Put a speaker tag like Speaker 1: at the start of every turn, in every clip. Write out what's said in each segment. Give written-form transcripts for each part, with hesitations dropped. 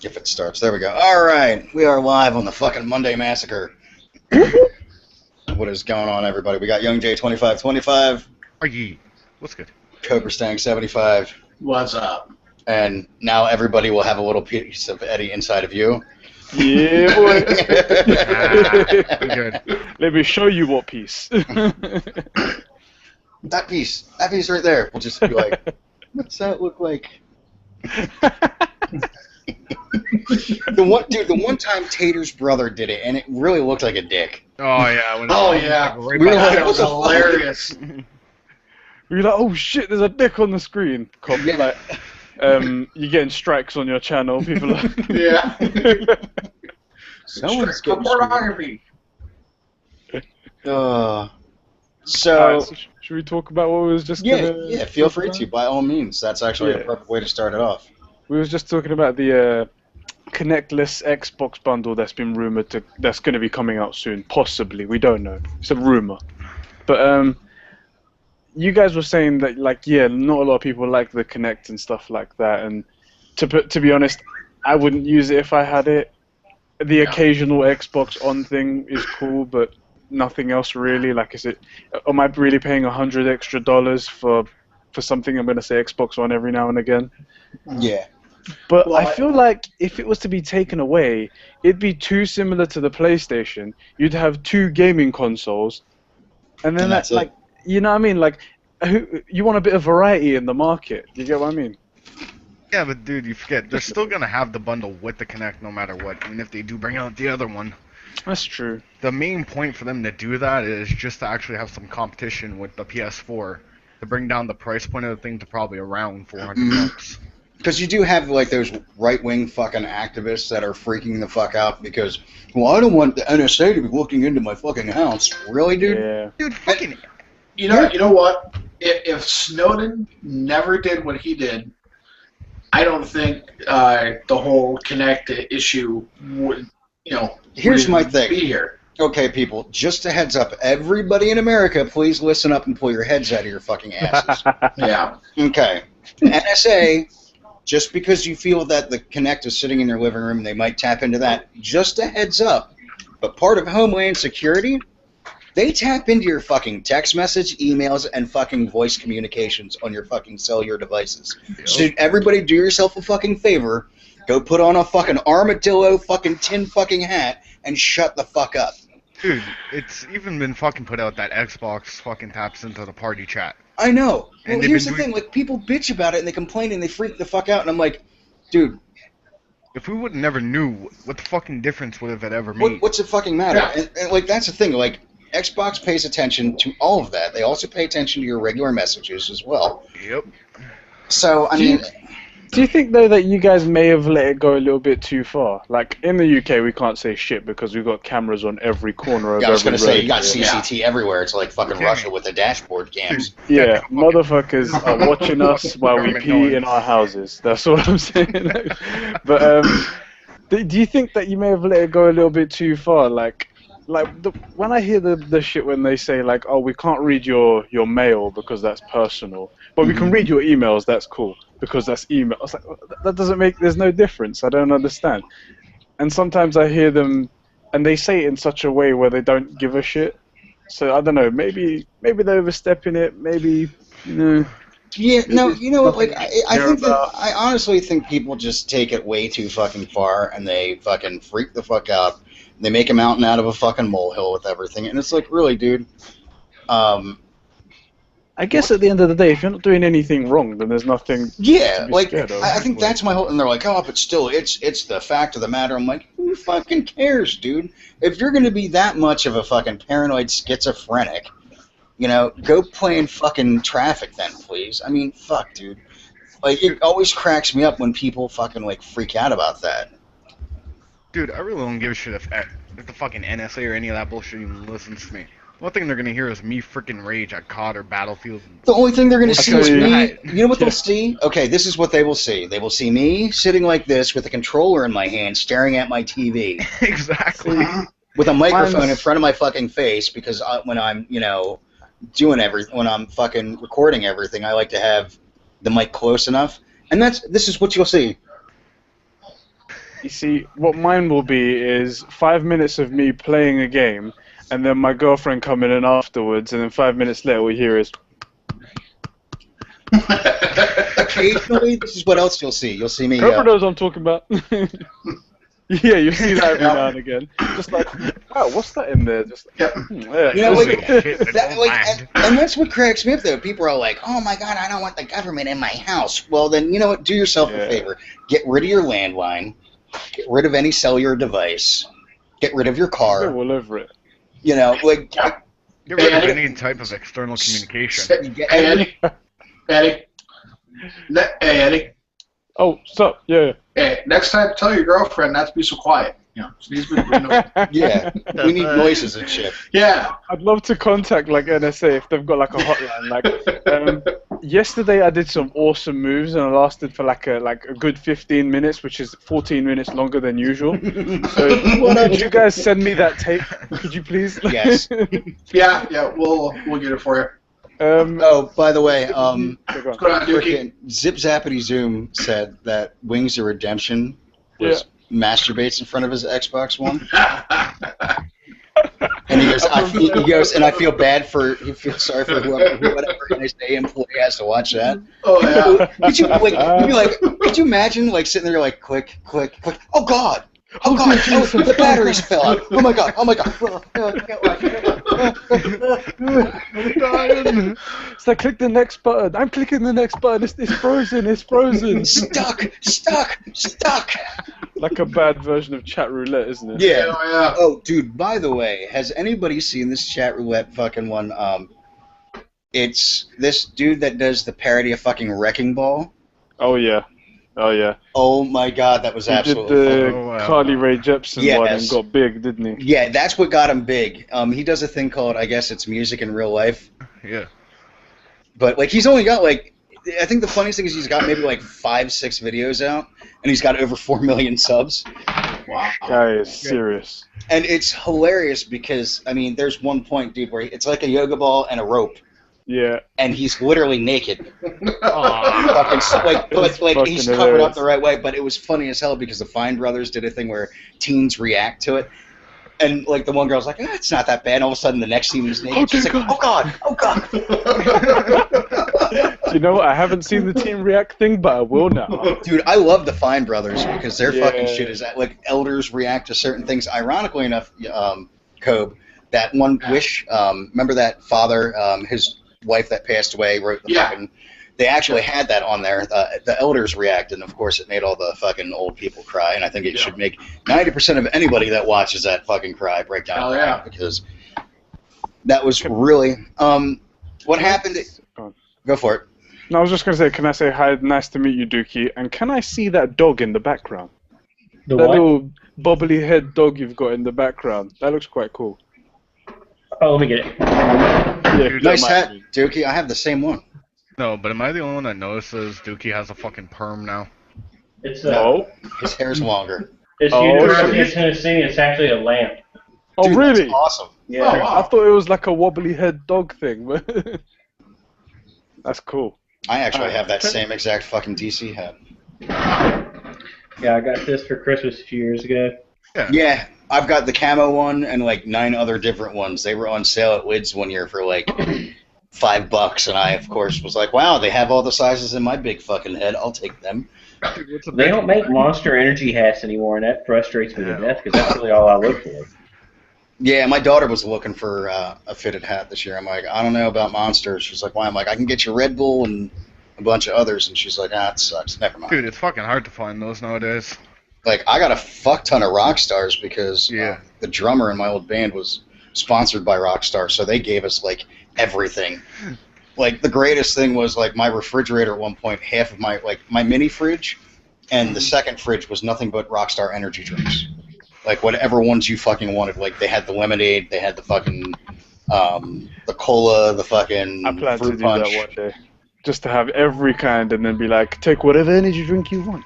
Speaker 1: If it starts. There we go. All right. We are live on the fucking Monday Massacre. What is going on, everybody? We got Young J 2525.
Speaker 2: Are ye? What's good?
Speaker 1: Cobra Stang 75.
Speaker 3: What's up?
Speaker 1: And now everybody will have a little piece of Eddie inside of you.
Speaker 4: Yeah, boy.
Speaker 2: Good.
Speaker 4: Let me show you what piece.
Speaker 1: That piece right there. We'll just be like, what's that look like? The one time Tater's brother did it, and it really looked like a dick.
Speaker 2: Oh yeah.
Speaker 1: We were like,
Speaker 3: That was hilarious.
Speaker 4: We were like, oh shit, there's a dick on the screen. Cop,
Speaker 1: Yeah.
Speaker 4: like, you're getting strikes on your channel. People are
Speaker 3: Yeah.
Speaker 1: Someone's getting
Speaker 3: pornography.
Speaker 4: Alright,
Speaker 1: So
Speaker 4: should we talk about what we was just
Speaker 1: yeah, feel
Speaker 4: talk
Speaker 1: free
Speaker 4: about?
Speaker 1: to, by all means. That's actually a
Speaker 4: Yeah.
Speaker 1: perfect way to start it off.
Speaker 4: We was just talking about the Connectless Xbox bundle that's been rumored that's going to be coming out soon. Possibly, we don't know. It's a rumor. But you guys were saying that, like, yeah, not a lot of people like the Kinect and stuff like that. And to be honest, I wouldn't use it if I had it. The occasional Xbox on thing is cool, but nothing else really. Like, am I really paying $100 extra for something I'm going to say Xbox One every now and again?
Speaker 1: Yeah.
Speaker 4: But
Speaker 3: Well,
Speaker 4: I feel like if it was to be taken away, it'd be too similar to the PlayStation. You'd have two gaming consoles, and then
Speaker 1: And that's
Speaker 4: like,
Speaker 1: it.
Speaker 4: you know what I mean? Like, you want a bit of variety in the market. You get what I mean?
Speaker 2: Yeah, but dude, you forget they're still gonna have the bundle with the Kinect no matter what. Even if they do bring out the other one.
Speaker 4: That's true.
Speaker 2: The main point for them to do that is just to actually have some competition with the PS4 to bring down the price point of the thing to probably around $400.
Speaker 1: Because you do have, like, those right-wing fucking activists that are freaking the fuck out because, well, I don't want the NSA to be looking into my fucking house. Really, dude?
Speaker 4: Yeah.
Speaker 2: Dude, fucking.
Speaker 3: You know what? If Snowden never did what he did, I don't think the whole Kinect issue would,
Speaker 1: Here's my
Speaker 3: wouldn't
Speaker 1: thing.
Speaker 3: be here.
Speaker 1: Okay, people, just a heads up. Everybody in America, please listen up and pull your heads out of your fucking asses.
Speaker 3: Yeah.
Speaker 1: Okay. NSA, just because you feel that the Kinect is sitting in your living room and they might tap into that, just a heads up. But part of Homeland Security, they tap into your fucking text message, emails, and fucking voice communications on your fucking cellular devices. So everybody do yourself a fucking favor, go put on a fucking armadillo fucking tin fucking hat and shut the fuck up.
Speaker 2: Dude, it's even been fucking put out that Xbox fucking taps into the party chat.
Speaker 1: I know. Well,
Speaker 2: And they've
Speaker 1: here's the
Speaker 2: been
Speaker 1: thing, like, people bitch about it and they complain and they freak the fuck out, and I'm like, dude,
Speaker 2: If we would never knew, what the fucking difference would have it ever made?
Speaker 1: what's it fucking matter?
Speaker 3: Yeah.
Speaker 1: And, like, that's the thing, like, Xbox pays attention to all of that. They also pay attention to your regular messages as well.
Speaker 2: Yep.
Speaker 1: So, I
Speaker 4: Do you-
Speaker 1: mean,
Speaker 4: Do you think though that you guys may have let it go a little bit too far? Like in the UK, we can't say shit because we've got cameras on every corner of
Speaker 1: yeah, I was
Speaker 4: every
Speaker 1: going to say,
Speaker 4: road.
Speaker 1: you got CCT everywhere. It's like fucking
Speaker 2: Okay.
Speaker 1: Russia with the dashboard cams.
Speaker 4: Yeah, motherfuckers are watching us while we
Speaker 2: Government
Speaker 4: pee
Speaker 2: noise.
Speaker 4: in our houses. That's what I'm saying. But do you think that you may have let it go a little bit too far? When I hear the shit when they say like, oh, we can't read your mail because that's personal, but we can read your emails. That's cool because that's email. I was like, that doesn't make. There's no difference. I don't understand. And sometimes I hear them, and they say it in such a way where they don't give a shit. So I don't know. Maybe they're overstepping it. Maybe you know.
Speaker 1: Yeah, no, you know what? Like, I
Speaker 4: care
Speaker 1: think that
Speaker 4: about.
Speaker 1: I honestly think people just take it way too fucking far, and they fucking freak the fuck out. They make a mountain out of a fucking molehill with everything, and it's like, really, dude.
Speaker 4: I guess at the end of the day, if you're not doing anything wrong, then there's nothing.
Speaker 1: Yeah,
Speaker 4: to be
Speaker 1: like
Speaker 4: scared of.
Speaker 1: I think that's my whole. And they're like, oh, but still, it's the fact of the matter. I'm like, who fucking cares, dude? If you're gonna be that much of a fucking paranoid schizophrenic, go play in fucking traffic then, please. I mean, fuck, dude. Like, it always cracks me up when people fucking like freak out about that.
Speaker 2: Dude, I really don't give a shit if the fucking NSA or any of that bullshit even listens to me. One thing they're gonna hear is me freaking rage at COD or Battlefield.
Speaker 1: The only thing they're going to see is
Speaker 4: Okay.
Speaker 1: me. You know what they'll see? Okay, this is what they will see. They will see me sitting like this with a controller in my hand, staring at my TV
Speaker 2: Exactly.
Speaker 1: with a microphone
Speaker 4: Mine's-
Speaker 1: in front of my fucking face because when I'm, when I'm fucking recording everything, I like to have the mic close enough. And this is what you'll see.
Speaker 4: You see, what mine will be is 5 minutes of me playing a game, and then my girlfriend coming in afterwards, and then 5 minutes later we hear is.
Speaker 1: Occasionally, this is what else you'll see. You'll see me.
Speaker 4: Whoever knows what I'm talking about. Yeah, you see that every
Speaker 3: Yeah.
Speaker 4: now and again. Just like, wow, what's that in there? Just
Speaker 3: Yep.
Speaker 4: yeah,
Speaker 1: You know,
Speaker 4: it's-
Speaker 1: like,
Speaker 2: Shit, that
Speaker 1: that,
Speaker 2: don't
Speaker 1: like,
Speaker 2: mind.
Speaker 1: and that's what cracks me up, though. People are like, "Oh my God, I don't want the government in my house." Well, then you know what? Do yourself
Speaker 4: Yeah.
Speaker 1: a favor. Get rid of your landline. Get rid of any cellular device. Get rid of your
Speaker 4: they're
Speaker 1: car.
Speaker 4: all over it.
Speaker 1: You know, like
Speaker 3: Yeah.
Speaker 2: Get rid of
Speaker 3: Hey,
Speaker 2: any type of external communication.
Speaker 1: you get
Speaker 3: Hey, Eddie. Eddie. Hey, Eddie.
Speaker 4: Oh, stop. Yeah.
Speaker 3: Hey, next time, tell your girlfriend not to be so quiet. You know, she needs to be noisy.
Speaker 1: yeah. We need noises and shit.
Speaker 3: Yeah.
Speaker 4: I'd love to contact like NSA if they've got like a hotline. Like yesterday, I did some awesome moves and I lasted for like a good 15 minutes, which is 14 minutes longer than usual. So could you guys send me that tape? Could you please?
Speaker 1: Yes.
Speaker 3: Yeah, we'll get it for you.
Speaker 1: Oh, by the way,
Speaker 4: go on.
Speaker 3: What's going on, Dookie?
Speaker 1: frickin' Zip Zappity Zoom said that Wings of Redemption was masturbates in front of his Xbox One. And he goes, and I feel bad for, he feels sorry for whatever NSA employee has to watch that.
Speaker 3: Oh, yeah.
Speaker 1: Could you, like, you'd be like, could you imagine, like, sitting there, like, click, click, click, oh God, oh God, oh, the batteries fell out, oh my God, I can't watch.
Speaker 2: I'm dying.
Speaker 4: It's like click the next button. I'm clicking the next button. It's frozen. It's frozen.
Speaker 1: Stuck.
Speaker 4: Like a bad version of chat roulette, isn't it?
Speaker 1: Yeah.
Speaker 3: Oh, yeah.
Speaker 1: Oh, dude, by the way, has anybody seen this chat roulette fucking one? It's this dude that does the parody of fucking Wrecking Ball.
Speaker 4: Oh yeah. Oh yeah.
Speaker 1: Oh my God, that was
Speaker 4: He did
Speaker 1: absolutely
Speaker 4: the
Speaker 1: funny.
Speaker 2: Oh, wow.
Speaker 4: Carly Rae Jepsen one and
Speaker 1: Yes.
Speaker 4: got big, didn't he?
Speaker 1: Yeah, that's what got him big. He does a thing called, I guess it's music in real life.
Speaker 2: Yeah.
Speaker 1: But, like, he's only got, like, I think the funniest thing is he's got maybe, like, 5-6 videos out, and he's got over 4 million subs.
Speaker 3: Wow.
Speaker 4: Guy is serious.
Speaker 1: And it's hilarious because, I mean, there's one point, dude, where it's like a yoga ball and a rope,
Speaker 4: Yeah.
Speaker 1: and he's literally naked.
Speaker 2: Aw.
Speaker 1: Fucking,
Speaker 4: It's
Speaker 1: like
Speaker 4: fucking
Speaker 1: he's covered up
Speaker 4: hilarious.
Speaker 1: the right way, but it was funny as hell because the Fine Brothers did a thing where teens react to it. And, like, the one girl's like, it's not that bad. And all of a sudden, the next scene he's naked.
Speaker 4: Oh,
Speaker 1: She's
Speaker 4: dear
Speaker 1: like, oh, God.
Speaker 4: Do you know what? I haven't seen the Team React thing, but I will now.
Speaker 1: Dude, I love the Fine Brothers because their
Speaker 4: Yeah.
Speaker 1: fucking shit is like elders react to certain things. Ironically enough, Cobe, that one Wish, remember that father, his wife that passed away wrote the
Speaker 3: Yeah.
Speaker 1: fucking. They actually had that on there. The elders react, and of course, it made all the fucking old people cry. And I think it should make 90% of anybody that watches that fucking cry break down.
Speaker 3: Hell yeah.
Speaker 1: Because that was really. What happened?
Speaker 4: Go on.
Speaker 1: Go for it.
Speaker 4: No, I was just going to say, can I say hi, nice to meet you, Dookie, and can I see that dog in the background?
Speaker 5: The
Speaker 4: That
Speaker 5: what?
Speaker 4: little bubbly head dog you've got in the background. That looks quite cool.
Speaker 5: Oh, let me get it.
Speaker 4: Yeah, if you
Speaker 1: Nice
Speaker 4: don't
Speaker 1: hat,
Speaker 4: mind.
Speaker 1: Dookie. I have the same one.
Speaker 2: No, but am I the only one that notices Dookie has a fucking perm now?
Speaker 5: It's
Speaker 4: No.
Speaker 1: His hair's longer.
Speaker 5: it's
Speaker 4: Oh,
Speaker 5: University of
Speaker 4: shit.
Speaker 5: Tennessee. It's actually a lamp.
Speaker 4: Oh,
Speaker 1: Dude,
Speaker 4: really?
Speaker 1: That's awesome.
Speaker 5: Yeah.
Speaker 3: Oh, wow.
Speaker 4: I thought it was like a wobbly head dog thing. That's cool.
Speaker 1: I actually have that same exact fucking DC hat.
Speaker 5: Yeah, I got this for Christmas a few years ago.
Speaker 1: Yeah, I've got the camo one and like 9 other different ones. They were on sale at Wids one year for like $5, and I, of course, was like, wow, they have all the sizes in my big fucking head. I'll take them.
Speaker 2: Dude, what's a
Speaker 5: They
Speaker 2: big-
Speaker 5: don't make Monster Energy hats anymore, and that frustrates me
Speaker 2: Yeah.
Speaker 5: to death because that's really all I look for.
Speaker 1: Yeah, my daughter was looking for a fitted hat this year. I'm like, I don't know about Monsters. She's like, why? I'm like, I can get you Red Bull and a bunch of others. And she's like, it sucks. Never mind.
Speaker 2: Dude, it's fucking hard to find those nowadays.
Speaker 1: Like, I got a fuck ton of Rockstars because
Speaker 2: Yeah.
Speaker 1: the drummer in my old band was sponsored by Rockstar, so they gave us, like, everything. Like, the greatest thing was, like, my refrigerator at one point, half of my mini fridge and the second fridge was nothing but Rockstar energy drinks. Like, whatever ones you fucking wanted. Like, they had the lemonade, they had the fucking, the cola, the fucking
Speaker 4: I plan to
Speaker 1: fruit
Speaker 4: do
Speaker 1: punch.
Speaker 4: that one day. Just to have every kind and then be like, take whatever energy drink you want.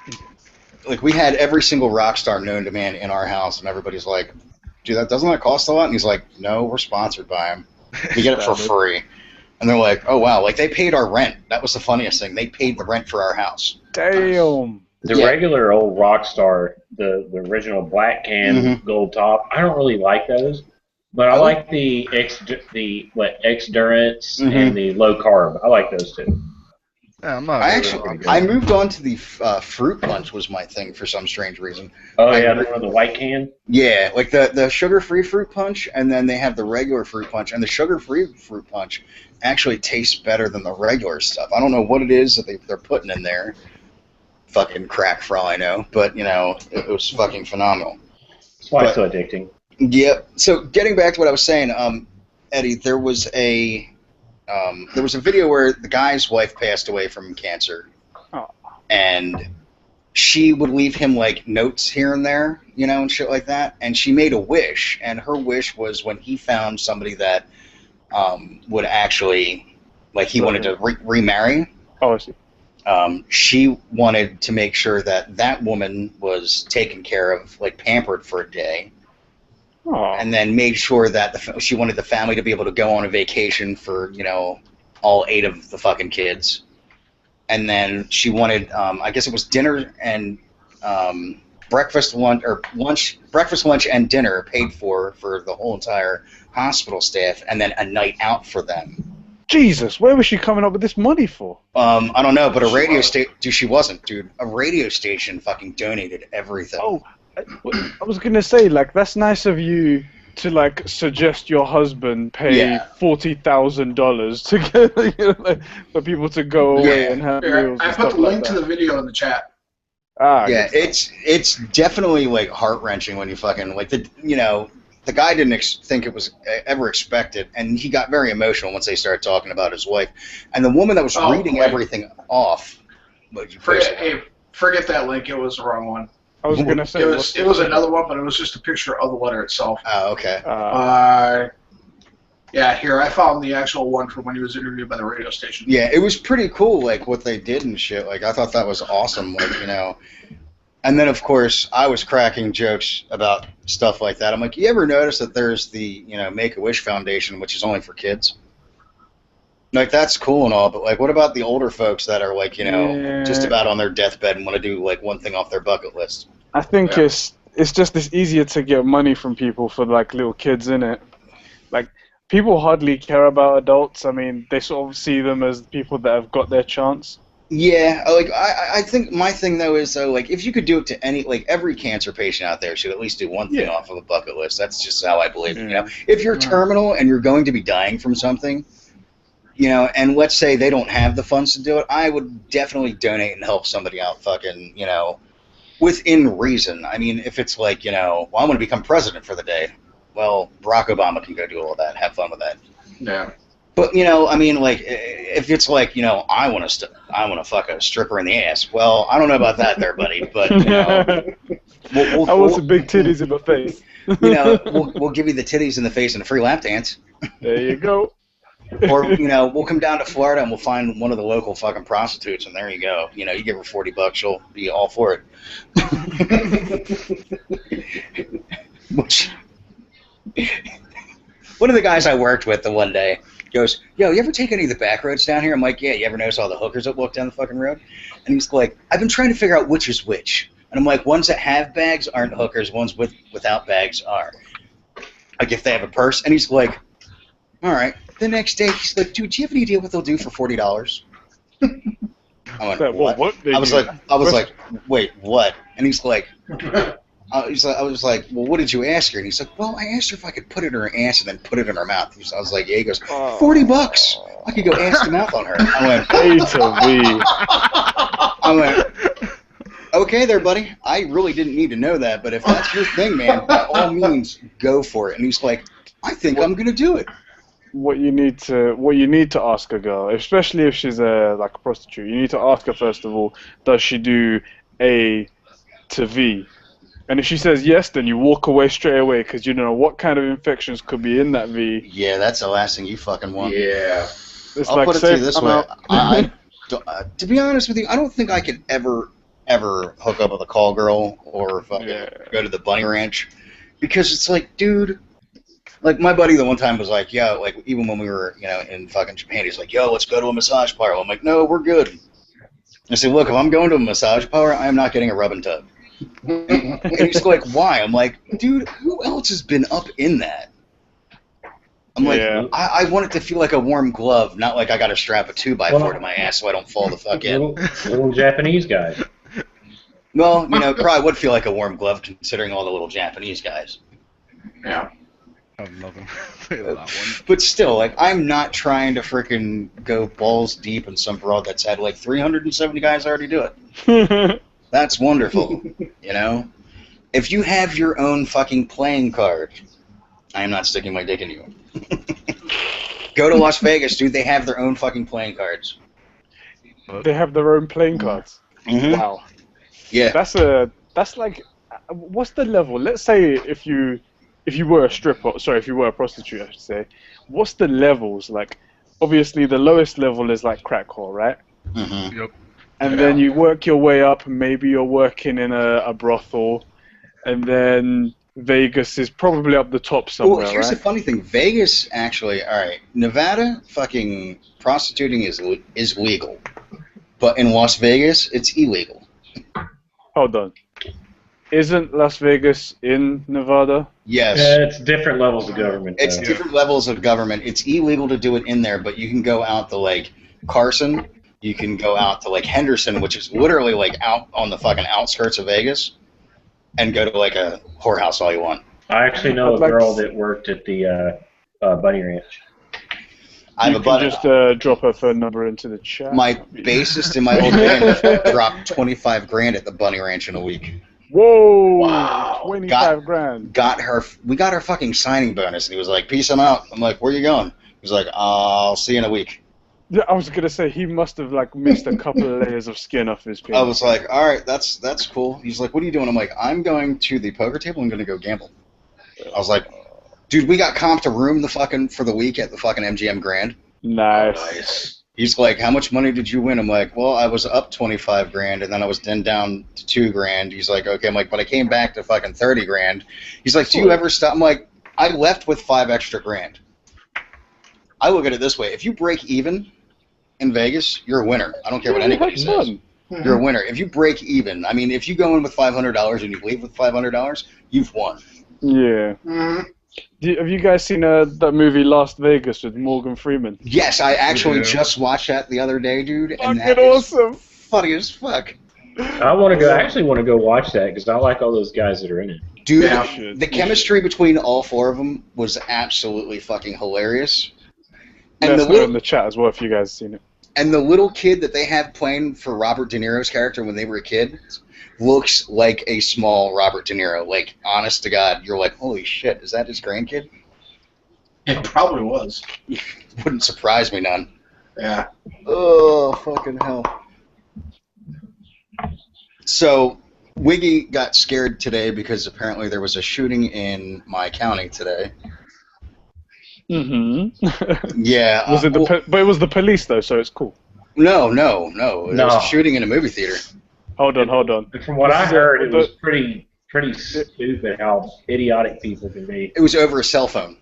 Speaker 1: Like, we had every single Rockstar known to man in our house, and everybody's like, dude, doesn't that cost a lot? And he's like, no, we're sponsored by him. We get it for free. And they're like, oh, wow. Like, they paid our rent. That was the funniest thing. They paid the rent for our house.
Speaker 4: Damn.
Speaker 5: The
Speaker 1: Yeah.
Speaker 5: regular old Rockstar, the original black can gold top, I don't really like those. But I
Speaker 1: I like-
Speaker 5: like the X-Durance
Speaker 1: Mhm.
Speaker 5: and the low carb. I like those two.
Speaker 2: Yeah, I'm not.
Speaker 1: I
Speaker 2: really
Speaker 1: actually,
Speaker 2: pretty good.
Speaker 1: I moved on to the fruit punch was my thing for some strange reason.
Speaker 5: Oh
Speaker 1: I-
Speaker 5: yeah, the one with the white can.
Speaker 1: Yeah, like the sugar-free fruit punch, and then they have the regular fruit punch, and the sugar-free fruit punch actually tastes better than the regular stuff. I don't know what it is that they're putting in there. Fucking crack for all I know, but it was fucking phenomenal.
Speaker 5: That's why
Speaker 1: But-
Speaker 5: it's so addicting.
Speaker 1: Yep. So getting back to what I was saying, Eddie, there was a video where the guy's wife passed away from cancer,
Speaker 4: Oh.
Speaker 1: and she would leave him like notes here and there, and shit like that. And she made a wish, and her wish was when he found somebody that would actually, like, he wanted to remarry.
Speaker 4: Oh, I see.
Speaker 1: She wanted to make sure that that woman was taken care of, like pampered for a day.
Speaker 4: Oh.
Speaker 1: And then made sure that she wanted the family to be able to go on a vacation for, all 8 of the fucking kids. And then she wanted, I guess it was dinner and breakfast, lunch, and dinner paid for the whole entire hospital staff, and then a night out for them.
Speaker 4: Jesus, where was she coming up with this money for?
Speaker 1: I don't know, but a radio station, she wasn't, dude. A radio station fucking donated everything.
Speaker 4: Oh, I was gonna say, like, that's nice of you to like suggest your husband pay
Speaker 1: Yeah.
Speaker 4: $40,000 to get like, for people to go away
Speaker 1: Yeah.
Speaker 4: and have
Speaker 3: Here,
Speaker 4: meals.
Speaker 3: I
Speaker 4: and
Speaker 3: put
Speaker 4: stuff
Speaker 3: the link
Speaker 4: like
Speaker 3: to
Speaker 4: that.
Speaker 3: the video in the chat.
Speaker 4: Ah,
Speaker 1: Yeah,
Speaker 4: good stuff.
Speaker 1: it's definitely like heart wrenching when you fucking like the guy didn't think it was ever expected, and he got very emotional once they started talking about his wife, and the woman that was
Speaker 3: Oh,
Speaker 1: reading
Speaker 3: wait.
Speaker 1: everything off.
Speaker 3: Forget that link. It was the wrong one.
Speaker 4: I was gonna say
Speaker 3: It was another one, but it was just a picture of the letter itself.
Speaker 1: Oh, okay.
Speaker 3: Yeah, here I found the actual one from when he was interviewed by the radio station.
Speaker 1: Yeah, it was pretty cool, like what they did and shit. Like I thought that was awesome, like And then of course I was cracking jokes about stuff like that. I'm like, you ever notice that there's the Make-A-Wish Foundation, which is only for kids? Like that's cool and all, but like, what about the older folks that are like,
Speaker 4: Yeah.
Speaker 1: just about on their deathbed and want to do like one thing off their bucket list?
Speaker 4: I think
Speaker 3: Yeah.
Speaker 4: it's just it's easier to get money from people for like little kids, innit? Like people hardly care about adults. I mean, they sort of see them as people that have got their chance.
Speaker 1: Yeah, like I think my thing though is like if you could do it to every cancer patient out there should at least do one thing
Speaker 4: Yeah.
Speaker 1: off of a bucket list. That's just how I believe it.
Speaker 4: Yeah.
Speaker 1: If you're
Speaker 4: Yeah.
Speaker 1: terminal and you're going to be dying from something, and let's say they don't have the funds to do it, I would definitely donate and help somebody out. Fucking, within reason. I mean, if it's like, well, I want to become president for the day. Well, Barack Obama can go do all that. Have fun with that.
Speaker 3: Yeah.
Speaker 1: But I mean, like, if it's like, I want to fuck a stripper in the ass. Well, I don't know about that, there, buddy. But we'll,
Speaker 4: I want some big titties in my face.
Speaker 1: we'll give you the titties in the face and a free lap dance.
Speaker 4: There you go.
Speaker 1: Or we'll come down to Florida and we'll find one of the local fucking prostitutes, and there you go. You give her $40, she'll be all for it. Which, one of the guys I worked with the one day goes, "Yo, you ever take any of the back roads down here?" I'm like, "Yeah." You ever notice all the hookers that walk down the fucking road? And he's like, "I've been trying to figure out which is which." And I'm like, "Ones that have bags aren't hookers. Ones without bags are." Like if they have a purse. And he's like, "All right." The next day, he's like, "Dude, do you have any idea what they'll do for $40?" I went,
Speaker 4: Well,
Speaker 1: "What?"
Speaker 4: what they
Speaker 1: I was
Speaker 4: do?
Speaker 1: like, "Wait, what?" And he's like, I was like, "Well, what did you ask her?" And he's like, "Well, I asked her if I could put it in her ass and then put it in her mouth." I was like, "Yeah." He goes, $40. I could go ass to mouth on her. I went,
Speaker 4: A to B.
Speaker 1: I went, "Okay, there, buddy. I really didn't need to know that, but if that's your thing, man, by all means, go for it." And he's like, "I think I'm gonna do it."
Speaker 4: What you need to ask a girl, especially if she's like a prostitute, you need to ask her first of all, does she do A to V? And if she says yes, then you walk away straight away because you don't know what kind of infections could be in that V.
Speaker 1: Yeah, that's the last thing you fucking want.
Speaker 3: Yeah.
Speaker 4: It's
Speaker 1: I'll
Speaker 4: like
Speaker 1: put it to you
Speaker 4: safe,
Speaker 1: this
Speaker 4: I'm
Speaker 1: way.
Speaker 4: out.
Speaker 1: To be honest with you, I don't think I could ever hook up with a call girl or fucking
Speaker 4: Yeah.
Speaker 1: go to the bunny ranch, because it's like, dude, like my buddy the one time was like, "Yo," like even when we were in fucking Japan, he's like, "Yo, let's go to a massage parlor." I'm like, "No, we're good." I said, look, if I'm going to a massage parlor, I'm not getting a rub and tug. And he's like, why? I'm like, dude, who else has been up in that? I'm like,
Speaker 4: Yeah.
Speaker 1: I want it to feel like a warm glove, not like I got to strap a 2x4 to my ass so I don't fall the fuck in.
Speaker 5: Little Japanese guys.
Speaker 1: Well, you know, it probably would feel like a warm glove considering all the little Japanese guys.
Speaker 3: Yeah.
Speaker 2: I have nothing to say to that one.
Speaker 1: But still, like, I'm not trying to freaking go balls deep in some broad that's had like 370 guys already do it. That's wonderful, you know? If you have your own fucking playing card, I am not sticking my dick in you. Go to Las Vegas, dude. They have their own fucking playing cards.
Speaker 4: They have their own playing cards.
Speaker 1: Mm-hmm.
Speaker 4: Wow.
Speaker 1: Yeah.
Speaker 4: That's like, what's the level? Let's say if you were a stripper, sorry, if you were a prostitute, I should say. What's the levels? Like, obviously the lowest level is like crack whore, right?
Speaker 1: Mm-hmm.
Speaker 2: Yep.
Speaker 4: And then you work your way up. Maybe you're working in a brothel, and then Vegas is probably up the top somewhere,
Speaker 1: Well, here's
Speaker 4: right?
Speaker 1: the funny thing. Vegas, actually, all right, Nevada, fucking prostituting is legal. But in Las Vegas, it's illegal.
Speaker 4: Hold on. Isn't Las Vegas in Nevada?
Speaker 1: Yes.
Speaker 5: It's different levels of government.
Speaker 1: It's
Speaker 5: though.
Speaker 1: different levels of government. It's illegal to do it in there, but you can go out to, like, Carson. You can go out to, like, Henderson, which is literally, like, out on the fucking outskirts of Vegas, and go to, like, a whorehouse all you want.
Speaker 5: I actually know
Speaker 4: I'd
Speaker 5: a
Speaker 4: like
Speaker 5: girl
Speaker 4: to-
Speaker 5: that worked at the Bunny Ranch.
Speaker 1: I have
Speaker 4: You
Speaker 1: a
Speaker 4: can
Speaker 1: buddy.
Speaker 4: just drop her phone number into the chat.
Speaker 1: My bassist in my old band dropped 25 grand at the Bunny Ranch in a week.
Speaker 4: Whoa!
Speaker 3: Wow.
Speaker 4: 25 grand.
Speaker 1: We got our fucking signing bonus, and he was like, "Peace, I'm out." I'm like, "Where you going?" He was like, "I'll see you in a week."
Speaker 4: Yeah, I was gonna say he must have like missed a couple of layers of skin off his penis.
Speaker 1: I was like, "All right, that's cool." He's like, "What are you doing?" I'm like, "I'm going to the poker table. I'm going to go gamble." I was like, "Dude, we got comped a room for the week at the fucking MGM Grand."
Speaker 4: Nice.
Speaker 3: Nice.
Speaker 1: He's like, "How much money did you win?" I'm like, "Well, I was up 25 grand, and then I was then down to 2 grand." He's like, "Okay." I'm like, "But I came back to fucking 30 grand." He's like, "Do you ever stop?" I'm like, "I left with 5 extra grand." I look at it this way: if you break even in Vegas, you're a winner. I don't care what
Speaker 4: Yeah,
Speaker 1: anybody
Speaker 4: have
Speaker 1: says.
Speaker 4: fun.
Speaker 1: You're a winner. If you break even, I mean, if you go in with $500 and you leave with $500, you've won.
Speaker 4: Yeah.
Speaker 3: Mhm.
Speaker 4: Have you guys seen that movie Las Vegas with Morgan Freeman?
Speaker 1: Yes, I actually
Speaker 2: Yeah.
Speaker 1: just watched that the other day, dude, and
Speaker 4: Fucking
Speaker 1: that is
Speaker 4: awesome.
Speaker 1: funny as fuck.
Speaker 5: I actually want to go watch that because I like all those guys that are in it.
Speaker 1: Dude,
Speaker 3: Yeah.
Speaker 1: the chemistry between all 4 of them was absolutely fucking hilarious. And
Speaker 4: Let
Speaker 1: the
Speaker 4: us know in
Speaker 1: little
Speaker 4: the chat as well if you guys have seen it.
Speaker 1: and the little kid that they had playing for Robert De Niro's character when they were a kid looks like a small Robert De Niro. Like, honest to God, you're like, holy shit, is that his grandkid?
Speaker 3: It probably was.
Speaker 1: Wouldn't surprise me none.
Speaker 3: Yeah.
Speaker 1: Oh, fucking hell. So, Wiggy got scared today because apparently there was a shooting in my county today.
Speaker 4: Mm-hmm.
Speaker 1: Yeah.
Speaker 4: Was it the
Speaker 1: well,
Speaker 4: but it was the police though, so it's cool.
Speaker 1: No. It was
Speaker 5: No.
Speaker 1: a shooting in a movie theater.
Speaker 4: Hold on.
Speaker 5: And from what
Speaker 4: This
Speaker 5: I
Speaker 4: is
Speaker 5: heard, it
Speaker 4: the-
Speaker 5: was pretty stupid how idiotic people can be.
Speaker 1: It was over a cell phone.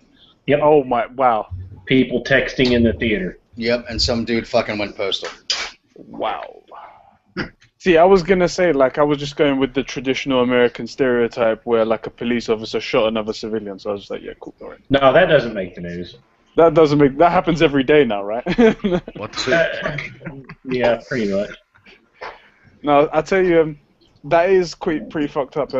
Speaker 5: Yep.
Speaker 4: Oh my, wow.
Speaker 5: People texting in the theater.
Speaker 1: Yep, and some dude fucking went postal.
Speaker 4: Wow. See, I was gonna say, like, I was just going with the traditional American stereotype where, like, a police officer shot another civilian. So I was just like, yeah, cool, all right.
Speaker 5: No, that doesn't make the news.
Speaker 4: That happens every day now, right?
Speaker 2: What the
Speaker 5: Yeah, pretty much.
Speaker 4: No, I tell you, that is pretty fucked up.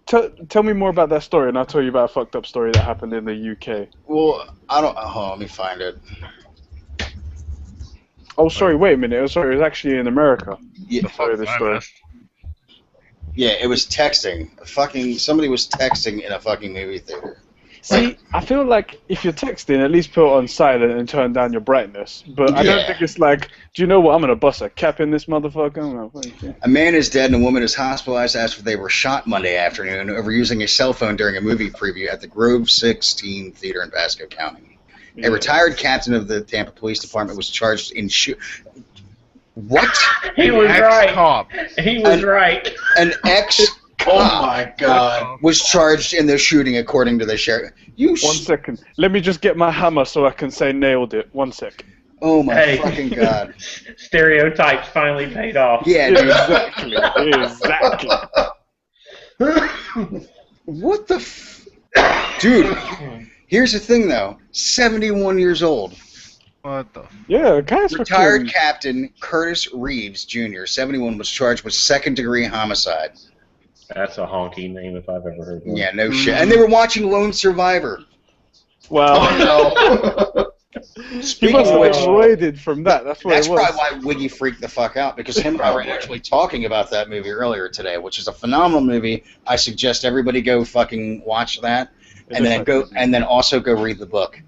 Speaker 4: Tell me more about that story, and I'll tell you about a fucked up story that happened in the UK.
Speaker 1: Well, I don't. Oh, let me find it.
Speaker 4: Oh, sorry, wait a minute. Oh, sorry, it was actually in America.
Speaker 1: Yeah,
Speaker 4: Sorry, this story.
Speaker 1: yeah, it was texting. Somebody was texting in a fucking movie theater.
Speaker 4: See, I feel like if you're texting, at least put it on silent and turn down your brightness. But I don't
Speaker 1: Yeah.
Speaker 4: think it's like, do you know what? I'm gonna bust a cap in this motherfucker. I'm like, "Okay."
Speaker 1: A man is dead and a woman is hospitalized after they were shot Monday afternoon over using a cell phone during a movie preview at the Grove 16 Theater in Pasco County.
Speaker 4: Yeah.
Speaker 1: A retired captain of the Tampa Police Department was charged in What?
Speaker 5: He was right.
Speaker 2: Ex-cop.
Speaker 5: He was right.
Speaker 1: An ex-cop
Speaker 3: Oh my god.
Speaker 1: was charged in the shooting, according to the sheriff.
Speaker 4: One second. Let me just get my hammer so I can say nailed it. One sec.
Speaker 1: Oh my
Speaker 5: Hey.
Speaker 1: fucking god.
Speaker 5: Stereotypes finally paid off.
Speaker 1: Yeah, dude.
Speaker 4: Exactly.
Speaker 1: What the Dude, here's the thing though. 71 years old.
Speaker 2: What the?
Speaker 4: Yeah, guys.
Speaker 1: Retired Captain Curtis Reeves Jr., 71, was charged with second-degree homicide.
Speaker 5: That's a honky name if I've ever heard one.
Speaker 1: Yeah, no shit. And they were watching Lone Survivor.
Speaker 4: Well,
Speaker 3: Oh, no.
Speaker 4: he
Speaker 1: Speaking
Speaker 4: must
Speaker 1: of
Speaker 4: have
Speaker 1: which,
Speaker 4: been roided from that. That's what
Speaker 1: that's
Speaker 4: it was.
Speaker 1: probably why Wiggy freaked the fuck out, because him and I were actually talking about that movie earlier today, which is a phenomenal movie. I suggest everybody go fucking watch that,
Speaker 4: It
Speaker 1: and
Speaker 4: is
Speaker 1: then
Speaker 4: like-
Speaker 1: go, and then also go read the book.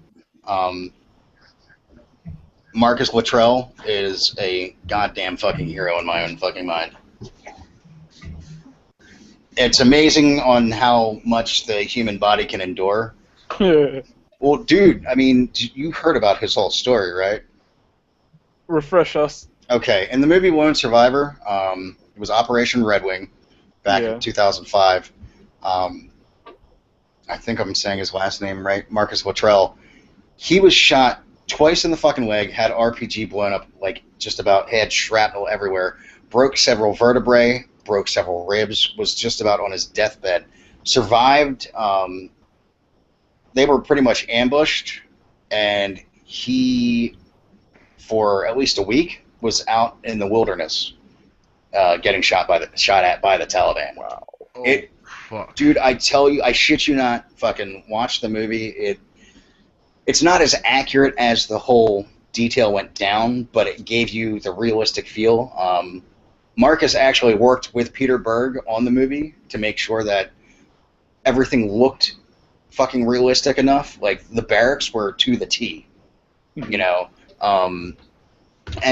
Speaker 1: Marcus Luttrell is a goddamn fucking hero in my own fucking mind. It's amazing on how much the human body can endure. Well, dude, I mean, you heard about his whole story, right?
Speaker 4: Refresh us.
Speaker 1: Okay, in the movie Lone Survivor, it was Operation Red Wing back in 2005. I think I'm saying his last name right, Marcus Luttrell. He was shot twice in the fucking leg, had RPG blown up, like just about, had shrapnel everywhere, broke several vertebrae, broke several ribs, was just about on his deathbed, survived. They were pretty much ambushed, and he, for at least a week, was out in the wilderness, getting shot at by the Taliban.
Speaker 4: Wow.
Speaker 2: Oh,
Speaker 1: It-
Speaker 2: fuck.
Speaker 1: Dude, I tell you, I shit you not, fucking watch the movie. It's not as accurate as the whole detail went down, but it gave you the realistic feel. Marcus actually worked with Peter Berg on the movie to make sure that everything looked fucking realistic enough. Like, the barracks were to the T, you know. And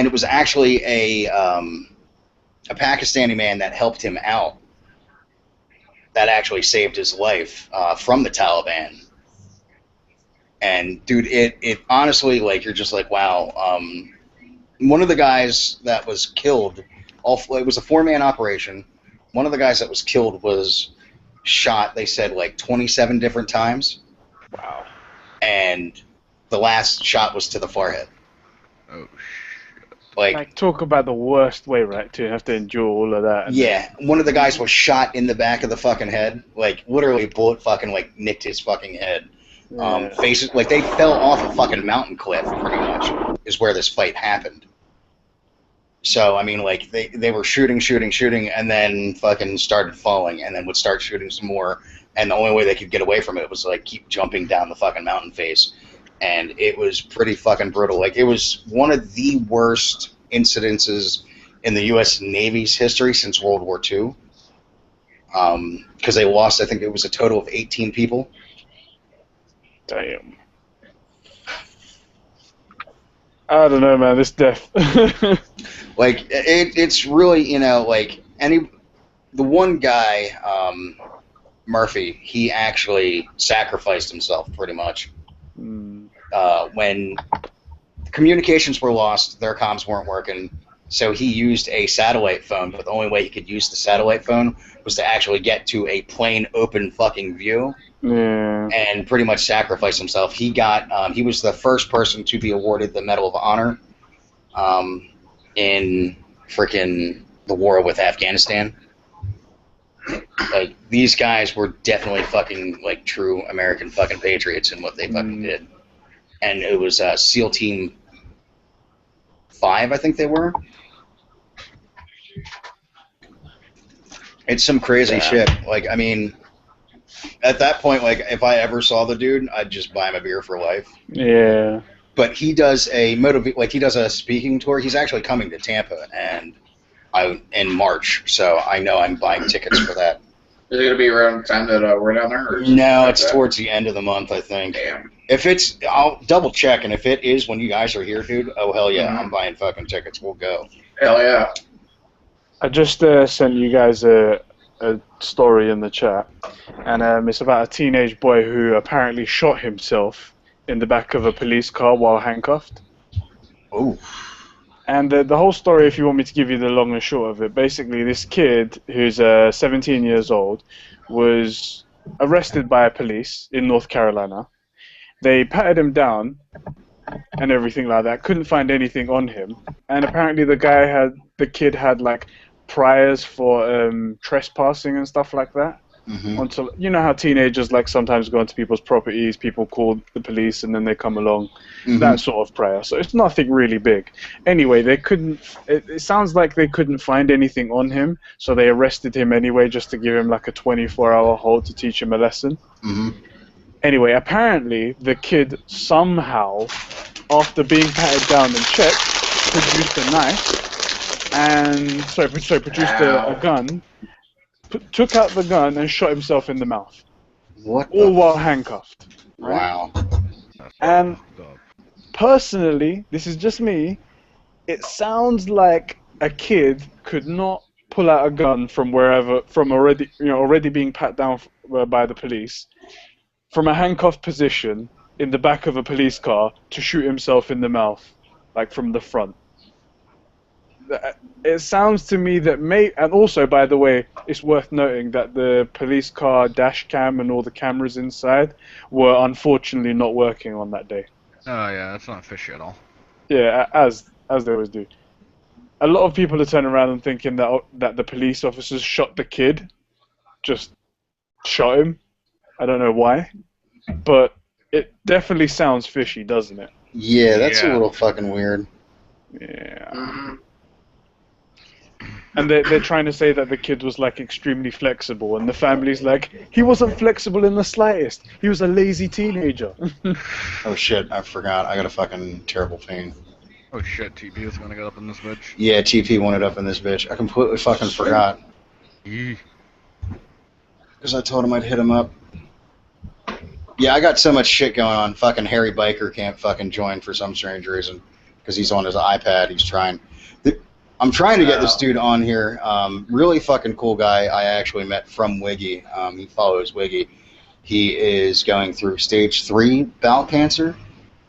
Speaker 1: it was actually a Pakistani man that helped him out that actually saved his life from the Taliban. And dude, it honestly, like, you're just like, wow. One of the guys that was killed, it was a 4-man operation. One of the guys that was killed was shot, they said, like 27 different times.
Speaker 4: Wow.
Speaker 1: And the last shot was to the forehead.
Speaker 2: Oh,
Speaker 1: Like,
Speaker 4: talk about the worst way, right? To have to endure all of that.
Speaker 1: yeah, one of the guys was shot in the back of the fucking head. Like, literally, bullet fucking, like, nicked his fucking head. Faces, like, they fell off a fucking mountain cliff, pretty much, is where this fight happened. So, I mean, like, they were shooting, and then fucking started falling, and then would start shooting some more, and the only way they could get away from it was, like, keep jumping down the fucking mountain face. And it was pretty fucking brutal. Like, it was one of the worst incidences in the U.S. Navy's history since World War II. Because they lost, I think it was a total of 18 people.
Speaker 4: Damn. I don't know, man. This death.
Speaker 1: Like, it's really, you know, like, the one guy, Murphy, he actually sacrificed himself, pretty much. When communications were lost, their comms weren't working, so he used a satellite phone, but the only way he could use the satellite phone was to actually get to a plain, open fucking view.
Speaker 4: Yeah.
Speaker 1: And pretty much sacrificed himself. He got, he was the first person to be awarded the Medal of Honor in frickin' the war with Afghanistan. Like, these guys were definitely fucking, like, true American fucking patriots in what they fucking did. And it was SEAL Team 5, I think they were. It's some crazy shit. Like, I mean, at that point, like, if I ever saw the dude, I'd just buy him a beer for life.
Speaker 4: Yeah.
Speaker 1: But he does he does a speaking tour. He's actually coming to Tampa in March, so I know I'm buying tickets for that.
Speaker 3: Is it going to be around the time that we're down there? Or is
Speaker 1: No,
Speaker 3: it
Speaker 1: it's towards the end of the month, I think.
Speaker 3: Damn.
Speaker 1: If it's, I'll double check, and if it is when you guys are here, dude, oh hell yeah,
Speaker 3: Mhm.
Speaker 1: I'm buying fucking tickets. We'll go.
Speaker 3: Hell yeah.
Speaker 4: I just sent you guys a story in the chat, and it's about a teenage boy who apparently shot himself in the back of a police car while handcuffed.
Speaker 1: Oh.
Speaker 4: And the whole story, if you want me to give you the long and short of it, basically this kid who's 17 years old was arrested by police in North Carolina. They patted him down, and everything like that. Couldn't find anything on him, and apparently the kid had like priors for trespassing and stuff like that.
Speaker 1: Mm-hmm.
Speaker 4: Until you know how teenagers like sometimes go onto people's properties, people call the police, and then they come along.
Speaker 1: Mm-hmm.
Speaker 4: That sort of prior. So it's nothing really big. Anyway, they couldn't. It sounds like they couldn't find anything on him, so they arrested him anyway, just to give him like a 24-hour hold to teach him a lesson.
Speaker 1: Mm-hmm.
Speaker 4: Anyway, apparently the kid somehow, after being patted down and checked, produced a knife and produced a gun, took out the gun and shot himself in the mouth,
Speaker 1: What?
Speaker 4: all while handcuffed.
Speaker 1: Wow.
Speaker 4: And personally, this is just me, it sounds like a kid could not pull out a gun from wherever, from already being pat down by the police, from a handcuffed position in the back of a police car to shoot himself in the mouth, like from the front. It sounds to me that and also, by the way, it's worth noting that the police car dash cam and all the cameras inside were unfortunately not working on that day.
Speaker 2: Oh yeah, that's not fishy at all.
Speaker 4: Yeah, as they always do. A lot of people are turning around and thinking that the police officers shot the kid, just shot him. I don't know why, but it definitely sounds fishy, doesn't it?
Speaker 1: Yeah, that's a
Speaker 2: Yeah.
Speaker 1: little fucking weird.
Speaker 4: Yeah.
Speaker 3: Mm-hmm.
Speaker 4: And they're trying to say that the kid was like extremely flexible, and the family's like, he wasn't flexible in the slightest. He was a lazy teenager.
Speaker 1: Oh shit, I forgot. I got a fucking terrible pain.
Speaker 2: Oh shit, TP is gonna get up in this bitch.
Speaker 1: Yeah, TP wanted up in this bitch. I completely fucking forgot.
Speaker 2: Yee.
Speaker 1: Because I told him I'd hit him up. Yeah, I got so much shit going on. Fucking Harry Biker can't fucking join for some strange reason. Because he's on his iPad. He's trying. I'm trying to get this dude on here. Really fucking cool guy I actually met from Wiggy. He follows Wiggy. He is going through stage 3 bowel cancer.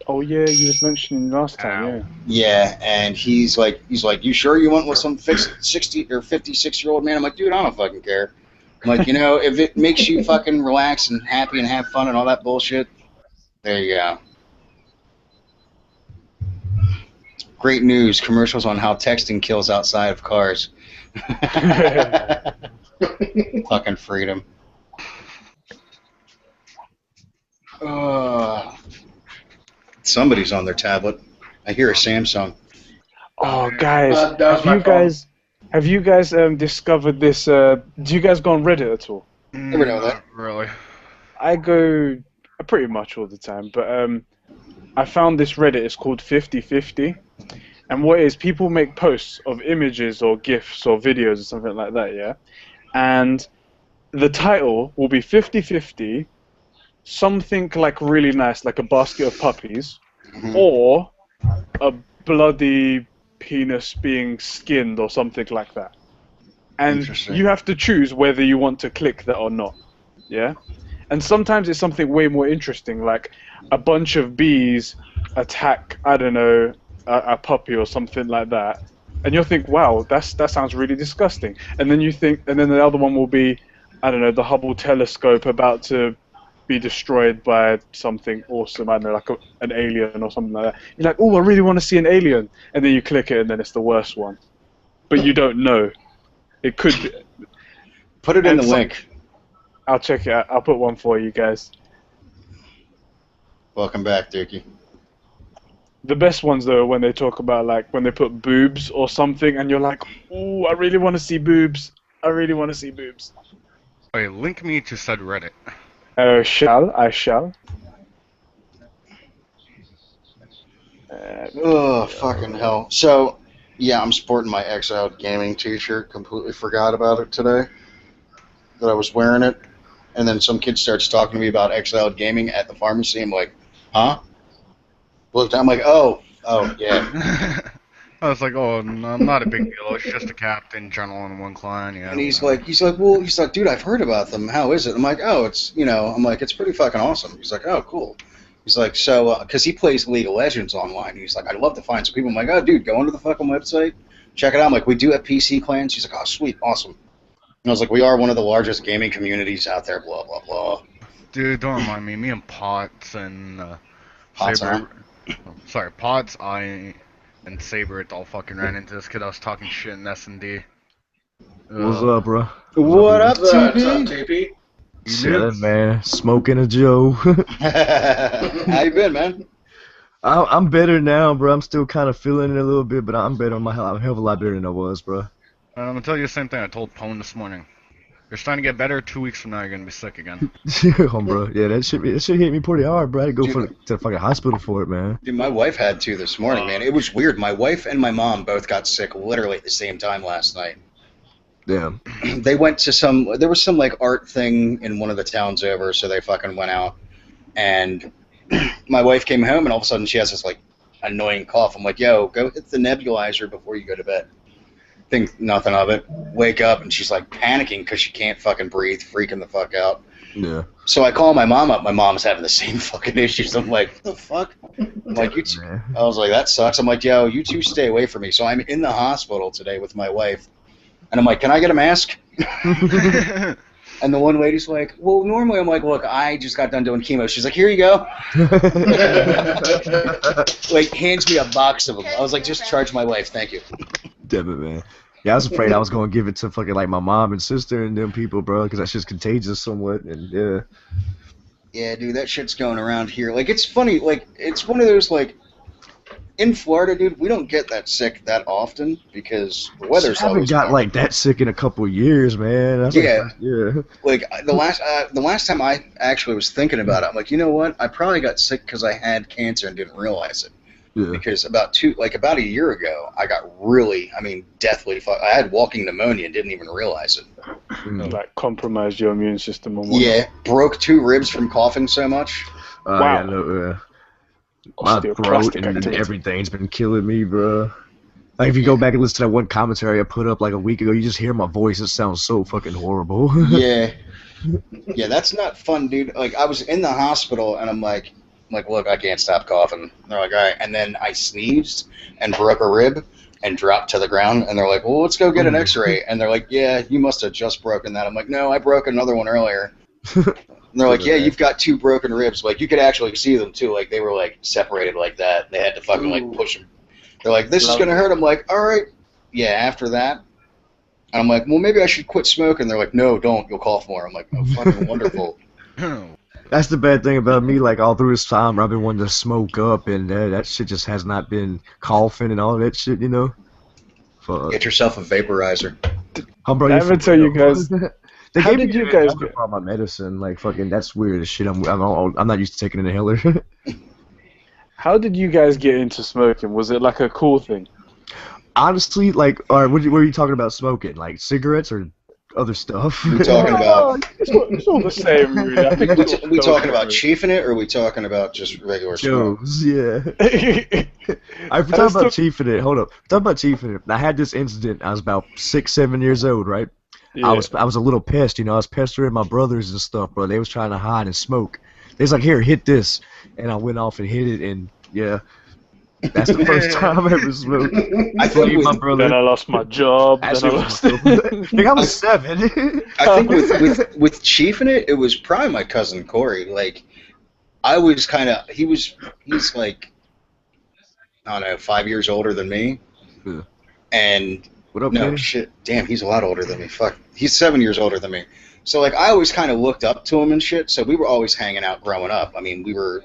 Speaker 4: Oh yeah, you was mentioning last time,
Speaker 1: Yeah, and he's like, you sure you want with some 60 or 56-year-old man? I'm like, dude, I don't fucking care. I'm like, if it makes you fucking relax and happy and have fun and all that bullshit, there you go. Great news, commercials on how texting kills outside of cars.
Speaker 4: yeah.
Speaker 1: Fucking freedom. Somebody's on their tablet. I hear a Samsung.
Speaker 4: Oh guys,
Speaker 3: that was my phone.
Speaker 4: have you guys discovered this? Do you guys go on Reddit at all?
Speaker 1: Never know that.
Speaker 2: Not really.
Speaker 4: I go pretty much all the time, but I found this Reddit. It's called 50/50, and what it is, people make posts of images or GIFs or videos or something like that, yeah? And the title will be 50/50, something like really nice, like a basket of puppies,
Speaker 1: Mhm.
Speaker 4: or a bloody penis being skinned or something like that. And
Speaker 1: Interesting.
Speaker 4: you have to choose whether you want to click that or not, yeah? And sometimes it's something way more interesting, like a bunch of bees attack, I don't know, a puppy or something like that. And you'll think, wow, that sounds really disgusting. And then you think, and then the other one will be, I don't know, the Hubble telescope about to be destroyed by something awesome, I don't know, like an alien or something like that. You're like, oh, I really want to see an alien. And then you click it, and then it's the worst one. But you don't know. It could be.
Speaker 1: Put it in
Speaker 4: And
Speaker 1: the
Speaker 4: some-
Speaker 1: link.
Speaker 4: I'll check it out. I'll put one for you guys.
Speaker 1: Welcome back, Dookie.
Speaker 4: The best ones, though, are when they talk about, like, when they put boobs or something, and you're like, ooh, I really want to see boobs. I really want to see boobs.
Speaker 2: Okay, link me to said Reddit.
Speaker 4: I shall.
Speaker 1: Oh, fucking hell. So, yeah, I'm sporting my Exiled Gaming t-shirt. Completely forgot about it today. That I was wearing it. And then some kid starts talking to me about Exiled Gaming at the pharmacy. I'm like, huh? Looked, I'm like, oh, yeah.
Speaker 2: I was like, oh, no, not a big deal. It's just a Captain General and one client. Yeah.
Speaker 1: And he's like, dude, I've heard about them. How is it? I'm like, oh, it's pretty fucking awesome. He's like, oh, cool. He's like, so, because he plays League of Legends online. He's like, I'd love to find some people. I'm like, oh, dude, go onto the fucking website, check it out. I'm like, we do have PC clans. He's like, oh, sweet, awesome. And I was like, we are one of the largest gaming communities out there, blah, blah, blah.
Speaker 2: Dude, don't remind me. Me and Potts and
Speaker 1: Potts, huh?
Speaker 2: Sorry, Pods, I, and Saber all fucking ran into this kid. I was talking shit in S&D.
Speaker 6: What's up, bro?
Speaker 1: What up,
Speaker 3: What's up,
Speaker 1: TP?
Speaker 3: TP?
Speaker 6: Chilling, man. Smoking a Joe.
Speaker 1: How you been, man?
Speaker 6: I'm better now, bro. I'm still kind of feeling it a little bit, but I'm better. I'm a hell of a lot better than I was, bro.
Speaker 2: I'm gonna tell you the same thing I told Pone this morning. You're starting to get better. 2 weeks from now, you're gonna be sick again.
Speaker 6: Bro. Yeah, that shit hit me pretty hard, bro. I had to go
Speaker 1: Dude.
Speaker 6: to the fucking hospital for it, man.
Speaker 1: Dude, my wife had to this morning, man. It was weird. My wife and my mom both got sick literally at the same time last night.
Speaker 6: Damn.
Speaker 1: They went to there was some like art thing in one of the towns over, so they fucking went out. And my wife came home, and all of a sudden she has this like annoying cough. I'm like, yo, go hit the nebulizer before you go to bed. Think nothing of it. Wake up, and she's like panicking because she can't fucking breathe, freaking the fuck out.
Speaker 6: Yeah.
Speaker 1: So I call my mom up. My mom's having the same fucking issues. I'm like, what the fuck? I'm like, I was like, that sucks. I'm like, yo, you two stay away from me. So I'm in the hospital today with my wife. And I'm like, can I get a mask? And the one lady's like, well, normally I'm like, look, I just got done doing chemo. She's like, here you go. Like, hands me a box of them. I was like, just charge my wife. Thank you.
Speaker 6: Damn it, man. Yeah, I was afraid I was gonna give it to fucking like my mom and sister and them people, bro, because that shit's contagious somewhat, and yeah.
Speaker 1: Yeah, dude, that shit's going around here. Like, it's funny. Like, it's one of those, like, in Florida, dude, we don't get that sick that often because the weather's
Speaker 6: I haven't
Speaker 1: always
Speaker 6: got
Speaker 1: bad.
Speaker 6: like that sick in a couple of years, man. That's
Speaker 1: Yeah.
Speaker 6: Yeah.
Speaker 1: Like, the last time I actually was thinking about it, I'm like, you know what? I probably got sick because I had cancer and didn't realize it.
Speaker 6: Yeah.
Speaker 1: Because about a year ago, I got really, deathly. I had walking pneumonia and didn't even realize it.
Speaker 6: Mm.
Speaker 4: Like compromise your immune system and whatnot.
Speaker 1: Yeah, broke 2 ribs from coughing so much.
Speaker 4: Wow.
Speaker 6: Yeah, no, my throat
Speaker 4: Osteoclastic
Speaker 6: and
Speaker 4: activity.
Speaker 6: everything's been killing me, bro. Like, if you go back and listen to that one commentary I put up like a week ago, you just hear my voice. It sounds so fucking horrible.
Speaker 1: Yeah, yeah, that's not fun, dude. Like, I was in the hospital and I'm like, look, I can't stop coughing. And they're like, all right. And then I sneezed and broke a rib and dropped to the ground. And they're like, well, let's go get an X-ray. And they're like, yeah, you must have just broken that. I'm like, no, I broke another one earlier. And they're like, yeah, you've got 2 broken ribs. Like, you could actually see them, too. Like, they were, like, separated like that. They had to fucking, like, push them. They're like, this is going to hurt. I'm like, all right. Yeah, after that. And I'm like, well, maybe I should quit smoking. They're like, no, don't. You'll cough more. I'm like, oh, fucking wonderful.
Speaker 6: That's the bad thing about me. Like, all through this time, I've been wanting to smoke up, and that shit just has not been coughing and all that shit, you know? Fuck.
Speaker 1: Get yourself a vaporizer.
Speaker 6: Bro,
Speaker 4: I ever tell you guys-
Speaker 6: They
Speaker 4: How
Speaker 6: gave
Speaker 4: did
Speaker 6: me
Speaker 4: you guys
Speaker 6: get my medicine? Like, fucking, that's weird as shit. I'm not used to taking an inhaler.
Speaker 4: How did you guys get into smoking? Was it like a cool thing?
Speaker 6: Honestly, like, all right, what are you talking about smoking? Like cigarettes or other stuff?
Speaker 1: We talking about?
Speaker 4: It's all the same, really. I think it's all
Speaker 1: We talking about
Speaker 4: the
Speaker 1: chiefing it, or are we talking about just regular smoke?
Speaker 6: Joes, yeah.
Speaker 4: same.
Speaker 6: I'm talking about chiefing it. Hold up. Talking about chiefing it. I had this incident. I was about 6, 7 years old, right?
Speaker 4: Yeah.
Speaker 6: I was a little pissed, you know. I was pestering my brothers and stuff, bro. They was trying to hide and smoke. They was like, "Here, hit this," and I went off and hit it, and yeah, that's the first time I ever smoked.
Speaker 1: I think
Speaker 6: My
Speaker 1: with,
Speaker 6: brother.
Speaker 4: Then I lost my job. Then I
Speaker 6: Actually,
Speaker 4: lost.
Speaker 6: Like, I was 7.
Speaker 1: I think with chiefing it, it was probably my cousin Corey. Like, I was kind of he's like, I don't know, 5 years older than me,
Speaker 6: Yeah.
Speaker 1: and
Speaker 6: What up,
Speaker 1: no
Speaker 6: man?
Speaker 1: shit, damn, he's a lot older than me. Fuck, he's 7 years older than me. So like, I always kind of looked up to him and shit. So we were always hanging out growing up. I mean, we were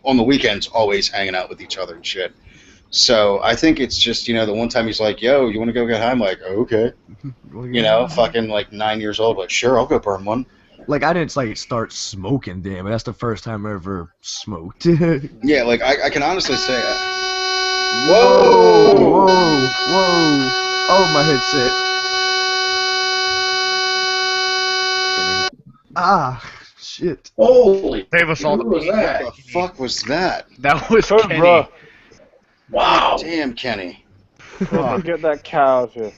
Speaker 1: on the weekends always hanging out with each other and shit. So I think it's just, you know, the one time he's like, yo, you want to go get high? I'm like, okay. You know, fucking like 9 years old. Like, sure, I'll go burn one.
Speaker 6: Like, I didn't like start smoking, damn it. That's the first time I ever smoked.
Speaker 1: Yeah, like I can honestly say,
Speaker 6: Whoa!
Speaker 1: whoa.
Speaker 6: Whoa! Oh, my headset. Ah, shit.
Speaker 3: Holy,
Speaker 2: Save us all
Speaker 3: who was that?
Speaker 1: What the fuck was that?
Speaker 2: That was Kenny.
Speaker 4: Bro,
Speaker 3: Wow.
Speaker 1: Damn, Kenny.
Speaker 4: get that cow out here.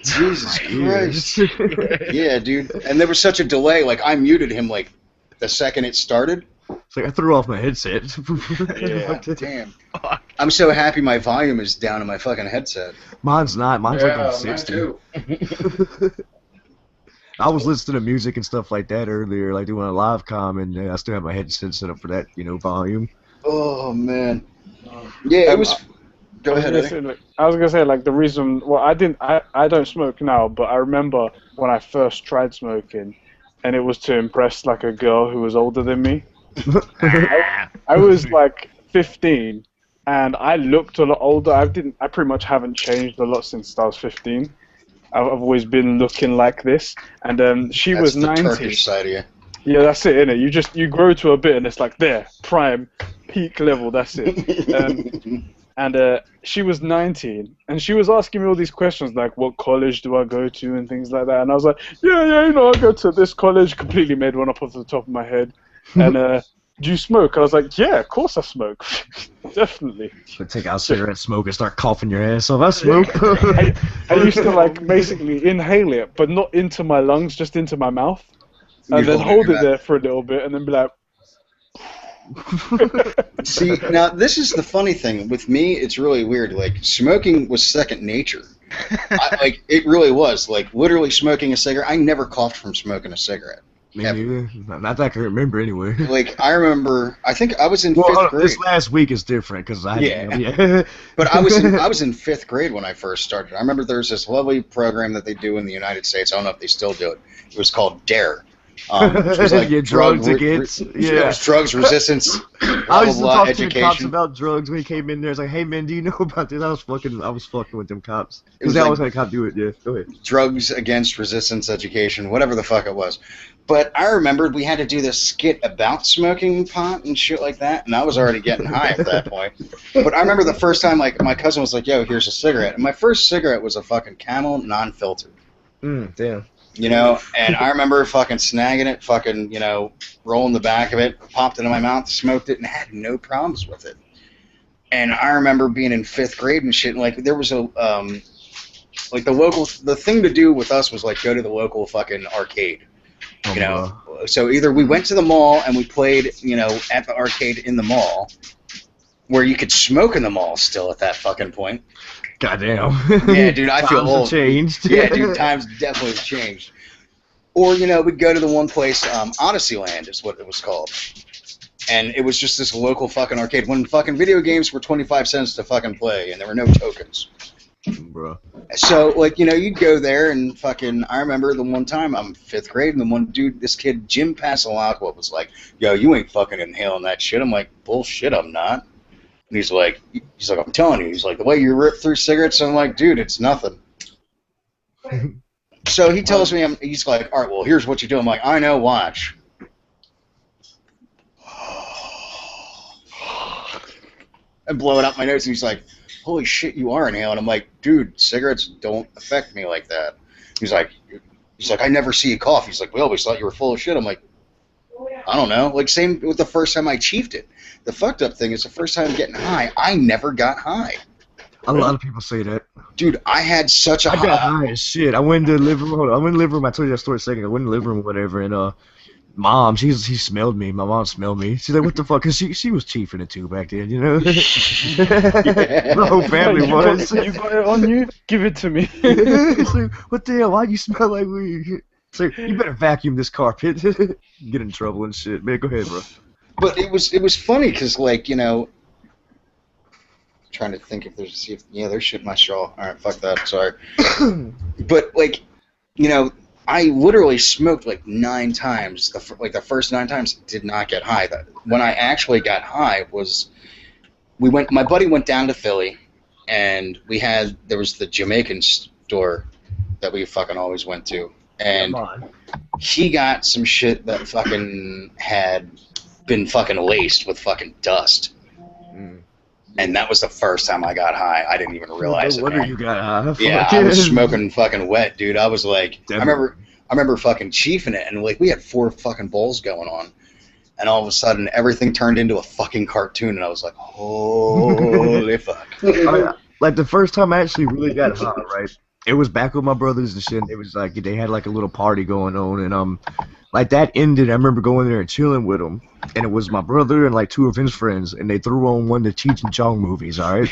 Speaker 1: Jesus Christ.
Speaker 6: It's
Speaker 1: Yeah, dude. And there was such a delay. Like, I muted him, like, the second it started.
Speaker 6: like I threw off my headset.
Speaker 4: Yeah.
Speaker 1: Damn. I'm so happy my volume is down on my fucking headset.
Speaker 6: Mine's not. Mine's like
Speaker 3: Yeah,
Speaker 6: on
Speaker 3: mine
Speaker 6: 60.
Speaker 3: too.
Speaker 6: I was listening to music and stuff like that earlier, like doing a live com, and I still have my headset set up for that, you know, volume.
Speaker 1: Oh, man. Yeah, it was. Go
Speaker 4: I was
Speaker 1: ahead,
Speaker 4: gonna
Speaker 1: Eddie.
Speaker 4: say, I was gonna say, like, the reason. Well, I don't smoke now, but I remember when I first tried smoking, and it was to impress like a girl who was older than me. I was like 15, and I looked a lot older. I pretty much haven't changed a lot since I was 15. I've always been looking like this, and she
Speaker 1: That's
Speaker 4: was
Speaker 1: the
Speaker 4: 19.
Speaker 1: Turkish side of you.
Speaker 4: Yeah, that's it, innit? You grow to a bit, and it's like there, prime, peak level. That's it. And she was 19, and she was asking me all these questions like, what college do I go to and things like that. And I was like, yeah, you know, I go to this college. Completely made one up off the top of my head. And do you smoke? I was like, yeah, of course I smoke. Definitely.
Speaker 6: But take out cigarette smoke and start coughing your ass off. I smoke.
Speaker 4: I used to like basically inhale it, but not into my lungs, just into my mouth, and then hold it there for a little bit, and then be like.
Speaker 1: See, now this is the funny thing with me. It's really weird. Like smoking was second nature. Like it really was. Like literally smoking a cigarette. I never coughed from smoking a cigarette.
Speaker 6: Me neither. Not that I can remember anyway.
Speaker 1: Like I remember, I think I was in fifth grade.
Speaker 6: This last week is different because
Speaker 1: Yeah. But I was in fifth grade when I first started. I remember there was this lovely program that they do in the United States. I don't know if they still do it. It was called DARE. Which was like
Speaker 6: drugs against.
Speaker 1: It was drugs resistance.
Speaker 6: I used to talk to the cops
Speaker 1: education.
Speaker 6: about drugs when he came in there. It's like, hey man, do you know about this? I was fucking with them cops.
Speaker 1: It
Speaker 6: Because
Speaker 1: was
Speaker 6: they
Speaker 1: like-
Speaker 6: always had a cop do it. Yeah, go ahead.
Speaker 1: Drugs against resistance education, whatever the fuck it was. But I remembered we had to do this skit about smoking pot and shit like that, and I was already getting high at that point. But I remember the first time, like, my cousin was like, yo, here's a cigarette. And my first cigarette was a fucking Camel non-filtered.
Speaker 6: Damn.
Speaker 1: You know, and I remember fucking snagging it, fucking, you know, rolling the back of it, popped it in my mouth, smoked it, and had no problems with it. And I remember being in fifth grade and shit, and like there was a, like the thing to do with us was like go to the local fucking arcade. You know, so either we went to the mall and we played, you know, at the arcade in the mall, where you could smoke in the mall still at that fucking point.
Speaker 6: Goddamn.
Speaker 1: Yeah, dude, I feel
Speaker 6: Times have
Speaker 1: old.
Speaker 6: changed.
Speaker 1: Yeah, dude, times definitely have changed. Or, you know, we'd go to the one place, Odysseyland is what it was called. And it was just this local fucking arcade when fucking video games were 25 cents to fucking play and there were no tokens.
Speaker 6: Bro.
Speaker 1: So, like, you know, you'd go there and fucking, I remember the one time, I'm fifth grade, and the one dude, this kid, Jim Pasalacqua, was like, yo, you ain't fucking inhaling that shit. I'm like, bullshit, I'm not. And he's like, I'm telling you, he's like, the way you rip through cigarettes, I'm like, dude, it's nothing. So he tells me, he's like, all right, well, here's what you do. I'm like, I know, watch. And blowing up my nose, and he's like, holy shit, you are inhaling. I'm like, dude, cigarettes don't affect me like that. He's like, I never see you cough. He's like, we always thought you were full of shit. I'm like, I don't know. Like, same with the first time I chiefed it. The fucked up thing is the first time getting high, I never got high.
Speaker 6: A lot of people say that.
Speaker 1: Dude, I had such a
Speaker 6: I got high as shit. I went to the living room. Hold on. I went to the living room. I told you that story a second. I went in the living room or whatever, and Mom, she smelled me. My mom smelled me. She's like, what the fuck? Because she was chiefing it too back then, you know? The whole family was.
Speaker 4: You got it on you? Give it to me.
Speaker 6: It's like, what the hell? Why do you smell like weed? So you better vacuum this carpet. Get in trouble and shit. Man, go ahead, bro.
Speaker 1: But it was funny because, like, you know, trying to think if there's there's shit in my straw. All right, fuck that. Sorry. But, like, you know, I literally smoked like 9 times. The first 9 times, did not get high. When I actually got high was my buddy went down to Philly, and there was the Jamaican store that we fucking always went to, and he got some shit that fucking had been fucking laced with fucking dust. And that was the first time I got high. I didn't even realize it.
Speaker 6: No wonder you got high.
Speaker 1: Yeah, I was smoking fucking wet, dude. I was like, I remember fucking chiefing it, and like we had 4 fucking bowls going on, and all of a sudden everything turned into a fucking cartoon, and I was like, holy fuck.
Speaker 6: Like the first time I actually really got high, right? It was back with my brothers and shit. It was like they had like a little party going on, and like that ended. I remember going there and chilling with him, and it was my brother and like two of his friends, and they threw on one of the Cheech and Chong movies. All right,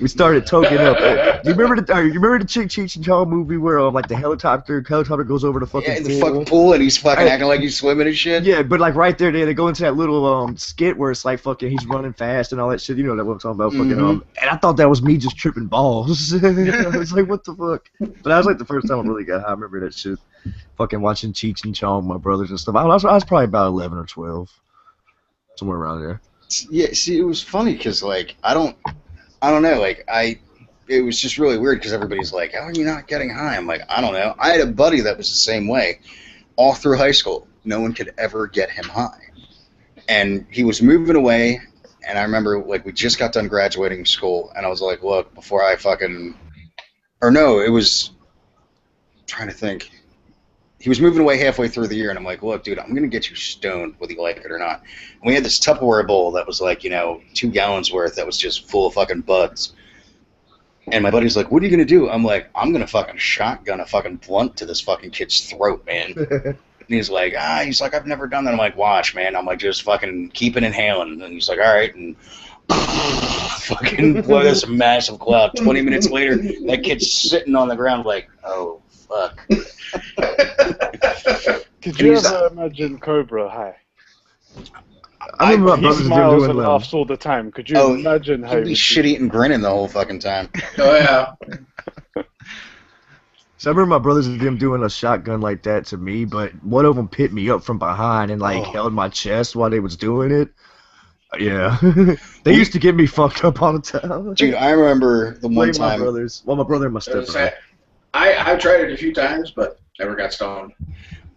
Speaker 6: we started toking up. Do you remember the Cheech and Chong movie where like the helicopter goes over the fucking
Speaker 1: in the fucking pool, and he's fucking acting like he's swimming and shit.
Speaker 6: Yeah, but like right there, they go into that little skit where it's like fucking he's running fast and all that shit. You know what I'm talking about? Fucking and I thought that was me just tripping balls. I was like, what the fuck? But that was like the first time I really got high. I remember that shit. Fucking watching Cheech and Chong with my brothers and stuff. I was probably about 11 or 12, somewhere around there.
Speaker 1: Yeah, see, it was funny because like I don't know, like it was just really weird because everybody's like, how are you not getting high? I'm like, I don't know. I had a buddy that was the same way, all through high school. No one could ever get him high, and he was moving away. And I remember like we just got done graduating school, and I was like, look, before I fucking, or no, it was I'm trying to think. He was moving away halfway through the year, and I'm like, look, dude, I'm going to get you stoned, whether you like it or not. And we had this Tupperware bowl that was like, 2 gallons worth that was just full of fucking buds. And my buddy's like, what are you going to do? I'm like, I'm going to fucking shotgun a fucking blunt to this fucking kid's throat, man. And he's like, I've never done that. I'm like, watch, man. I'm like, just fucking keep it inhaling. And he's like, all right. And fucking blow this massive cloud. 20 minutes later, that kid's sitting on the ground like, oh, fuck.
Speaker 4: Could you ever imagine Cobra high?
Speaker 6: I remember my
Speaker 4: He
Speaker 6: brothers
Speaker 4: smiles
Speaker 6: doing
Speaker 4: and
Speaker 6: well.
Speaker 4: laughs all the time. Could you imagine how
Speaker 1: he'd be shit-eating grinning the whole fucking time.
Speaker 3: Oh yeah.
Speaker 6: So I remember my brothers and them doing a shotgun like that to me, but one of them picked me up from behind and like held my chest while they was doing it. Yeah, they used to get me fucked up all the time.
Speaker 1: Dude, I remember the one
Speaker 6: My
Speaker 1: time.
Speaker 6: brothers, well, my brother and my stepbrother.
Speaker 3: I've tried it a few times, but never got stoned.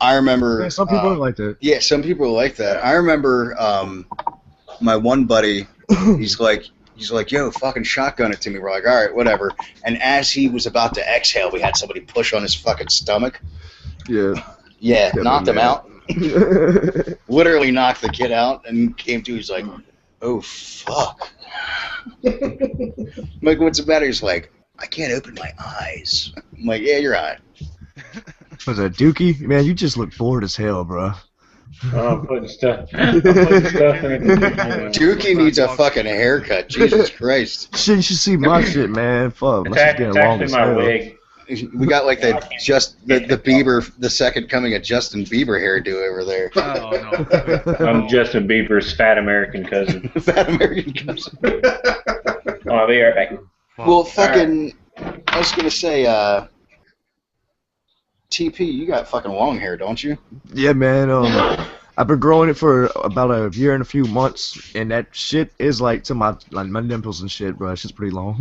Speaker 1: I remember.
Speaker 6: Yeah, some people don't like that.
Speaker 1: Yeah, some people like that. I remember my one buddy. He's like, yo, fucking shotgun it to me. We're like, all right, whatever. And as he was about to exhale, we had somebody push on his fucking stomach.
Speaker 6: Yeah.
Speaker 1: Yeah, knocked him out. Literally knocked the kid out, and came to. He's like, oh fuck. I'm like, what's the matter? He's like, I can't open my eyes. I'm like, yeah, you're right.
Speaker 6: Was that Dookie? Man, you just look bored as hell, bro.
Speaker 5: I'm putting stuff in it.
Speaker 1: Dookie needs a fucking haircut. Jesus Christ.
Speaker 6: Shit, you should see my shit, man. Fuck, my shit's getting long as
Speaker 5: It's actually my
Speaker 6: hell.
Speaker 5: wig.
Speaker 1: We got like the Bieber, the second coming of Justin Bieber hairdo over there.
Speaker 2: Oh no.
Speaker 5: I'm Justin Bieber's fat American cousin.
Speaker 1: Fat American cousin.
Speaker 5: I'll be right back.
Speaker 1: Well, fucking, I was gonna say, TP, you got fucking long hair, don't you?
Speaker 6: Yeah, man. I've been growing it for about a year and a few months, and that shit is like to my nipples and shit, bro. It's just pretty long.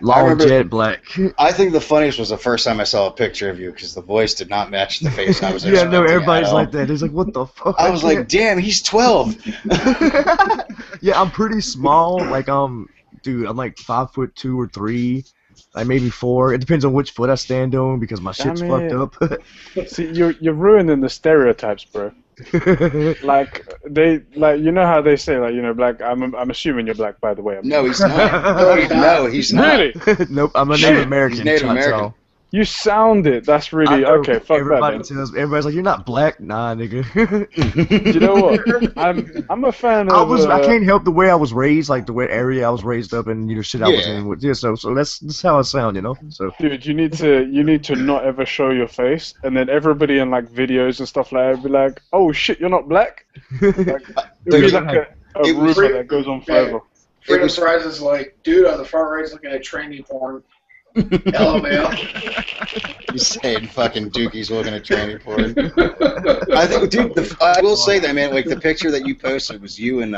Speaker 6: Long,
Speaker 1: remember-
Speaker 6: jet black.
Speaker 1: I think the funniest was the first time I saw a picture of you because the voice did not match the face I was
Speaker 6: Yeah,
Speaker 1: expecting.
Speaker 6: no, everybody's
Speaker 1: at all.
Speaker 6: like that. It's like, what the fuck?
Speaker 1: I was like, damn, he's 12.
Speaker 6: Yeah, I'm pretty small. Like, dude, I'm like 5'2" or 3", like maybe 4. It depends on which foot I stand on because my shit's
Speaker 4: Damn
Speaker 6: fucked up.
Speaker 4: See, you're ruining the stereotypes, bro. Like you know how they say black. I'm assuming you're black, by the way.
Speaker 1: No, he's not. No, he's not.
Speaker 4: Really?
Speaker 6: Nope, I'm a
Speaker 1: Shit,
Speaker 6: Native American.
Speaker 1: he's Native
Speaker 6: that's
Speaker 1: American.
Speaker 6: all.
Speaker 4: You sound it. That's
Speaker 6: I
Speaker 4: really
Speaker 6: know,
Speaker 4: okay. Fuck that,
Speaker 6: everybody
Speaker 4: man.
Speaker 6: everybody's like, you're not black. Nah, nigga.
Speaker 4: You know what? I'm a fan of.
Speaker 6: I can't help the way I was raised, like the way area I was raised up and shit I was
Speaker 1: Yeah.
Speaker 6: in. Yeah, so that's how I sound, So
Speaker 4: Dude, you need to not ever show your face, and then everybody in like videos and stuff like that be like, "Oh shit, you're not black." Like, it'll be like a
Speaker 1: It was-
Speaker 4: rumor that goes on forever.
Speaker 3: Freedom Fries is like, dude on the far right's looking at training porn. LMAO.
Speaker 1: He's saying fucking Dookie's looking at training porn. I think, dude, I will say that, man, like the picture that you posted was you and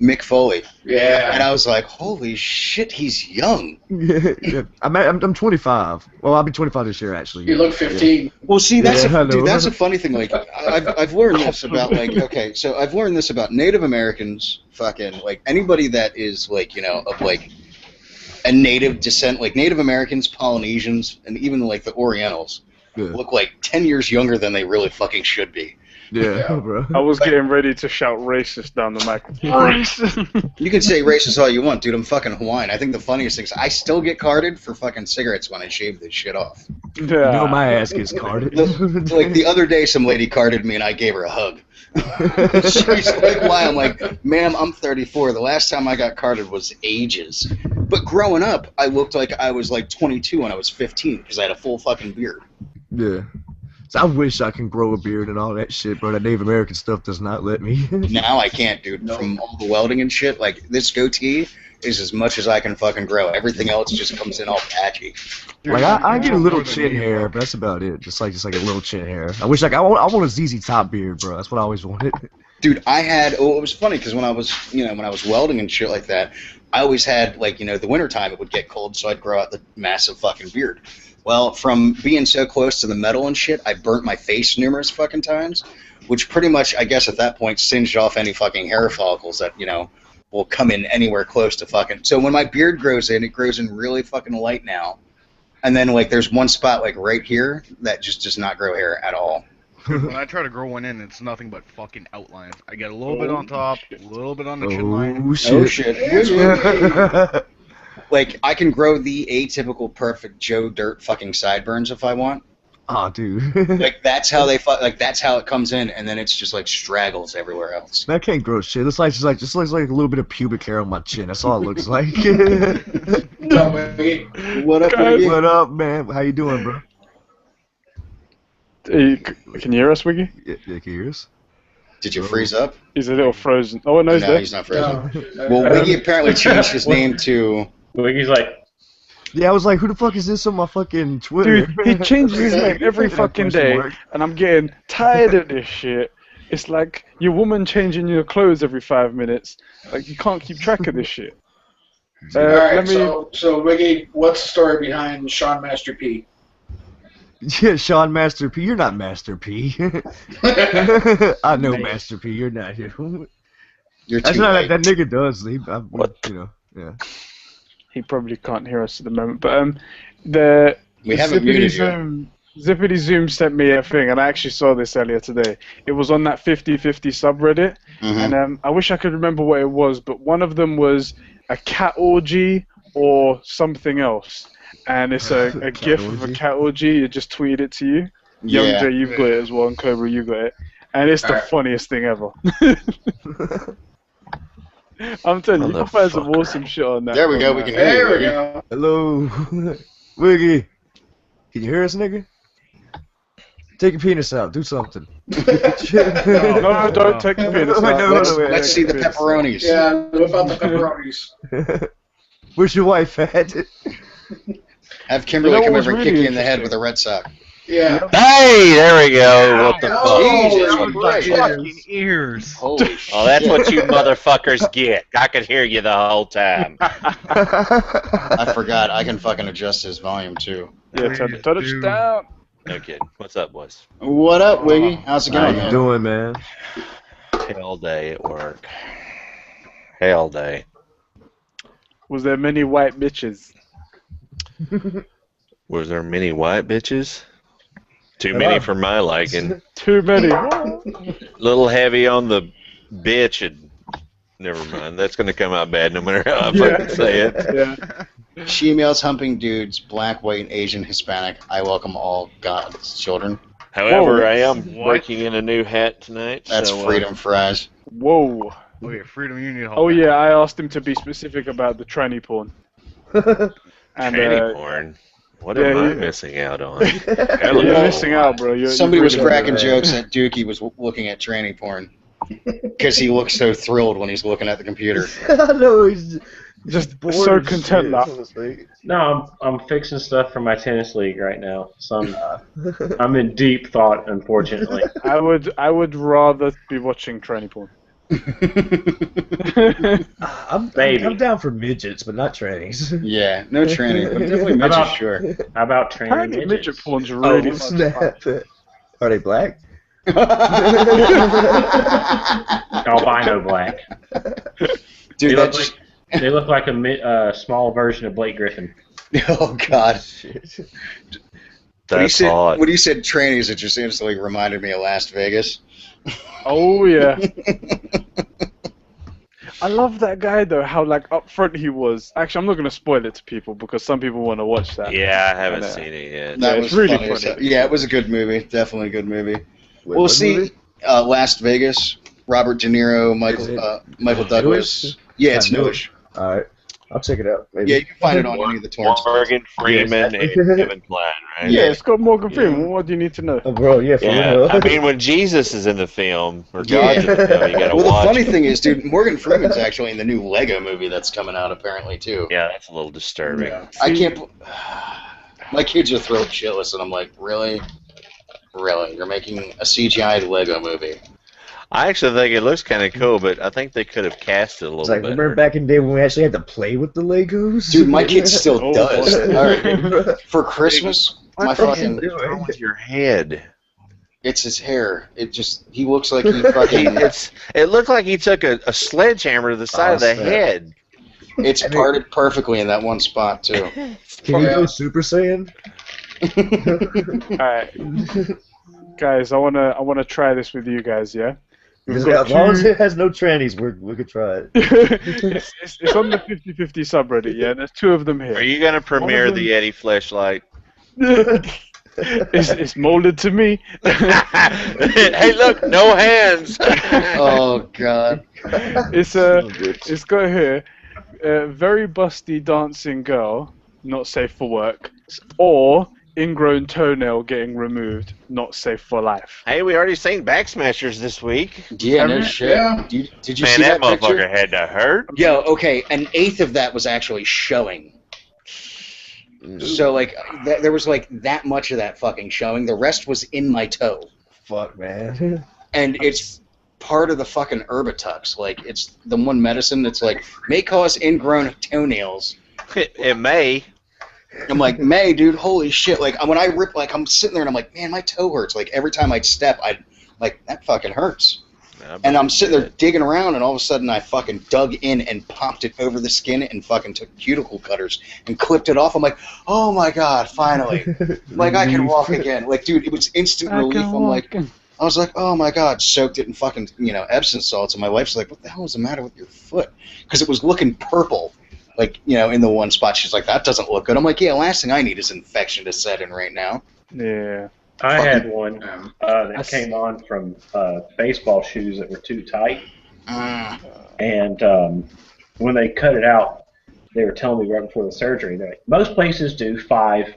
Speaker 1: Mick Foley.
Speaker 3: Yeah.
Speaker 1: And I was like, holy shit, he's young.
Speaker 6: yeah. I'm 25. Well, I'll be 25 this year, actually.
Speaker 3: You look 15.
Speaker 1: Well, see,
Speaker 6: Yeah, I know.
Speaker 1: dude, that's a funny thing. Like, I've learned this about, like, okay, so I've learned this about Native Americans, fucking, like, anybody that is, like, of, like, a native descent, like Native Americans, Polynesians, and even, like, the Orientals
Speaker 6: Yeah.
Speaker 1: look like 10 years younger than they really fucking should be.
Speaker 6: Yeah,
Speaker 3: Yeah.
Speaker 6: bro.
Speaker 4: I was getting ready to shout racist down the microphone. Racist.
Speaker 1: You can say racist all you want, dude. I'm fucking Hawaiian. I think the funniest thing is I still get carded for fucking cigarettes when I shave this shit off.
Speaker 6: You know
Speaker 4: Yeah.
Speaker 6: my ass gets carded.
Speaker 1: Like the other day, some lady carded me and I gave her a hug. She's like, "Why?" I'm like, "Ma'am, I'm 34. The last time I got carded was ages." But growing up, I looked like I was like 22 when I was 15 because I had a full fucking beard.
Speaker 6: Yeah. So I wish I can grow a beard and all that shit, bro. That Native American stuff does not let me.
Speaker 1: Now I can't, dude.
Speaker 3: No.
Speaker 1: From all the welding and shit, like this goatee is as much as I can fucking grow. Everything else just comes in all patchy.
Speaker 2: Dude,
Speaker 6: Like I get a
Speaker 2: more
Speaker 6: little
Speaker 2: than
Speaker 6: chin
Speaker 2: me,
Speaker 6: hair,
Speaker 2: bro.
Speaker 6: but that's about it. Just like a little chin hair. I wish I want a ZZ Top beard, bro. That's what I always wanted.
Speaker 1: Dude, I had. Oh, it was funny because when I was welding and shit like that, I always had like the wintertime it would get cold, so I'd grow out the massive fucking beard. Well, from being so close to the metal and shit, I burnt my face numerous fucking times, which pretty much, I guess, at that point singed off any fucking hair follicles that will come in anywhere close to fucking. So when my beard grows in, it grows in really fucking light now, and then like there's one spot like right here that just does not grow hair at all.
Speaker 2: Dude, when I try to grow one in, it's nothing but fucking outlines. I get a little bit on top, a little bit on the chin line.
Speaker 6: Oh shit.
Speaker 1: Oh shit. Like, I can grow the atypical perfect Joe Dirt fucking sideburns if I want.
Speaker 6: Aw, dude.
Speaker 1: Like, that's how that's how it comes in, and then it's just, like, straggles everywhere else.
Speaker 6: I can't grow shit. It's like just looks like a little bit of pubic hair on my chin. That's all it looks like.
Speaker 3: No, wait.
Speaker 1: What up,
Speaker 4: Guys,
Speaker 1: Wiggy?
Speaker 6: What up, man? How you doing, bro?
Speaker 4: Can you hear us, Wiggy?
Speaker 6: Yeah, can you hear us?
Speaker 1: Did you freeze up?
Speaker 4: He's a little frozen. Oh, no, he's
Speaker 1: No,
Speaker 4: there.
Speaker 1: he's not frozen.
Speaker 3: No.
Speaker 1: Well, Wiggy apparently changed his name to...
Speaker 5: Wiggy's like,
Speaker 6: Yeah, I was like, who the fuck is this on my fucking Twitter?
Speaker 4: Dude, he changes his name every fucking day, and I'm getting tired of this shit. It's like your woman changing your clothes every 5 minutes. Like, you can't keep track of this shit.
Speaker 3: All right,
Speaker 4: let me-
Speaker 3: so Wiggy, what's the story behind Sean Master P?
Speaker 6: Yeah, Sean Master P. You're not Master P. I know
Speaker 5: Man.
Speaker 6: Master P. You're not here.
Speaker 1: You're
Speaker 6: That's
Speaker 1: too
Speaker 6: not
Speaker 1: late.
Speaker 6: that nigga does.
Speaker 7: What?
Speaker 6: Yeah.
Speaker 4: He probably can't hear us at the moment. But the
Speaker 1: We haven't muted you.
Speaker 4: Zippity Zoom sent me a thing, and I actually saw this earlier today. It was on that 50/50 subreddit,
Speaker 1: Mhm.
Speaker 4: and I wish I could remember what it was, but one of them was a cat orgy or something else. And it's a
Speaker 6: Cat
Speaker 4: gif of a
Speaker 6: orgy?
Speaker 4: cat orgy. It just tweeted it to you. Young
Speaker 1: Yeah.
Speaker 4: Jay, you've got it as well, and Cobra, you got it. And it's the
Speaker 3: Alright.
Speaker 4: funniest thing ever. I'm telling you, you can find some
Speaker 7: Motherfucker.
Speaker 4: awesome shit on that.
Speaker 1: There we go, we can hear you,
Speaker 3: There we
Speaker 1: Wiggy.
Speaker 3: go.
Speaker 6: Hello, Wiggy. Can you hear us, nigga? Take your penis out. Do something.
Speaker 4: No, don't take your penis
Speaker 6: Wait,
Speaker 4: out.
Speaker 6: no,
Speaker 1: Let's,
Speaker 6: wait,
Speaker 1: let's see the pepperonis.
Speaker 3: Yeah, whip out the pepperonis.
Speaker 6: Where's your wife at?
Speaker 1: Have Kimberly
Speaker 4: You know
Speaker 1: come
Speaker 4: what
Speaker 1: over and
Speaker 4: was
Speaker 1: kick
Speaker 4: really
Speaker 1: you in the head
Speaker 4: interesting?
Speaker 1: with a red sock.
Speaker 3: Yeah.
Speaker 7: Hey, there we go. What the
Speaker 3: Oh,
Speaker 7: fuck?
Speaker 1: Jesus
Speaker 3: that was
Speaker 1: Christ.
Speaker 3: right.
Speaker 2: Fucking ears.
Speaker 1: Holy
Speaker 7: Oh, that's
Speaker 1: shit.
Speaker 7: what you motherfuckers get. I could hear you the whole time.
Speaker 1: I forgot. I can fucking adjust his volume, too.
Speaker 4: Yeah, turn the touch
Speaker 2: Dude.
Speaker 4: down.
Speaker 7: No kidding. What's up, boys?
Speaker 1: What up, Wiggy? How's it
Speaker 6: How
Speaker 1: going,
Speaker 6: you
Speaker 1: man?
Speaker 6: doing, man?
Speaker 7: Hell day at work. Hell day.
Speaker 4: Was there many white bitches?
Speaker 7: Was there many white bitches? Too many for my liking.
Speaker 4: Too many.
Speaker 7: Little heavy on the bitch and never mind. That's gonna come out bad no matter how I fucking say it.
Speaker 4: Yeah.
Speaker 1: She-males humping dudes, black, white, Asian, Hispanic. I welcome all God's children.
Speaker 7: However,
Speaker 4: Whoa.
Speaker 7: I am
Speaker 2: What?
Speaker 7: working in a new hat tonight.
Speaker 1: That's
Speaker 7: so,
Speaker 1: freedom fries.
Speaker 4: Whoa.
Speaker 2: Okay, freedom, you need help.
Speaker 4: Oh yeah, I asked him to be specific about the tranny porn. And
Speaker 7: Tranny porn. What
Speaker 4: yeah,
Speaker 7: am I
Speaker 4: he-
Speaker 7: missing out on?
Speaker 4: you're missing out, bro.
Speaker 1: Somebody
Speaker 4: you're
Speaker 1: was
Speaker 4: really-
Speaker 1: cracking jokes that Dookie was looking at tranny porn. Because he looks so thrilled when he's looking at the computer.
Speaker 6: I know he's
Speaker 4: Just
Speaker 6: bored
Speaker 4: so
Speaker 6: as
Speaker 4: content now.
Speaker 6: shit.
Speaker 5: no, I'm fixing stuff for my tennis league right now. So I'm in deep thought, unfortunately.
Speaker 4: I would rather be watching tranny porn.
Speaker 5: Baby.
Speaker 6: down for midgets, but not trannies.
Speaker 1: Yeah, no tranny, but definitely
Speaker 5: How
Speaker 1: midgets,
Speaker 5: about-
Speaker 1: sure.
Speaker 5: How about training
Speaker 4: Apparently midget
Speaker 5: midgets?
Speaker 4: porn's really
Speaker 6: Oh
Speaker 4: much fun.
Speaker 6: snap! Are they black?
Speaker 5: Albino black.
Speaker 1: Dude,
Speaker 5: They
Speaker 1: that
Speaker 5: look
Speaker 1: just...
Speaker 5: They look like a small version of Blake Griffin.
Speaker 1: Oh, God.
Speaker 6: Shit.
Speaker 7: That's hot.
Speaker 1: When you said trannies, it just instantly reminded me of Las Vegas.
Speaker 4: Oh yeah. I love that guy though. How like upfront he was. Actually, I'm not gonna spoil it to people because some people want to watch that.
Speaker 7: Yeah, I haven't
Speaker 4: And,
Speaker 7: seen it yet.
Speaker 1: That
Speaker 4: Yeah,
Speaker 1: was
Speaker 4: it's really
Speaker 1: funny. as
Speaker 4: funny.
Speaker 1: hell. Yeah, it was a good movie. Definitely a good movie.
Speaker 6: Wait,
Speaker 1: We'll
Speaker 6: what
Speaker 1: see.
Speaker 6: movie?
Speaker 1: Las Vegas. Robert De Niro,
Speaker 6: Is it
Speaker 1: Michael Douglas.
Speaker 6: newish?
Speaker 1: Yeah, it's
Speaker 6: Not
Speaker 1: newish.
Speaker 6: All right, I'll check it out. Maybe.
Speaker 1: Yeah, you can find it on any of the torrents.
Speaker 7: Morgan Freeman
Speaker 6: Yes.
Speaker 7: and Kevin Kline, right?
Speaker 4: Yeah, it's got Morgan Freeman. What do you need to know?
Speaker 6: Oh, bro, yeah, for
Speaker 7: Yeah,
Speaker 6: real.
Speaker 7: I mean, when Jesus is in the film, or
Speaker 1: Yeah.
Speaker 7: God's in the film, you gotta
Speaker 1: Well,
Speaker 7: watch
Speaker 1: the funny
Speaker 7: it.
Speaker 1: thing is, dude, Morgan Freeman's actually in the new Lego movie that's coming out apparently too.
Speaker 7: Yeah, that's a little disturbing.
Speaker 3: Yeah.
Speaker 1: I can't. My kids are thrilled shitless, and I'm like, really, really, you're making a CGI Lego movie?
Speaker 7: I actually think it looks kind of cool, but I think they could have cast it a little
Speaker 6: It's like,
Speaker 7: bit.
Speaker 6: remember back in the day when we actually had to play with the Legos?
Speaker 1: Dude, my kid still
Speaker 4: Oh,
Speaker 1: does.
Speaker 4: boy.
Speaker 1: All right, for Christmas, my fucking,
Speaker 7: What's wrong with your head?
Speaker 1: it's his hair. He looks like he fucking.
Speaker 7: It looked like he took a sledgehammer to the side of the
Speaker 6: snap.
Speaker 7: head.
Speaker 1: It's parted perfectly in that one spot too.
Speaker 6: Can you go Super Saiyan?
Speaker 4: All right, guys, I wanna try this with you guys. Yeah. We've
Speaker 6: As
Speaker 4: got
Speaker 6: long as
Speaker 4: two-
Speaker 6: it has no trannies, we could try it.
Speaker 4: it's on the 50-50 subreddit. Yeah, and there's two of them
Speaker 7: Are
Speaker 4: here.
Speaker 7: you gonna premiere the Yeti fleshlight?
Speaker 4: It's molded to me.
Speaker 7: Hey, look, no hands.
Speaker 1: Oh God.
Speaker 4: It's got here, very busty dancing girl, not safe for work, or ingrown toenail getting removed, not safe for life.
Speaker 7: Hey, we already seen Back Smashers this week.
Speaker 1: Yeah, no
Speaker 4: Yeah.
Speaker 1: shit.
Speaker 3: Yeah.
Speaker 1: Did you
Speaker 7: Man,
Speaker 1: see
Speaker 7: that
Speaker 1: that picture?
Speaker 7: motherfucker had to hurt.
Speaker 1: Yo, okay, an eighth of that was actually showing. So like, there was like that much of that fucking showing. The rest was in my toe,
Speaker 6: Fuck, man.
Speaker 1: and it's part of the fucking Erbitux. Like, it's the one medicine that's like may cause ingrown toenails.
Speaker 7: It may.
Speaker 1: I'm like, May, dude, holy shit! Like, when I rip, like, I'm sitting there and I'm like, man, my toe hurts. Like every time I'd step, I'd like that fucking hurts. And I'm sitting there digging around, and all of a sudden I fucking dug in and popped it over the skin and fucking took cuticle cutters and clipped it off. I'm like, oh my god, finally! Like I can walk again. Like, dude, it was instant relief. I was like, oh my god, soaked it in fucking Epsom salts, and my wife's like, what the hell is the matter with your foot? Because it was looking purple, like in the one spot. She's like, that doesn't look good. I'm like, yeah, last thing I need is infection to set in right now.
Speaker 4: Yeah.
Speaker 5: I had one
Speaker 3: Um,
Speaker 5: that came on from baseball shoes that were too tight, and when they cut it out, they were telling me right before the surgery, they're like, most places do 5.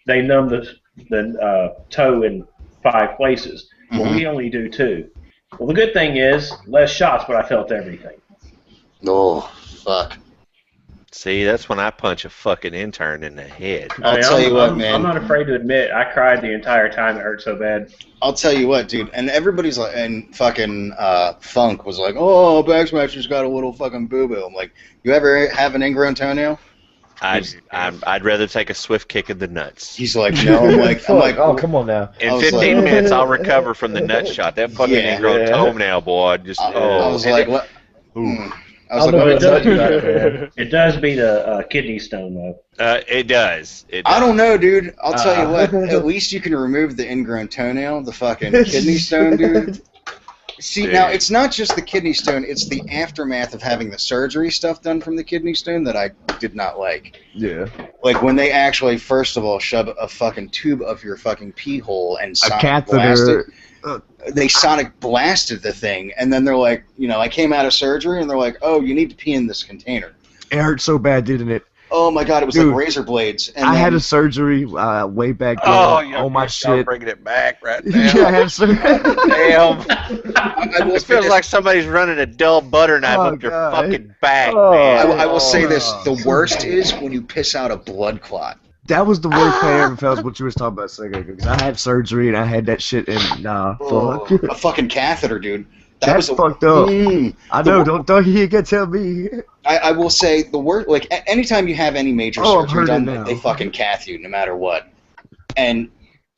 Speaker 5: They numb the toe in 5 places. Well, we only do 2. Well, the good thing is less shots, but I felt everything.
Speaker 1: Oh fuck!
Speaker 7: See, that's when I punch a fucking intern in the head.
Speaker 1: I'll tell you what, man.
Speaker 5: I'm not afraid to admit I cried the entire time. It hurt so bad.
Speaker 1: I'll tell you what, dude. And everybody's like, and fucking Funk was like, oh, Backsmasher's got a little fucking boo-boo. I'm like, you ever have an ingrown toenail?
Speaker 7: I'd rather take a swift kick in the nuts.
Speaker 1: He's like, no. I'm like,
Speaker 6: Oh, come on now.
Speaker 7: In
Speaker 1: I was
Speaker 7: 15
Speaker 1: like-
Speaker 7: minutes, I'll recover from the nut shot. That fucking
Speaker 1: Yeah.
Speaker 7: ingrown toenail, boy. Just
Speaker 1: I was like, what? I was
Speaker 6: I'm
Speaker 1: like,
Speaker 6: gonna
Speaker 1: what?
Speaker 6: tell you about it, man.
Speaker 5: It does beat a kidney stone, though.
Speaker 7: it does. It
Speaker 1: I
Speaker 7: does.
Speaker 1: don't know, dude. I'll tell you what. At least you can remove the ingrown toenail, the fucking kidney stone, dude. See,
Speaker 7: Dude.
Speaker 1: now it's not just the kidney stone; it's the aftermath of having the surgery stuff done from the kidney stone that I did not like.
Speaker 6: Yeah.
Speaker 1: Like when they actually, first of all, shove a fucking tube of your fucking pee hole and
Speaker 6: A
Speaker 1: sonic blast it.
Speaker 6: catheter.
Speaker 1: They sonic blasted the thing, and then they're like, I came out of surgery, and they're like, oh, you need to pee in this container.
Speaker 6: It hurt so bad, didn't it?
Speaker 1: Oh my god, it was
Speaker 6: Dude,
Speaker 1: like razor blades. And
Speaker 6: I had
Speaker 1: then-
Speaker 6: a surgery way back then.
Speaker 7: Oh, you're
Speaker 6: on my
Speaker 7: start
Speaker 6: shit.
Speaker 7: bringing it back right
Speaker 6: Yeah,
Speaker 7: now.
Speaker 6: I had surgery.
Speaker 7: Damn.
Speaker 1: I will
Speaker 7: It
Speaker 1: say
Speaker 7: feels
Speaker 1: this-
Speaker 7: like somebody's running a dull butter knife
Speaker 6: Oh,
Speaker 7: up your
Speaker 6: God.
Speaker 7: fucking back,
Speaker 6: Oh.
Speaker 7: man.
Speaker 1: I will say this: the worst is when you piss out a blood clot.
Speaker 6: That was the worst pain I ever felt. Is what you was talking about a second ago. Because I had surgery and I had that shit and fuck.
Speaker 1: A fucking catheter, dude. That
Speaker 6: That's
Speaker 1: was
Speaker 6: fucked up.
Speaker 1: Mm.
Speaker 6: I know. Don't you get tell me.
Speaker 1: I will say the word, like anytime you have any major
Speaker 6: Oh, I'm
Speaker 1: surgery done,
Speaker 6: hurting now.
Speaker 1: they fucking cath you no matter what. And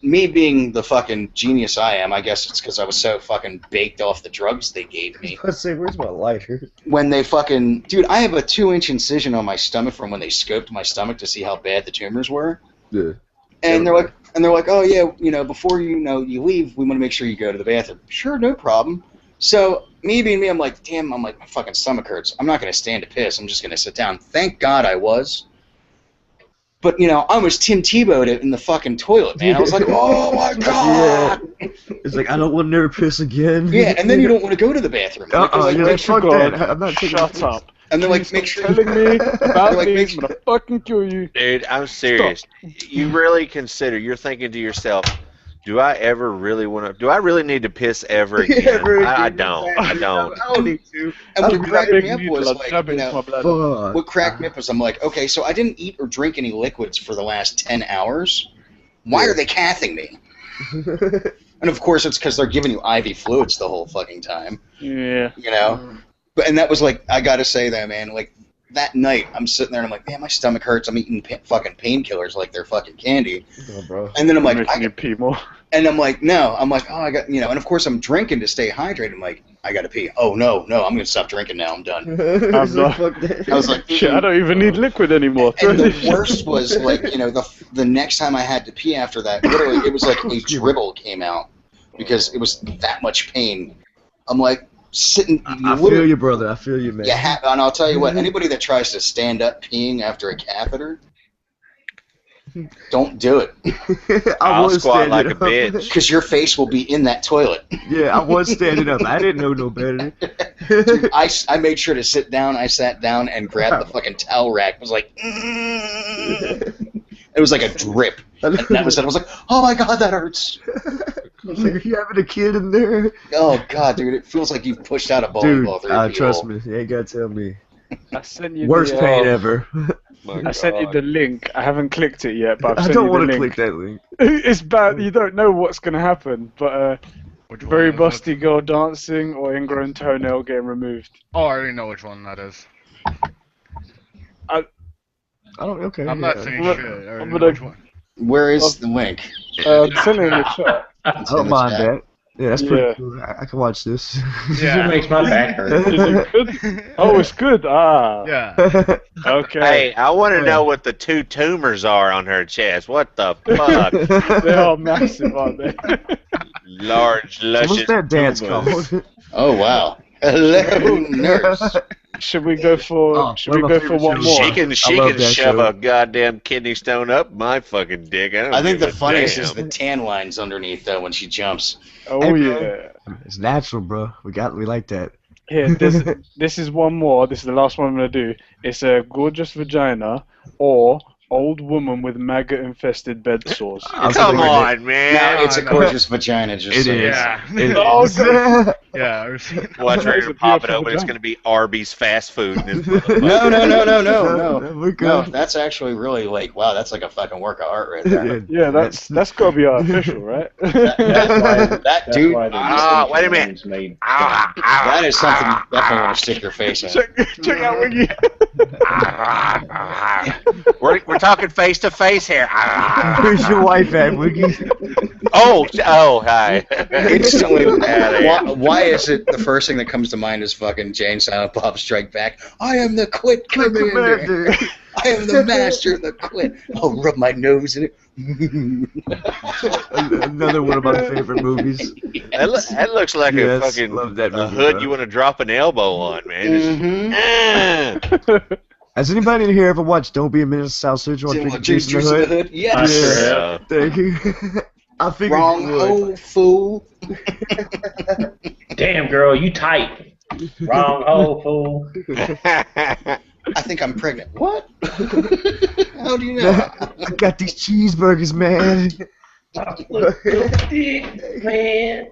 Speaker 1: me being the fucking genius I am, I guess it's because I was so fucking baked off the drugs they gave me.
Speaker 6: Let's say, where's my lighter?
Speaker 1: When they fucking, dude, I have a 2-inch incision on my stomach from when they scoped my stomach to see how bad the tumors were.
Speaker 6: Yeah.
Speaker 1: And they're like, oh yeah, before you leave, we want to make sure you go to the bathroom. Sure, no problem. So me being me, I'm like, damn, my fucking stomach hurts. I'm not gonna stand to piss. I'm just gonna sit down. Thank God I was. But I almost Tim Tebow'd it in the fucking toilet, man. I was like, oh my God.
Speaker 6: Yeah. It's like I don't want to never piss again.
Speaker 1: Yeah, and then you don't want to go to the bathroom.
Speaker 6: You're like, fuck
Speaker 4: God,
Speaker 6: that. I'm not taking a
Speaker 4: Shut
Speaker 6: piss.
Speaker 4: up.
Speaker 1: And they're like, make sure.
Speaker 4: Telling me about
Speaker 1: like,
Speaker 4: me,
Speaker 1: make
Speaker 4: I'm
Speaker 1: sure-
Speaker 4: gonna fucking kill you.
Speaker 7: Dude, I'm serious. You really consider, you're thinking to yourself, do I really need to piss ever again?
Speaker 6: Ever
Speaker 7: I
Speaker 6: again.
Speaker 7: don't. I don't.
Speaker 6: I don't need to.
Speaker 1: And what cracked me up was
Speaker 4: Jab it into my
Speaker 1: like,
Speaker 4: bladder.
Speaker 6: Fuck.
Speaker 1: what cracked me up was I'm like, okay, so I didn't eat or drink any liquids for the last 10 hours. Why are they cathing me? And of course it's because they're giving you IV fluids the whole fucking time.
Speaker 4: Yeah.
Speaker 1: But and that was like, I gotta say that, man, like that night I'm sitting there and I'm like, man, my stomach hurts. I'm eating fucking painkillers like they're fucking candy.
Speaker 6: Oh, bro.
Speaker 1: And then I'm like,
Speaker 4: Making you pee more.
Speaker 1: and I'm like, no. I'm like, oh, I got, and of course I'm drinking to stay hydrated. I'm like, I gotta pee. Oh no, I'm gonna stop drinking now. I'm done.
Speaker 6: It's
Speaker 4: not-
Speaker 6: fuck that.
Speaker 1: I was like,
Speaker 4: Shit, I don't even need liquid anymore.
Speaker 1: And the worst was like, the next time I had to pee after that, literally it was like a dribble came out because it was that much pain. I'm like sitting.
Speaker 6: I feel you, brother. I feel you, man.
Speaker 1: And I'll tell you what, anybody that tries to stand up peeing after a catheter, don't do it.
Speaker 7: I'll
Speaker 6: was
Speaker 7: squat
Speaker 6: standing
Speaker 7: like a
Speaker 6: up.
Speaker 7: bitch.
Speaker 1: Because your face will be in that toilet.
Speaker 6: Yeah, I was standing up. I didn't know no better.
Speaker 1: Dude, I made sure to sit down. I sat down and grabbed the fucking towel rack. It was like, it was like a drip. And that was it. I was like, oh my God, that hurts.
Speaker 6: I was like, are you having a kid in there?
Speaker 1: Oh God, dude, it feels like you've pushed out a bowling
Speaker 6: Dude,
Speaker 1: ball through your pee
Speaker 6: trust
Speaker 1: hole.
Speaker 6: me. You ain't got to tell me.
Speaker 4: I sent you
Speaker 6: Worst
Speaker 4: the,
Speaker 6: pain ever.
Speaker 4: I sent you the link. I haven't clicked it yet, but I've
Speaker 6: I
Speaker 4: sent
Speaker 6: don't
Speaker 4: you
Speaker 6: want
Speaker 4: the
Speaker 6: to
Speaker 4: link.
Speaker 6: click that link.
Speaker 4: It's bad. You don't know what's going to happen, but
Speaker 2: Which one
Speaker 4: very
Speaker 2: is it?
Speaker 4: busty girl dancing or ingrown toenail getting removed.
Speaker 2: Oh, I already know which one that is.
Speaker 6: I don't. Okay.
Speaker 2: I'm not
Speaker 6: yeah.
Speaker 2: saying
Speaker 4: Look,
Speaker 2: shit. I already
Speaker 4: I'm
Speaker 2: know
Speaker 4: gonna-
Speaker 2: which one.
Speaker 1: Where is the link?
Speaker 4: Send it in the chat.
Speaker 6: I don't mind that. Yeah, that's
Speaker 4: Yeah.
Speaker 6: pretty cool. I can watch this.
Speaker 5: It
Speaker 2: Yeah.
Speaker 5: makes my back hurt.
Speaker 4: Is it good? Oh, it's good. Ah.
Speaker 2: Yeah.
Speaker 4: Okay.
Speaker 7: Hey, I want to know what the 2 tumors are on her chest. What the fuck?
Speaker 4: They are massive, aren't they?
Speaker 7: Large, luscious
Speaker 6: What's that dance
Speaker 7: tumors.
Speaker 6: called?
Speaker 1: Oh wow. Hello, nurse.
Speaker 4: Should we go for?
Speaker 6: Oh,
Speaker 4: should we
Speaker 6: one of
Speaker 4: go
Speaker 6: my
Speaker 4: for one
Speaker 6: favorite
Speaker 4: more?
Speaker 6: shows.
Speaker 7: She
Speaker 6: love
Speaker 7: can
Speaker 6: that
Speaker 7: shove
Speaker 6: show.
Speaker 7: a goddamn kidney stone up my fucking dick. I, don't
Speaker 1: I think
Speaker 7: give
Speaker 1: the
Speaker 7: a
Speaker 1: funniest
Speaker 7: damn.
Speaker 1: is the tan lines underneath though when she jumps.
Speaker 4: Oh
Speaker 6: Hey,
Speaker 4: yeah.
Speaker 6: It's natural, bro. We like that.
Speaker 4: Here, this is one more. This is the last one I'm gonna do. It's a gorgeous vagina or old woman with maggot-infested bed sores.
Speaker 6: I'm
Speaker 7: Come
Speaker 6: thinking
Speaker 7: on, man.
Speaker 1: Now it's a
Speaker 2: no.
Speaker 1: gorgeous vagina. Just
Speaker 6: It
Speaker 1: so
Speaker 6: is.
Speaker 2: Yeah.
Speaker 6: It
Speaker 4: Oh,
Speaker 6: is.
Speaker 2: Yeah. I've seen it.
Speaker 7: Watch
Speaker 4: It's
Speaker 7: her
Speaker 4: a
Speaker 7: pop it
Speaker 4: beautiful
Speaker 7: open. It's
Speaker 4: vagina.
Speaker 7: going to be Arby's fast food. In this
Speaker 1: No,
Speaker 6: We're
Speaker 1: no.
Speaker 6: good.
Speaker 1: That's actually really like wow. That's like a fucking work of art right there.
Speaker 4: Yeah, that's gotta be artificial, right?
Speaker 1: That
Speaker 5: That's
Speaker 1: dude.
Speaker 5: why the
Speaker 7: wait a minute.
Speaker 5: distinction's made.
Speaker 1: That is something you definitely want to stick your face in.
Speaker 4: check out Wiggy.
Speaker 7: we're talking face to face here.
Speaker 6: Where's your wife at, Wiggy?
Speaker 7: oh, hi.
Speaker 1: Instantly,
Speaker 7: Outta here.
Speaker 1: why is it the first thing that comes to mind is fucking Jane Silent Bob Strike Back? I am the Quit Commander. I am the master of the Quit. I'll rub my nose in it.
Speaker 6: Another one of my favorite movies.
Speaker 7: That looks like
Speaker 6: Yes,
Speaker 7: a fucking
Speaker 6: love that
Speaker 7: a
Speaker 6: movie,
Speaker 7: hood
Speaker 6: bro.
Speaker 7: you want to drop an elbow on, man.
Speaker 1: Mhm.
Speaker 6: Has anybody in here ever watched Don't Be a Menace to South Central?
Speaker 1: Juice in the Hood?
Speaker 5: I
Speaker 1: Yes.
Speaker 5: sure
Speaker 7: Uh,
Speaker 6: Thank you. I figured
Speaker 1: Wrong
Speaker 6: you would.
Speaker 1: hole, fool.
Speaker 5: Damn, girl, you tight. Wrong hole, fool.
Speaker 1: I think I'm pregnant. What? How do you know?
Speaker 6: I got these cheeseburgers, man.
Speaker 5: Man.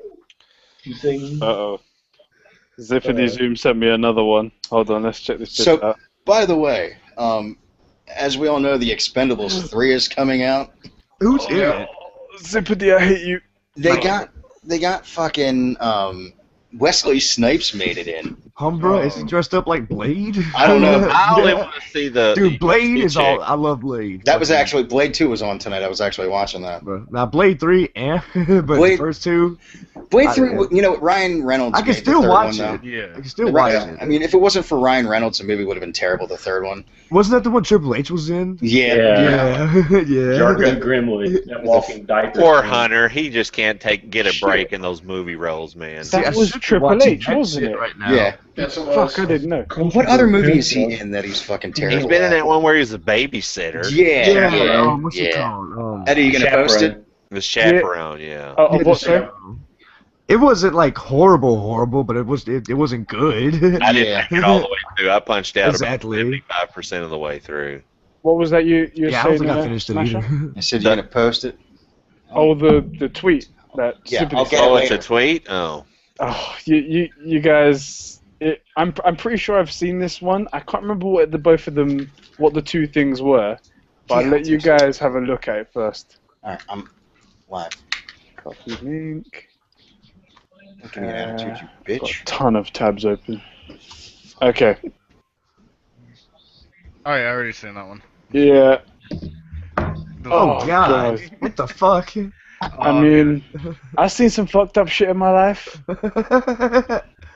Speaker 5: You sing?
Speaker 4: Uh-oh. Zippity Zoom sent me another one. Hold on, let's check this bitch
Speaker 1: So-
Speaker 4: out.
Speaker 1: By the way, as we all know, The Expendables 3 is coming out.
Speaker 6: Who's in it?
Speaker 4: Zippity, I hate you.
Speaker 1: They got fucking Wesley Snipes made it in.
Speaker 6: Humbra? Is he dressed up like Blade?
Speaker 1: I don't know.
Speaker 7: I only want to see the
Speaker 6: Dude, Blade
Speaker 7: the
Speaker 6: is all.
Speaker 7: chick.
Speaker 6: I love Blade.
Speaker 1: That was actually Blade 2 was on tonight. I was actually watching that.
Speaker 6: Bro. Now Blade 3, but
Speaker 1: Blade-
Speaker 6: the first two,
Speaker 1: Blade 3, you know, Ryan Reynolds.
Speaker 6: I can
Speaker 1: made the
Speaker 6: still
Speaker 1: third
Speaker 6: watch
Speaker 1: one,
Speaker 6: it.
Speaker 1: though.
Speaker 2: Yeah.
Speaker 6: I can still watch
Speaker 1: Right,
Speaker 6: it.
Speaker 1: I mean, if it wasn't for Ryan Reynolds, the movie would have been terrible. The third one.
Speaker 6: Wasn't that the one Triple H was in?
Speaker 3: Yeah.
Speaker 6: Yeah.
Speaker 5: Jargo Grimwood, that walking diaper.
Speaker 7: Poor Hunter, he just can't get a break in those movie roles, man.
Speaker 6: See, I
Speaker 4: That was
Speaker 6: should be
Speaker 4: Triple
Speaker 6: watching
Speaker 4: H,
Speaker 6: that
Speaker 4: wasn't
Speaker 6: shit
Speaker 4: it?
Speaker 6: Right now.
Speaker 1: Yeah.
Speaker 3: Yes, it was.
Speaker 4: Fuck, I didn't know.
Speaker 1: What other movie is he in that he's fucking terrible?
Speaker 7: He's been in
Speaker 1: at?
Speaker 7: that one where he's a babysitter.
Speaker 1: Yeah.
Speaker 3: Yeah.
Speaker 6: What's it called?
Speaker 1: Eddie, you gonna post it?
Speaker 7: The chaperone, yeah.
Speaker 4: Oh, what, sir?
Speaker 6: It wasn't like horrible, but it wasn't good.
Speaker 7: I didn't make it all the way through. I punched out
Speaker 6: Exactly.
Speaker 7: about 75% of the way through.
Speaker 4: What was that you were
Speaker 6: Yeah, I don't
Speaker 4: saying?
Speaker 6: think I finished it
Speaker 4: Smasher?
Speaker 6: either.
Speaker 1: I said you're gonna post it.
Speaker 4: Oh, the tweet that.
Speaker 1: Yeah,
Speaker 4: Sibley
Speaker 1: I'll
Speaker 4: said.
Speaker 1: get it
Speaker 7: Oh, it's
Speaker 1: later.
Speaker 7: a tweet? Oh.
Speaker 4: Oh, you guys. I'm pretty sure I've seen this one. I can't remember what the two things were, but I'll
Speaker 1: Yeah,
Speaker 4: let you guys have a look at it first.
Speaker 1: All right, I'm live.
Speaker 4: Copy link.
Speaker 1: Give me an attitude, you
Speaker 4: Got a
Speaker 1: bitch.
Speaker 4: ton of tabs open. Okay.
Speaker 2: Oh yeah, I already seen that one.
Speaker 4: Yeah.
Speaker 6: Oh,
Speaker 4: Oh,
Speaker 6: God.
Speaker 4: God.
Speaker 6: What the fuck?
Speaker 4: I mean, I've seen some fucked up shit in my life.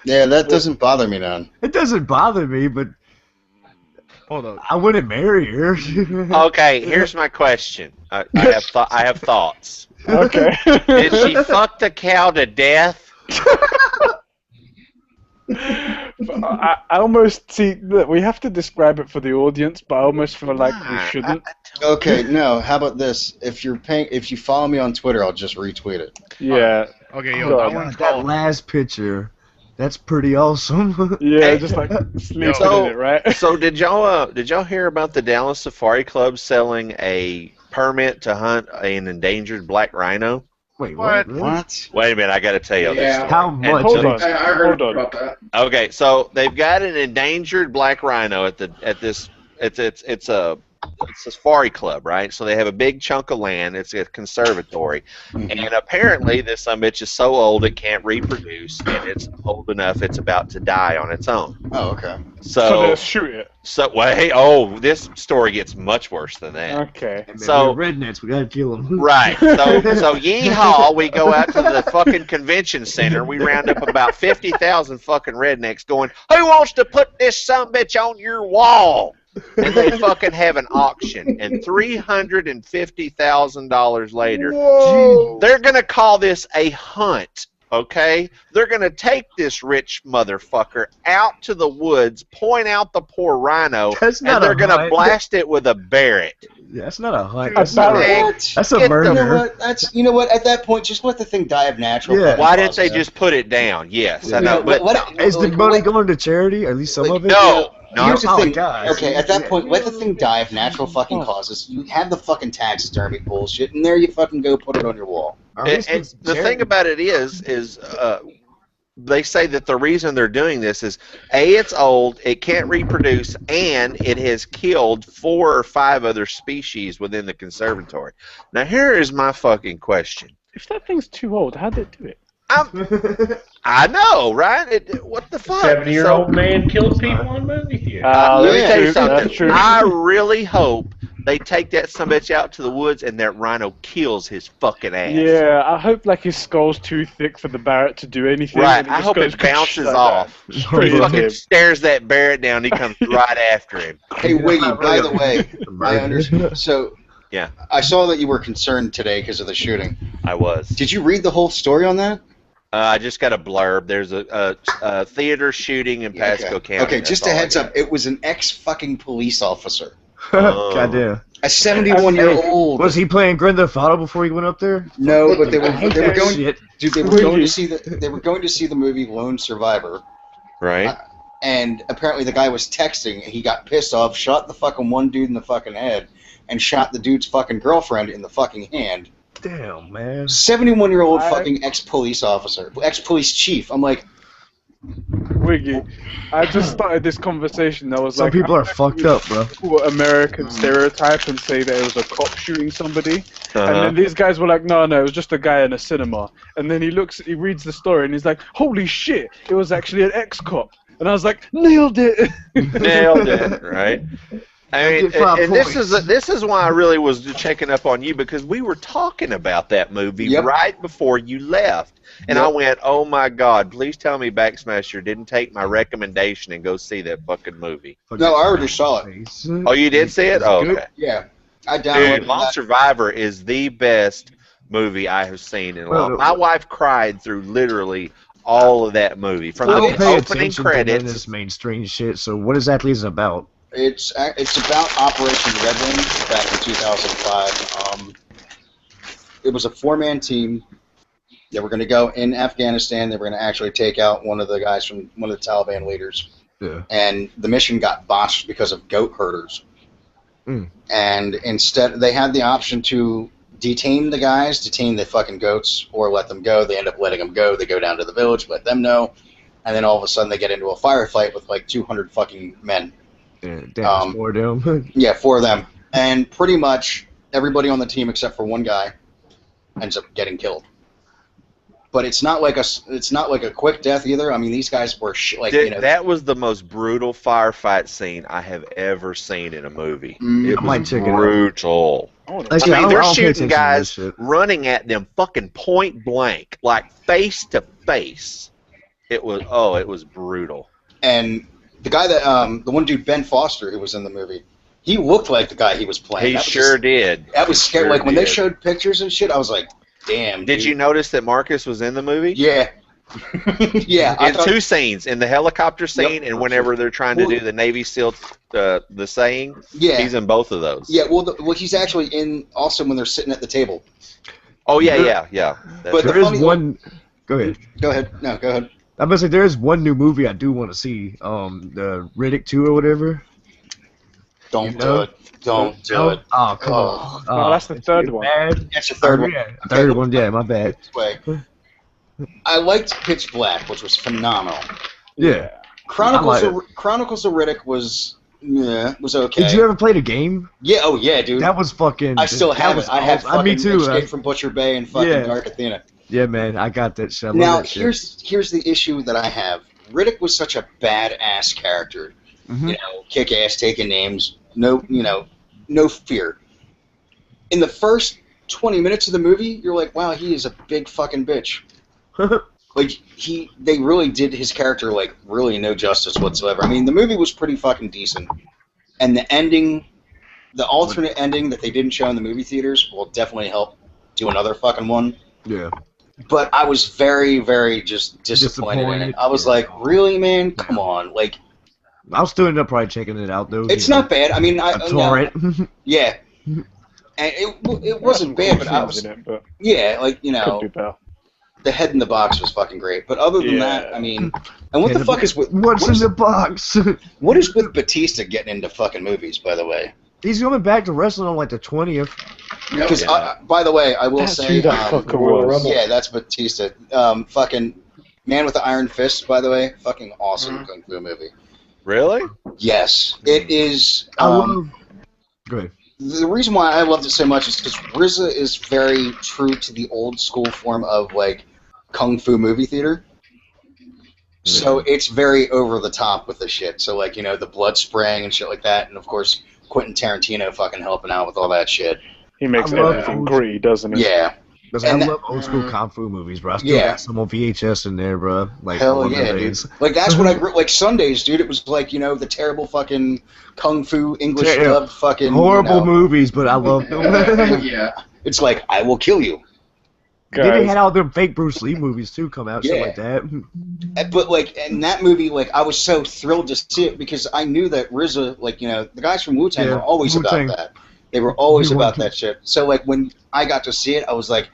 Speaker 1: Yeah, that doesn't bother me none.
Speaker 6: It doesn't bother me, but
Speaker 2: Hold up.
Speaker 6: I wouldn't marry her.
Speaker 7: Okay, here's my question. I have thoughts.
Speaker 4: Okay.
Speaker 7: Did she fuck the cow to death?
Speaker 4: I almost see that we have to describe it for the audience, but I almost feel like we shouldn't.
Speaker 1: Okay, no. How about this? If you follow me on Twitter, I'll just retweet it.
Speaker 4: Yeah.
Speaker 2: Okay, yo,
Speaker 4: God.
Speaker 2: that one's
Speaker 6: That
Speaker 2: called.
Speaker 6: last picture, that's pretty awesome.
Speaker 4: Yeah, just like sleeping
Speaker 7: So-
Speaker 4: in it, right?
Speaker 7: So did y'all hear about the Dallas Safari Club selling a permit to hunt an endangered black rhino?
Speaker 6: Wait,
Speaker 2: What?
Speaker 6: what?
Speaker 1: What?
Speaker 7: Wait a minute, I gotta tell you this
Speaker 3: Yeah.
Speaker 7: story.
Speaker 6: How
Speaker 7: And
Speaker 6: much?
Speaker 4: hold on.
Speaker 3: I heard
Speaker 4: Hold on.
Speaker 3: about that.
Speaker 7: Okay, so they've got an endangered black rhino at this. It's a safari club, right? So they have a big chunk of land. It's a conservatory, and apparently this bitch is so old it can't reproduce, and it's old enough it's about to die on its own.
Speaker 1: Oh, okay.
Speaker 4: So
Speaker 7: So
Speaker 4: let's shoot it.
Speaker 7: wait, oh, this story gets much worse than that.
Speaker 4: Okay.
Speaker 6: Man,
Speaker 7: So-
Speaker 6: we're rednecks, we gotta kill them.
Speaker 7: Right. So yeehaw, we go out to the fucking convention center. We round up about 50,000 fucking rednecks going, who wants to put this sumbitch on your wall? And they fucking have an auction. And $350,000 later, they're going to call this a hunt. Okay? They're going to take this rich motherfucker out to the woods, point out the poor rhino,
Speaker 6: That's
Speaker 7: and
Speaker 6: not
Speaker 7: they're
Speaker 6: a
Speaker 7: going to
Speaker 6: hunt.
Speaker 7: blast it with a Barrett.
Speaker 6: That's not a hunt.
Speaker 4: A
Speaker 6: That's, not
Speaker 4: barrel.
Speaker 6: that's a
Speaker 7: Get the-
Speaker 1: You know
Speaker 6: murder.
Speaker 1: what? You know what? At that point, just let the thing die of natural.
Speaker 6: Yeah.
Speaker 1: fucking
Speaker 7: Why didn't they
Speaker 1: causes.
Speaker 7: just put it down? Yes, I
Speaker 1: You
Speaker 7: know,
Speaker 1: know,
Speaker 7: but
Speaker 1: let it-
Speaker 6: Is the
Speaker 1: like,
Speaker 6: money
Speaker 1: let-
Speaker 6: going to charity? Or at least some
Speaker 1: like,
Speaker 6: of it?
Speaker 7: no,
Speaker 1: Here's the
Speaker 6: Oh,
Speaker 1: thing.
Speaker 6: God.
Speaker 1: Okay, at that point, let the thing die of natural fucking causes. You have the fucking taxidermy bullshit, and there you fucking go put it on your wall.
Speaker 6: Or at least
Speaker 7: And
Speaker 6: it's
Speaker 7: the
Speaker 6: charity.
Speaker 7: thing about it is they say that the reason they're doing this is A, it's old, it can't reproduce, and it has killed 4 or 5 other species within the conservatory. Now here is my fucking question.
Speaker 4: If that thing's too old, how'd it do it?
Speaker 7: I know, right? What the fuck?
Speaker 5: 70-year-old man kills people on movie theater.
Speaker 7: Let me
Speaker 1: Yeah.
Speaker 7: tell you
Speaker 4: That's
Speaker 7: something.
Speaker 4: true.
Speaker 7: I really hope they take that sumbitch out to the woods and that rhino kills his fucking ass.
Speaker 4: Yeah, I hope like his skull's too thick for the Barrett to do anything.
Speaker 7: Right.
Speaker 4: and
Speaker 7: I
Speaker 4: just
Speaker 7: hope
Speaker 4: goes
Speaker 7: it bounces
Speaker 4: like
Speaker 7: off.
Speaker 4: that. Straight
Speaker 7: He
Speaker 4: into
Speaker 7: fucking
Speaker 4: him.
Speaker 7: stares that Barrett down. He comes right after him.
Speaker 1: Hey, Wiggy, by the way, I understand. So,
Speaker 7: Yeah.
Speaker 1: I saw that you were concerned today because of the shooting.
Speaker 7: I was.
Speaker 1: Did you read the whole story on that?
Speaker 7: I just got a blurb. There's a theater shooting in Pasco County.
Speaker 1: Okay,
Speaker 7: That's
Speaker 1: just a
Speaker 7: all I
Speaker 1: heads
Speaker 7: got.
Speaker 1: up. It was an ex-fucking police officer.
Speaker 6: Goddamn.
Speaker 1: A 71-year-old.
Speaker 6: Was he playing Grand Theft Auto before he went up there?
Speaker 1: No, but they were
Speaker 6: That
Speaker 1: going.
Speaker 6: shit.
Speaker 1: Dude, they were going to see the movie Lone Survivor,
Speaker 7: Right?
Speaker 1: and apparently the guy was texting. And he got pissed off, shot the fucking one dude in the fucking head, and shot the dude's fucking girlfriend in the fucking hand.
Speaker 6: Damn, man.
Speaker 1: 71-year-old
Speaker 4: I-
Speaker 1: fucking ex-police officer, ex-police chief. I'm like,
Speaker 4: Wiggy, I just started this conversation that was
Speaker 6: Some
Speaker 4: like,
Speaker 6: people
Speaker 4: I'm
Speaker 6: are
Speaker 4: gonna
Speaker 6: fucked
Speaker 4: use
Speaker 6: up, bro.
Speaker 4: cool American stereotype and say that it was a cop shooting somebody, and
Speaker 7: Uh-huh.
Speaker 4: then these guys were like, no, it was just a guy in a cinema. And then he reads the story, and he's like, holy shit, it was actually an ex-cop. And I was like, nailed it.
Speaker 7: Nailed it, right? I mean,
Speaker 6: get 5
Speaker 7: and
Speaker 6: points.
Speaker 7: this is why I really was checking up on you, because we were talking about that movie
Speaker 1: Yep.
Speaker 7: right before you left, and I
Speaker 1: Yep.
Speaker 7: went, "Oh my God! Please tell me Backsmasher didn't take my recommendation and go see that fucking movie."
Speaker 1: No, I already saw it.
Speaker 6: Face.
Speaker 7: Oh, you did see it?
Speaker 6: It's
Speaker 7: Oh,
Speaker 6: good.
Speaker 7: okay.
Speaker 1: Yeah, I downloaded
Speaker 7: Dude, Lone
Speaker 1: that.
Speaker 7: Survivor is the best movie I have seen in a
Speaker 6: Well,
Speaker 7: long. My wife cried through literally all of that movie from
Speaker 6: I
Speaker 7: the
Speaker 6: don't pay
Speaker 7: opening
Speaker 6: attention to none of
Speaker 7: credits.
Speaker 6: this mainstream shit. So what exactly is it about?
Speaker 1: It's about Operation Red Wing back in 2005. It was a 4-man team. They were going to go in Afghanistan. They were going to actually take out one of the guys from one of the Taliban leaders.
Speaker 6: Yeah.
Speaker 1: And the mission got botched because of goat herders.
Speaker 6: Mm.
Speaker 1: And instead, they had the option to detain the guys, detain the fucking goats, or let them go. They end up letting them go. They go down to the village, let them know, and then all of a sudden they get into a firefight with like 200 fucking men.
Speaker 6: Yeah, damn, more of them.
Speaker 1: Yeah, 4 of them, and pretty much everybody on the team except for one guy ends up getting killed. But it's not like a quick death either. I mean, these guys were
Speaker 7: That was the most brutal firefight scene I have ever seen in a movie.
Speaker 1: Mm.
Speaker 7: It
Speaker 6: I might
Speaker 7: was
Speaker 6: check it out.
Speaker 7: brutal.
Speaker 6: Actually,
Speaker 7: I mean,
Speaker 6: I
Speaker 7: they're
Speaker 6: don't pay
Speaker 7: shooting
Speaker 6: attention to
Speaker 7: guys
Speaker 6: this shit.
Speaker 7: running at them fucking point blank, like face to face. It was brutal.
Speaker 1: And the guy that the one dude Ben Foster who was in the movie, he looked like the guy he was playing.
Speaker 7: He
Speaker 1: That was
Speaker 7: sure did.
Speaker 1: That was scary.
Speaker 7: Sure
Speaker 1: Like when they
Speaker 7: did.
Speaker 1: showed pictures and shit, I was like, "Damn."
Speaker 7: Did
Speaker 1: dude.
Speaker 7: you notice that Marcus was in the movie?
Speaker 1: Yeah. Yeah. I
Speaker 7: In
Speaker 1: thought,
Speaker 7: 2 scenes, in the helicopter scene,
Speaker 1: Yep.
Speaker 7: and whenever they're trying to
Speaker 1: Well-
Speaker 7: do the Navy SEAL, the saying,
Speaker 1: yeah.
Speaker 7: he's in both of those.
Speaker 1: Yeah. Well, he's actually in also when they're sitting at the table.
Speaker 7: Oh yeah. That's
Speaker 1: But
Speaker 6: There
Speaker 1: the
Speaker 6: is
Speaker 1: funny-
Speaker 6: one. Go ahead.
Speaker 1: Go ahead. No, go ahead.
Speaker 6: I'm gonna say there is one new movie I do want to see. The Riddick 2 or whatever.
Speaker 1: Don't
Speaker 6: You
Speaker 1: do
Speaker 6: know?
Speaker 1: it. Don't do
Speaker 6: No?
Speaker 1: it.
Speaker 6: Oh, come
Speaker 1: Oh.
Speaker 6: on.
Speaker 4: No, that's the third one.
Speaker 6: Bad.
Speaker 1: That's the third one.
Speaker 6: Yeah, third one. Yeah, my bad.
Speaker 1: This way. I liked Pitch Black, which was phenomenal.
Speaker 6: Yeah.
Speaker 1: Chronicles
Speaker 6: I
Speaker 1: of Riddick was okay.
Speaker 6: Did you ever play the game?
Speaker 1: Yeah. Oh yeah, dude.
Speaker 6: That was fucking.
Speaker 1: I still
Speaker 6: that
Speaker 1: have
Speaker 6: was
Speaker 1: it. I had
Speaker 6: awesome.
Speaker 1: fucking
Speaker 6: Me too.
Speaker 1: Escape from Butcher Bay and fucking
Speaker 6: Yeah.
Speaker 1: Dark Athena.
Speaker 6: Yeah, man, I got that shit. I love
Speaker 1: Now
Speaker 6: that shit.
Speaker 1: here's the issue that I have. Riddick was such a badass character.
Speaker 6: Mhm.
Speaker 1: You know, kick ass, taking names, no fear. In the first 20 minutes of the movie, you're like, wow, he is a big fucking bitch. Like they really did his character like really no justice whatsoever. I mean, the movie was pretty fucking decent, and the ending, the alternate ending that they didn't show in the movie theaters, will definitely help do another fucking one.
Speaker 6: Yeah.
Speaker 1: But I was very, very just disappointed in it.
Speaker 6: Disappointed?
Speaker 1: I was
Speaker 6: Yeah.
Speaker 1: like, really, man? Come on. Like,
Speaker 6: I'll still end up probably checking it out though.
Speaker 1: it's
Speaker 6: you know.
Speaker 1: not bad. I mean,
Speaker 6: A torrent.
Speaker 1: yeah. And it wasn't bad, but I was,
Speaker 4: in it, but
Speaker 1: yeah, like,
Speaker 4: could do better.
Speaker 1: the head in the box was fucking great. But other than that,
Speaker 4: Yeah.
Speaker 1: I mean, and what the fuck is with,
Speaker 6: What's
Speaker 1: what
Speaker 6: in
Speaker 1: is,
Speaker 6: the box?
Speaker 1: what is with Batista getting into fucking movies, by the way?
Speaker 6: He's coming back to wrestling on like the 20th.
Speaker 1: Because, by the way, I will
Speaker 4: That's
Speaker 1: say,
Speaker 4: who that fucker
Speaker 5: Royal
Speaker 4: was.
Speaker 5: Rumble.
Speaker 1: yeah, that's Batista. Fucking Man with the Iron Fist, by the way, fucking awesome kung fu movie.
Speaker 7: Really?
Speaker 1: Yes, it is.
Speaker 6: I love. Go ahead.
Speaker 1: The reason why I loved it so much is because RZA is very true to the old school form of like kung fu movie theater. So it's very over the top with the shit. So like, you know, the blood spraying and shit like that, and of course Quentin Tarantino fucking helping out with all that shit.
Speaker 4: He makes
Speaker 6: I love
Speaker 4: everything
Speaker 6: old-
Speaker 4: gritty, doesn't he?
Speaker 1: Yeah.
Speaker 6: Because
Speaker 1: And
Speaker 6: I
Speaker 1: that-
Speaker 6: love old school kung fu movies, bro. I still
Speaker 1: Yeah.
Speaker 6: got some on VHS in there, bro. Like
Speaker 1: Hell
Speaker 6: all
Speaker 1: yeah,
Speaker 6: the
Speaker 1: dude.
Speaker 6: days.
Speaker 1: Like that's what I grew like Sundays, dude. It was like, you know, the terrible fucking kung fu English
Speaker 6: Yeah.
Speaker 1: dubbed fucking
Speaker 6: Horrible
Speaker 1: you know,
Speaker 6: movies, but I love them.
Speaker 3: Yeah.
Speaker 1: It's like I will kill you.
Speaker 6: Then they
Speaker 4: Guys,
Speaker 6: had all them fake Bruce Lee movies too come out, shit
Speaker 1: Yeah.
Speaker 6: like that.
Speaker 1: But like in that movie, like I was so thrilled to see it because I knew that RZA, like, you know, the guys from Wu-Tang
Speaker 6: Yeah,
Speaker 1: were always
Speaker 6: Wu-Tang.
Speaker 1: about that. They were always
Speaker 6: Wu-Tang.
Speaker 1: about that shit. So like when I got to see it, I was like,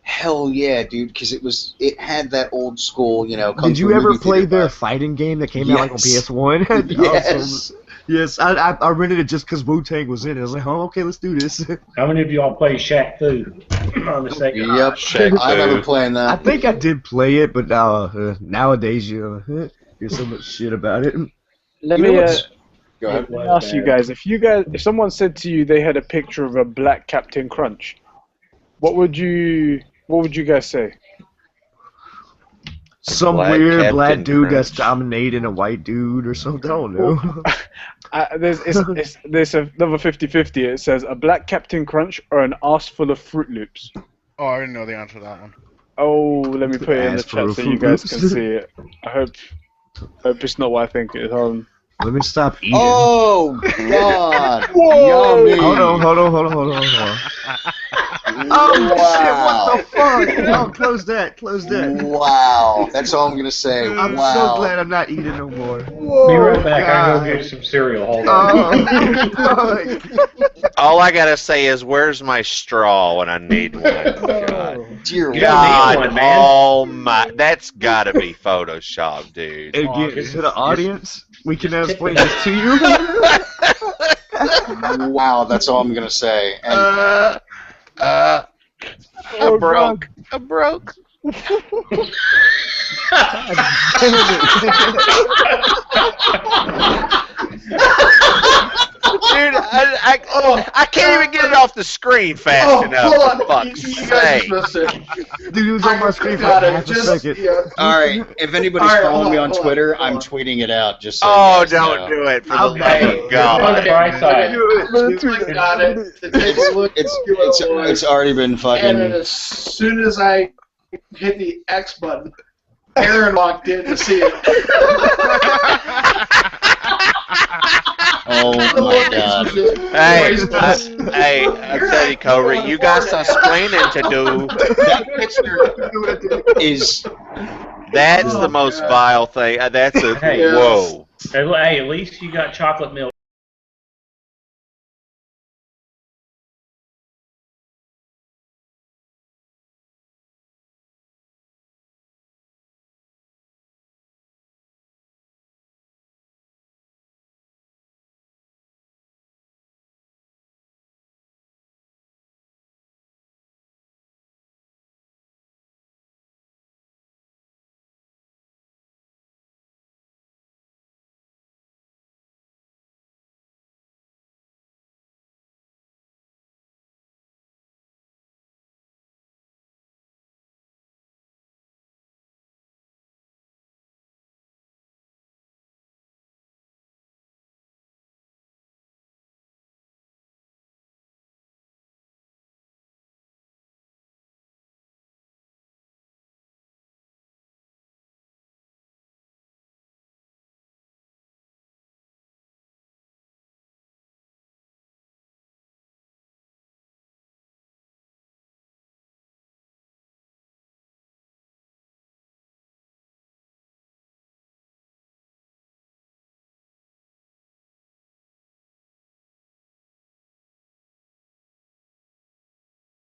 Speaker 1: hell yeah, dude, because it had that old school, you know. Kung
Speaker 6: Did you
Speaker 1: fu
Speaker 6: ever
Speaker 1: movie
Speaker 6: play
Speaker 1: theater
Speaker 6: their
Speaker 1: vibe.
Speaker 6: fighting game that came out like on
Speaker 1: Yes.
Speaker 6: PS1?
Speaker 1: Yes.
Speaker 6: Awesome. Yes, I rented it just because Wu-Tang was in it. I was like, oh, okay, let's do this.
Speaker 5: How many of y'all play Shaq Fu on the Sega?
Speaker 1: Yep,
Speaker 7: Shaq
Speaker 1: I remember
Speaker 7: Fu.
Speaker 1: playing
Speaker 6: I
Speaker 1: that.
Speaker 6: think I did play it, but nowadays you hear so much shit about it.
Speaker 4: let
Speaker 1: You
Speaker 4: me
Speaker 1: know what's- Go ahead.
Speaker 4: let me ask you guys: if someone said to you they had a picture of a black Captain Crunch, what would you guys say?
Speaker 6: Some
Speaker 7: Black
Speaker 6: weird
Speaker 7: Captain
Speaker 6: black dude
Speaker 7: Crunch.
Speaker 6: that's dominating a white dude or something. I don't know.
Speaker 4: There's another 50-50. It says a black Captain Crunch or an ass full of Fruit Loops.
Speaker 2: Oh, I didn't know the answer to that one.
Speaker 4: Oh, let me put it in the
Speaker 6: Ass full
Speaker 4: chat
Speaker 6: of
Speaker 4: so you
Speaker 6: Fruit
Speaker 4: guys
Speaker 6: Loops.
Speaker 4: can see it. I hope it's not what I think it is.
Speaker 6: Let me stop eating.
Speaker 1: Oh God!
Speaker 4: Whoa!
Speaker 1: Yummy.
Speaker 6: Hold on. Oh
Speaker 1: Wow.
Speaker 6: shit! What the fuck? Oh, close that.
Speaker 1: Wow, that's all I'm gonna say.
Speaker 6: I'm
Speaker 1: wow.
Speaker 6: so glad I'm not eating no more.
Speaker 5: Be right back. I
Speaker 6: God.
Speaker 5: go get some cereal. Hold on.
Speaker 6: Oh, fuck.
Speaker 7: All I gotta say is, where's my straw when I need one? God,
Speaker 1: Dear
Speaker 5: You don't need
Speaker 7: God
Speaker 5: one, man.
Speaker 7: Almighty, that's gotta be Photoshop, dude.
Speaker 6: And
Speaker 5: Oh,
Speaker 6: get
Speaker 5: just-
Speaker 6: to the audience, we can now explain this to you.
Speaker 1: Wow, that's all I'm gonna say. And
Speaker 7: I'm broke. I'm broke. Dude, I can't even get it off the screen fast enough.
Speaker 3: hold
Speaker 7: For
Speaker 3: on.
Speaker 7: fuck's
Speaker 3: You guys
Speaker 7: sake.
Speaker 3: just missed it.
Speaker 6: Dude, it was on my screen for
Speaker 3: Got it.
Speaker 6: half a
Speaker 3: Just,
Speaker 6: second.
Speaker 3: yeah.
Speaker 1: all right, if anybody's
Speaker 3: All right,
Speaker 1: following
Speaker 3: hold
Speaker 1: me
Speaker 3: on,
Speaker 1: on
Speaker 3: hold on,
Speaker 1: Twitter,
Speaker 3: hold
Speaker 1: I'm
Speaker 3: on.
Speaker 1: tweeting it out. Just so
Speaker 7: Oh,
Speaker 1: you guys
Speaker 7: don't
Speaker 1: know.
Speaker 7: do it for the
Speaker 6: I'm
Speaker 7: love
Speaker 6: not-
Speaker 7: of God.
Speaker 5: On the bright side.
Speaker 3: I got it.
Speaker 1: It's already been
Speaker 3: And
Speaker 1: fucking.
Speaker 3: then as soon as I hit the X button, Aaron walked in to see it.
Speaker 1: Oh my God.
Speaker 7: Hey, I tell you, Cobra, you got some explaining to do.
Speaker 1: That picture is.
Speaker 7: That's the most vile thing. That's a
Speaker 5: Hey.
Speaker 7: whoa.
Speaker 5: Hey, at least you got chocolate milk.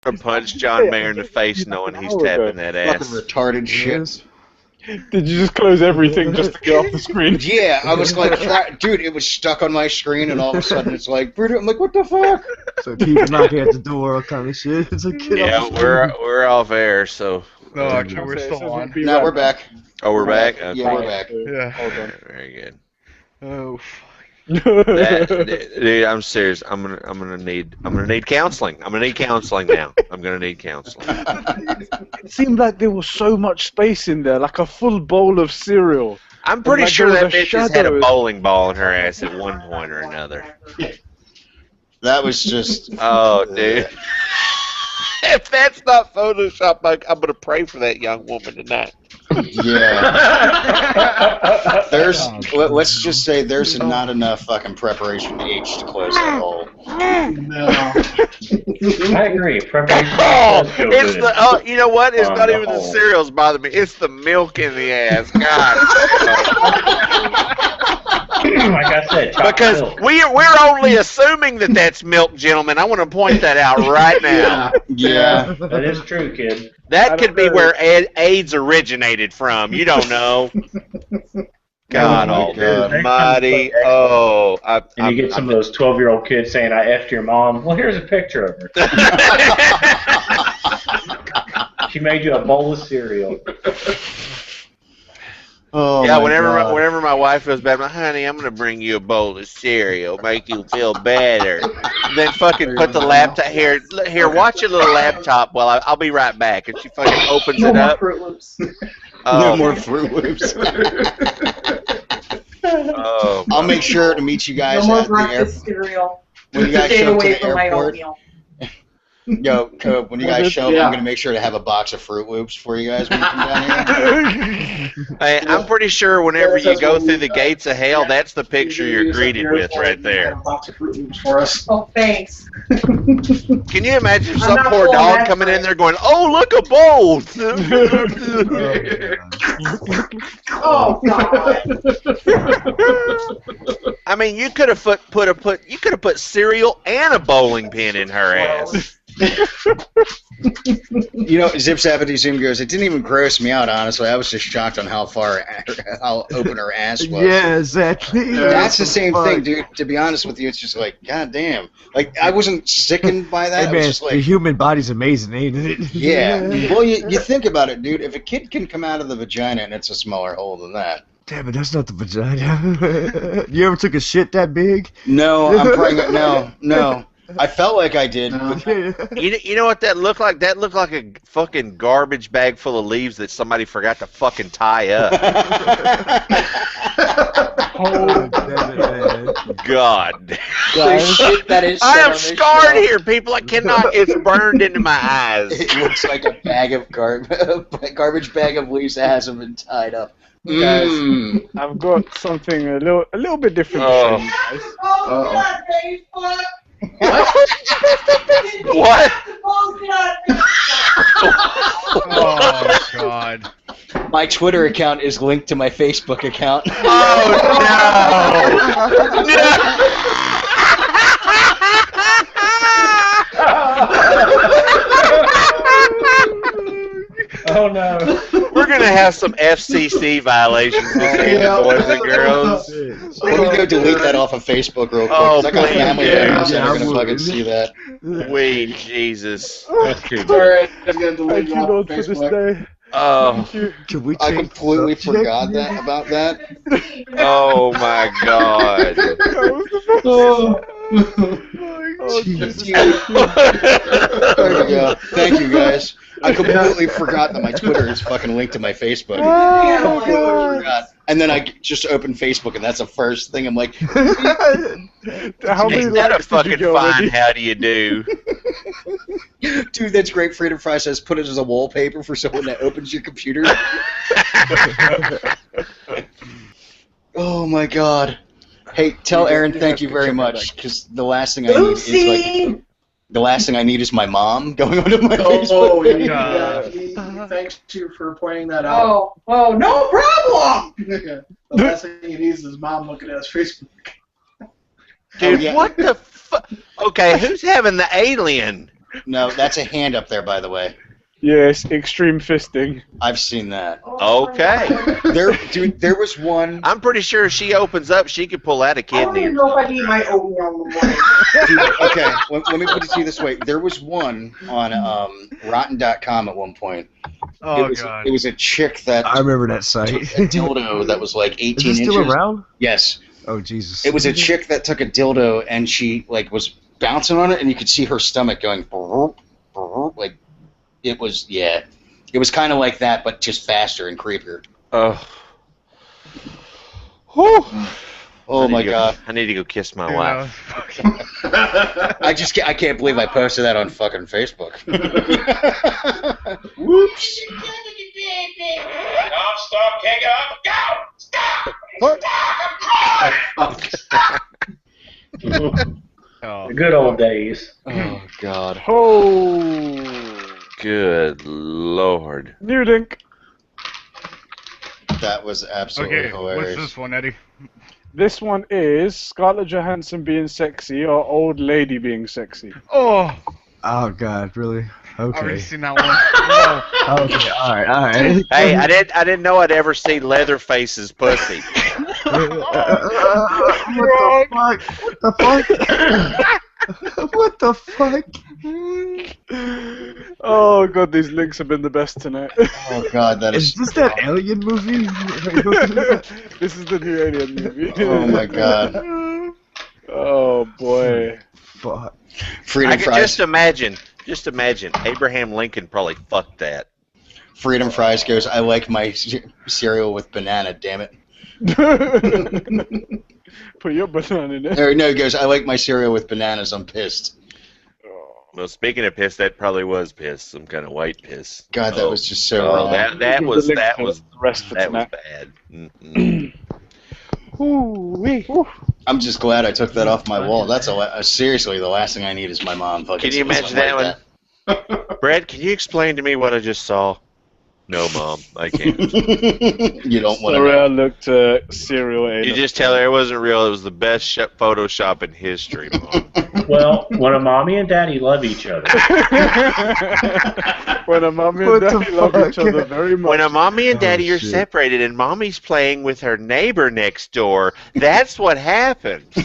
Speaker 7: To punch John Mayer in the face knowing he's tapping that
Speaker 1: Fucking
Speaker 7: ass.
Speaker 1: retarded shit.
Speaker 6: Yes.
Speaker 4: Did you just close everything just to get off the screen?
Speaker 1: Yeah, I was like, dude, it was stuck on my screen, and all of a sudden it's like, I'm like, what the fuck?
Speaker 6: So keep knocking at the door, all kind of shit. It's like, get
Speaker 7: Yeah,
Speaker 6: off the screen.
Speaker 7: we're off air, so.
Speaker 2: No, actually, we're still on.
Speaker 1: Now we're back.
Speaker 7: Oh, we're back. Okay.
Speaker 1: Yeah, we're back.
Speaker 2: Yeah.
Speaker 4: Hold on.
Speaker 7: Very good.
Speaker 2: Oh, fuck.
Speaker 7: Dude, I'm serious. I'm gonna need counseling. I'm gonna need counseling now. I'm gonna need counseling.
Speaker 4: It seemed like there was so much space in there, like a full bowl of cereal.
Speaker 7: I'm pretty
Speaker 4: Like
Speaker 7: sure
Speaker 4: there
Speaker 7: that
Speaker 4: was a
Speaker 7: bitch has had a
Speaker 4: shadow.
Speaker 7: bowling ball in her ass at one point or another.
Speaker 1: That was just.
Speaker 7: Oh, dude. If that's not Photoshop, I'm gonna pray for that young woman tonight.
Speaker 1: Yeah. Let's just say there's not enough fucking preparation H to close that hole.
Speaker 3: No.
Speaker 5: I agree. Preparation
Speaker 7: Oh,
Speaker 5: does feel
Speaker 7: it's
Speaker 5: good.
Speaker 7: the you know what? It's
Speaker 5: On
Speaker 7: not
Speaker 5: the
Speaker 7: even the
Speaker 5: whole.
Speaker 7: cereals bother me. It's the milk in the ass. God.
Speaker 5: Like I said, chocolate
Speaker 7: Because
Speaker 5: milk.
Speaker 7: we're only assuming that that's milk, gentlemen. I want to point that out right now.
Speaker 1: Yeah.
Speaker 5: That is true, kid.
Speaker 7: That
Speaker 4: I
Speaker 7: could
Speaker 4: don't
Speaker 7: be
Speaker 4: know.
Speaker 7: where AIDS originated from. You don't know. God
Speaker 1: Oh, my God.
Speaker 7: almighty. Oh.
Speaker 5: And you get some of those 12-year-old kids saying, I effed your mom. Well, here's a picture of her. She made you a bowl of cereal.
Speaker 1: Oh,
Speaker 7: Yeah,
Speaker 1: my God.
Speaker 7: whenever my wife goes back, I'm like, honey, I'm gonna bring you a bowl of cereal, make you feel better. Then fucking put the laptop here. Watch your little laptop while I'll be right back. And she fucking opens it up.
Speaker 1: No
Speaker 7: Oh,
Speaker 1: more Fruit Loops.
Speaker 7: Oh,
Speaker 1: I'll make sure to meet you guys
Speaker 8: No more
Speaker 1: at the airport.
Speaker 8: breakfast cereal.
Speaker 1: When you guys
Speaker 8: Stay
Speaker 1: show up to
Speaker 8: away
Speaker 1: the
Speaker 8: from my
Speaker 1: airport,
Speaker 8: oatmeal.
Speaker 1: yo, Cope, when you guys show up,
Speaker 3: Yeah.
Speaker 1: I'm going to make sure to have a box of Fruit Loops for you guys when you come down here.
Speaker 7: Hey, I'm pretty sure whenever you
Speaker 3: That's
Speaker 7: go
Speaker 3: what
Speaker 7: through
Speaker 3: we-
Speaker 7: the gates of hell, that's the picture you're greeted with right there.
Speaker 3: A box of Fruit Loops for us.
Speaker 8: Oh, thanks.
Speaker 7: Can you imagine
Speaker 8: I'm
Speaker 7: some
Speaker 8: not
Speaker 7: poor
Speaker 8: pulling
Speaker 7: dog
Speaker 8: that
Speaker 7: coming in
Speaker 8: trick.
Speaker 7: there going, "Oh, look a bowl."
Speaker 8: Oh, God.
Speaker 7: I mean, you could have put cereal and a bowling pin in her ass.
Speaker 1: You know, Zip Zappity Zoom goes, it didn't even gross me out, honestly. I was just shocked on how open her ass was.
Speaker 6: Yeah, exactly.
Speaker 1: That's the same
Speaker 6: Fuck.
Speaker 1: thing, dude. To be honest with you, it's just like, god damn. Like, I wasn't sickened by that.
Speaker 6: Hey
Speaker 1: I was
Speaker 6: man,
Speaker 1: just
Speaker 6: the
Speaker 1: like,
Speaker 6: human body's amazing, ain't it?
Speaker 1: yeah. Well, you think about it, dude. If a kid can come out of the vagina and it's a smaller hole than that.
Speaker 6: Damn it, that's not the vagina. You ever took a shit that big?
Speaker 1: No, I'm pregnant. No. I felt like I did.
Speaker 3: No.
Speaker 1: But
Speaker 7: You know what that looked like? That looked like a fucking garbage bag full of leaves that somebody forgot to fucking tie up.
Speaker 6: Oh, damn it, man.
Speaker 7: God.
Speaker 1: shit that is
Speaker 7: I
Speaker 1: set
Speaker 7: am
Speaker 1: on this
Speaker 7: scarred
Speaker 1: shelf.
Speaker 7: here, people. I cannot. It's burned into my eyes.
Speaker 1: It looks like a bag of garbage bag of leaves that hasn't been tied up.
Speaker 4: Guys.
Speaker 1: Mm.
Speaker 4: I've got something a little bit different
Speaker 7: Oh.
Speaker 4: to show you guys.
Speaker 8: Oh, God, Facebook.
Speaker 7: What?
Speaker 2: Oh God.
Speaker 1: My Twitter account is linked to my Facebook account.
Speaker 7: Oh
Speaker 5: Oh no.
Speaker 7: no! We're gonna have some FCC violations this weekend, boys and girls.
Speaker 1: Let me go delete that off of Facebook real quick. 'cause
Speaker 7: Oh,
Speaker 1: I got
Speaker 7: please,
Speaker 1: family
Speaker 7: yeah.
Speaker 1: members that
Speaker 6: Yeah,
Speaker 1: are
Speaker 6: I
Speaker 1: gonna
Speaker 6: would.
Speaker 1: fucking see that.
Speaker 7: Sweet Jesus.
Speaker 5: That's too bad.
Speaker 3: Alright, I'm gonna delete
Speaker 4: Thank you,
Speaker 3: it off
Speaker 4: Lord, for this
Speaker 3: Facebook.
Speaker 4: day.
Speaker 7: Oh,
Speaker 4: Thank you.
Speaker 6: Can we
Speaker 1: I
Speaker 6: change
Speaker 1: completely
Speaker 6: the subject?
Speaker 1: forgot about that.
Speaker 7: oh my God.
Speaker 4: Oh,
Speaker 6: Jesus.
Speaker 1: There we go. Thank you, guys. I completely forgot that my Twitter is fucking linked to my Facebook.
Speaker 4: Oh,
Speaker 1: Completely
Speaker 4: God.
Speaker 1: forgot. And then I just opened Facebook, and that's the first thing I'm like,
Speaker 4: How many
Speaker 7: Is that a
Speaker 4: likes did you
Speaker 7: fucking
Speaker 4: get already?
Speaker 7: fine how do you do?
Speaker 1: dude, that's great. Freedom Fry says put it as a wallpaper for someone that opens your computer. Oh my god. Hey, tell Aaron thank you very much, because the last thing I need is like
Speaker 8: Oopsie.
Speaker 1: the last thing I need is my mom going onto my
Speaker 3: Oh,
Speaker 1: Facebook page.
Speaker 3: yeah. He thanks you for pointing that out.
Speaker 8: Oh, no problem.
Speaker 3: The last thing he needs is mom looking at his Facebook.
Speaker 7: Dude,
Speaker 1: yeah.
Speaker 7: what the fuck? Okay, who's having the alien?
Speaker 1: No, that's a hand up there, by the way.
Speaker 4: Yes, extreme fisting.
Speaker 1: I've seen that.
Speaker 7: Okay.
Speaker 1: There was one.
Speaker 7: I'm pretty sure if she opens up, she could pull out a
Speaker 8: I don't
Speaker 7: kidney.
Speaker 8: even know if I eat my oatmeal in the morning.
Speaker 1: Dude, okay, let me put it to you this way. There was one on Rotten.com at one point.
Speaker 2: Oh
Speaker 1: it was,
Speaker 2: God.
Speaker 1: It was a chick that
Speaker 6: I remember that
Speaker 1: took
Speaker 6: site.
Speaker 1: a dildo that was like 18
Speaker 6: Is it
Speaker 1: inches.
Speaker 6: still around?
Speaker 1: Yes.
Speaker 6: Oh Jesus.
Speaker 1: It was a chick that took a dildo and she like was bouncing on it, and you could see her stomach going like it was It was kind of like that, but just faster and creepier.
Speaker 7: Oh. Whew.
Speaker 1: Oh my god!
Speaker 7: I need to go kiss my
Speaker 2: Dude,
Speaker 7: wife.
Speaker 1: I can't believe I posted that on fucking Facebook.
Speaker 3: Whoops.
Speaker 9: Non-stop, can't get up, go! Stop!
Speaker 2: Oh.
Speaker 5: The good old days.
Speaker 1: Oh god!
Speaker 4: Oh,
Speaker 7: Good Lord.
Speaker 4: Nudink.
Speaker 1: That was absolutely
Speaker 2: Okay,
Speaker 1: hilarious.
Speaker 2: what's this one, Eddie?
Speaker 4: This one is Scarlett Johansson being sexy or old lady being sexy.
Speaker 2: Oh,
Speaker 6: Oh God, really?
Speaker 2: I've already
Speaker 6: Okay.
Speaker 2: seen that one. No.
Speaker 6: Okay. All right.
Speaker 7: Hey, I didn't know I'd ever see Leatherface's pussy.
Speaker 6: What the fuck? What the fuck? What the fuck?
Speaker 4: Oh god, these links have been the best tonight.
Speaker 1: Oh god, that
Speaker 6: Is
Speaker 1: is.
Speaker 6: this that alien movie?
Speaker 4: This is the new Alien movie.
Speaker 1: Oh my god!
Speaker 4: Oh boy.
Speaker 6: Fuck.
Speaker 1: Freedom
Speaker 7: I could
Speaker 1: Fries.
Speaker 7: just imagine Abraham Lincoln probably fucked that.
Speaker 1: Freedom Fries goes. I like my cereal with banana. Damn it.
Speaker 4: Put your banana in it.
Speaker 1: Or no, he goes, I like my cereal with bananas. I'm pissed.
Speaker 7: Well, speaking of piss, that probably was piss. Some kind of white piss.
Speaker 1: God, that was just so
Speaker 7: Oh,
Speaker 1: wrong.
Speaker 7: that was
Speaker 4: The rest for
Speaker 7: that was
Speaker 4: tonight.
Speaker 7: bad. Mm-mm.
Speaker 4: Ooh-wee. Ooh.
Speaker 1: I'm just glad I took that off my wall. That's seriously, the last thing I need is my mom fucking.
Speaker 7: Can you
Speaker 1: saying
Speaker 7: imagine
Speaker 1: something
Speaker 7: that one? Brad, can you explain to me what I just saw? No, Mom, I can't.
Speaker 1: You don't want to
Speaker 4: Sorry, I
Speaker 1: know.
Speaker 4: looked cereal.
Speaker 7: You just tell her it wasn't real. It was the best Photoshop in history, Mom.
Speaker 5: Well, when a mommy and daddy love each other,
Speaker 4: When a mommy
Speaker 6: What
Speaker 4: and
Speaker 6: the
Speaker 4: daddy love each
Speaker 6: fuck?
Speaker 4: other very much.
Speaker 7: When a mommy and daddy are
Speaker 6: shit.
Speaker 7: separated and mommy's playing with her neighbor next door, that's what happened.
Speaker 4: You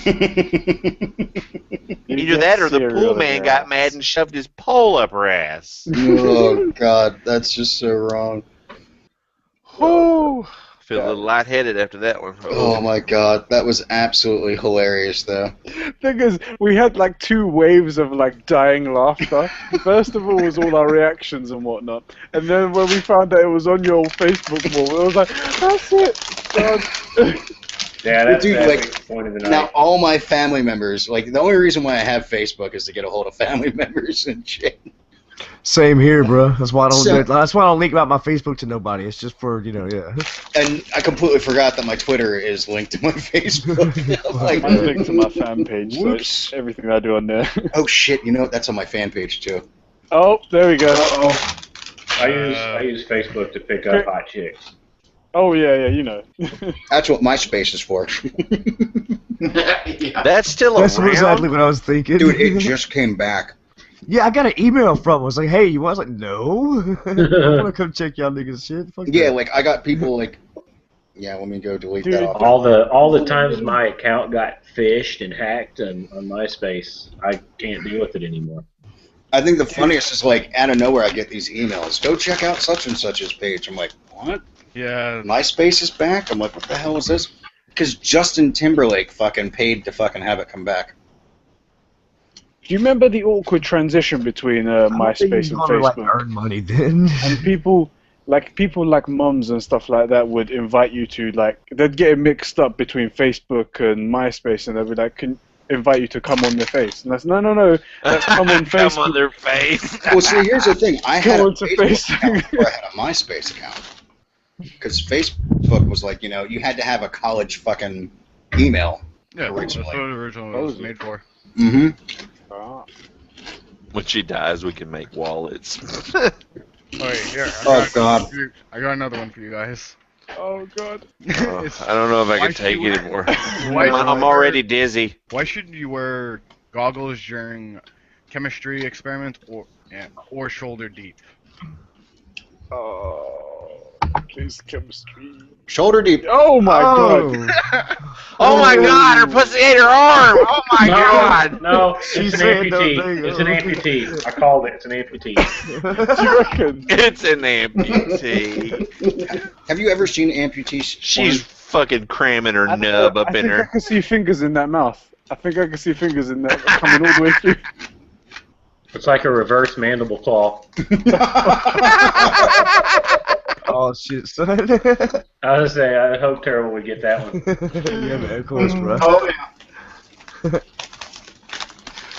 Speaker 7: Either
Speaker 4: get
Speaker 7: that or the
Speaker 4: cereal
Speaker 7: pool
Speaker 4: in
Speaker 7: man
Speaker 4: your
Speaker 7: got
Speaker 4: ass.
Speaker 7: mad and shoved his pole up her ass.
Speaker 1: Oh God, that's just so wrong.
Speaker 4: Ooh.
Speaker 7: Feel a little lightheaded after that one.
Speaker 1: Oh my God, that was absolutely hilarious, though.
Speaker 4: Thing is, we had like 2 waves of like dying laughter. First of all was all our reactions and whatnot, and then when we found that it was on your Facebook wall, it was like, that's it. God.
Speaker 5: yeah, that's
Speaker 1: Dude,
Speaker 5: the
Speaker 1: like,
Speaker 5: epic point of the night.
Speaker 1: Now, all my family members, like, the only reason why I have Facebook is to get a hold of family members and shit.
Speaker 6: Same here, bro. That's why I don't.
Speaker 1: So-
Speaker 6: That's why I don't link about my Facebook to nobody. It's just for yeah.
Speaker 1: And I completely forgot that my Twitter is linked to my Facebook. I'm like,
Speaker 4: Mine's linked to my fan page, so
Speaker 1: Whoops.
Speaker 4: it's everything I do on there.
Speaker 1: oh shit, you know what? That's on my fan page too.
Speaker 4: Oh, there we go.
Speaker 3: Uh-oh.
Speaker 5: I use Facebook to pick up hot chicks.
Speaker 4: Oh yeah, you know.
Speaker 1: That's what MySpace is for.
Speaker 3: Yeah.
Speaker 7: That's still
Speaker 6: That's
Speaker 7: around.
Speaker 6: exactly what I was thinking.
Speaker 1: Dude, it just came back.
Speaker 6: Yeah, I got an email from him. I was like, hey, you want? I was like, no. I want to come check y'all niggas shit. Fuck
Speaker 1: Yeah,
Speaker 6: that.
Speaker 1: like, I got people like, yeah, let me go delete
Speaker 4: Dude,
Speaker 1: that off.
Speaker 5: All the times my account got phished and hacked on MySpace, I can't deal with it anymore.
Speaker 1: I think the funniest is, like, out of nowhere I get these emails. Go check out such and such's page. I'm like, what?
Speaker 2: Yeah.
Speaker 1: MySpace is back? I'm like, what the hell is this? Because Justin Timberlake fucking paid to fucking have it come back.
Speaker 4: Do you remember the awkward transition between MySpace and
Speaker 6: Like,
Speaker 4: Facebook?
Speaker 6: earn money then.
Speaker 4: And people like mums and stuff like that would invite you to, like, they'd get it mixed up between Facebook and MySpace, and they'd be like, can invite you to come on their face. And that's no, let's come on
Speaker 7: Come
Speaker 4: Facebook.
Speaker 7: on their face.
Speaker 1: Well, see, here's the thing. I had a
Speaker 4: Go on to
Speaker 1: Facebook account
Speaker 4: Facebook.
Speaker 1: before I had a MySpace account. Because Facebook was like, you had to have a college fucking email.
Speaker 2: Yeah, that's
Speaker 1: Originally.
Speaker 2: what it originally was made for.
Speaker 1: Mm-hmm.
Speaker 4: Ah.
Speaker 7: When she dies, we can make wallets.
Speaker 2: Oh, wait, here.
Speaker 1: Oh, God.
Speaker 2: I got another one for you guys.
Speaker 4: Oh god.
Speaker 2: It's-
Speaker 7: I don't know if I
Speaker 2: why
Speaker 7: can take
Speaker 2: should you
Speaker 7: it anymore.
Speaker 2: Why
Speaker 7: I'm already dizzy.
Speaker 2: Why shouldn't you wear goggles during chemistry experiments or shoulder deep?
Speaker 4: Oh, please chemistry.
Speaker 1: Shoulder deep.
Speaker 4: Oh my god.
Speaker 7: Oh my God! Her pussy ate her arm. Oh my God!
Speaker 5: No,
Speaker 6: She
Speaker 5: it's an
Speaker 6: said no
Speaker 5: amputee.
Speaker 6: thing.
Speaker 5: It's an amputee. I called it. It's an amputee.
Speaker 4: Do you reckon?
Speaker 7: It's an amputee.
Speaker 1: Have you ever seen amputees?
Speaker 7: She's fucking cramming her
Speaker 4: I
Speaker 7: nub up in
Speaker 4: think I
Speaker 7: her.
Speaker 4: can see fingers in that mouth. I think I can see fingers in that coming all the way through.
Speaker 5: It's like a reverse mandible claw.
Speaker 6: Oh shit, son.
Speaker 5: I was gonna say, I hope Terrible would get that one.
Speaker 6: Yeah, man, of course, bro.
Speaker 3: Oh, yeah.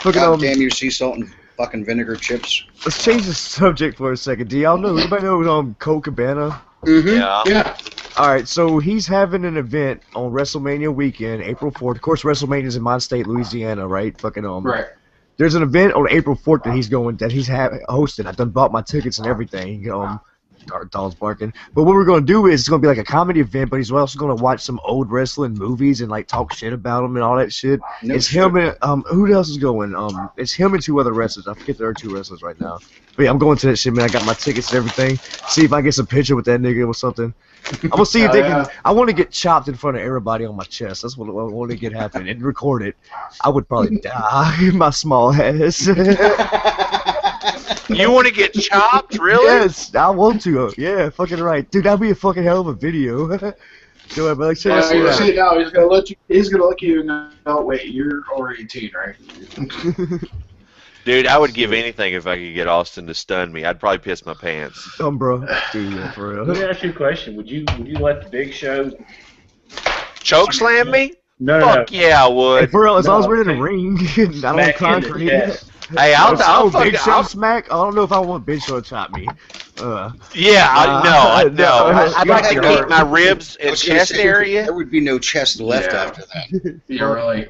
Speaker 6: Fucking
Speaker 1: God damn you, sea salt and fucking vinegar chips.
Speaker 6: let's change the subject for a second. Do y'all know? Anybody know Cole Cabana?
Speaker 1: Mm-hmm.
Speaker 7: Yeah.
Speaker 3: Yeah.
Speaker 6: All right, so he's having an event on WrestleMania weekend, April 4th. Of course, WrestleMania's in my state, Louisiana, right? Fucking
Speaker 3: Right.
Speaker 6: There's an event on April 4th that he's hosting. I done bought my tickets and everything. Our dog's barking. But what we're gonna do is it's gonna be like a comedy event, but he's also gonna watch some old wrestling movies and like talk shit about them and all that shit.
Speaker 1: No
Speaker 6: it's
Speaker 1: shit.
Speaker 6: him and who else is going? It's him and 2 other wrestlers. I forget there are 2 wrestlers right now. But yeah, I'm going to that shit, man. I got my tickets and everything. See if I get some picture with that nigga or something. I'm gonna see if they can. I want to get chopped in front of everybody on my chest. That's what I want to get happen and record it. I would probably die. My small ass.
Speaker 7: You want to get chopped, really?
Speaker 6: Yes, I want to. Yeah, fucking right, dude. That'd be a fucking hell of a video. So I'd be like, check this shit out.
Speaker 3: See, now he's gonna let you. He's gonna look at you and go, "Oh, wait, you're over 18, right?"
Speaker 7: Dude, I would give anything if I could get Austin to stun me. I'd probably piss my pants.
Speaker 6: Bro. Dude, yeah, for
Speaker 5: Let me
Speaker 6: real.
Speaker 5: ask you a question. Would you let the Big Show
Speaker 7: Choke slam me?
Speaker 5: No,
Speaker 7: Fuck yeah, I
Speaker 6: Hey,
Speaker 7: would.
Speaker 6: for real, as long as
Speaker 5: No,
Speaker 6: we're in a
Speaker 5: hey.
Speaker 6: ring, I don't want
Speaker 5: Smack you in the
Speaker 6: concrete.
Speaker 5: chest.
Speaker 7: Hey, I'll
Speaker 6: Big Show
Speaker 7: fucking.
Speaker 6: smack. I don't know if I want Big Show to chop me.
Speaker 7: Yeah, I know.
Speaker 6: no.
Speaker 7: I'd
Speaker 1: You
Speaker 7: like
Speaker 1: had
Speaker 7: to
Speaker 1: to-
Speaker 7: keep my ribs
Speaker 1: I
Speaker 7: and
Speaker 1: was gonna
Speaker 7: chest
Speaker 1: say,
Speaker 7: area.
Speaker 1: There would be no chest left
Speaker 3: Yeah.
Speaker 1: after that.
Speaker 3: Yeah, really.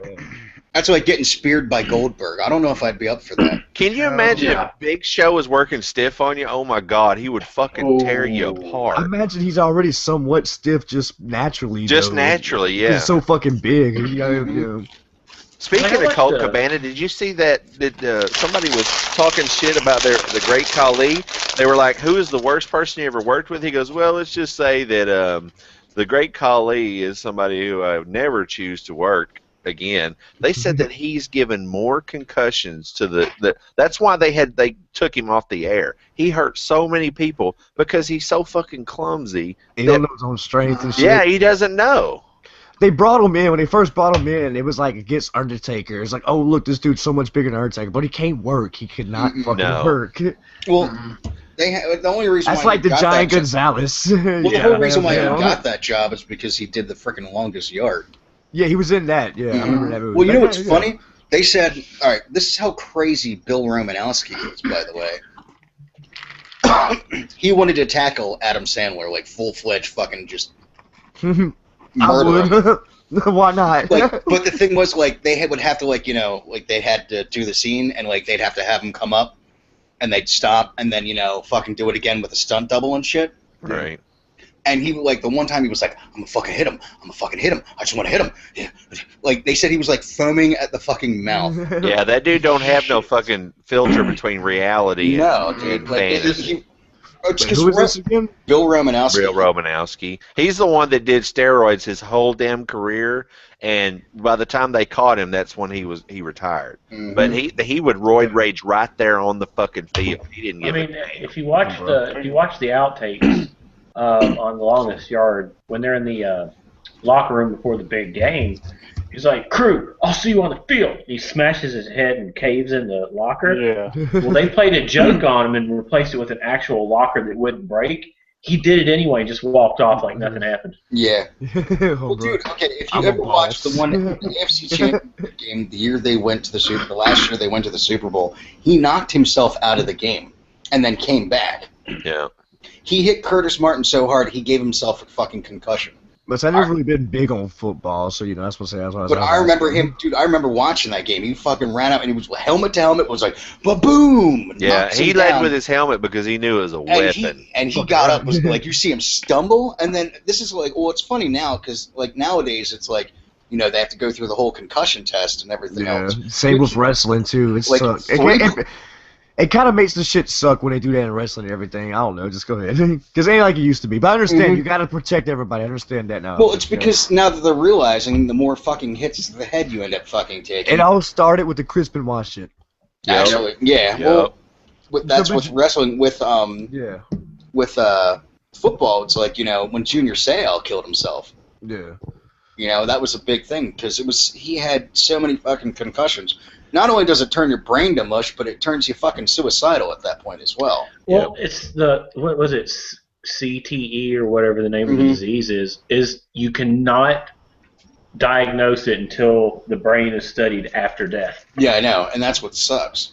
Speaker 1: That's like getting speared by Goldberg. I don't know if I'd be up for that.
Speaker 7: Can you imagine
Speaker 3: Yeah.
Speaker 7: if Big Show was working stiff on you? Oh my God, he would fucking tear you
Speaker 3: Oh.
Speaker 6: I
Speaker 7: apart.
Speaker 6: imagine he's already somewhat stiff just naturally.
Speaker 7: Just
Speaker 6: though.
Speaker 7: naturally, yeah.
Speaker 6: He's so fucking big. You know.
Speaker 7: Speaking
Speaker 5: Like, I
Speaker 7: of
Speaker 5: like
Speaker 7: Colt
Speaker 5: the-
Speaker 7: Cabana, did you see that somebody was talking shit about the Great Khali? They were like, "Who is the worst person you ever worked with?" He goes, "Well, let's just say that the Great Khali is somebody who I would never choose to work again." They said that he's given more concussions to the that's why they took him off the air. He hurt so many people because he's so fucking clumsy.
Speaker 6: He don't know his own strength and shit.
Speaker 7: Yeah, he doesn't know.
Speaker 6: They brought him in when they first brought him in. It was like against Undertaker. It's like, oh look, this dude's so much bigger than Undertaker, but he can't work. He could not fucking
Speaker 7: No.
Speaker 6: work.
Speaker 1: Well, the only reason
Speaker 6: That's
Speaker 1: why
Speaker 6: like
Speaker 1: he
Speaker 6: the
Speaker 1: got
Speaker 6: giant
Speaker 1: that job,
Speaker 6: Gonzalez.
Speaker 1: well, the whole reason why he
Speaker 6: yeah.
Speaker 1: got that job is because he did the freaking longest yard.
Speaker 6: Yeah, he was in that. Yeah, I remember that movie.
Speaker 1: Well, you know what's
Speaker 6: Yeah.
Speaker 1: funny? They said, all right, this is how crazy Bill Romanowski is, by the way. He wanted to tackle Adam Sandler, like full-fledged fucking just
Speaker 6: I
Speaker 1: murder him.
Speaker 6: would. Why not?
Speaker 1: Like, but the thing was, like, would have to, like, you know, like, they had to do the scene, and, like, they'd have to have him come up, and they'd stop, and then, you know, fucking do it again with a stunt double and shit.
Speaker 7: Right.
Speaker 1: And he, like, the one time he was like, I'm gonna fucking hit him. I'm gonna fucking hit him. I just want to hit him. Yeah. Like, they said he was, like, foaming at the fucking mouth.
Speaker 7: Yeah, that dude don't have no fucking filter between reality
Speaker 1: No,
Speaker 7: and
Speaker 1: dude. Like,
Speaker 7: fantasy.
Speaker 6: Who is this again?
Speaker 1: Bill Romanowski.
Speaker 7: Real Romanowski. He's the one that did steroids his whole damn career, and by the time they caught him, that's when he retired.
Speaker 1: Mhm.
Speaker 7: But he would roid rage right there on the fucking field. He didn't
Speaker 5: I
Speaker 7: give
Speaker 5: mean,
Speaker 7: a
Speaker 5: if you watch the outtakes on the longest yard when they're in the locker room before the big game, he's like, "Crew, I'll see you on the field." He smashes his head and caves in the locker.
Speaker 4: Yeah.
Speaker 5: Well, they played a joke on him and replaced it with an actual locker that wouldn't break. He did it anyway and just walked off like nothing happened.
Speaker 1: Yeah.
Speaker 6: Oh,
Speaker 1: Well,
Speaker 6: bro.
Speaker 1: dude, okay, if you
Speaker 6: I'm a
Speaker 1: ever watched
Speaker 6: boss.
Speaker 1: the one, the AFC Championship game, the year they went to the last year they went to the Super Bowl, he knocked himself out of the game and then came back.
Speaker 7: yeah.
Speaker 1: He hit Curtis Martin so hard he gave himself a fucking concussion.
Speaker 6: But I've never really been big on football, so you know that's what I was.
Speaker 1: But I remember him, dude. I remember watching that game. He fucking ran out and he was helmet to helmet. Was like, ba-boom.
Speaker 7: Yeah,
Speaker 1: knocks
Speaker 7: he
Speaker 1: him
Speaker 7: led
Speaker 1: down.
Speaker 7: with his helmet because he knew it was a
Speaker 1: And
Speaker 7: weapon.
Speaker 1: he got up, was like, you see him stumble, and then this is like, well, it's funny now because like nowadays it's like, you know, they have to go through the whole concussion test and everything
Speaker 6: Yeah,
Speaker 1: else.
Speaker 6: same with wrestling too. It
Speaker 1: Like,
Speaker 6: sucks.
Speaker 1: three-
Speaker 6: It kind of makes the shit suck when they do that in wrestling and everything. I don't know. Just go ahead, because it ain't like it used to be. But I understand you got to protect everybody. I understand that now.
Speaker 1: Well, it's because now that they're realizing the more fucking hits to the head you end up fucking taking.
Speaker 6: it all started with the Chris Benoit shit.
Speaker 1: Actually, yeah.
Speaker 7: Yep.
Speaker 1: Well, that's with wrestling. With
Speaker 6: Yeah,
Speaker 1: football, it's like, you know, when Junior Seau killed himself.
Speaker 6: yeah.
Speaker 1: You know, that was a big thing because he had so many fucking concussions. Not only does it turn your brain to mush, but it turns you fucking suicidal at that point as well.
Speaker 5: Well, it's what was it, CTE or whatever the name of the disease is you cannot diagnose it until the brain is studied after death.
Speaker 1: Yeah, I know, and that's what sucks.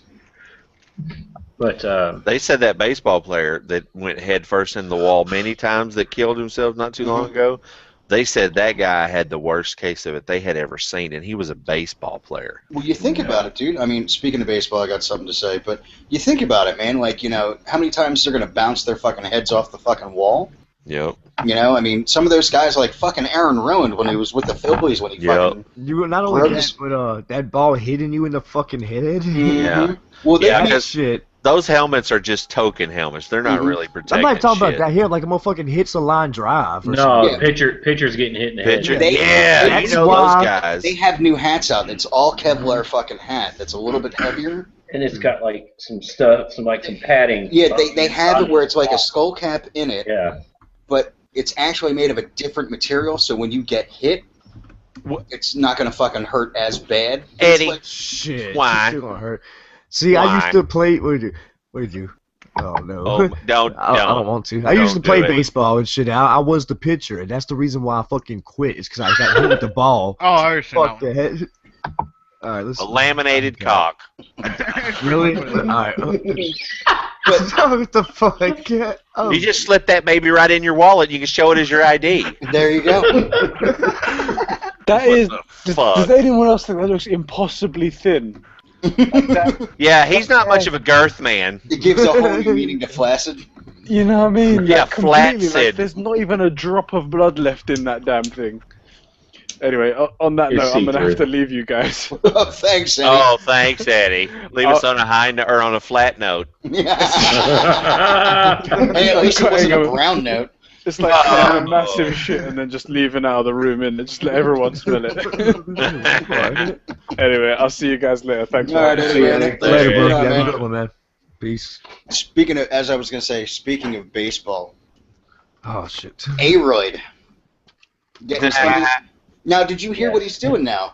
Speaker 5: But
Speaker 7: They said that baseball player that went head first in the wall many times that killed himself not too long ago, they said that guy had the worst case of it they had ever seen, and he was a baseball player.
Speaker 1: Well, you think about it, dude. I mean, speaking of baseball, I got something to say, but you think about it, man. Like, you know, how many times they're going to bounce their fucking heads off the fucking wall?
Speaker 7: Yep.
Speaker 1: You know, I mean, some of those guys, like fucking Aaron Rowand when he was with the Phillies, when he fucking...
Speaker 6: You not only
Speaker 1: Gross.
Speaker 6: that, but that ball hitting you in the fucking head.
Speaker 7: Yeah.
Speaker 1: Well, they
Speaker 7: Yeah,
Speaker 6: That
Speaker 7: 'cause
Speaker 6: shit.
Speaker 7: those helmets are just token helmets. They're not really
Speaker 6: I'm
Speaker 7: protecting
Speaker 6: not talking
Speaker 7: shit.
Speaker 6: about that here, like a motherfucking hits a line drive. Or
Speaker 5: no,
Speaker 6: something.
Speaker 1: Yeah.
Speaker 5: pitcher's getting hit in the
Speaker 7: Picture,
Speaker 5: head.
Speaker 1: They-
Speaker 7: yeah, you
Speaker 6: that's
Speaker 7: know
Speaker 6: why-
Speaker 7: those guys.
Speaker 1: They have new hats out. It's all Kevlar fucking hat. That's a little bit heavier.
Speaker 5: And it's got like some stuff, some padding.
Speaker 1: Yeah, they have it where it's like a skull cap in it,
Speaker 5: Yeah.
Speaker 1: but it's actually made of a different material, so when you get hit, it's not going to fucking hurt as bad. It's
Speaker 7: Eddie.
Speaker 1: like-
Speaker 6: Shit.
Speaker 7: Why?
Speaker 6: Shit gonna hurt. See, I
Speaker 7: Why?
Speaker 6: used to play. What did you? Oh no.
Speaker 7: Oh, don't.
Speaker 6: I don't want to. I used to
Speaker 7: Don't
Speaker 6: play
Speaker 7: do it.
Speaker 6: baseball and shit. I was the pitcher, and that's the reason why I fucking quit. Is because I got hit with the ball.
Speaker 2: Oh, I understand
Speaker 6: Fuck
Speaker 2: that
Speaker 6: the head. All right, let's.
Speaker 7: A laminated cock.
Speaker 2: one.
Speaker 6: Really? All right. What the fuck? Oh.
Speaker 7: You just slip that baby right in your wallet. You can show it as your ID.
Speaker 1: There you go.
Speaker 4: That is.
Speaker 7: Fuck.
Speaker 4: Does anyone else think that looks impossibly thin?
Speaker 7: Yeah, he's not much of a girth man.
Speaker 1: It gives a whole new meaning to flaccid.
Speaker 4: You know what I mean?
Speaker 7: Yeah,
Speaker 4: Like, completely,
Speaker 7: flaccid.
Speaker 4: like, there's not even a drop of blood left in that damn thing. Anyway, on that
Speaker 5: It's
Speaker 4: note, I'm gonna have to
Speaker 5: see-through.
Speaker 4: leave you guys.
Speaker 1: Oh, thanks, Eddie.
Speaker 7: Oh, thanks, Eddie. Leave us on a high or on a flat note.
Speaker 1: Hey, at least it wasn't a brown note.
Speaker 4: It's like
Speaker 7: Oh.
Speaker 4: a massive shit and then just leaving out of the room and just let everyone smell it. Anyway, I'll see you guys later. Thanks for
Speaker 1: All right,
Speaker 4: having me.
Speaker 1: Eddie, man.
Speaker 6: Later, bro.
Speaker 1: Yeah,
Speaker 6: Yeah,
Speaker 1: man.
Speaker 6: good one, man. Peace.
Speaker 1: Speaking of, as I was gonna say, speaking of baseball,
Speaker 6: Oh shit.
Speaker 1: Aroyd. Getting somebody- Now, did you hear what he's doing now?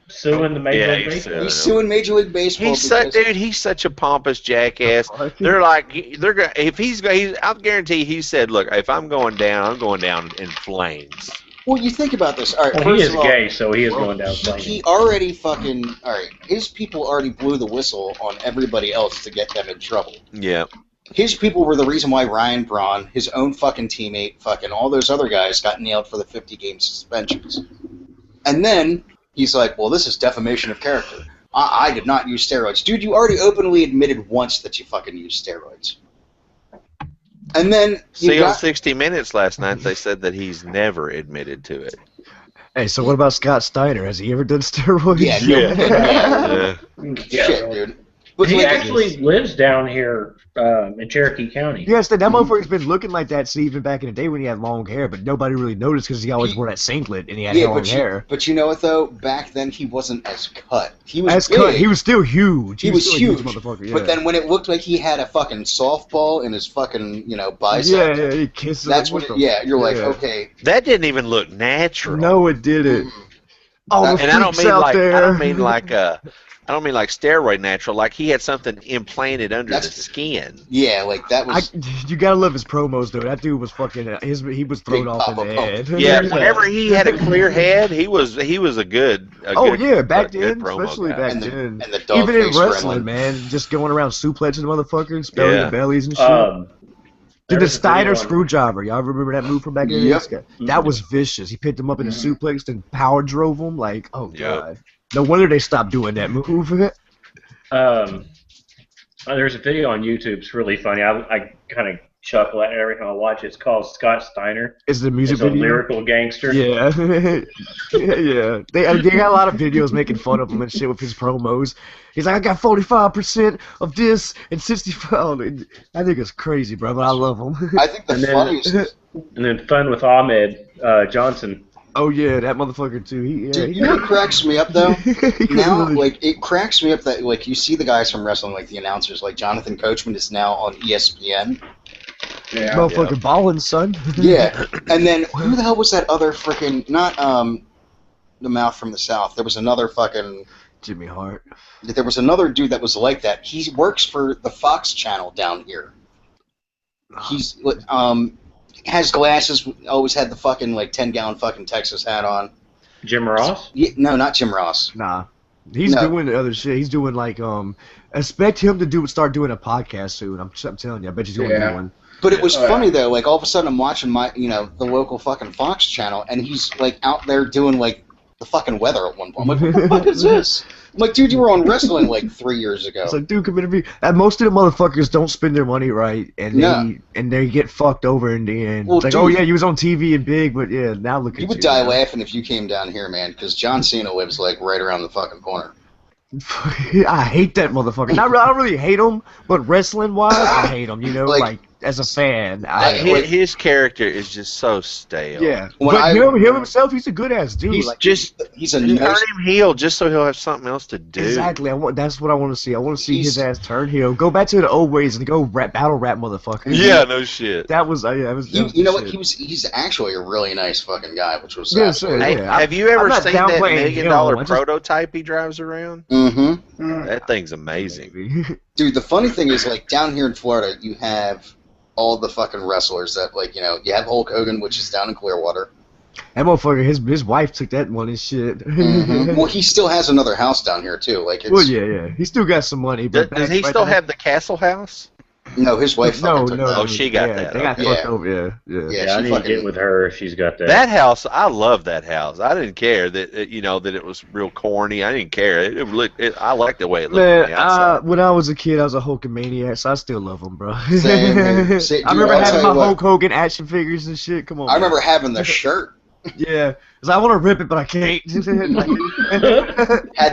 Speaker 5: Suing the Major
Speaker 7: Yeah,
Speaker 5: League
Speaker 7: he's
Speaker 5: Baseball.
Speaker 1: He's suing Major League Baseball.
Speaker 7: He's such,
Speaker 1: because-
Speaker 7: dude. He's such a pompous jackass. They're like, they're gonna. If he's, I'll guarantee. He said, "Look, if I'm going down in flames."
Speaker 1: Well, you think about this. All right,
Speaker 5: Well,
Speaker 1: first
Speaker 5: he is
Speaker 1: of all,
Speaker 5: gay, so he is going down
Speaker 1: he
Speaker 5: flaming.
Speaker 1: already fucking. All right, his people already blew the whistle on everybody else to get them in trouble.
Speaker 7: Yeah.
Speaker 1: His people were the reason why Ryan Braun, his own fucking teammate, fucking all those other guys got nailed for the 50-game suspensions. And then he's like, well, this is defamation of character. I did not use steroids. Dude, you already openly admitted once that you fucking used steroids. And then you
Speaker 7: See, on
Speaker 1: got...
Speaker 7: 60 Minutes last night, they said that he's never admitted to it.
Speaker 6: Hey, so what about Scott Steiner? Has he ever done steroids?
Speaker 1: Yeah, no,
Speaker 7: Yeah.
Speaker 5: Yeah,
Speaker 1: shit,
Speaker 5: really.
Speaker 1: dude. But
Speaker 5: He
Speaker 1: like,
Speaker 5: actually lives down here in Cherokee County.
Speaker 6: Yes, that motherfucker's been looking like that since even back in the day when he had long hair, but nobody really noticed because he always wore that singlet and he had long hair.
Speaker 1: But you know what though? Back then he wasn't as cut. He was
Speaker 6: As
Speaker 1: big.
Speaker 6: cut, he was still huge.
Speaker 1: He was
Speaker 6: still a
Speaker 1: huge,
Speaker 6: motherfucker. Yeah.
Speaker 1: but then when it looked like he had a fucking softball in his fucking, bicep,
Speaker 6: yeah, he kissed.
Speaker 1: that's when, you're like,
Speaker 6: yeah.
Speaker 1: okay.
Speaker 7: That didn't even look natural.
Speaker 6: No, it didn't. Oh, the
Speaker 7: And I don't
Speaker 6: freaks
Speaker 7: mean
Speaker 6: out
Speaker 7: like
Speaker 6: there.
Speaker 7: I don't mean like steroid natural. Like he had something implanted under the skin.
Speaker 1: Yeah, like that was.
Speaker 6: You gotta love his promos though. That dude was fucking. He was thrown
Speaker 1: Big
Speaker 6: off in
Speaker 1: Papa
Speaker 6: the
Speaker 1: Pump.
Speaker 6: head.
Speaker 7: Yeah, whenever he had a clear head, he was a good.
Speaker 6: Oh
Speaker 7: good,
Speaker 6: yeah, back
Speaker 7: good
Speaker 6: then,
Speaker 7: promo
Speaker 6: especially
Speaker 7: guy.
Speaker 6: back
Speaker 1: And the-
Speaker 6: then.
Speaker 1: and the dog
Speaker 6: Even in
Speaker 1: face
Speaker 6: wrestling,
Speaker 1: gremlin.
Speaker 6: man, just going around suplexing motherfuckers, spelling
Speaker 7: Yeah.
Speaker 6: the bellies and shit.
Speaker 5: There
Speaker 6: Did the
Speaker 5: was a video
Speaker 6: Steiner
Speaker 5: on-
Speaker 6: screwdriver? Y'all remember that move from back in the
Speaker 1: Yep.
Speaker 6: day? That was vicious. He picked him up in a suplex and power drove him. Like, oh
Speaker 7: Yep.
Speaker 6: god. No wonder they stopped doing that move.
Speaker 5: There's a video on YouTube. It's really funny. I kind of chuckle at it every time I watch it. It's called Scott Steiner.
Speaker 6: Is the music
Speaker 5: It's a
Speaker 6: video?
Speaker 5: lyrical gangster.
Speaker 6: Yeah, yeah. They got a lot of videos making fun of him and shit with his promos. He's like, I got 45% of this and 65. I think it's crazy, bro, but I love him.
Speaker 1: I think the
Speaker 5: And then-
Speaker 1: funniest.
Speaker 5: And then Fun with Ahmed Johnson.
Speaker 6: Oh yeah, that motherfucker too.
Speaker 1: Dude, you know what cracks me up though? Now,
Speaker 6: really-
Speaker 1: like, it cracks me up that, like, you see the guys from wrestling, like the announcers, like Jonathan Coachman is now on ESPN.
Speaker 3: Yeah.
Speaker 6: motherfucker balling, son.
Speaker 1: Yeah, and then who the hell was that other freaking not the mouth from the south? There was another fucking.
Speaker 6: Jimmy Hart.
Speaker 1: There was another dude that was like that. He works for the Fox channel down here. He's has glasses. Always had the fucking like 10-gallon fucking Texas hat on.
Speaker 5: Jim Ross?
Speaker 1: Yeah, no, not Jim Ross.
Speaker 6: Nah, he's
Speaker 1: No.
Speaker 6: doing other shit. He's doing like expect him to start doing a podcast soon. I'm telling you, I bet he's going to
Speaker 3: Yeah.
Speaker 6: do one.
Speaker 1: But it was
Speaker 3: Oh, yeah.
Speaker 1: funny though. Like all of a sudden, I'm watching my the local fucking Fox channel, and he's like out there doing like the fucking weather at one point. I'm like, what the fuck is this? I'm like, dude, you were on wrestling like 3 years ago.
Speaker 6: It's like, dude, come interview. And most of the motherfuckers don't spend their money right, and they get fucked over in the end.
Speaker 1: Well,
Speaker 6: It's like,
Speaker 1: dude,
Speaker 6: oh yeah, you was on TV and big, but yeah, now look at
Speaker 1: You
Speaker 6: you.
Speaker 1: would die
Speaker 6: man.
Speaker 1: laughing if you came down here, man, because John Cena lives like right around the fucking corner.
Speaker 6: I hate that motherfucker. I don't really hate him, but wrestling wise, I hate him. You know,
Speaker 1: Like-
Speaker 6: like as a fan,
Speaker 7: His character is just so stale.
Speaker 6: yeah.
Speaker 1: When
Speaker 6: But
Speaker 1: I-
Speaker 6: him himself, he's a good ass dude.
Speaker 7: He's
Speaker 6: like,
Speaker 7: just
Speaker 1: He's a
Speaker 7: turn
Speaker 1: nice.
Speaker 7: him heel just so he'll have something else to do.
Speaker 6: exactly. That's what I want to see. I want to see his
Speaker 1: He's-
Speaker 6: ass turn heel. Go back to the old ways and go battle rap, motherfucker.
Speaker 7: Yeah, no shit.
Speaker 6: That was yeah. That was, that was
Speaker 1: You know
Speaker 6: the
Speaker 1: what?
Speaker 6: shit.
Speaker 1: He's actually a really nice fucking guy, which was
Speaker 6: Yeah, sure.
Speaker 7: Hey,
Speaker 6: Yeah,
Speaker 7: have you ever
Speaker 6: I'm not
Speaker 7: seen that
Speaker 6: downplaying
Speaker 7: $1 million
Speaker 6: him, I just-
Speaker 7: prototype he drives around?
Speaker 1: Mm-hmm.
Speaker 7: That thing's amazing.
Speaker 1: Dude, the funny thing is, like, down here in Florida, you have all the fucking wrestlers that, like, you know, you have Hulk Hogan, which is down in Clearwater.
Speaker 6: That motherfucker, his wife took that money shit.
Speaker 1: Mm-hmm. Well, he still has another house down here, too. Like, it's,
Speaker 6: Well, yeah. He still got some money. But
Speaker 7: Does he still have the Castle House?
Speaker 1: No, his wife
Speaker 6: No,
Speaker 1: fucking took
Speaker 6: no.
Speaker 1: that.
Speaker 7: Oh, she got
Speaker 6: yeah,
Speaker 7: that,
Speaker 6: They got
Speaker 1: okay.
Speaker 6: fucked
Speaker 1: Yeah.
Speaker 6: over, yeah.
Speaker 1: Yeah,
Speaker 5: Yeah, I
Speaker 1: she
Speaker 5: need to
Speaker 1: fucking...
Speaker 5: get with her if she's got that.
Speaker 7: That house, I love that house. I didn't care that you know that it was real corny. I didn't care. It looked. I liked the way it looked
Speaker 6: Man,
Speaker 7: on the outside.
Speaker 6: when I was a kid, I was a Hulkamaniac, so I still love him, bro.
Speaker 1: Same here. See,
Speaker 6: I
Speaker 1: dude,
Speaker 6: remember
Speaker 1: I'll
Speaker 6: having
Speaker 1: tell
Speaker 6: my
Speaker 1: you what.
Speaker 6: Hulk Hogan action figures and shit. Come on.
Speaker 1: I
Speaker 6: man.
Speaker 1: remember having the shirt.
Speaker 6: Yeah, cause I want to rip it, but I can't.
Speaker 1: Had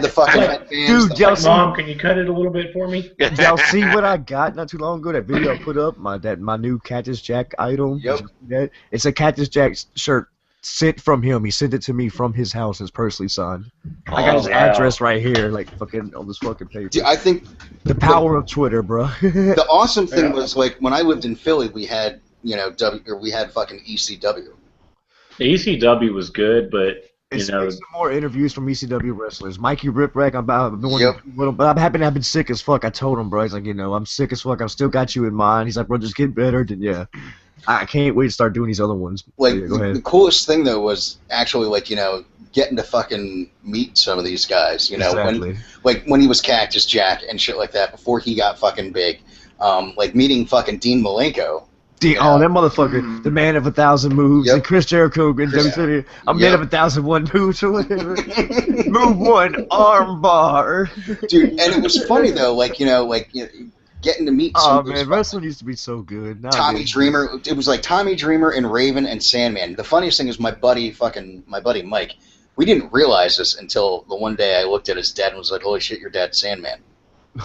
Speaker 1: the fucking headbands.
Speaker 6: Dude,
Speaker 1: the
Speaker 6: y'all
Speaker 5: Like, Mom, can you cut it a little bit for me?
Speaker 6: Y'all see what I got not too long ago? That video I put up, my new Cactus Jack item.
Speaker 1: Yep.
Speaker 6: Did you see that? It's a Cactus Jack shirt sent from him. He sent it to me from his house. It's personally signed. I got his
Speaker 5: wow.
Speaker 6: address right here, like fucking on this fucking paper.
Speaker 1: Dude, I think
Speaker 6: The power of Twitter, bro.
Speaker 1: the awesome thing was, like, when I lived in Philly, we had, you know, we had fucking ECW.
Speaker 5: The ECW was good, but you
Speaker 6: It's
Speaker 5: know,
Speaker 6: some more interviews from ECW wrestlers. Mikey Riprack, I've been
Speaker 1: Yep.
Speaker 6: but I'm happy I've been sick as fuck. I told him, bro. He's like, you know, I'm sick as fuck. I've still got you in mind. He's like, bro, just get better. Then yeah, I can't wait to start doing these other ones.
Speaker 1: Like,
Speaker 6: Yeah, go
Speaker 1: the
Speaker 6: ahead.
Speaker 1: coolest thing, though, was actually, like, you know, getting to fucking meet some of these guys, you know,
Speaker 6: Exactly.
Speaker 1: when he was Cactus Jack and shit like that, before he got fucking big. Like, meeting fucking Dean Malenko.
Speaker 6: Oh, that motherfucker, the man of 1,000 moves,
Speaker 1: Yep.
Speaker 6: and Chris Jericho in
Speaker 1: Chris-
Speaker 6: WCW, a man
Speaker 1: Yep.
Speaker 6: of 1,001 moves or whatever. Move one, arm bar.
Speaker 1: Dude, and it was funny, though, like, you know, getting to meet some
Speaker 6: Oh
Speaker 1: of those
Speaker 6: man, wrestling used to be so good. Now
Speaker 1: Tommy
Speaker 6: it is.
Speaker 1: Dreamer. It was like Tommy Dreamer and Raven and Sandman. The funniest thing is my buddy Mike. We didn't realize this until the one day I looked at his dad and was like, "Holy shit, your dad's Sandman."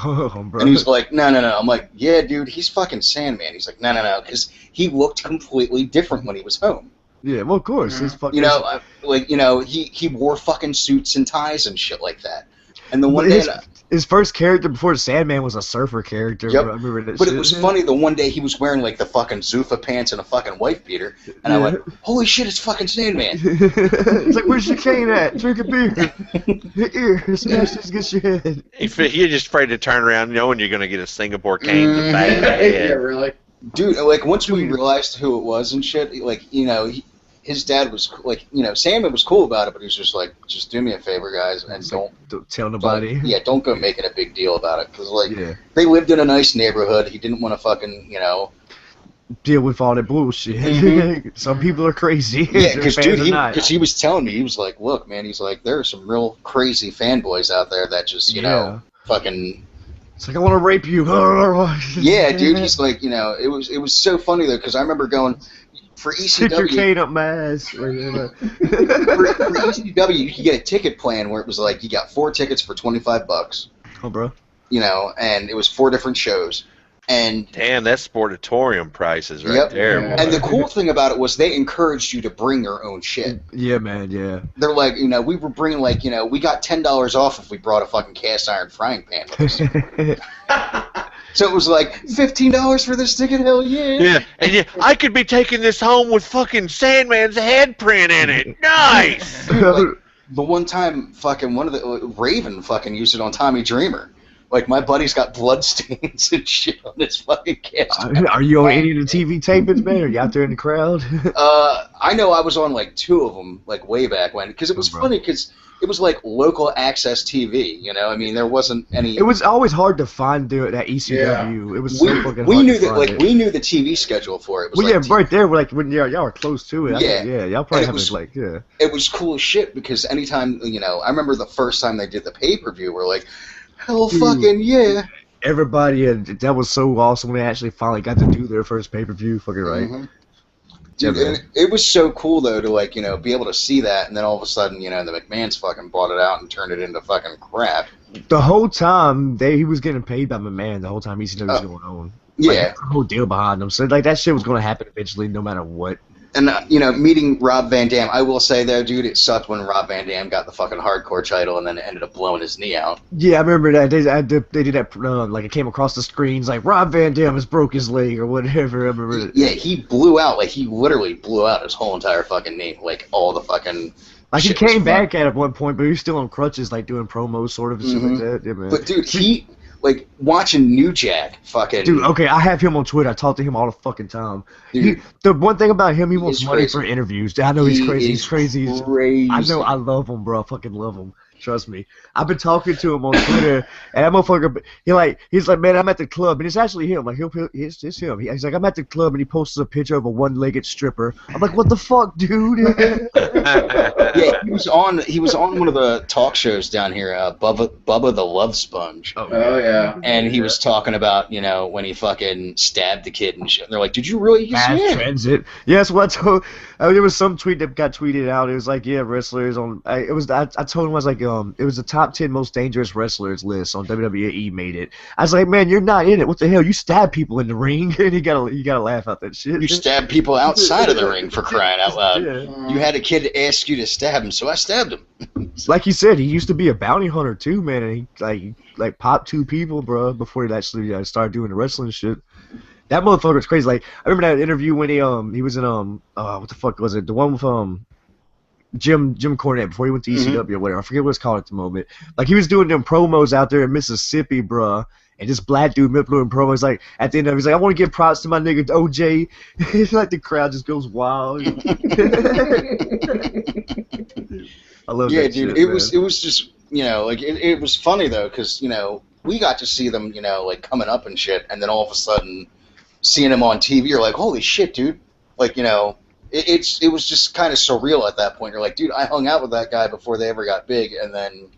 Speaker 6: Oh, bro.
Speaker 1: And he was like, "No." I'm like, "Yeah, dude, he's fucking Sandman." He's like, "No," because he looked completely different when he was home.
Speaker 6: Yeah, well, of course. He's fucking.
Speaker 1: You know, like, you know, he wore fucking suits and ties and shit like that. And the one
Speaker 6: But
Speaker 1: day,
Speaker 6: his first character before Sandman was a surfer character.
Speaker 1: Yep.
Speaker 6: Bro. I remember that
Speaker 1: but
Speaker 6: shit.
Speaker 1: it was funny. The one day he was wearing like the fucking Zuffa pants and a fucking wife beater, and I
Speaker 6: Yeah.
Speaker 1: went, "Holy shit, it's fucking Sandman."
Speaker 6: It's like, where's your cane at? Drink a beer. Here, smash this against your head.
Speaker 7: You're just afraid to turn around knowing you're going to get a Singapore cane to
Speaker 1: Mm-hmm.
Speaker 7: bang in the
Speaker 3: yeah,
Speaker 7: head.
Speaker 3: really.
Speaker 1: Dude, like, once we realized who it was and shit, like, you know, his dad was, like, you know, Sandman was cool about it, but he was just like, just do me a favor, guys, and
Speaker 6: Don't tell nobody.
Speaker 1: don't go making a big deal about it, because, like,
Speaker 6: Yeah.
Speaker 1: they lived in a nice neighborhood. He didn't want to fucking, you know.
Speaker 6: Deal with all that bullshit.
Speaker 1: Mhm.
Speaker 6: Some people are crazy.
Speaker 1: Yeah,
Speaker 6: Their
Speaker 1: because,
Speaker 6: fans
Speaker 1: dude,
Speaker 6: are not.
Speaker 1: he was telling me, he was like, look, man, he's like, there are some real crazy fanboys out there that just, you know, fucking.
Speaker 6: It's like, I want to rape you.
Speaker 1: Yeah, dude, he's like, you know, it was so funny, though, because I remember going, for
Speaker 6: Stick your
Speaker 1: ECW.
Speaker 6: cane up my ass.
Speaker 1: For ECW, you could get a ticket plan where it was like you got 4 tickets for $25,
Speaker 6: Oh, bro.
Speaker 1: you know, and it was 4 different shows. And
Speaker 7: Damn, that's sportatorium prices right
Speaker 1: Yep.
Speaker 7: there.
Speaker 3: Yeah.
Speaker 1: and the cool thing about it was they encouraged you to bring your own shit.
Speaker 6: Yeah, man, yeah.
Speaker 1: They're like, you know, we were bringing like, you know, we got $10 off if we brought a fucking cast iron frying pan with us. So it was like $15 for this ticket, hell yeah.
Speaker 7: Yeah, and yeah, I could be taking this home with fucking Sandman's head print in it. Nice.
Speaker 1: Dude, like, the one time fucking one of the Raven fucking used it on Tommy Dreamer. Like, my buddy's got blood stains and shit on his fucking cast.
Speaker 6: Are you on any of the TV tapings, man? Are you out there in the crowd?
Speaker 1: I know I was on like 2 of them, like way back when, because it was funny, because it was like local access TV. You know, I mean, there wasn't any.
Speaker 6: It was always hard to find that ECW. It was so fucking
Speaker 1: we
Speaker 6: hard
Speaker 1: knew
Speaker 6: to
Speaker 1: that,
Speaker 6: find
Speaker 1: like,
Speaker 6: it.
Speaker 1: we knew the TV schedule for it. It was
Speaker 6: Well,
Speaker 1: like
Speaker 6: yeah, right there. We're like, when y'all are close to it.
Speaker 1: Yeah.
Speaker 6: Yeah, y'all probably
Speaker 1: And it
Speaker 6: have
Speaker 1: was-
Speaker 6: it like, yeah.
Speaker 1: It was cool as shit, because anytime, you know, I remember the first time they did the pay-per-view, we're like, hell fucking yeah.
Speaker 6: Everybody, that was so awesome when they actually finally got to do their first pay-per-view. Fucking right.
Speaker 1: Mhm. Dude,
Speaker 6: Yeah, man.
Speaker 1: and it was so cool, though, to, like, you know, be able to see that, and then all of a sudden, you know, the McMahons fucking bought it out and turned it into fucking crap.
Speaker 6: The whole time he was getting paid by McMahon. The whole time ECW was going on. Like,
Speaker 1: Yeah.
Speaker 6: that's the whole deal behind them. So like that shit was going to happen eventually, no matter what.
Speaker 1: And, you know, meeting Rob Van Dam, I will say, though, dude, it sucked when Rob Van Dam got the fucking hardcore title and then it ended up blowing his knee out.
Speaker 6: Yeah, I remember that. They did that. Like it came across the screens, like Rob Van Dam has broke his leg or whatever. I remember that.
Speaker 1: Yeah, he blew out, like, he literally blew out his whole entire fucking knee. Like, all the fucking...
Speaker 6: Like he
Speaker 1: shit was
Speaker 6: came
Speaker 1: fucked.
Speaker 6: back at one point, but he was still on crutches, like doing promos, sort of and shit like that. Yeah, man.
Speaker 1: But, dude, like watching New Jack fucking.
Speaker 6: Dude, okay, I have him on Twitter. I talk to him all the fucking time.
Speaker 1: Dude,
Speaker 6: The one thing about him, he wants
Speaker 1: is
Speaker 6: money
Speaker 1: crazy.
Speaker 6: for interviews. I know he's
Speaker 1: He
Speaker 6: crazy.
Speaker 1: is
Speaker 6: He's crazy.
Speaker 1: crazy.
Speaker 6: I know. I love him, bro. I fucking love him. Trust me. I've been talking to him on Twitter, and that motherfucker, he's like, man, I'm at the club, and it's actually him. Like, it's him. He's like, I'm at the club, and he posts a picture of a one-legged stripper. I'm like, what the fuck, dude?
Speaker 1: Yeah, he was on one of the talk shows down here, Bubba the Love Sponge.
Speaker 3: Oh yeah.
Speaker 1: And he was talking about, when he fucking stabbed the kid and shit. And they're like, did you really? He's,
Speaker 6: Mass
Speaker 1: yeah.
Speaker 6: transit. Yes, what? There was some tweet that got tweeted out. It was like, yeah, wrestlers on. I told him, I was like, it was the top 10 most dangerous wrestlers list on WWE made it. I was like, man, you're not in it. What the hell? You stab people in the ring, and you gotta laugh at that shit.
Speaker 1: You stabbed people outside of the ring, for crying out loud.
Speaker 6: Yeah.
Speaker 1: You had a kid ask you to stab him, so I stabbed him.
Speaker 6: Like you said, he used to be a bounty hunter too, man. And he like popped 2 people, bro, before he actually started doing the wrestling shit. That motherfucker's crazy. Like, I remember that interview when he was in what the fuck was it? The one with Jim Cornette before he went to ECW or whatever. I forget what it's called at the moment. Like, he was doing them promos out there in Mississippi, bruh. And this black dude doing promos, like, at the end of it, he's like, I want to give props to my nigga OJ. Like, the crowd just goes wild. I love
Speaker 1: Yeah,
Speaker 6: that
Speaker 1: dude,
Speaker 6: shit,
Speaker 1: it
Speaker 6: man.
Speaker 1: was just, it was funny, though, because, we got to see them, like, coming up and shit, and then all of a sudden, seeing them on TV, you're like, holy shit, dude. Like, it was just kind of surreal at that point. You're like, dude, I hung out with that guy before they ever got big, and then,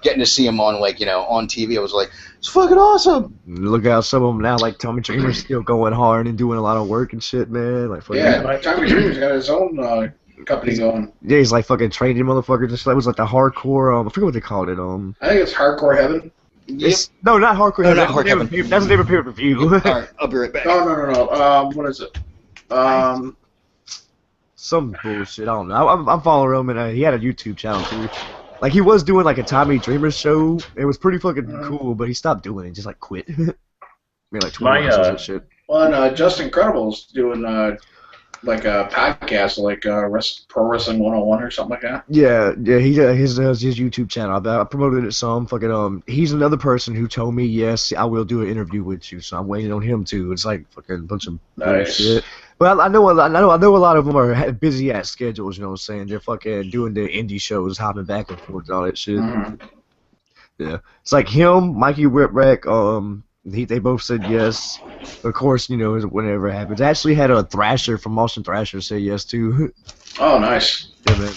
Speaker 1: getting to see him on, like, on TV, I was like, it's fucking awesome.
Speaker 6: Look out, some of them now, like Tommy Dreamer's still going hard and doing a lot of work and shit, man. Like, fucking,
Speaker 3: Yeah, Tommy Dreamer's got his own company going.
Speaker 6: yeah, he's like fucking training motherfuckers. Just that was like the hardcore. I forget what they called it.
Speaker 3: I think it's Hardcore Heaven.
Speaker 6: It's, no, not hardcore.
Speaker 1: No,
Speaker 6: That's
Speaker 1: not
Speaker 6: the name of
Speaker 1: Hardcore.
Speaker 6: the- That's the name of pay-per-view.
Speaker 1: All right, I'll be right back.
Speaker 3: No. What is it?
Speaker 6: Some bullshit. I don't know. I'm following him, and he had a YouTube channel too. Like, he was doing like a Tommy Dreamer show. It was pretty fucking cool, but he stopped doing it. Just like quit. Made like 20 episodes and shit.
Speaker 3: Well, and Just Incredible's doing like a podcast, like Pro Wrestling 101 or something like that.
Speaker 6: Yeah, he his YouTube channel. I promoted it some. Fucking he's another person who told me, yes, I will do an interview with you. So I'm waiting on him too. It's like fucking a bunch of
Speaker 3: Nice.
Speaker 6: bullshit. But I know a lot of them are busy ass schedules. You know what I'm saying? They're fucking doing the indie shows, hopping back and forth, and all that shit. Yeah, it's like him, Mikey Whipwreck. They both said yes. Of course, whenever it happens. I actually had a Thrasher from Austin Thrasher say yes too.
Speaker 3: Oh, nice.
Speaker 6: Yeah, man.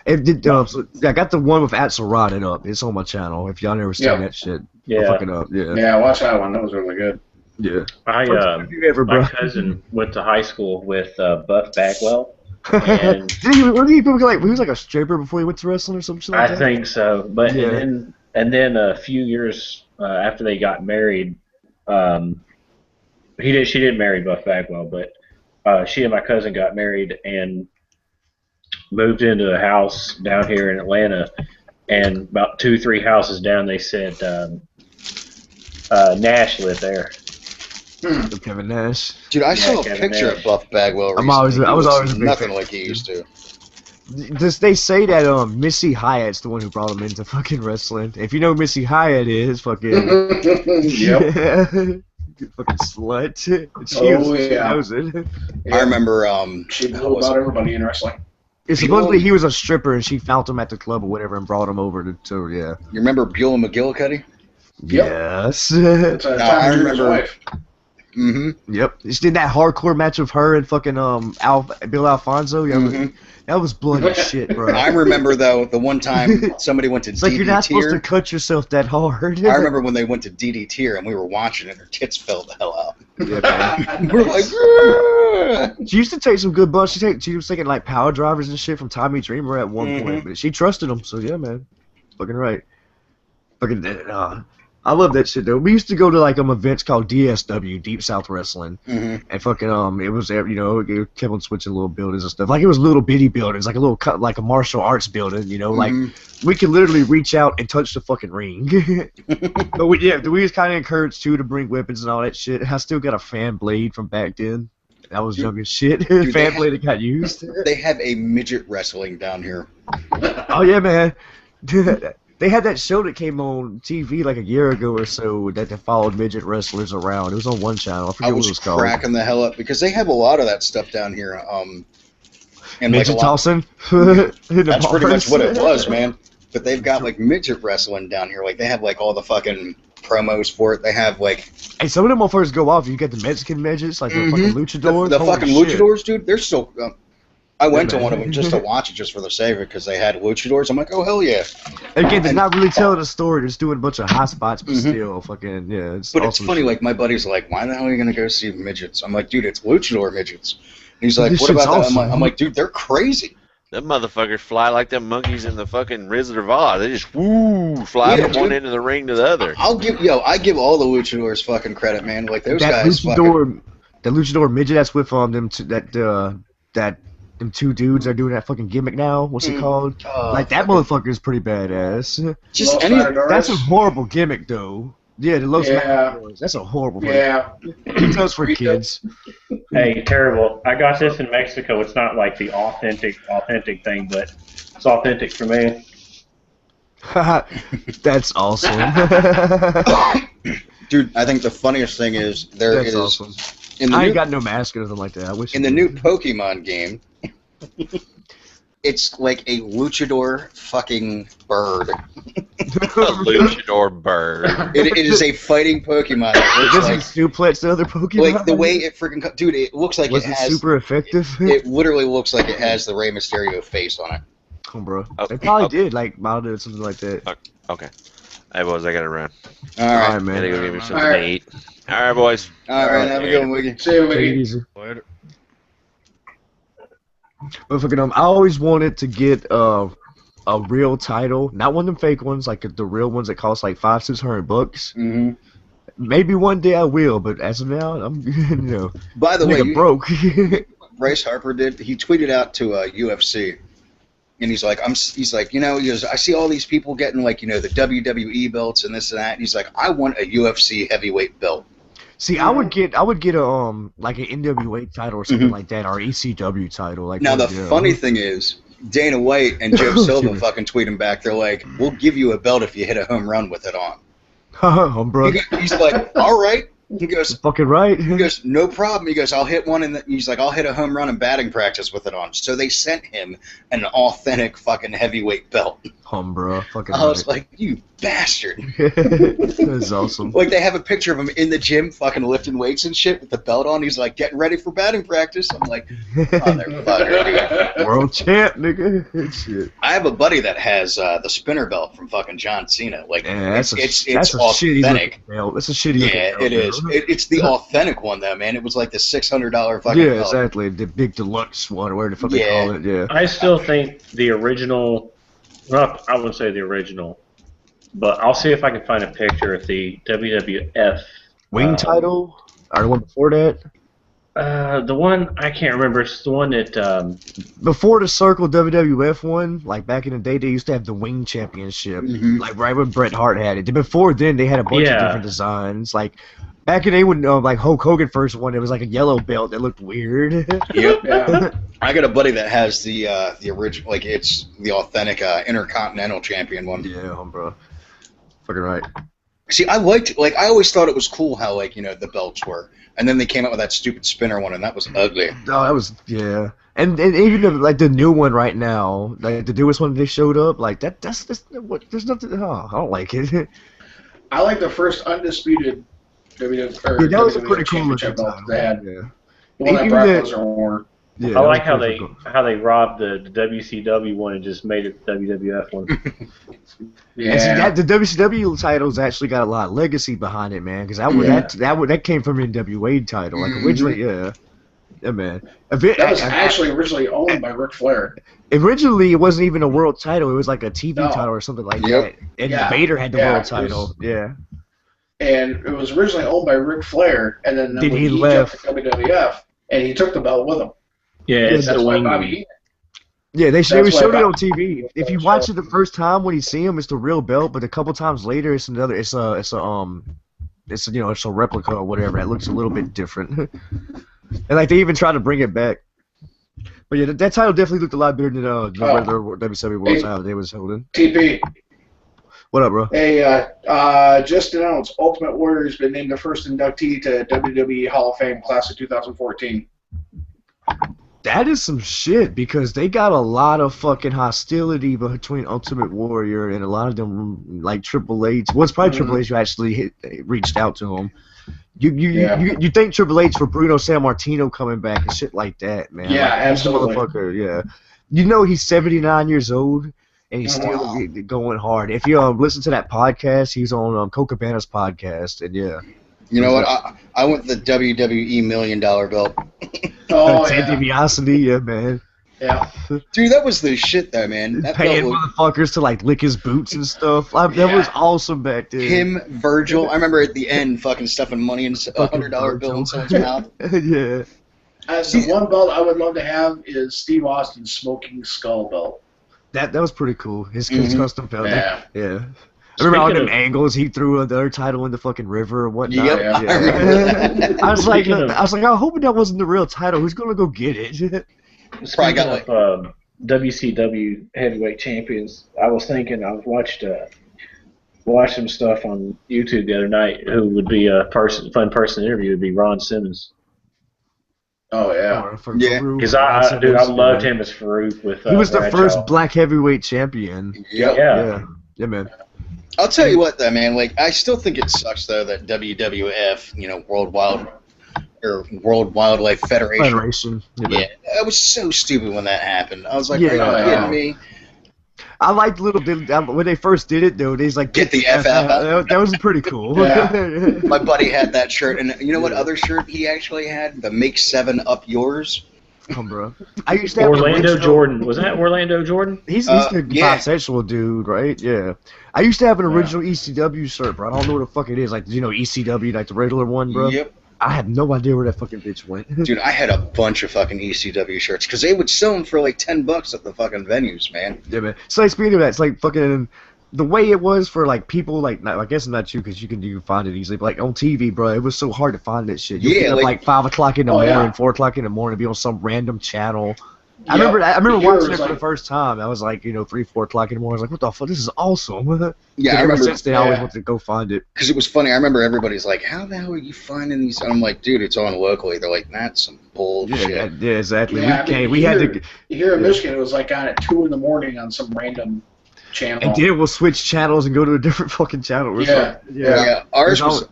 Speaker 6: It did. So I got the one with Axelrod up. It's on my channel. If y'all never seen
Speaker 3: Yeah.
Speaker 6: that shit,
Speaker 5: Yeah.
Speaker 6: fucking up. Yeah.
Speaker 3: Yeah, watch that one. That was really good.
Speaker 6: Yeah.
Speaker 5: Have
Speaker 6: you ever, bro?
Speaker 5: My cousin went to high school with Buff Bagwell. And
Speaker 6: he was like a stripper before he went to wrestling or something like
Speaker 5: I
Speaker 6: that?
Speaker 5: think so. But
Speaker 6: Yeah.
Speaker 5: and then a few years after they got married, she didn't marry Buff Bagwell, but she and my cousin got married and moved into a house down here in Atlanta. And about 2-3 houses down, they said Nash lived there.
Speaker 6: Kevin Nash.
Speaker 1: Dude, I saw a
Speaker 5: Kevin
Speaker 1: picture
Speaker 5: Nash.
Speaker 1: of Buff Bagwell
Speaker 6: I
Speaker 1: recently.
Speaker 6: was
Speaker 1: He
Speaker 6: always a
Speaker 1: looks
Speaker 6: big
Speaker 1: nothing
Speaker 6: fan.
Speaker 1: like he used to.
Speaker 6: They say that Missy Hyatt's the one who brought him into fucking wrestling. If you know who Missy Hyatt is, fucking
Speaker 3: Yep.
Speaker 6: fucking slut. She
Speaker 3: Yeah.
Speaker 6: knows it.
Speaker 1: I remember,
Speaker 3: She
Speaker 1: how
Speaker 3: blew
Speaker 1: was
Speaker 3: about
Speaker 1: it?
Speaker 3: everybody in wrestling.
Speaker 6: Supposedly he was a stripper and she found him at the club or whatever and brought him over to yeah.
Speaker 1: You remember Beulah McGillicuddy?
Speaker 3: Yep.
Speaker 6: Yes.
Speaker 3: It's
Speaker 1: No, I
Speaker 3: Tommy Dreamer's
Speaker 1: remember-
Speaker 3: wife.
Speaker 1: Mm-hmm.
Speaker 6: Yep. She did that hardcore match of her and fucking Bill Alfonso. Yeah,
Speaker 1: Mhm.
Speaker 6: that was bloody shit, bro.
Speaker 1: I remember, though, the one time somebody went to
Speaker 6: It's like you're not supposed to
Speaker 1: DDT.
Speaker 6: cut yourself that hard.
Speaker 1: I remember when they went to DDT and we were watching it, her tits fell the hell out.
Speaker 6: Yeah, man.
Speaker 1: We're like, "Yeah."
Speaker 6: She used to take some good bumps. She was taking like power drivers and shit from Tommy Dreamer at one point, but she trusted him. So yeah, man, fucking right. Fucking, I love that shit though. We used to go to like events called DSW, Deep South Wrestling,
Speaker 1: Mhm.
Speaker 6: and fucking it was it kept on switching little buildings and stuff. Like it was little bitty buildings, like a little like a martial arts building. Like we could literally reach out and touch the fucking ring. But we was kind of encouraged too to bring weapons and all that shit. I still got a fan blade from back then. I was young as shit.
Speaker 1: Dude,
Speaker 6: Fan blade that got used.
Speaker 1: They have a midget wrestling down here.
Speaker 6: Oh yeah, man. They had that show that came on TV like a year ago or so that they followed midget wrestlers around. It was on one channel. I
Speaker 1: I
Speaker 6: forget what
Speaker 1: was
Speaker 6: it was called.
Speaker 1: cracking the hell up because they have a lot of that stuff down here. And like a
Speaker 6: Midget
Speaker 1: lot,
Speaker 6: tossing.
Speaker 1: that's pretty much what it was, man. But they've got like midget wrestling down here. Like they have like all the fucking promos for it. They have like
Speaker 6: Hey, some of them motherfuckers go off. You got the Mexican midgets, like the fucking luchadors.
Speaker 1: the
Speaker 6: Holy
Speaker 1: fucking
Speaker 6: shit.
Speaker 1: luchadors, dude. They're still. I went to
Speaker 6: man.
Speaker 1: one of them just to watch it, just for the sake of it, because they had luchadors. I'm like, oh hell yeah!
Speaker 6: Again, they're not really telling a story. They're just doing a bunch of hot spots, but still, fucking yeah. It's
Speaker 1: But
Speaker 6: awesome
Speaker 1: it's funny.
Speaker 6: shit.
Speaker 1: Like my buddy's like, why the hell are you gonna go see midgets? I'm like, dude, it's luchador midgets. And he's like,
Speaker 6: This
Speaker 1: what
Speaker 6: shit's
Speaker 1: about that?
Speaker 6: awesome.
Speaker 1: I'm like, dude, they're crazy.
Speaker 7: Them motherfuckers fly like them monkeys in the fucking Wizard of Oz. They just fly
Speaker 1: Yeah,
Speaker 7: from one
Speaker 1: dude.
Speaker 7: end of the ring to the other.
Speaker 1: I give all the luchadors fucking credit, man. Like those
Speaker 6: that
Speaker 1: guys.
Speaker 6: luchador midget that's with them two dudes are doing that fucking gimmick now. What's it called? Like that motherfucker is pretty badass.
Speaker 1: Just
Speaker 3: Los
Speaker 1: any.
Speaker 3: Matadores.
Speaker 6: That's a horrible gimmick though. Yeah, the Los
Speaker 3: Yeah.
Speaker 6: Matadors. That's a horrible one.
Speaker 3: Yeah.
Speaker 6: It's for kids.
Speaker 5: Hey, terrible. I got this in Mexico. It's not like the authentic thing, but it's authentic for me.
Speaker 6: That's awesome.
Speaker 1: Dude, I think the funniest thing is there
Speaker 6: That's
Speaker 1: is
Speaker 6: awesome.
Speaker 1: in the
Speaker 6: I
Speaker 1: new,
Speaker 6: ain't got no mask or anything like that. I wish
Speaker 1: in the new Pokemon game. It's like a luchador fucking bird.
Speaker 7: A luchador bird.
Speaker 1: It is a fighting Pokemon. That
Speaker 6: Does
Speaker 1: looks
Speaker 6: he suplex the other Pokemon?
Speaker 1: like the way it freaking dude. It looks like
Speaker 6: was
Speaker 1: it
Speaker 6: it
Speaker 1: has.
Speaker 6: super effective?
Speaker 1: It literally looks like it has the Rey Mysterio face on it.
Speaker 6: Oh, bro.
Speaker 7: Oh,
Speaker 6: They probably
Speaker 7: oh.
Speaker 6: did, like, modeled it or something like that.
Speaker 7: Okay. Hey, boys, I gotta run.
Speaker 1: All
Speaker 6: All
Speaker 1: right,
Speaker 6: right, man.
Speaker 7: Gotta go get me something
Speaker 3: All right.
Speaker 7: to eat. All right, boys.
Speaker 1: all right, have a good one, Wiggy.
Speaker 3: See you,
Speaker 6: Take it
Speaker 3: Wiggy.
Speaker 6: easy.
Speaker 2: Later.
Speaker 6: But fucking, I always wanted to get a real title, not one of them fake ones, like the real ones that cost like $500-600.
Speaker 1: Mm-hmm.
Speaker 6: Maybe one day I will, but as of now, I'm
Speaker 1: By the way,
Speaker 6: nigga broke.
Speaker 1: Bryce Harper did. He tweeted out to UFC, and he's like, he goes, I see all these people getting like, the WWE belts and this and that. And he's like, I want a UFC heavyweight belt.
Speaker 6: See, I would get a like an NWA title or something like that, or ECW title. Like
Speaker 1: Now the
Speaker 6: yeah.
Speaker 1: funny thing is, Dana White and Joe Silva fucking tweet him back. They're like, we'll give you a belt if you hit a home run with it on.
Speaker 6: bro,
Speaker 1: He's like, all right. He goes,
Speaker 6: fucking right.
Speaker 1: no problem. He goes, I'll hit one, and he's like, I'll hit a home run in batting practice with it on. So they sent him an authentic fucking heavyweight belt.
Speaker 6: Bro, fucking
Speaker 1: I was
Speaker 6: right.
Speaker 1: like, you bastard.
Speaker 6: That's awesome.
Speaker 1: Like, they have a picture of him in the gym fucking lifting weights and shit with the belt on. He's like, getting ready for batting practice. I'm like, motherfucker.
Speaker 6: World champ, nigga. Shit.
Speaker 1: I have a buddy that has the spinner belt from fucking John Cena. Like,
Speaker 6: Yeah, that's
Speaker 1: it's
Speaker 6: a shitty
Speaker 1: authentic.
Speaker 6: looking belt. That's a shitty looking
Speaker 1: Yeah,
Speaker 6: belt,
Speaker 1: it is.
Speaker 6: bro.
Speaker 1: It's the authentic one, though, man. It was like the $600 fucking
Speaker 6: Yeah,
Speaker 1: belt.
Speaker 6: exactly. The big deluxe one, or whatever the fuck they
Speaker 1: Yeah.
Speaker 6: call it. Yeah.
Speaker 5: I still think the original, well, I wouldn't say the original, but I'll see if I can find a picture of the WWF.
Speaker 6: Wing title, or the one before that.
Speaker 5: The one, I can't remember, it's the one that,
Speaker 6: Before the Circle WWF one, like back in the day, they used to have the Wing Championship,
Speaker 1: Mhm.
Speaker 6: like right when Bret Hart had it. Before then, they had a bunch of
Speaker 5: Yeah.
Speaker 6: different designs. Like back in the day when like Hulk Hogan first won, it was like a yellow belt that looked weird.
Speaker 1: Yep.
Speaker 3: Yeah.
Speaker 1: I got a buddy that has the original, like it's the authentic Intercontinental Champion one.
Speaker 6: Yeah, bro. Fucking right.
Speaker 1: See, I liked, like, I always thought it was cool how, like, the belts were, and then they came out with that stupid spinner one, and that was ugly.
Speaker 6: Oh, that was yeah. And even like the new one right now, like the newest one they showed up, like that's what there's nothing. Oh, I don't like it.
Speaker 3: I like the first undisputed WWF
Speaker 6: Yeah, that was a pretty cool
Speaker 3: championship
Speaker 6: looking
Speaker 3: belt
Speaker 6: title.
Speaker 3: they had.
Speaker 6: Yeah.
Speaker 3: The one that
Speaker 6: Even
Speaker 3: Brock
Speaker 6: the-
Speaker 3: Lesnar wore.
Speaker 6: Yeah,
Speaker 5: I
Speaker 6: that
Speaker 5: like
Speaker 6: was
Speaker 5: how
Speaker 6: pretty
Speaker 5: they robbed the WCW one and just made it the WWF one.
Speaker 6: And see,
Speaker 3: Yeah.
Speaker 6: the WCW title's actually got a lot of legacy behind it, man. Because that came from NWA title, like originally, yeah, man.
Speaker 3: That was actually originally owned by Ric Flair.
Speaker 6: Originally, it wasn't even a world title; it was like a TV
Speaker 3: No.
Speaker 6: title or something like
Speaker 1: Yep.
Speaker 6: that. And
Speaker 3: Yeah.
Speaker 6: Vader had the
Speaker 3: Yeah,
Speaker 6: world
Speaker 3: it was-
Speaker 6: title. Yeah,
Speaker 3: And it was originally owned by Ric Flair, and then
Speaker 6: Then
Speaker 3: when
Speaker 6: he
Speaker 3: he
Speaker 6: left.
Speaker 3: jumped to WWF, and he took the belt with him.
Speaker 5: Yeah, it's
Speaker 3: That's
Speaker 5: the
Speaker 3: why
Speaker 5: wing.
Speaker 3: Bobby Heenan.
Speaker 6: yeah. They
Speaker 3: That's why
Speaker 6: showed it
Speaker 3: Bob-
Speaker 6: on TV. If you watch it the first time when you see him, it's the real belt. But a couple times later, it's a replica or whatever. It looks a little bit different. And like they even tried to bring it back. But yeah, that title definitely looked a lot better than the regular WCW World
Speaker 3: Hey.
Speaker 6: title they was holding.
Speaker 3: TP,
Speaker 6: What up, bro?
Speaker 3: Hey, just announced Ultimate Warrior's been named the first inductee to WWE Hall of Fame class of 2014.
Speaker 6: That is some shit because they got a lot of fucking hostility between Ultimate Warrior and a lot of them, like Triple H. Well, it's probably Triple H who actually reached out to him. You think Triple H for Bruno Sammartino coming back and shit like that, man?
Speaker 3: Yeah,
Speaker 6: like,
Speaker 3: absolutely.
Speaker 6: Motherfucker, yeah. You know he's 79 years old and he's still going hard. If you listen to that podcast, he's on Coca Cabana's podcast, and yeah.
Speaker 1: You know what? I want the WWE $1 million belt.
Speaker 3: Oh,
Speaker 6: Ted
Speaker 3: yeah.
Speaker 6: DiBiase, yeah, man.
Speaker 3: Yeah.
Speaker 1: Dude, that was the shit, though, man. That
Speaker 6: Paying
Speaker 1: belt was
Speaker 6: motherfuckers to like lick his boots and stuff. That was awesome back then.
Speaker 1: him, Virgil. I remember at the end, fucking stuffing money in a $100 bill in someone's mouth.
Speaker 6: Yeah.
Speaker 3: The one belt I would love to have is Steve Austin's Smoking Skull belt.
Speaker 6: That was pretty cool. His custom belt.
Speaker 3: Yeah.
Speaker 6: Yeah. I remember all
Speaker 5: Speaking
Speaker 6: them
Speaker 5: of-
Speaker 6: angles. He threw the other title in the fucking river or whatnot.
Speaker 1: Yep,
Speaker 3: Yeah.
Speaker 1: I remember that.
Speaker 6: I was like,
Speaker 5: Speaking of-
Speaker 6: I hope that wasn't the real title. Who's gonna go get it?
Speaker 1: Probably got,
Speaker 5: Speaking of WCW heavyweight champions, I was thinking I watched some stuff on YouTube the other night. Who would be a fun person to interview would be Ron Simmons.
Speaker 3: Oh, yeah.
Speaker 1: Yeah.
Speaker 5: Because I loved him as Farouk with.
Speaker 6: He was the
Speaker 5: Bradshaw.
Speaker 6: first black heavyweight champion.
Speaker 1: Yep.
Speaker 5: Yeah.
Speaker 6: Yeah, man.
Speaker 1: I'll tell you what, though, man. Like, I still think it sucks, though, that WWF, World Wildlife Federation. Yeah, that was so stupid when that happened. I was like, are you kidding me?
Speaker 6: I liked when they first did it though. They's like,
Speaker 1: Get the F out.
Speaker 6: That was pretty cool.
Speaker 3: Yeah.
Speaker 1: My buddy had that shirt, and you know what other shirt he actually had? The Make 7 Up Yours.
Speaker 6: Come, bro. I used to have
Speaker 5: Orlando
Speaker 6: original-
Speaker 5: Jordan. Was that Orlando Jordan?
Speaker 6: He's the
Speaker 1: yeah.
Speaker 6: bisexual dude, right? Yeah. I used to have an original ECW shirt, bro. I don't know what the fuck it is. Like, ECW, like the regular one, bro?
Speaker 1: Yep.
Speaker 6: I have no idea where that fucking bitch went.
Speaker 1: Dude, I had a bunch of fucking ECW shirts because they would sell them for like $10 at the fucking venues, man.
Speaker 6: Yeah, man. So, like, speaking of that, it's like fucking the way it was for like people like not, I guess not you because you can find it easily, but like on TV, bro, it was so hard to find that shit. You
Speaker 1: Yeah,
Speaker 6: get up like 5 o'clock in the morning, 4 o'clock in the morning, be on some random channel. I remember watching it for the first time. I was like, 3, 4 o'clock in the morning. I was like, what the fuck? This is awesome.
Speaker 1: Yeah, I
Speaker 6: ever
Speaker 1: remember.
Speaker 6: since then, I always wanted to go find it.
Speaker 1: Because it was funny. I remember everybody's like, how the hell are you finding these? And I'm like, dude, it's on locally. They're like, that's some bullshit.
Speaker 6: Yeah, exactly.
Speaker 3: Yeah,
Speaker 6: We had to.
Speaker 3: Here in Michigan, it was like on at 2 in the morning on some random channel.
Speaker 6: And then we'll switch channels and go to a different fucking channel. Or something.
Speaker 1: Yeah, ours
Speaker 6: It was
Speaker 1: was.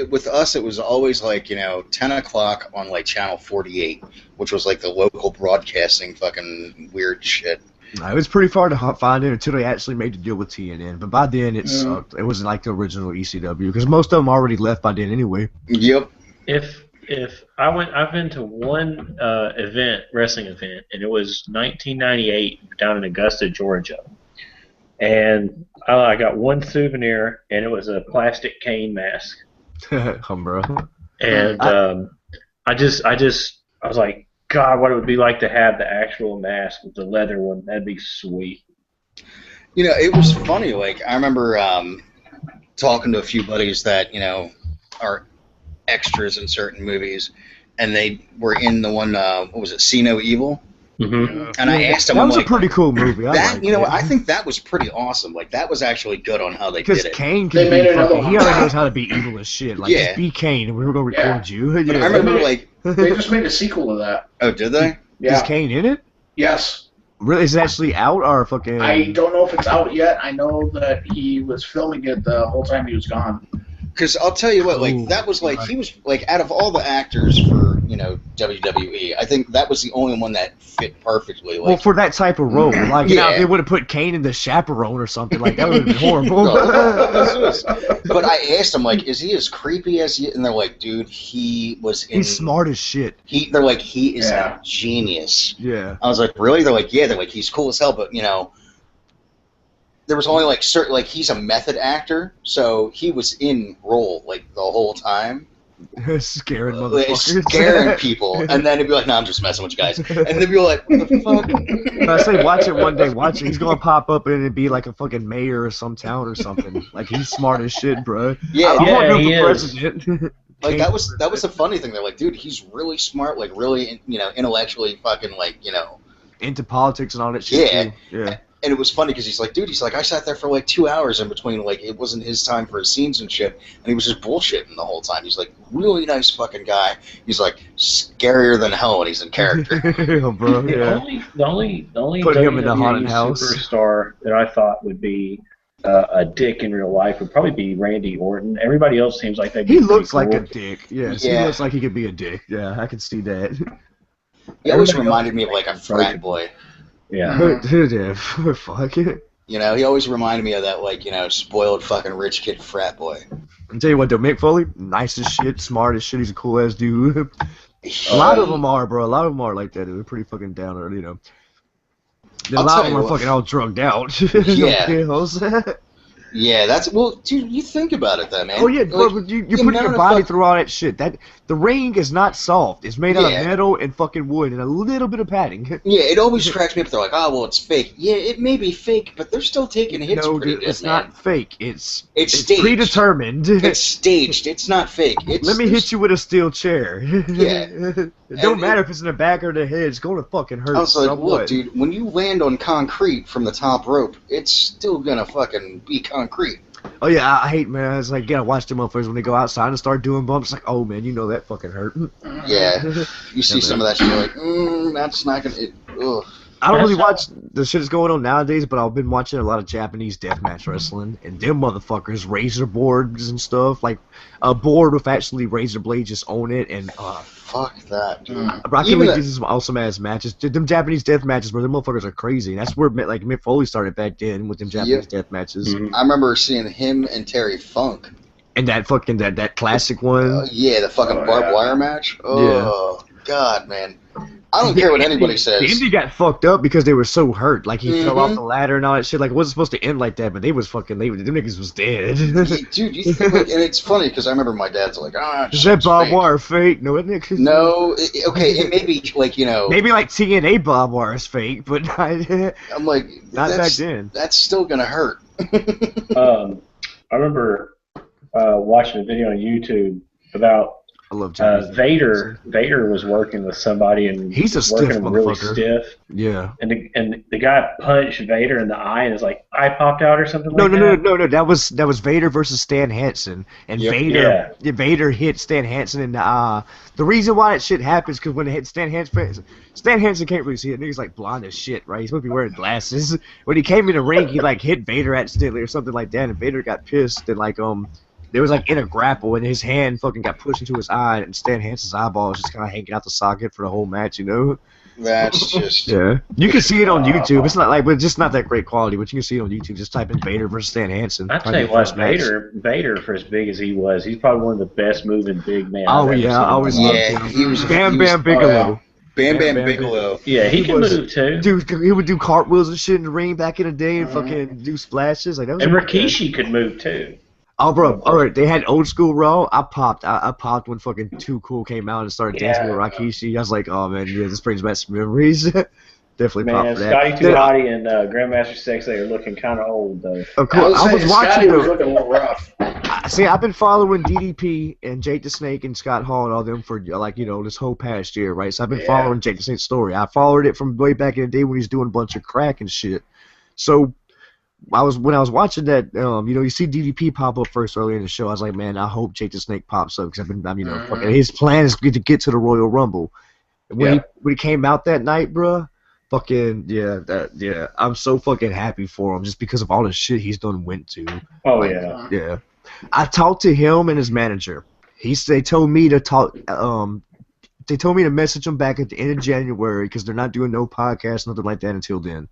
Speaker 1: With us, it was always like 10 o'clock on like channel 48, which was like the local broadcasting fucking weird shit.
Speaker 6: It was pretty far to find it until they actually made the deal with TNN. But by then, it sucked. It wasn't like the original ECW because most of them already left by then anyway.
Speaker 1: Yep.
Speaker 5: If I've been to one wrestling event, and it was 1998 down in Augusta, Georgia, and I got one souvenir, and it was a plastic cane mask.
Speaker 6: Bro.
Speaker 5: And I was like, God, what it would be like to have the actual mask with the leather one. That'd be sweet.
Speaker 1: It was funny. Like, I remember talking to a few buddies that, are extras in certain movies, and they were in the one, what was it, See No Evil?
Speaker 5: Mm-hmm.
Speaker 1: And I asked them,
Speaker 6: that was
Speaker 1: like,
Speaker 6: a pretty cool movie.
Speaker 1: I think that was pretty awesome. Like, that was actually good on how they did
Speaker 6: Because
Speaker 1: it.
Speaker 6: Kane
Speaker 3: They
Speaker 6: can
Speaker 3: made
Speaker 6: be
Speaker 3: another
Speaker 6: fucking,
Speaker 3: one.
Speaker 6: he already knows how to be evil as shit. Like,
Speaker 1: Yeah.
Speaker 6: just be Kane, and we were going to record you.
Speaker 1: But
Speaker 6: Yeah.
Speaker 1: I remember, like,
Speaker 3: They just made a sequel to that.
Speaker 1: oh, did they?
Speaker 6: Is
Speaker 3: Yeah.
Speaker 6: Kane in it?
Speaker 3: Yes.
Speaker 6: Really? Is it actually out or fucking?
Speaker 3: I don't know if it's out yet. I know that he was filming it the whole time he was gone.
Speaker 1: Because I'll tell you what, like,
Speaker 6: Ooh,
Speaker 1: that was like,
Speaker 6: right.
Speaker 1: he was, like, out of all the actors for, WWE, I think that was the only one that fit perfectly. Like,
Speaker 6: Well, for that type of role, like
Speaker 1: Yeah.
Speaker 6: if they would have put Kane in the Chaperone or something, like that would have been horrible.
Speaker 1: but I asked them, like, is he as creepy as you? And they're like, dude, he was in.
Speaker 6: He's smart as shit.
Speaker 1: They're like, he is
Speaker 3: Yeah.
Speaker 1: a genius.
Speaker 6: Yeah.
Speaker 1: I was like, really? They're like, yeah. They're like, he's cool as hell, but there was only like certain, like, he's a method actor, so he was in role like the whole time.
Speaker 6: Scaring
Speaker 1: Like,
Speaker 6: motherfuckers.
Speaker 1: scaring people, and then he'd be like, "No, I'm just messing with you guys," and they'd be like, "What the fuck?"
Speaker 6: I say, watch it one day. Watch it. He's gonna pop up and it'd be like a fucking mayor of some town or something. Like he's smart as shit, bro.
Speaker 1: Yeah,
Speaker 6: I want him
Speaker 5: he
Speaker 6: for
Speaker 5: is.
Speaker 6: president.
Speaker 1: like that was the funny thing. They're like, "Dude, he's really smart. Like, really, intellectually, fucking, like,
Speaker 6: into politics and all that shit.
Speaker 1: Yeah.
Speaker 6: Too. Yeah.
Speaker 1: And it was funny because he's like, dude, he's like, I sat there for like 2 hours in between, like, it wasn't his time for his scenes and shit, and he was just bullshitting the whole time. He's like, really nice fucking guy. He's like, scarier than hell when he's in character.
Speaker 6: Oh, bro, yeah.
Speaker 5: The only
Speaker 6: Put him in the
Speaker 5: WWE
Speaker 6: haunted house.
Speaker 5: superstar that I thought would be a dick in real life would probably be Randy Orton. Everybody else seems like they.
Speaker 6: He looks like a dick. Yes,
Speaker 1: Yeah.
Speaker 6: he looks like he could be a dick. Yeah, I can see that.
Speaker 1: He always reminded me of like a frat boy.
Speaker 5: Yeah.
Speaker 6: Yeah, fuck it.
Speaker 1: You know, he always reminded me of that, like, you know, spoiled fucking rich kid frat boy.
Speaker 6: I'll tell you what, though, Mick Foley, nice as shit, smart as shit. He's a cool ass dude. A lot of them are, bro. A lot of them are like that. They're pretty fucking down, or you know. A
Speaker 1: I'll
Speaker 6: lot
Speaker 1: tell
Speaker 6: of them
Speaker 1: you
Speaker 6: are
Speaker 1: what.
Speaker 6: fucking all drugged out.
Speaker 1: Yeah.
Speaker 6: Pills.
Speaker 1: Yeah, that's, well, dude, you think about it, though, man.
Speaker 6: Oh yeah, bro,
Speaker 1: Like,
Speaker 6: but you're
Speaker 1: the
Speaker 6: putting
Speaker 1: amount
Speaker 6: your
Speaker 1: of
Speaker 6: body
Speaker 1: fuck-
Speaker 6: through all that shit. That the ring is not soft. It's made out
Speaker 1: Yeah.
Speaker 6: of metal and fucking wood and a little bit of padding.
Speaker 1: Yeah, it always cracks me up. They're like, oh, well, it's fake. Yeah, it may be fake, but they're still taking hits
Speaker 6: No,
Speaker 1: pretty
Speaker 6: dude,
Speaker 1: good,
Speaker 6: it's
Speaker 1: man.
Speaker 6: not fake. It's
Speaker 1: staged.
Speaker 6: predetermined.
Speaker 1: It's staged. It's not fake. It's,
Speaker 6: Let me hit you with a steel chair.
Speaker 1: Yeah.
Speaker 6: It don't matter if it's in the back or the head. It's going to fucking hurt.
Speaker 1: I was like,
Speaker 6: somewhat.
Speaker 1: look, dude, when you land on concrete from the top rope, it's still gonna fucking be concrete.
Speaker 6: Oh yeah, I hate, man. It's like, gotta watch the motherfuckers when they go outside and start doing bumps. Like, oh man, you know that fucking hurt.
Speaker 1: Yeah. You see
Speaker 6: Yeah,
Speaker 1: some of that shit, you're like, that's not gonna. Ugh.
Speaker 6: I don't really watch the shit that's going on nowadays, but I've been watching a lot of Japanese deathmatch wrestling, and them motherfuckers, razor boards and stuff, like a board with actually razor blades just on it, and
Speaker 1: Fuck that, dude.
Speaker 6: Rocky
Speaker 1: Even
Speaker 6: League
Speaker 1: that-
Speaker 6: gives some awesome ass matches. Dude, them Japanese death matches, bro, them motherfuckers are crazy. And that's where like Mick Foley started back then with them Japanese death matches.
Speaker 1: I remember seeing him and Terry Funk.
Speaker 6: And that fucking that classic one.
Speaker 1: Yeah, the fucking barbed wire match. Oh, God, man. I don't care what anybody says.
Speaker 6: The Indy got fucked up because they were so hurt. Like, he fell off
Speaker 1: Mhm.
Speaker 6: the ladder and all that shit. Like, it wasn't supposed to end like that, but they was fucking, them niggas was dead.
Speaker 1: Dude, you think, like, and it's funny because I remember my dad's like,
Speaker 6: Is that barbed wire fake? No, isn't it?
Speaker 1: No, okay, it may be like, you know.
Speaker 6: Maybe like TNA barbed wire is fake, but not,
Speaker 1: I'm like,
Speaker 6: not back
Speaker 1: that's-
Speaker 6: then.
Speaker 1: That's still gonna hurt.
Speaker 5: I remember watching a video on YouTube about
Speaker 6: I love Japanese
Speaker 5: Vader. Vader was working with somebody and
Speaker 6: He's a
Speaker 5: was
Speaker 6: stiff
Speaker 5: working him really
Speaker 6: motherfucker.
Speaker 5: stiff.
Speaker 6: Yeah.
Speaker 5: And the guy punched Vader in the eye and his like eye popped out or something
Speaker 6: No,
Speaker 5: like
Speaker 6: no,
Speaker 5: that.
Speaker 6: no. That was Vader versus Stan Hansen, and Vader hit Stan Hansen in the eye. The reason why that shit happens because when it hit Stan Hansen can't really see it. Nigga's like blind as shit, right? He's supposed to be wearing glasses. When he came in the ring, he like hit Vader accidentally or something like that, and Vader got pissed and like they was like in a grapple and his hand fucking got pushed into his eye and Stan Hansen's eyeball was just kind of hanging out the socket for the whole match, you know?
Speaker 1: That's just.
Speaker 6: Yeah. You can see it on YouTube. It's not like, but it's just not that great quality. But you can see it on YouTube. Just type in Vader versus Stan Hansen.
Speaker 5: I tell you what, Vader for as big as he was, he's probably one of the best moving big men.
Speaker 6: Oh
Speaker 5: I've ever
Speaker 6: yeah,
Speaker 5: seen
Speaker 6: I always
Speaker 5: in my
Speaker 6: loved
Speaker 5: life.
Speaker 6: him.
Speaker 1: he was-
Speaker 6: Bam
Speaker 1: he was-
Speaker 6: Bam Bigelow.
Speaker 1: Bam Bam Bigelow.
Speaker 5: Yeah, he can
Speaker 6: was-
Speaker 5: move too.
Speaker 6: Dude, he would do cartwheels and shit in the ring back in the day and fucking do splashes. Like that was
Speaker 5: And
Speaker 6: a-
Speaker 5: Rikishi could move too.
Speaker 6: Oh, bro. All right, they had old school Raw. I popped when fucking Too Cool came out and started dancing with Rikishi. I was like, oh man, yeah, this brings back some memories. Definitely pop
Speaker 5: Man,
Speaker 6: for that.
Speaker 5: Scotty 2 Hotty and Grandmaster Sexay are looking kind of old though.
Speaker 6: Of course, I was watching
Speaker 3: Scotty was
Speaker 6: the.
Speaker 3: looking a little rough.
Speaker 6: See, I've been following DDP and Jake the Snake and Scott Hall and all them for like this whole past year, right? So I've been following Jake the Snake's story. I followed it from way back in the day when he's doing a bunch of crack and shit. So when I was watching that, you see DDP pop up first earlier in the show. I was like, man, I hope Jake the Snake pops up because fucking his plan is to get to the Royal Rumble. And when he came out that night, bruh, fucking I'm so fucking happy for him just because of all the shit he's done went to.
Speaker 5: Oh yeah.
Speaker 6: Yeah. I talked to him and his manager. They told me to talk. They told me to message him back at the end of January because they're not doing no podcast, nothing like that until then.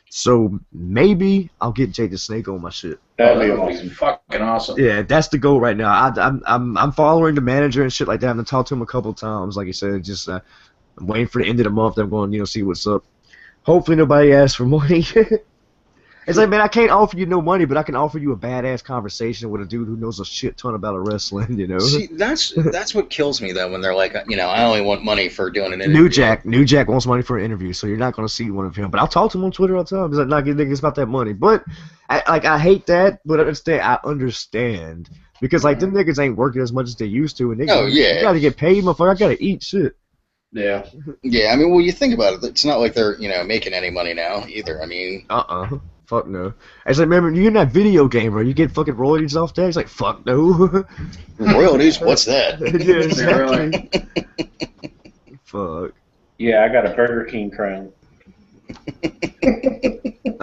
Speaker 6: So maybe I'll get Jake the Snake on my shit.
Speaker 5: That'd be awesome.
Speaker 3: Fucking awesome.
Speaker 6: Yeah, that's the goal right now. I'm following the manager and shit like that. I'm gonna talk to him a couple times, like I said. Just I'm waiting for the end of the month. I'm going, see what's up. Hopefully nobody asks for money. It's like, man, I can't offer you no money, but I can offer you a badass conversation with a dude who knows a shit ton about wrestling,
Speaker 1: See, that's what kills me though when they're like, I only want money for doing an interview.
Speaker 6: New Jack wants money for an interview, so you're not gonna see one of him. But I'll talk to him on Twitter all the time. He's like, "Nah, niggas about that money." But I hate that, but I understand because like them niggas ain't working as much as they used to, and niggas,
Speaker 1: Oh, yeah.
Speaker 6: you gotta get paid, motherfucker. I gotta eat shit.
Speaker 3: Yeah.
Speaker 1: Yeah, I mean, well, you think about it. It's not like they're making any money now either. I mean,
Speaker 6: Fuck no. It's like, remember, you're in that video game, bro. You get fucking royalties off that? It's like, fuck no.
Speaker 1: royalties? What's that?
Speaker 6: Yeah, exactly. Fuck.
Speaker 5: Yeah, I got a Burger King crown.
Speaker 6: I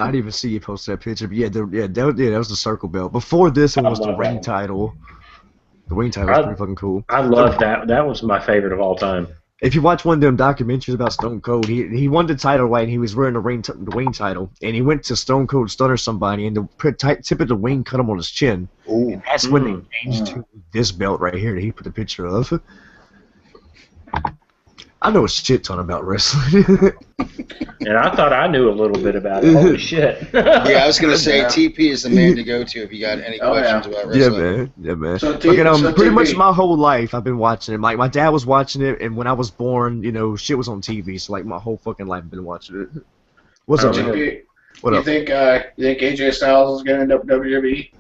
Speaker 6: didn't even see you post that picture, but that was the circle belt. Before this, it was the ring
Speaker 5: that.
Speaker 6: title. The ring title was pretty fucking cool.
Speaker 5: I love that. That was my favorite of all time.
Speaker 6: If you watch one of them documentaries about Stone Cold, he won the title right, and he was wearing the ring title, and he went to Stone Cold Stunner somebody, and the tip of the wing cut him on his chin.
Speaker 1: Ooh.
Speaker 6: And that's when they changed to this belt right here that he put the picture of. I know a shit ton about wrestling.
Speaker 5: And I thought I knew a little bit about it. Holy shit.
Speaker 1: Yeah, I was gonna say TP is the man to go to if you got any questions about wrestling.
Speaker 6: Yeah, man.
Speaker 3: So
Speaker 6: Pretty much
Speaker 3: TP.
Speaker 6: my whole life I've been watching it. My dad was watching it, and when I was born, shit was on TV. So like my whole fucking life I've been watching it. What's up, man?
Speaker 3: TP,
Speaker 6: What
Speaker 3: you
Speaker 6: up?
Speaker 3: think AJ Styles is going to end up WWE?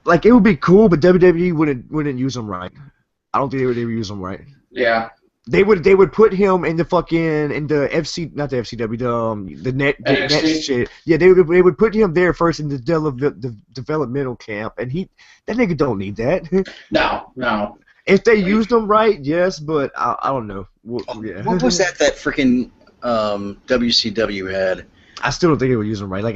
Speaker 6: Like it would be cool, but WWE wouldn't use him right. I don't think they would use him right.
Speaker 3: Yeah.
Speaker 6: They would put him in the FC, not the FCW, the net shit. Yeah, they would put him there first in the developmental camp, and that nigga don't need that.
Speaker 3: No.
Speaker 6: If they used him right, yes, but I don't know. Yeah.
Speaker 1: What was that freaking WCW had?
Speaker 6: I still don't think they would use him right. Like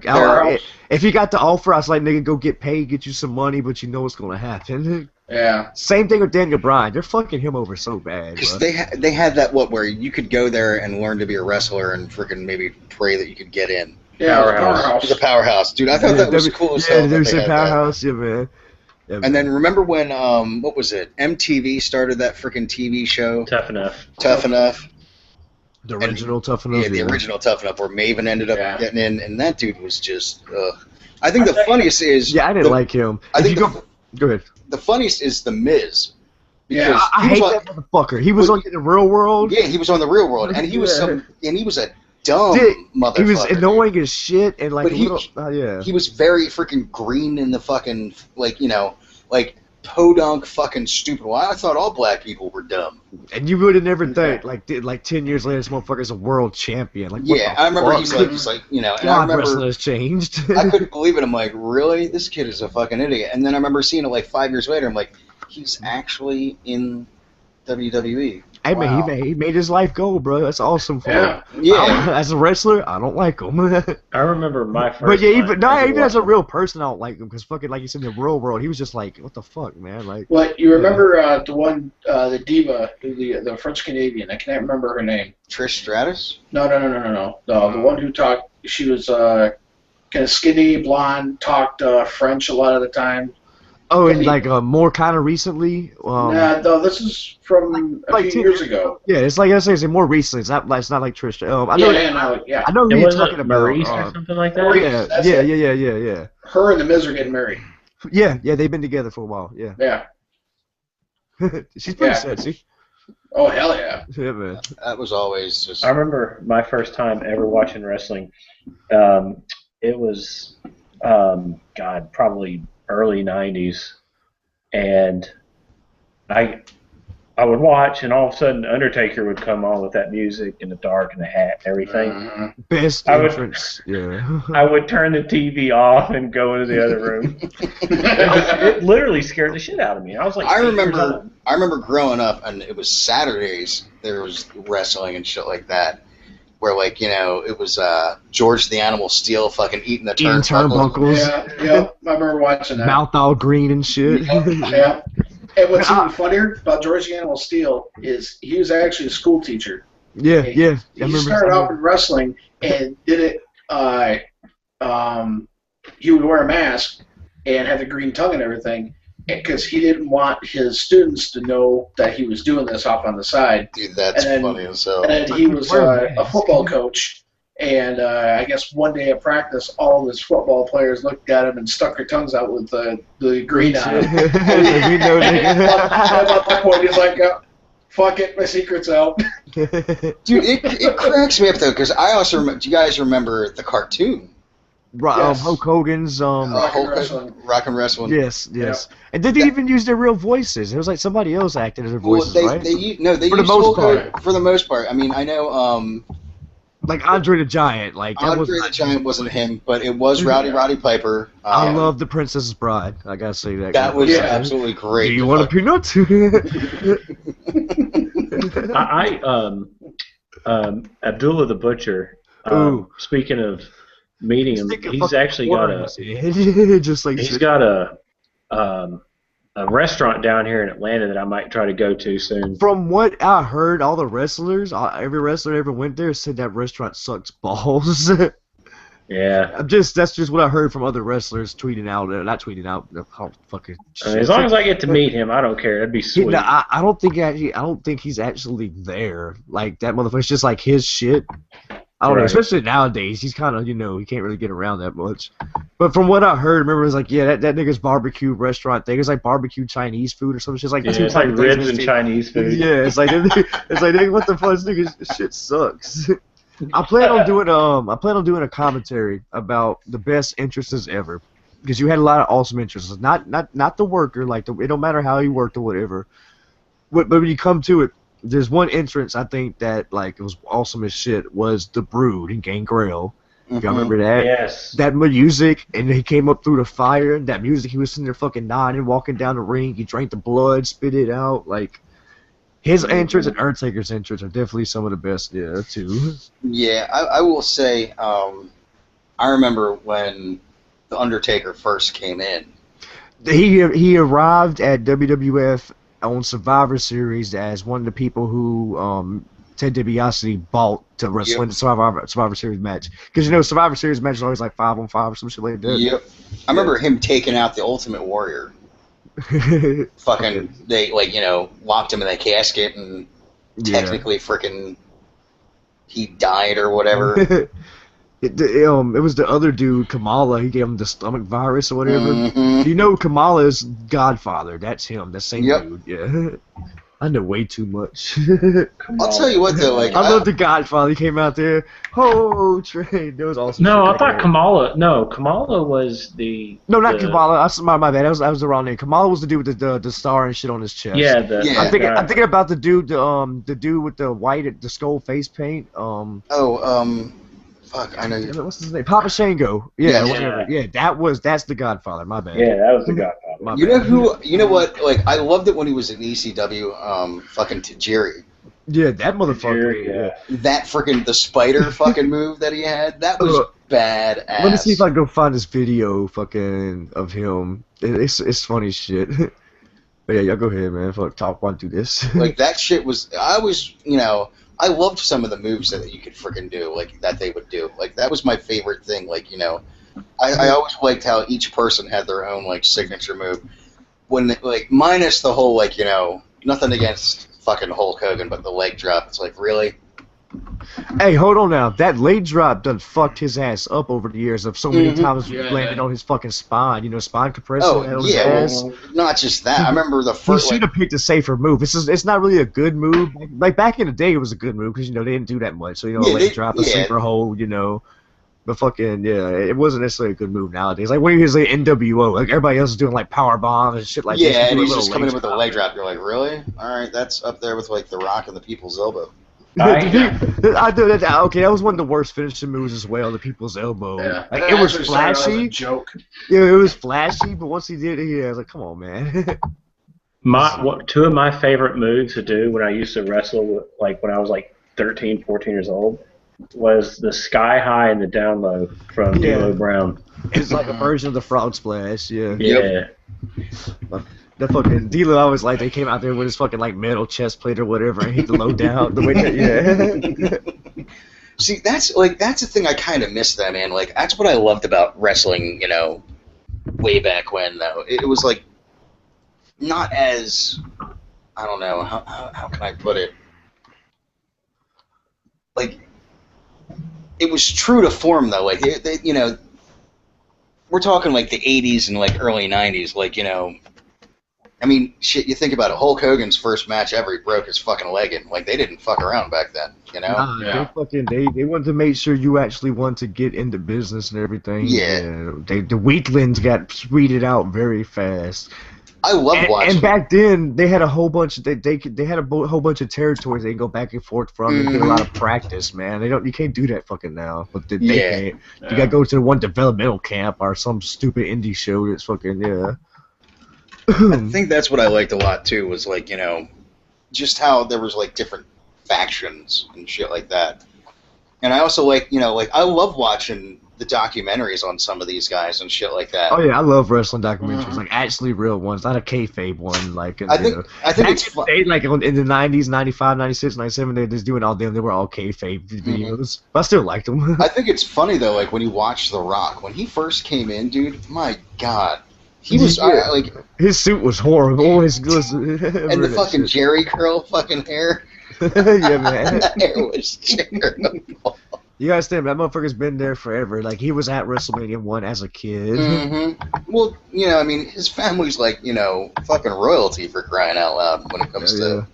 Speaker 3: Powerhouse.
Speaker 6: if he got the offer, I was like, nigga, go get paid, get you some money, but you know what's gonna happen.
Speaker 3: Yeah.
Speaker 6: Same thing with Daniel Bryan. They're fucking him over so bad.
Speaker 1: Because
Speaker 6: Bro.
Speaker 1: they had that where you could go there and learn to be a wrestler and freaking maybe pray that you could get in.
Speaker 3: Yeah,
Speaker 5: Powerhouse.
Speaker 1: It was a powerhouse, dude. I thought that was cool as hell.
Speaker 6: Yeah,
Speaker 1: that
Speaker 6: there's
Speaker 1: they
Speaker 6: a
Speaker 1: had that.
Speaker 6: powerhouse, yeah, man. Yeah,
Speaker 1: And then remember when what was it? MTV started that freaking TV show,
Speaker 5: Tough enough.
Speaker 1: Tough Enough.
Speaker 6: the original Tough Enough.
Speaker 1: Yeah, the original Tough Enough, where Maven ended up
Speaker 3: Yeah.
Speaker 1: getting in, and that dude was just. I think the funniest is.
Speaker 6: Yeah, I didn't like him.
Speaker 1: I
Speaker 6: If
Speaker 1: think
Speaker 6: you go ahead.
Speaker 1: the funniest is the Miz.
Speaker 3: Yeah.
Speaker 6: I hate that motherfucker. He was on the Real World.
Speaker 1: Yeah, he was on the Real World, and he was he was a dumb
Speaker 6: Dude,
Speaker 1: motherfucker.
Speaker 6: He was annoying as shit, and like
Speaker 1: But
Speaker 6: a
Speaker 1: he-
Speaker 6: little. Yeah.
Speaker 1: He was very freaking green in the fucking like podunk fucking stupid. Well, I thought all black people were dumb.
Speaker 6: And you would have never thought, like 10 years later, this motherfucker's a world champion. Like, what
Speaker 1: Yeah,
Speaker 6: the
Speaker 1: I remember
Speaker 6: fuck?
Speaker 1: he's like, and I
Speaker 6: God,
Speaker 1: remember
Speaker 6: wrestling has changed.
Speaker 1: I couldn't believe it. I'm like, really? This kid is a fucking idiot. And then I remember seeing it like 5 years later. I'm like, he's actually in WWE.
Speaker 6: Hey, man,
Speaker 3: Wow.
Speaker 6: he made his life go, bro. That's awesome for him.
Speaker 3: Yeah.
Speaker 6: As a wrestler, I don't like him.
Speaker 5: I remember my first.
Speaker 6: But yeah,
Speaker 5: time
Speaker 6: even
Speaker 5: ever
Speaker 6: as a
Speaker 5: watching-
Speaker 6: real person, I don't like him because fucking like you said in the real world, he was just like, what the fuck, man? Like,
Speaker 3: Well, you remember the one, the diva, the French Canadian? I can't remember her name.
Speaker 1: Trish Stratus?
Speaker 3: No. The one who talked. She was kind of skinny, blonde, talked French a lot of the time.
Speaker 6: oh, and like more kind of recently.
Speaker 3: No, this is from a
Speaker 6: like
Speaker 3: few
Speaker 6: 10
Speaker 3: years ago.
Speaker 6: Yeah, it's like I say, it's more recently. It's not like Trish. I know.
Speaker 3: Yeah.
Speaker 6: I know who
Speaker 5: It
Speaker 6: you're
Speaker 5: was
Speaker 6: talking about.
Speaker 5: Maurice or something like that.
Speaker 3: Maurice. That's it.
Speaker 6: Yeah.
Speaker 3: Her and the Miz are getting married.
Speaker 6: Yeah, they've been together for a while. Yeah.
Speaker 3: Yeah.
Speaker 6: She's pretty
Speaker 3: Yeah.
Speaker 6: sexy.
Speaker 3: Oh, hell yeah.
Speaker 1: Yeah, man. That was always just.
Speaker 5: I remember my first time ever watching wrestling. It was, God, probably early '90s, and I would watch, and all of a sudden Undertaker would come on with that music and the dark and the hat and everything.
Speaker 6: Best
Speaker 5: I would-
Speaker 6: entrance. Yeah.
Speaker 5: I would turn the TV off and go into the other room. It literally scared the shit out of me. I was like,
Speaker 1: I
Speaker 5: 8 years
Speaker 1: remember
Speaker 5: old.
Speaker 1: I remember growing up, and it was Saturdays. There was wrestling and shit like that, where it was George the Animal Steel fucking eating the
Speaker 6: Eating
Speaker 1: turnbuckles.
Speaker 6: turnbuckles.
Speaker 3: Yeah. I remember watching that.
Speaker 6: Mouth all green and shit.
Speaker 3: Yeah. And what's even funnier about George the Animal Steel is he was actually a school teacher.
Speaker 6: Yeah.
Speaker 3: He started off in wrestling and did it. He would wear a mask and have the green tongue and everything because he didn't want his students to know that he was doing this off on the side.
Speaker 1: Dude, that's
Speaker 3: And then-
Speaker 1: funny as hell.
Speaker 3: And then he was a football coach. And I guess one day at practice, all of his football players looked at him and stuck their tongues out with the green on it.
Speaker 6: We know,
Speaker 3: And
Speaker 6: nigga.
Speaker 3: at that point, he's like, fuck it, my secret's out.
Speaker 1: Dude, it cracks me up though, because I also remember. Do you guys remember the cartoon?
Speaker 3: Yes.
Speaker 6: Hulk Hogan's
Speaker 3: Rock and Wrestling.
Speaker 1: Rock and Wrestling.
Speaker 6: Yes. And they didn't even use their real voices. It was like somebody else acted as their
Speaker 1: Well,
Speaker 6: voices,
Speaker 1: they
Speaker 6: right?
Speaker 1: they
Speaker 6: For the
Speaker 1: used
Speaker 6: most
Speaker 1: Hulk
Speaker 6: part.
Speaker 1: Hogan for the most part. I mean, I know
Speaker 6: Like Andre the Giant, like that
Speaker 1: Andre
Speaker 6: was.
Speaker 1: the Giant wasn't him, but it was Roddy Piper.
Speaker 6: I love The Princess's Bride. I gotta say that.
Speaker 1: That was
Speaker 3: Yeah.
Speaker 1: absolutely great.
Speaker 6: Do you want a peanut?
Speaker 5: Abdullah the Butcher.
Speaker 6: Ooh.
Speaker 5: Speaking of meeting him,
Speaker 6: Stick a
Speaker 5: he's
Speaker 6: fucking
Speaker 5: actually got
Speaker 6: fork in
Speaker 5: a
Speaker 6: his head, just like
Speaker 5: he's got a restaurant down here in Atlanta that I might try to go to soon.
Speaker 6: From what I heard, all the wrestlers, every wrestler that ever went there said that restaurant sucks balls.
Speaker 5: Yeah.
Speaker 6: that's just what I heard from other wrestlers tweeting out, not tweeting out, fucking.
Speaker 5: I mean, as long as I get to meet him, I don't care. That'd be sweet.
Speaker 6: No, I don't think he's actually there. Like that motherfucker's just like his shit. I don't know,
Speaker 5: Right.
Speaker 6: especially nowadays. He's kind of, he can't really get around that much. But from what I heard, remember, it was like, yeah, that nigga's barbecue restaurant thing. It's like barbecue Chinese food or something. It's just like
Speaker 5: Yeah,
Speaker 6: two
Speaker 5: it's
Speaker 6: type
Speaker 5: like
Speaker 6: of things
Speaker 5: ribs and
Speaker 6: mixed in.
Speaker 5: Chinese food.
Speaker 6: Yeah, it's like nigga, what the fuck, this nigga shit sucks. I plan on doing a commentary about the best entrances ever, because you had a lot of awesome entrances. Not the worker, like it don't matter how he worked or whatever. But when you come to it, there's one entrance I think that like it was awesome as shit was the Brood in Gangrel. If y'all remember that?
Speaker 5: Yes.
Speaker 6: That music, and he came up through the fire. That music, he was sitting there fucking nodding, walking down the ring. He drank the blood, spit it out. Like his entrance and Undertaker's entrance are definitely some of the best. Yeah, too.
Speaker 1: Yeah, I will say, I remember when the Undertaker first came in.
Speaker 6: He arrived at WWF on Survivor Series as one of the people who Ted DiBiase bought to wrestle in the Survivor Series match. Because Survivor Series match is always like 5-on-5 or some shit like that.
Speaker 1: Yep. I remember him taking out the Ultimate Warrior. Fucking, they locked him in a casket and technically freaking he died or whatever.
Speaker 6: It was the other dude, Kamala. He gave him the stomach virus or whatever.
Speaker 1: Mhm.
Speaker 6: You know Kamala's Godfather. That's him. That same
Speaker 1: Yep.
Speaker 6: dude. Yeah. I know way too much.
Speaker 1: I'll tell you what though, like
Speaker 6: I love the Godfather. He came out there. Oh, train. That was awesome.
Speaker 5: No,
Speaker 6: shit
Speaker 5: I thought
Speaker 6: right
Speaker 5: Kamala. No, Kamala was the.
Speaker 6: No, not
Speaker 5: the-
Speaker 6: Kamala. My bad. That was the wrong name. Kamala was the dude with the star and shit on his chest.
Speaker 5: Yeah,
Speaker 1: Yeah.
Speaker 6: I'm thinking about the dude with the white the skull face paint.
Speaker 1: Fuck, I know you.
Speaker 6: What's his name? Papa Shango. Yeah,
Speaker 1: Yeah.
Speaker 6: whatever. Yeah, that's the Godfather. My bad.
Speaker 5: Yeah, that was the Godfather.
Speaker 6: My
Speaker 1: You
Speaker 6: bad.
Speaker 1: know who? You know what? Like, I loved it when he was in ECW. Fucking Tajiri.
Speaker 6: Yeah, that motherfucker.
Speaker 5: Yeah.
Speaker 1: That freaking the spider fucking move that he had. That was badass.
Speaker 6: Let me see if I can go find this video fucking of him. It's funny as shit. But yeah, y'all go ahead, man. Fuck, talk one through this.
Speaker 1: Like that shit was. I loved some of the moves that you could freaking do, like that they would do. Like that was my favorite thing. Like I always liked how each person had their own like signature move. When minus the whole nothing against fucking Hulk Hogan, but the leg drop. It's like really.
Speaker 6: Hey, hold on now. That leg drop done fucked his ass up over the years of so many times landed on his fucking spine. Spine compression.
Speaker 1: Oh yeah, well, not just that. I remember the
Speaker 6: He
Speaker 1: first.
Speaker 6: should have picked a safer move. It's not really a good move. Like back in the day, it was a good move because they didn't do that much. So a leg drop, a sleeper hold, But fucking it wasn't necessarily a good move nowadays. Like when he was like NWO, like everybody else is doing like power bombs and shit like this.
Speaker 1: Yeah, and
Speaker 6: do a
Speaker 1: he's
Speaker 6: little
Speaker 1: just coming in
Speaker 6: leg
Speaker 1: with a leg drop. You're like, really? All right, that's up there with like The Rock and the People's Elbow.
Speaker 6: I do that. Okay, that was one of the worst finishing moves as well. The People's Elbow.
Speaker 3: Yeah.
Speaker 6: Like
Speaker 3: That
Speaker 6: it was
Speaker 3: actually started as a
Speaker 6: flashy.
Speaker 3: joke.
Speaker 6: Yeah, it was flashy. But once he did it, I was like, come on, man.
Speaker 5: Two of my favorite moves to do when I used to wrestle, like when I was like 13, 14 years old, was the sky high and the down low from
Speaker 6: Yeah.
Speaker 5: D'Lo Brown.
Speaker 6: It's like a version of the frog splash. Yeah.
Speaker 5: Yeah.
Speaker 6: The fucking D'Lo, I was like, they came out there with his fucking like metal chest plate or whatever and hit the low down. The way that, yeah.
Speaker 1: See, that's the thing I kind of miss that, man. Like that's what I loved about wrestling, way back when though. It was like not as I don't know how can I put it. Like it was true to form though. Like we're talking like the 80s and like early 90s. Like I mean, shit. You think about it. Hulk Hogan's first match ever, he broke his fucking leg in. Like they didn't fuck around back then, you know.
Speaker 6: Nah, they wanted to make sure you actually want to get into business and everything.
Speaker 1: Yeah.
Speaker 6: The weaklings got weeded out very fast.
Speaker 1: I love watching.
Speaker 6: And back then, they had a whole bunch. They had a whole bunch of territories they can go back and forth from and get a lot of practice. Man, you can't do that fucking now. But they can't. You gotta go to one developmental camp or some stupid indie show that's fucking
Speaker 1: I think that's what I liked a lot too. Was like just how there was like different factions and shit like that. And I also like I love watching the documentaries on some of these guys and shit like that.
Speaker 6: Oh yeah, I love wrestling documentaries, like actually real ones, not a kayfabe one. Like
Speaker 1: I think it's fun.
Speaker 6: Like in the 90s, 95, 96, 97, they're just doing all them. They were all kayfabe videos, but I still liked them.
Speaker 1: I think it's funny though, like when you watch The Rock when he first came in, dude. My God, he was like
Speaker 6: his suit was horrible.
Speaker 1: And the fucking Jerry curl fucking hair.
Speaker 6: Yeah, man.
Speaker 1: That hair was terrible.
Speaker 6: You gotta understand, that motherfucker's been there forever. Like, he was at WrestleMania 1 as a kid.
Speaker 1: Well, I mean, his family's like, fucking royalty for crying out loud when it comes to,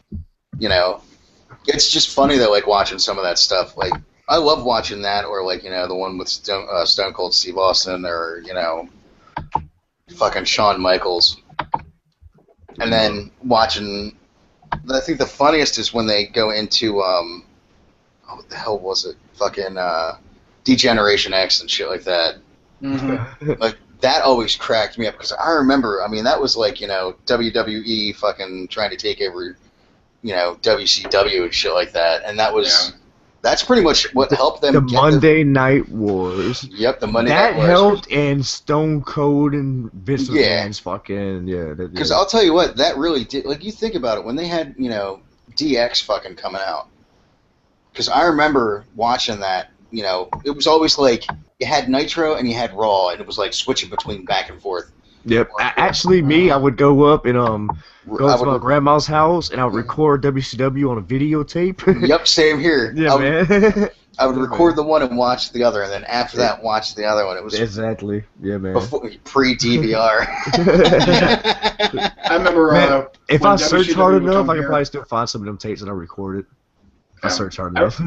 Speaker 1: it's just funny though, like watching some of that stuff. Like, I love watching that, or like, the one with Stone Cold Steve Austin, or fucking Shawn Michaels, and then watching. I think the funniest is when they go into what the hell was it? Fucking Degeneration X and shit like that. Like that always cracked me up because I remember. I mean, that was like WWE fucking trying to take over, WCW and shit like that, and that was that's pretty much what helped them.
Speaker 6: The Monday Night Wars.
Speaker 1: Yep, the Monday Night Wars.
Speaker 6: That helped, and Stone Cold and Vince McMahon's fucking
Speaker 1: Because I'll tell you what, that really did. Like you think about it, when they had DX fucking coming out. Because I remember watching that, it was always like you had Nitro and you had Raw, and it was like switching between back and forth.
Speaker 6: Yep. Actually, I would go up and go to my grandma's house, and I would record WCW on a videotape.
Speaker 1: Yep, same here.
Speaker 6: Yeah, man.
Speaker 1: I would record the one and watch the other, and then after that, watch the other one. It was
Speaker 6: exactly. Yeah, man.
Speaker 1: Pre-DVR.
Speaker 3: I remember.
Speaker 6: If I search hard enough, I can probably still find some of them tapes that I recorded. I search hard enough.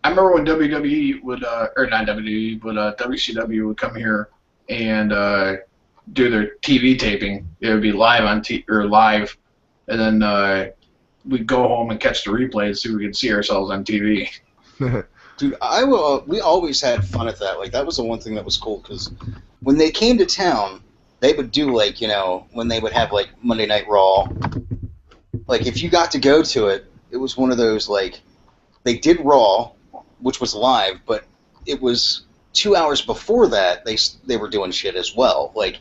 Speaker 3: I remember when WWE would, or not WWE, but WCW would come here and do their TV taping. It would be live on live, and then we'd go home and catch the replays so we could see ourselves on TV.
Speaker 1: Dude, we always had fun at that. Like that was the one thing that was cool because when they came to town, they would do like when they would have like Monday Night Raw. Like if you got to go to it. It was one of those, like, they did Raw, which was live, but it was 2 hours before that they were doing shit as well. Like,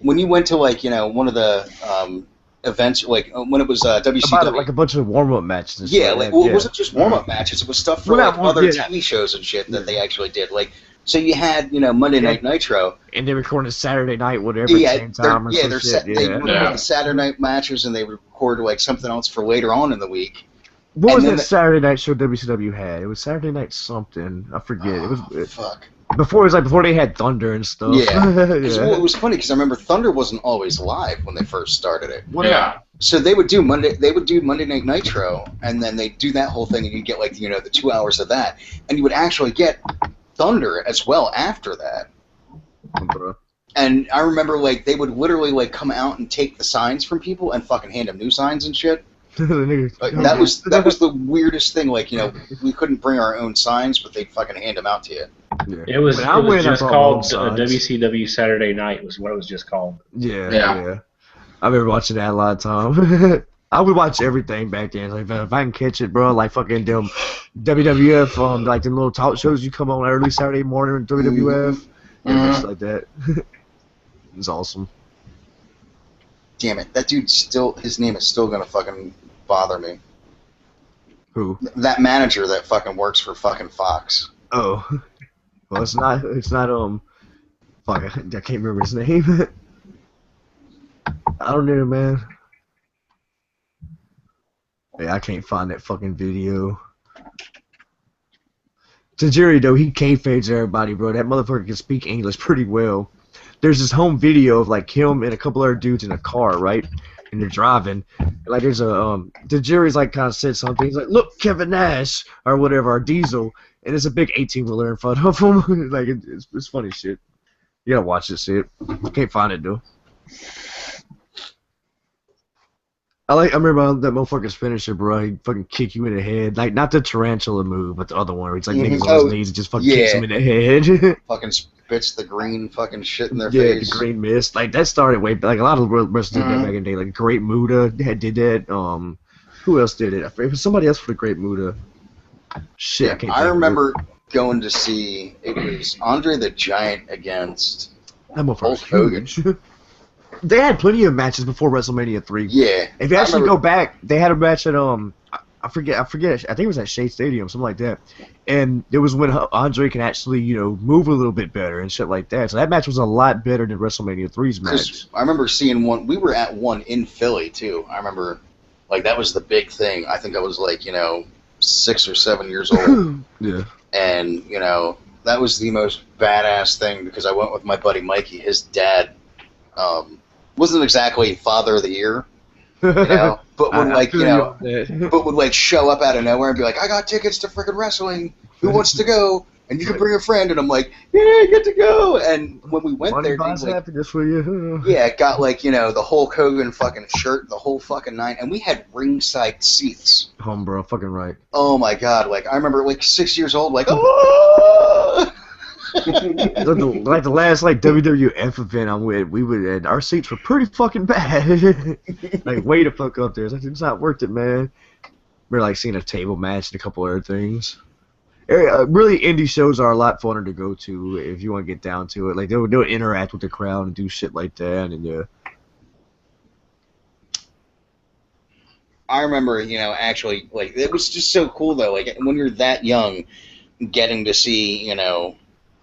Speaker 1: when you went to, like, one of the events, like, when it was WCW.
Speaker 6: Like a bunch of warm-up matches and
Speaker 1: stuff.
Speaker 6: Like,
Speaker 1: well, it wasn't just warm-up matches. It was stuff for, other TV shows and shit that they actually did. Like, so you had, Monday Night Nitro.
Speaker 6: And they recorded Saturday night, whatever, same time or some shit.
Speaker 1: They recorded the Saturday night matches, and they would record, like, something else for later on in the week.
Speaker 6: What was that Saturday night show WCW had? It was Saturday night something. I forget. It was
Speaker 1: fuck.
Speaker 6: Before they had Thunder and stuff.
Speaker 1: Yeah. Well, it was funny because I remember Thunder wasn't always live when they first started it.
Speaker 3: Yeah.
Speaker 1: So they would do Monday Night Nitro, and then they'd do that whole thing, and you'd get like the 2 hours of that, and you would actually get Thunder as well after that. And I remember like they would literally like come out and take the signs from people and fucking hand them new signs and shit. Like, that was the weirdest thing. Like we couldn't bring our own signs, but they'd fucking hand them out to you.
Speaker 5: Yeah. It was just called WCW Saturday Night. Was what it was just called.
Speaker 6: Yeah. I remember watching that a lot of time. I would watch everything back then. Like if I can catch it, bro, like fucking them WWF, like them little talk shows you come on early Saturday morning in WWF, and like that. It's awesome.
Speaker 1: Damn it, that dude his name is still gonna fucking bother me.
Speaker 6: Who?
Speaker 1: That manager that fucking works for fucking Fox.
Speaker 6: Oh. Well, it's not, fuck, I can't remember his name. I don't know, man. Yeah, I can't find that fucking video. Tajiri, though, he kayfabes everybody, bro. That motherfucker can speak English pretty well. there's this home video of like him and a couple other dudes in a car, right? And they're driving. And, like there's the jury's like kind of said something. He's like, "Look, Kevin Nash or whatever, or Diesel," and there's a big 18-wheeler in front of him. Like it's funny shit. You gotta watch this shit. Can't find it though. I remember that motherfucker's finisher, bro. He fucking kick you in the head, like not the tarantula move, but the other one where he's like niggas on his knees and just fucking kicks him in the head.
Speaker 1: Fucking spits the green fucking shit in their
Speaker 6: Yeah,
Speaker 1: face.
Speaker 6: the green mist. Like that started way like a lot of wrestlers did that back in the day. Like Great Muta did that. Who else did it? It was somebody else for the Great Muta. Shit,
Speaker 1: Yeah,
Speaker 6: I can't.
Speaker 1: I
Speaker 6: think of
Speaker 1: remember going to see it was Andre the Giant against
Speaker 6: it. That motherfucker was
Speaker 1: Hulk Hogan.
Speaker 6: huge. They had plenty of matches before WrestleMania 3.
Speaker 1: Yeah.
Speaker 6: If you
Speaker 1: I
Speaker 6: actually
Speaker 1: remember-
Speaker 6: go back, they had a match at I forget. I think it was at Shea Stadium, something like that. And it was when Andre can actually, move a little bit better and shit like that. So that match was a lot better than WrestleMania 3's match.
Speaker 1: 'Cause I remember seeing one. We were at one in Philly too. I remember, like that was the big thing. I think I was like 6 or 7 years old,
Speaker 6: Yeah.
Speaker 1: and that was the most badass thing because I went with my buddy Mikey. His dad wasn't exactly father of the year, but would but would like show up out of nowhere and be like, "I got tickets to freaking wrestling. Who wants to go?" And you can bring a friend, and I'm like, "Yeah, I get to go." And when we went there,
Speaker 6: Buys
Speaker 1: dude, like,
Speaker 6: happiness for you.
Speaker 1: yeah, it got like the Hulk Hogan fucking shirt, the whole fucking nine, and we had ringside seats.
Speaker 6: Home, bro, fucking right.
Speaker 1: Oh my god! Like I remember, like 6 years old, like oh.
Speaker 6: Like the last WWF event I'm with, and our seats were pretty fucking bad. Like way the fuck up there. It's not worth it, man. We're like seeing a table match and a couple other things. Really, indie shows are a lot funner to go to if you want to get down to it. Like they'll interact with the crowd and do shit like that, and yeah.
Speaker 1: I remember, actually, like it was just so cool though. Like when you're that young, getting to see,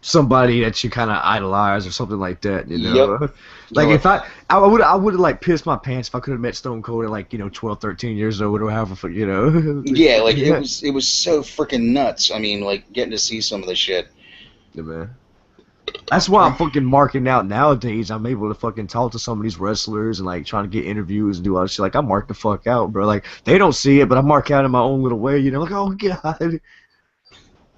Speaker 6: Somebody that you kind of idolize or something like that,
Speaker 1: Yep.
Speaker 6: Like if I would have like pissed my pants if I could have met Stone Cold at like 12, 13 years old or however,
Speaker 1: Yeah, like it was so freaking nuts. I mean, like getting to see some of the shit.
Speaker 6: Yeah, man. That's why I'm fucking marking out nowadays. I'm able to fucking talk to some of these wrestlers and like trying to get interviews and do all this shit. Like I mark the fuck out, bro. Like they don't see it, but I mark out in my own little way. Like oh god.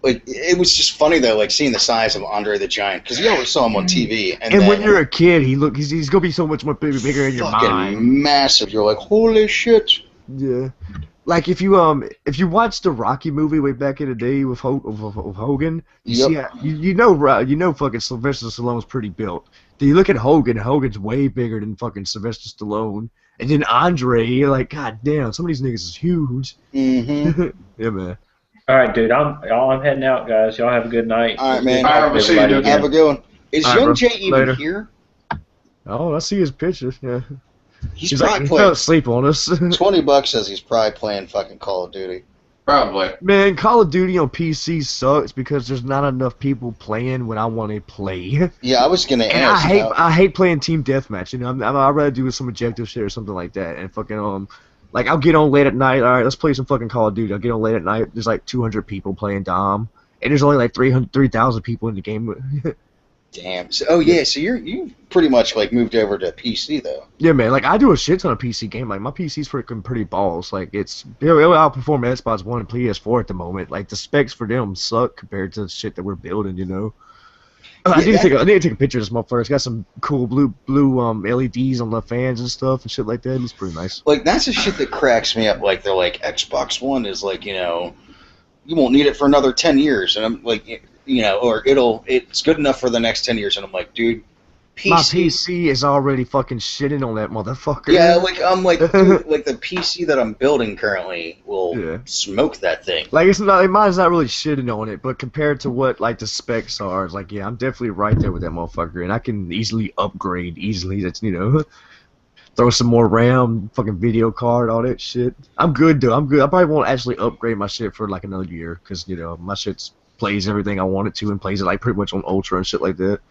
Speaker 1: Like it was just funny though, like seeing the size of Andre the Giant, because you always saw him on TV, and then,
Speaker 6: when you're a kid, he's gonna be so much more bigger in your
Speaker 1: fucking
Speaker 6: mind.
Speaker 1: massive. You're like, holy shit.
Speaker 6: Yeah. Like if you watched the Rocky movie way back in the day with Hogan, you
Speaker 1: Yep.
Speaker 6: see you know fucking Sylvester Stallone's pretty built. Then you look at Hogan's way bigger than fucking Sylvester Stallone, and then Andre, you're like, god damn, some of these niggas is huge.
Speaker 1: Mm-hmm.
Speaker 6: Yeah, man.
Speaker 5: All right, dude. I'm heading out, guys. Y'all have a good night.
Speaker 1: All right, man.
Speaker 3: All right, we'll see you, dude.
Speaker 1: Have a good one. Is
Speaker 6: All right,
Speaker 1: Young
Speaker 6: bro.
Speaker 1: Jay even
Speaker 6: Later.
Speaker 1: here?
Speaker 6: Oh, I see his picture. Yeah.
Speaker 1: He's
Speaker 6: He's
Speaker 1: probably
Speaker 6: like he
Speaker 1: playing.
Speaker 6: fell asleep on us.
Speaker 1: $20 says he's probably playing fucking Call of Duty.
Speaker 3: Probably.
Speaker 6: Man, Call of Duty on PC sucks because there's not enough people playing when I want to play.
Speaker 1: Yeah, I was gonna
Speaker 6: And
Speaker 1: ask.
Speaker 6: I hate playing team deathmatch. I'd rather do some objective shit or something like that. And fucking like I'll get on late at night. All right, let's play some fucking Call of Duty. I'll get on late at night. There's like 200 people playing Dom, and there's only like 3,000 people in the game.
Speaker 1: Damn. So, so you pretty much like moved over to PC though.
Speaker 6: Yeah, man. Like I do a shit ton of PC game. Like my PC's freaking pretty balls. Like it'll outperform Xbox One and PS4 at the moment. Like the specs for them suck compared to the shit that we're building. I need to take a picture of this motherfucker. It's got some cool blue LEDs on the fans and stuff and shit like that. It's pretty nice.
Speaker 1: Like that's the shit that cracks me up. Like they're like Xbox One is like you won't need it for another 10 years, and I'm like or it's good enough for the next 10 years, and I'm like, dude, PC.
Speaker 6: My PC is already fucking shitting on that motherfucker.
Speaker 1: Yeah, like I'm like dude, like the PC that I'm building currently will smoke that thing.
Speaker 6: Like mine's not really shitting on it, but compared to what like the specs are, it's like I'm definitely right there with that motherfucker, and I can easily upgrade easily. That's throw some more RAM, fucking video card, all that shit. I'm good though. I'm good. I probably won't actually upgrade my shit for like another year because my shit's plays everything I want it to and plays it like pretty much on ultra and shit like that.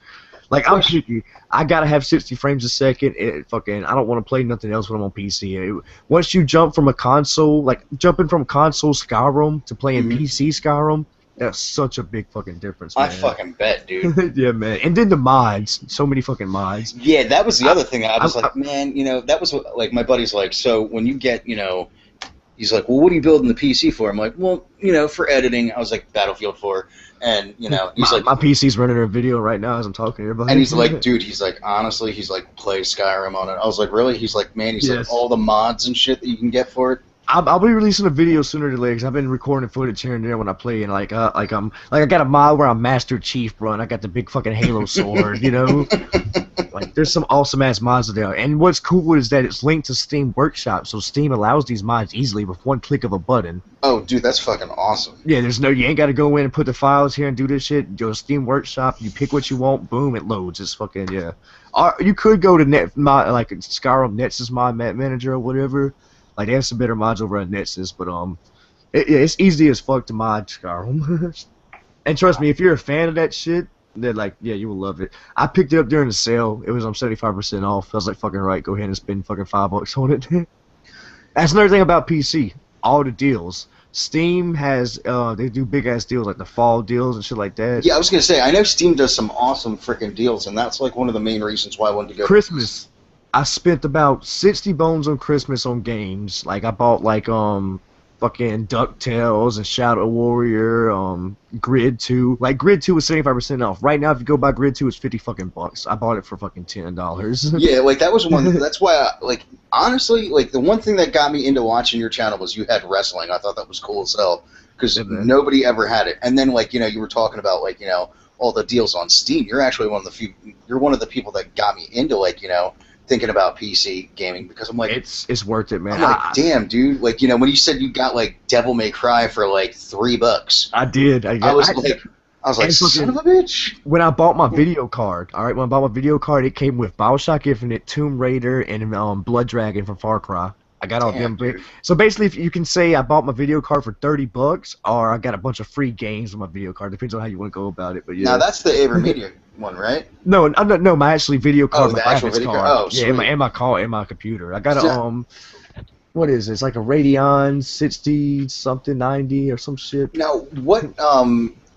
Speaker 6: Like I'm picky. I gotta have 60 frames a second. I don't want to play nothing else when I'm on PC. Once you jump from a console, like jumping from console Skyrim to playing PC Skyrim, That's such a big fucking difference, man.
Speaker 1: I fucking bet, dude.
Speaker 6: Yeah, man. And then the mods, so many fucking mods.
Speaker 1: Yeah, that was the other thing. I was like, man, that was what, like, my buddy's like, so when you get, he's like, well, what are you building the PC for? I'm like, well, for editing. I was like, Battlefield 4. And, he's like...
Speaker 6: My PC's running a video right now as I'm talking to everybody.
Speaker 1: And he's like, dude, he's like, honestly, he's like, play Skyrim on it. I was like, really? He's like, man, he's like, all the mods and shit that you can get for it.
Speaker 6: I'll be releasing a video sooner than later because I've been recording footage here and there when I play, and I got a mod where I'm Master Chief, bro, and I got the big fucking Halo sword, Like, there's some awesome ass mods there. And what's cool is that it's linked to Steam Workshop, so Steam allows these mods easily with one click of a button.
Speaker 1: Oh, dude, that's fucking awesome.
Speaker 6: Yeah, you ain't got to go in and put the files here and do this shit. Go to Steam Workshop, you pick what you want, boom, it loads. It's fucking, yeah. You could go to Skyrim Nexus Mod Manager or whatever. Like, they have some better mods over at Nexus, but it's easy as fuck to mod Skyrim. And trust me, if you're a fan of that shit, then you will love it. I picked it up during the sale. It was 75% off. I was like, fucking right, go ahead and spend fucking $5 on it. That's another thing about PC. All the deals. Steam has they do big ass deals like the fall deals and shit like that.
Speaker 1: Yeah, I was gonna say, I know Steam does some awesome freaking deals, and that's like one of the main reasons why I wanted to go.
Speaker 6: Christmas. I spent about 60 bones on Christmas on games. Like, I bought fucking DuckTales and Shadow Warrior, Grid 2. Like, Grid 2 was 75% off. Right now, if you go buy Grid 2, it's $50 fucking bucks. I bought it for fucking $10.
Speaker 1: Yeah, like, that was one. That's why, honestly, the one thing that got me into watching your channel was you had wrestling. I thought that was cool as hell because nobody ever had it. And then, you were talking about, all the deals on Steam. You're actually one of the few. You're one of the people that got me into, thinking about PC gaming because I'm like,
Speaker 6: it's worth it, man.
Speaker 1: I'm like, damn, dude. When you said you got Devil May Cry for $3,
Speaker 6: I did. I was like, son of a bitch. When I bought my video card, all right, it came with BioShock Infinite, Tomb Raider, and Blood Dragon from Far Cry. I got all them. So basically, if you can say I bought my video card for $30, or I got a bunch of free games on my video card. Depends on how you want to go about it. But yeah.
Speaker 1: Now that's the AverMedia one, right?
Speaker 6: No, my actually video card, my
Speaker 1: actual
Speaker 6: graphics
Speaker 1: video
Speaker 6: card.
Speaker 1: Oh,
Speaker 6: yeah, and my computer. I got a what is it? It's like a Radeon 60 something 90 or some shit.
Speaker 1: Now, what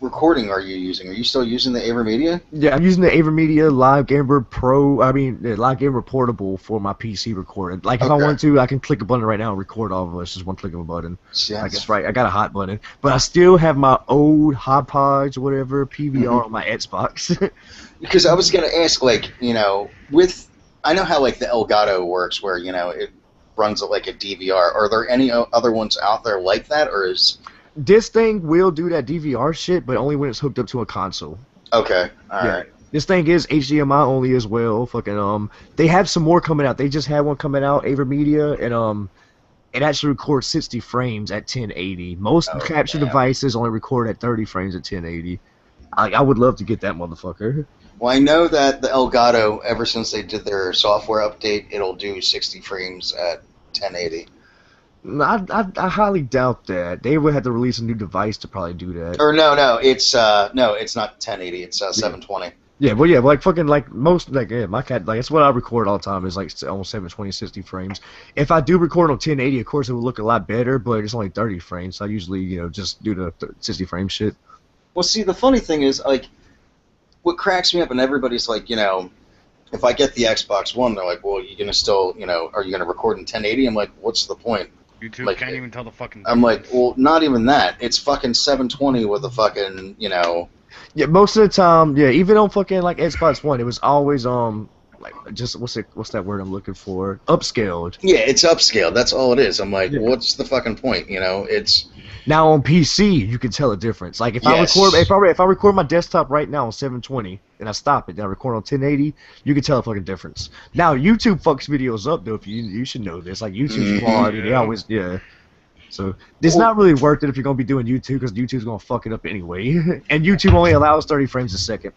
Speaker 1: recording are you using? Are you still using the AverMedia?
Speaker 6: Yeah, I'm using the AverMedia Live Gamer Pro. Live Gamer Portable for my PC recording. Like, if I want to, I can click a button right now and record all of us. Just one click of a button.
Speaker 1: Yeah,
Speaker 6: I guess right. I got a hot button, but I still have my old Hotpods or whatever PVR on my Xbox.
Speaker 1: Because I was gonna ask, with I know how the Elgato works, where it runs it like a DVR. Are there any other ones out there like that, or is
Speaker 6: this thing will do that DVR shit, but only when it's hooked up to a console.
Speaker 1: Okay, all right.
Speaker 6: This thing is HDMI only as well. Fucking they have some more coming out. They just had one coming out, AverMedia, and it actually records 60 frames at 1080. Most capture devices only record at 30 frames at 1080. I would love to get that motherfucker.
Speaker 1: Well, I know that the Elgato, ever since they did their software update, it'll do 60 frames at 1080.
Speaker 6: I highly doubt that. They would have to release a new device to probably do that.
Speaker 1: Or no, it's not 1080. It's 720.
Speaker 6: Yeah, well, my cat, that's what I record all the time is almost 720, 60 frames. If I do record on 1080, of course it would look a lot better, but it's only 30 frames. So I usually, just do the 60 frame shit.
Speaker 1: Well, see, the funny thing is, what cracks me up, and everybody's like, if I get the Xbox One, they're like, well, you're gonna still, are you gonna record in 1080? I'm like, what's the point?
Speaker 2: YouTube can't even tell the fucking difference.
Speaker 1: I'm like, well, not even that. It's fucking 720 with a fucking,
Speaker 6: Yeah, most of the time, yeah, even on fucking Xbox One, it was always just what's that word I'm looking for? Upscaled.
Speaker 1: Yeah, it's upscaled. That's all it is. I'm like, what's the fucking point? It's
Speaker 6: now on PC you can tell a difference. Like if I record my desktop right now on 720 and I stop it and I record on 1080, you can tell a fucking difference. Now YouTube fucks videos up though. If you should know this. Like YouTube's quality, they always So it's not really worth it if you're gonna be doing YouTube because YouTube's gonna fuck it up anyway. And YouTube only allows 30 frames a second.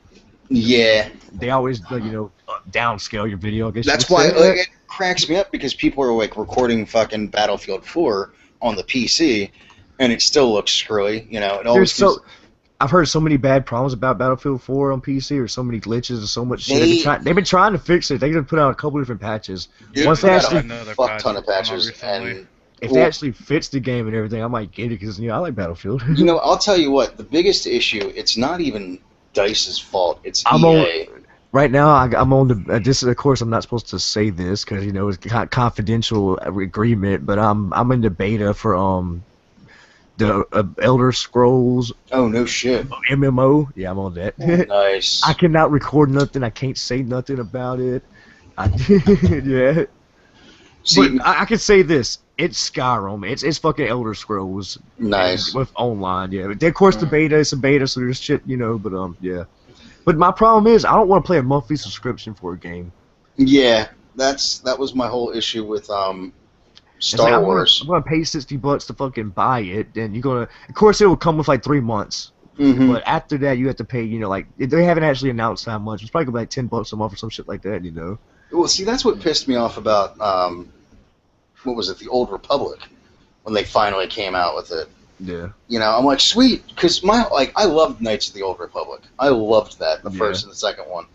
Speaker 1: Yeah.
Speaker 6: They always downscale your video. I guess
Speaker 1: that's why it cracks me up because people are recording fucking Battlefield 4 on the PC, and it still looks screwy. It always.
Speaker 6: I've heard so many bad problems about Battlefield 4 on PC, or so many glitches, or so much shit. They've been trying to fix it. They've put out a couple different patches.
Speaker 1: Once they actually
Speaker 2: another
Speaker 1: fuck ton of patches, and
Speaker 6: if they actually fits the game and everything, I might get it because I like Battlefield.
Speaker 1: I'll tell you what. The biggest issue, it's not even DICE's fault. It's
Speaker 6: I'm
Speaker 1: EA.
Speaker 6: Right now, I'm on the. This of course, I'm not supposed to say this because it's confidential agreement. But I'm in the beta for the Elder Scrolls.
Speaker 1: Oh no shit.
Speaker 6: MMO. Yeah, I'm on that.
Speaker 1: Nice.
Speaker 6: I cannot record nothing. I can't say nothing about it. Yeah.
Speaker 1: See,
Speaker 6: But I can say this. It's Skyrim. It's fucking Elder Scrolls.
Speaker 1: Nice.
Speaker 6: With online, yeah. But of course, the beta is a beta, so there's shit, But yeah. But my problem is, I don't want to play a monthly subscription for a game.
Speaker 1: Yeah, that was my whole issue with Star
Speaker 6: like,
Speaker 1: Wars.
Speaker 6: I'm gonna pay $60 to fucking buy it, then you're gonna. Of course, it will come with like 3 months.
Speaker 1: Mm-hmm.
Speaker 6: But after that, you have to pay. Like they haven't actually announced how much. It's probably gonna be like $10 a month or some shit like that.
Speaker 1: Well, see, that's what pissed me off about what was it, the Old Republic, when they finally came out with it.
Speaker 6: Yeah.
Speaker 1: I'm like, sweet, because I loved Knights of the Old Republic. I loved that, the first and the second one.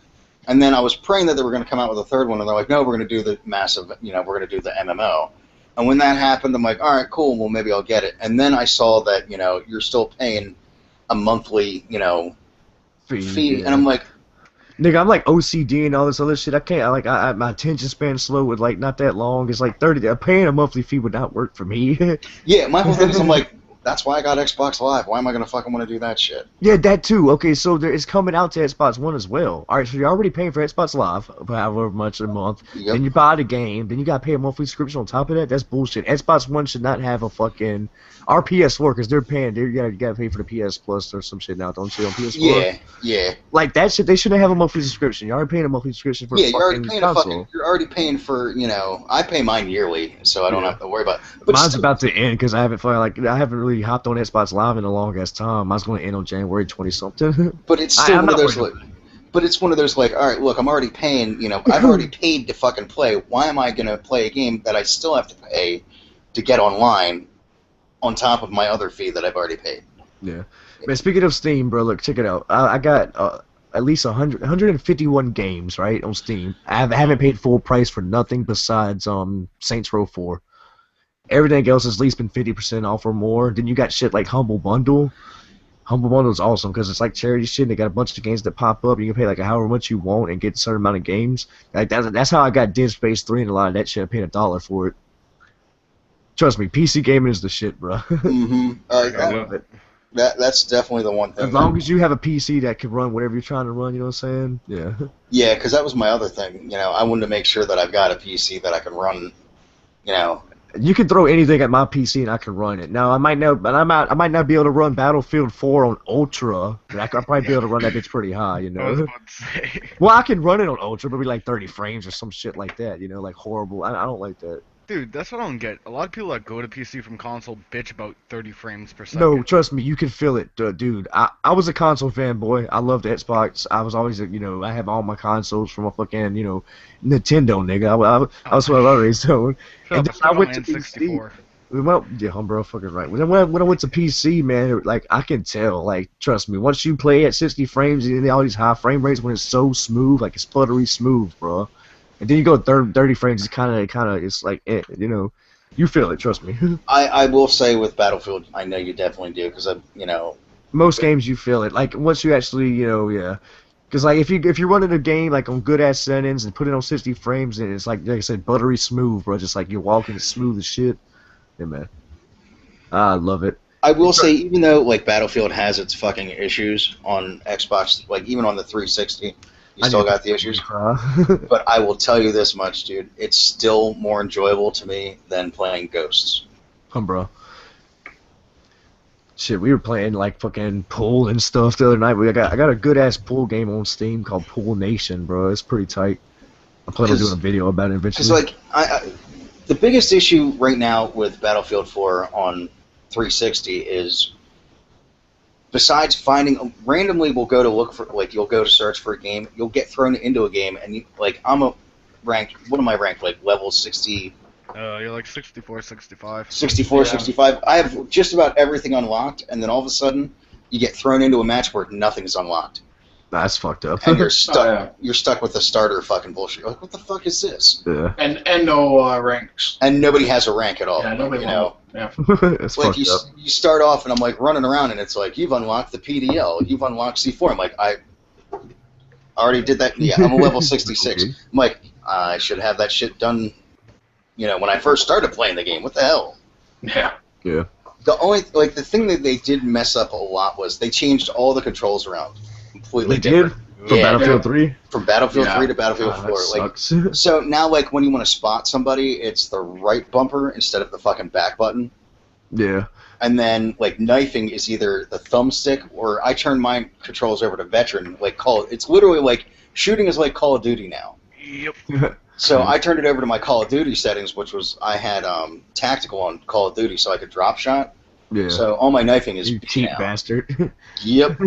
Speaker 1: And then I was praying that they were going to come out with a third one, and they're like, no, we're going to do the massive, we're going to do the MMO. And when that happened, I'm like, all right, cool, well, maybe I'll get it. And then I saw that, you're still paying a monthly, fee,
Speaker 6: Yeah.
Speaker 1: and I'm like,
Speaker 6: nigga, I'm like OCD and all this other shit. I can't. My attention span's slow with not that long. It's like 30. Paying a monthly fee would not work for me.
Speaker 1: yeah, my whole thing is I'm like, that's why I got Xbox Live. Why am I going to fucking want to do that shit?
Speaker 6: Yeah, that too. Okay, so it's coming out to Xbox One as well. All right, so you're already paying for Xbox Live, however much a month.
Speaker 1: Yep.
Speaker 6: Then you buy the game. Then you got to pay a monthly subscription on top of that. That's bullshit. Xbox One should not have a fucking our PS4 because they're paying. You gotta pay for the PS Plus or some shit now, don't you? On PS4.
Speaker 1: Yeah.
Speaker 6: Like that shit. They shouldn't have a monthly subscription. You're already paying a monthly subscription for
Speaker 1: Yeah,
Speaker 6: a fucking console.
Speaker 1: You're already paying for, I pay mine yearly, so I don't have to worry about it. But
Speaker 6: Mine's
Speaker 1: still,
Speaker 6: about to end because I haven't really hopped on Xbox Live in a long ass time. Mine's going to end on January 20 something.
Speaker 1: but it's still
Speaker 6: I'm
Speaker 1: one of
Speaker 6: not
Speaker 1: those
Speaker 6: worried
Speaker 1: like, but it's one of those like, all right, look, I'm already paying, I've already paid to fucking play. Why am I going to play a game that I still have to pay to get online on top of my other fee that I've already paid?
Speaker 6: Yeah. Man, speaking of Steam, bro, look, check it out. I got at least 151 games, right, on Steam. I haven't paid full price for nothing besides Saints Row 4. Everything else has at least been 50% off or more. Then you got shit like Humble Bundle. Humble Bundle is awesome because it's like charity shit. And they got a bunch of games that pop up. You can pay like however much you want and get a certain amount of games. Like that's how I got Dead Space 3 and a lot of that shit. I paid $1 for it. Trust me, PC gaming is the shit, bro.
Speaker 1: Mm-hmm.
Speaker 2: I love it.
Speaker 1: That's definitely the one thing.
Speaker 6: As long as you have a PC that can run whatever you're trying to run, you know what I'm saying? Yeah.
Speaker 1: Yeah, because that was my other thing. I wanted to make sure that I've got a PC that I can run.
Speaker 6: You can throw anything at my PC and I can run it. Now I might not be able to run Battlefield 4 on Ultra, but I could probably be able to run that bitch pretty high,
Speaker 2: I was about to say.
Speaker 6: Well, I can run it on Ultra, but be like 30 frames or some shit like that, like horrible. I don't like that.
Speaker 2: Dude, that's what I don't get. A lot of people that go to PC from console bitch about 30 frames per second.
Speaker 6: No, trust me, you can feel it, dude. I was a console fanboy. I loved Xbox. I was always, I have all my consoles from a fucking, Nintendo, nigga. I was what I raised on. And then I went to PC. Well, yeah, bro, fucking right. When I went to PC, man, like I can tell, like trust me, once you play at 60 frames and all these high frame rates, when it's so smooth, like it's buttery smooth, bro. And then you go 30 frames, it's kind of, it's like, you feel it, trust me.
Speaker 1: I will say with Battlefield, I know you definitely do, because
Speaker 6: most games you feel it. Like once you actually, yeah. Because like if you're running a game like on good ass settings and put it on 60 frames and it's like I said, buttery smooth, bro. Just like you're walking smooth as shit. Yeah, man. I love it.
Speaker 1: I will say, even though like Battlefield has its fucking issues on Xbox, like even on the 360. You still got the issues. But I will tell you this much, dude. It's still more enjoyable to me than playing Ghosts.
Speaker 6: Bro. Shit, we were playing like fucking pool and stuff the other night. I got a good ass pool game on Steam called Pool Nation, bro. It's pretty tight. I plan on doing a video about it eventually.
Speaker 1: Because like the biggest issue right now with Battlefield 4 on 360 is, besides finding randomly, we'll go to look for, like, you'll go to search for a game, you'll get thrown into a game, and you, like, I'm a ranked, what am I ranked, like level 60?
Speaker 2: You're like 64, 65.
Speaker 1: 64, 65. I have just about everything unlocked, and then all of a sudden, you get thrown into a match where nothing's unlocked.
Speaker 6: That's fucked up.
Speaker 1: and you're stuck.
Speaker 3: Oh, yeah.
Speaker 1: You're stuck with the starter fucking bullshit. Like, what the fuck is this?
Speaker 6: Yeah.
Speaker 3: And no ranks.
Speaker 1: And nobody has a rank at all.
Speaker 3: Yeah, nobody
Speaker 1: you know.
Speaker 3: Yeah.
Speaker 6: It's
Speaker 1: Like
Speaker 6: fucked up.
Speaker 1: you start off and I'm like running around and it's like you've unlocked the PDL, you've unlocked C4. I'm like I already did that. Yeah, I'm a level 66.
Speaker 6: Okay.
Speaker 1: I'm like I should have that shit done. You know, when I first started playing the game. What the hell?
Speaker 3: Yeah.
Speaker 6: Yeah.
Speaker 1: The only the thing that they did mess up a lot was they changed all the controls around completely
Speaker 6: They
Speaker 1: different.
Speaker 6: did? From
Speaker 1: Yeah,
Speaker 6: Battlefield 3?
Speaker 1: from Battlefield
Speaker 3: Yeah.
Speaker 1: 3 to Battlefield
Speaker 6: Oh,
Speaker 1: 4.
Speaker 6: that
Speaker 1: Like
Speaker 6: sucks.
Speaker 1: so now like when you want to spot somebody, it's the right bumper instead of the fucking back button.
Speaker 6: Yeah.
Speaker 1: And then like knifing is either the thumbstick or I turn my controls over to veteran. Like it's literally like shooting is like Call of Duty now.
Speaker 2: Yep.
Speaker 1: So I turned it over to my Call of Duty settings, which was I had tactical on Call of Duty, so I could drop shot.
Speaker 6: Yeah.
Speaker 1: So all my knifing is
Speaker 6: You
Speaker 1: B
Speaker 6: cheap
Speaker 1: now.
Speaker 6: bastard.
Speaker 1: Yep.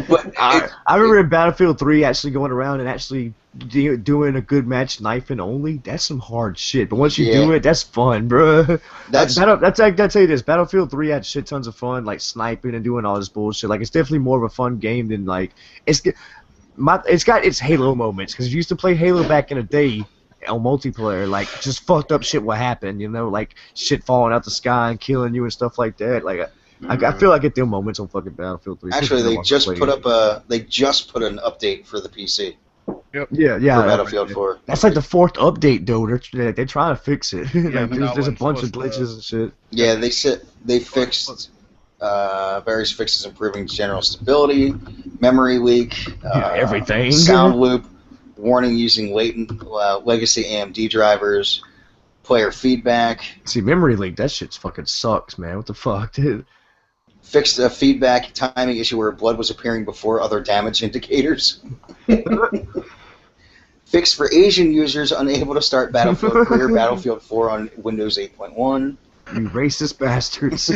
Speaker 1: But
Speaker 7: I,
Speaker 6: I remember in Battlefield 3 actually going around and actually doing a good match knifing only. That's some hard shit. But once you do it, that's fun, bro.
Speaker 1: that's
Speaker 6: I tell you this. Battlefield 3 had shit tons of fun, like sniping and doing all this bullshit. Like it's definitely more of a fun game than like it's got its Halo moments because you used to play Halo back in the day on multiplayer. Like just fucked up shit would happen, you know, like shit falling out the sky and killing you and stuff like that. Like I feel like I get them moments on fucking Battlefield 3.
Speaker 1: actually they just
Speaker 6: put
Speaker 1: put up they just put an update for the PC
Speaker 6: yeah
Speaker 1: for Battlefield 4.
Speaker 6: That's like the 4th update, though. They're trying to fix it.
Speaker 2: Yeah,
Speaker 6: Like,
Speaker 2: but that
Speaker 6: there's a
Speaker 2: one's
Speaker 6: bunch of
Speaker 2: supposed to-
Speaker 6: glitches and shit.
Speaker 1: Yeah, they fixed various fixes improving general stability, memory leak,
Speaker 6: Everything.
Speaker 1: sound loop, warning using latent legacy AMD drivers, player feedback,
Speaker 6: See, memory leak, that shit's fucking sucks, man. What the fuck, dude?
Speaker 1: fixed a feedback timing issue where blood was appearing before other damage indicators. Fixed for Asian users unable to start Battlefield 3 or Battlefield 4 on Windows 8.1.
Speaker 6: You racist bastards.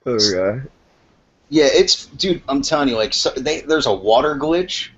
Speaker 6: Oh, God.
Speaker 1: Yeah, dude, I'm telling you, like, there's a water glitch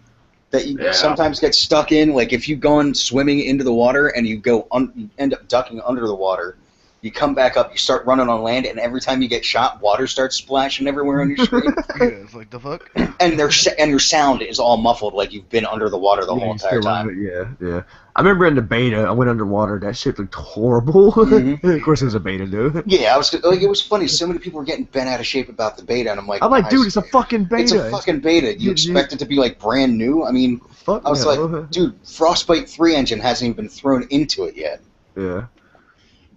Speaker 1: that you sometimes get stuck in. Like, if you've gone swimming into the water and you you end up ducking under the water, you come back up, you start running on land, and every time you get shot, water starts splashing everywhere on your screen.
Speaker 2: Yeah, it's like the fuck.
Speaker 1: And your sound is all muffled, like you've been under the water the whole entire time.
Speaker 6: Yeah. I remember in the beta, I went underwater. That shit looked horrible.
Speaker 1: Mhm.
Speaker 6: Of course, it was a beta, dude.
Speaker 1: Yeah, it was funny. So many people were getting bent out of shape about the beta, and I'm like,
Speaker 6: Dude, it's a fucking beta.
Speaker 1: It's a fucking beta. You expect it to be like brand new? I mean,
Speaker 6: Fuck
Speaker 1: I was
Speaker 6: no.
Speaker 1: like, dude, Frostbite 3 engine hasn't even been thrown into it yet.
Speaker 6: Yeah.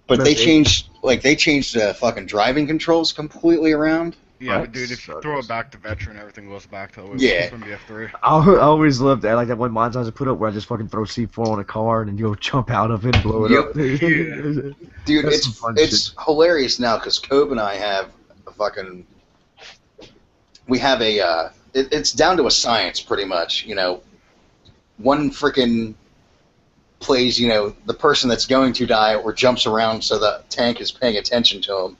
Speaker 1: But
Speaker 6: That's
Speaker 1: they changed the fucking driving controls completely around.
Speaker 2: Yeah,
Speaker 6: That
Speaker 2: but dude, if you
Speaker 6: sucks.
Speaker 2: throw it back to veteran, everything goes back to the way it
Speaker 1: Yeah.
Speaker 2: was in BF3.
Speaker 6: I always loved that, like that one montage I put up where I just fucking throw C4 on a car and then you go jump out of it and blow it
Speaker 1: Yep.
Speaker 6: up.
Speaker 1: Dude,
Speaker 6: That's some fun
Speaker 1: it's hilarious now because Cobe and I have it's down to a science pretty much, you know. One freaking plays, you know, the person that's going to die or jumps around so the tank is paying attention to him.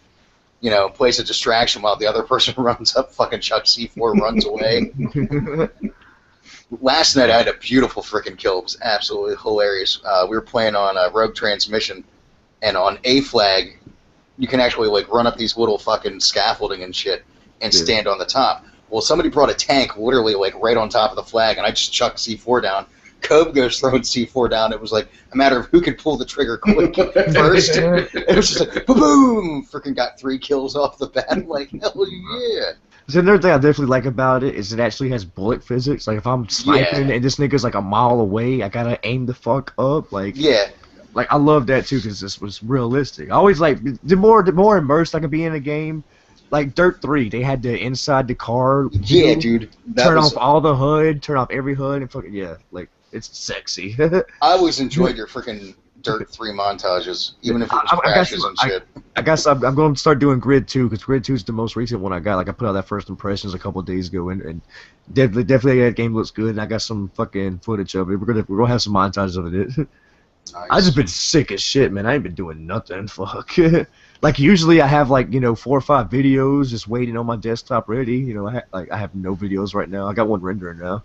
Speaker 1: You know, plays a distraction while the other person runs up, fucking chucks C4, runs away. Last night I had a beautiful freaking kill. It was absolutely hilarious. We were playing on Rogue Transmission, and on A flag, you can actually like run up these little fucking scaffolding and shit and
Speaker 6: Yeah.
Speaker 1: stand on the top. Well, somebody brought a tank literally like right on top of the flag, and I just chucked C4 down. Cobe goes throwing C4 down. It was like a matter of who could pull the trigger quick first. It was just like boom! Freaking got 3 kills off the bat. I'm like, hell yeah!
Speaker 6: So another thing I definitely like about it is it actually has bullet physics. Like if I'm sniping and this nigga's like a mile away, I gotta aim the fuck up. Like
Speaker 1: Yeah.
Speaker 6: Like I love that too because this was realistic. I always like the more immersed I can be in a game. Like Dirt 3, they had the inside the car.
Speaker 1: Yeah,
Speaker 6: view,
Speaker 1: dude. That
Speaker 6: turn
Speaker 1: was,
Speaker 6: off all the HUD, turn off every HUD, and fucking like it's sexy.
Speaker 1: I always enjoyed your freaking Dirt 3 montages, even if it was crashes and shit.
Speaker 6: I guess I'm going to start doing Grid 2 because Grid 2 is the most recent one I got. Like I put out that first impressions a couple of days ago, and definitely that game looks good. And I got some fucking footage of it. We're gonna have some montages of it.
Speaker 1: Nice.
Speaker 6: I just been sick as shit, man. I ain't been doing nothing. Fuck. Like usually I have like 4 or 5 videos just waiting on my desktop ready. You know, I have no videos right now. I got one rendering now.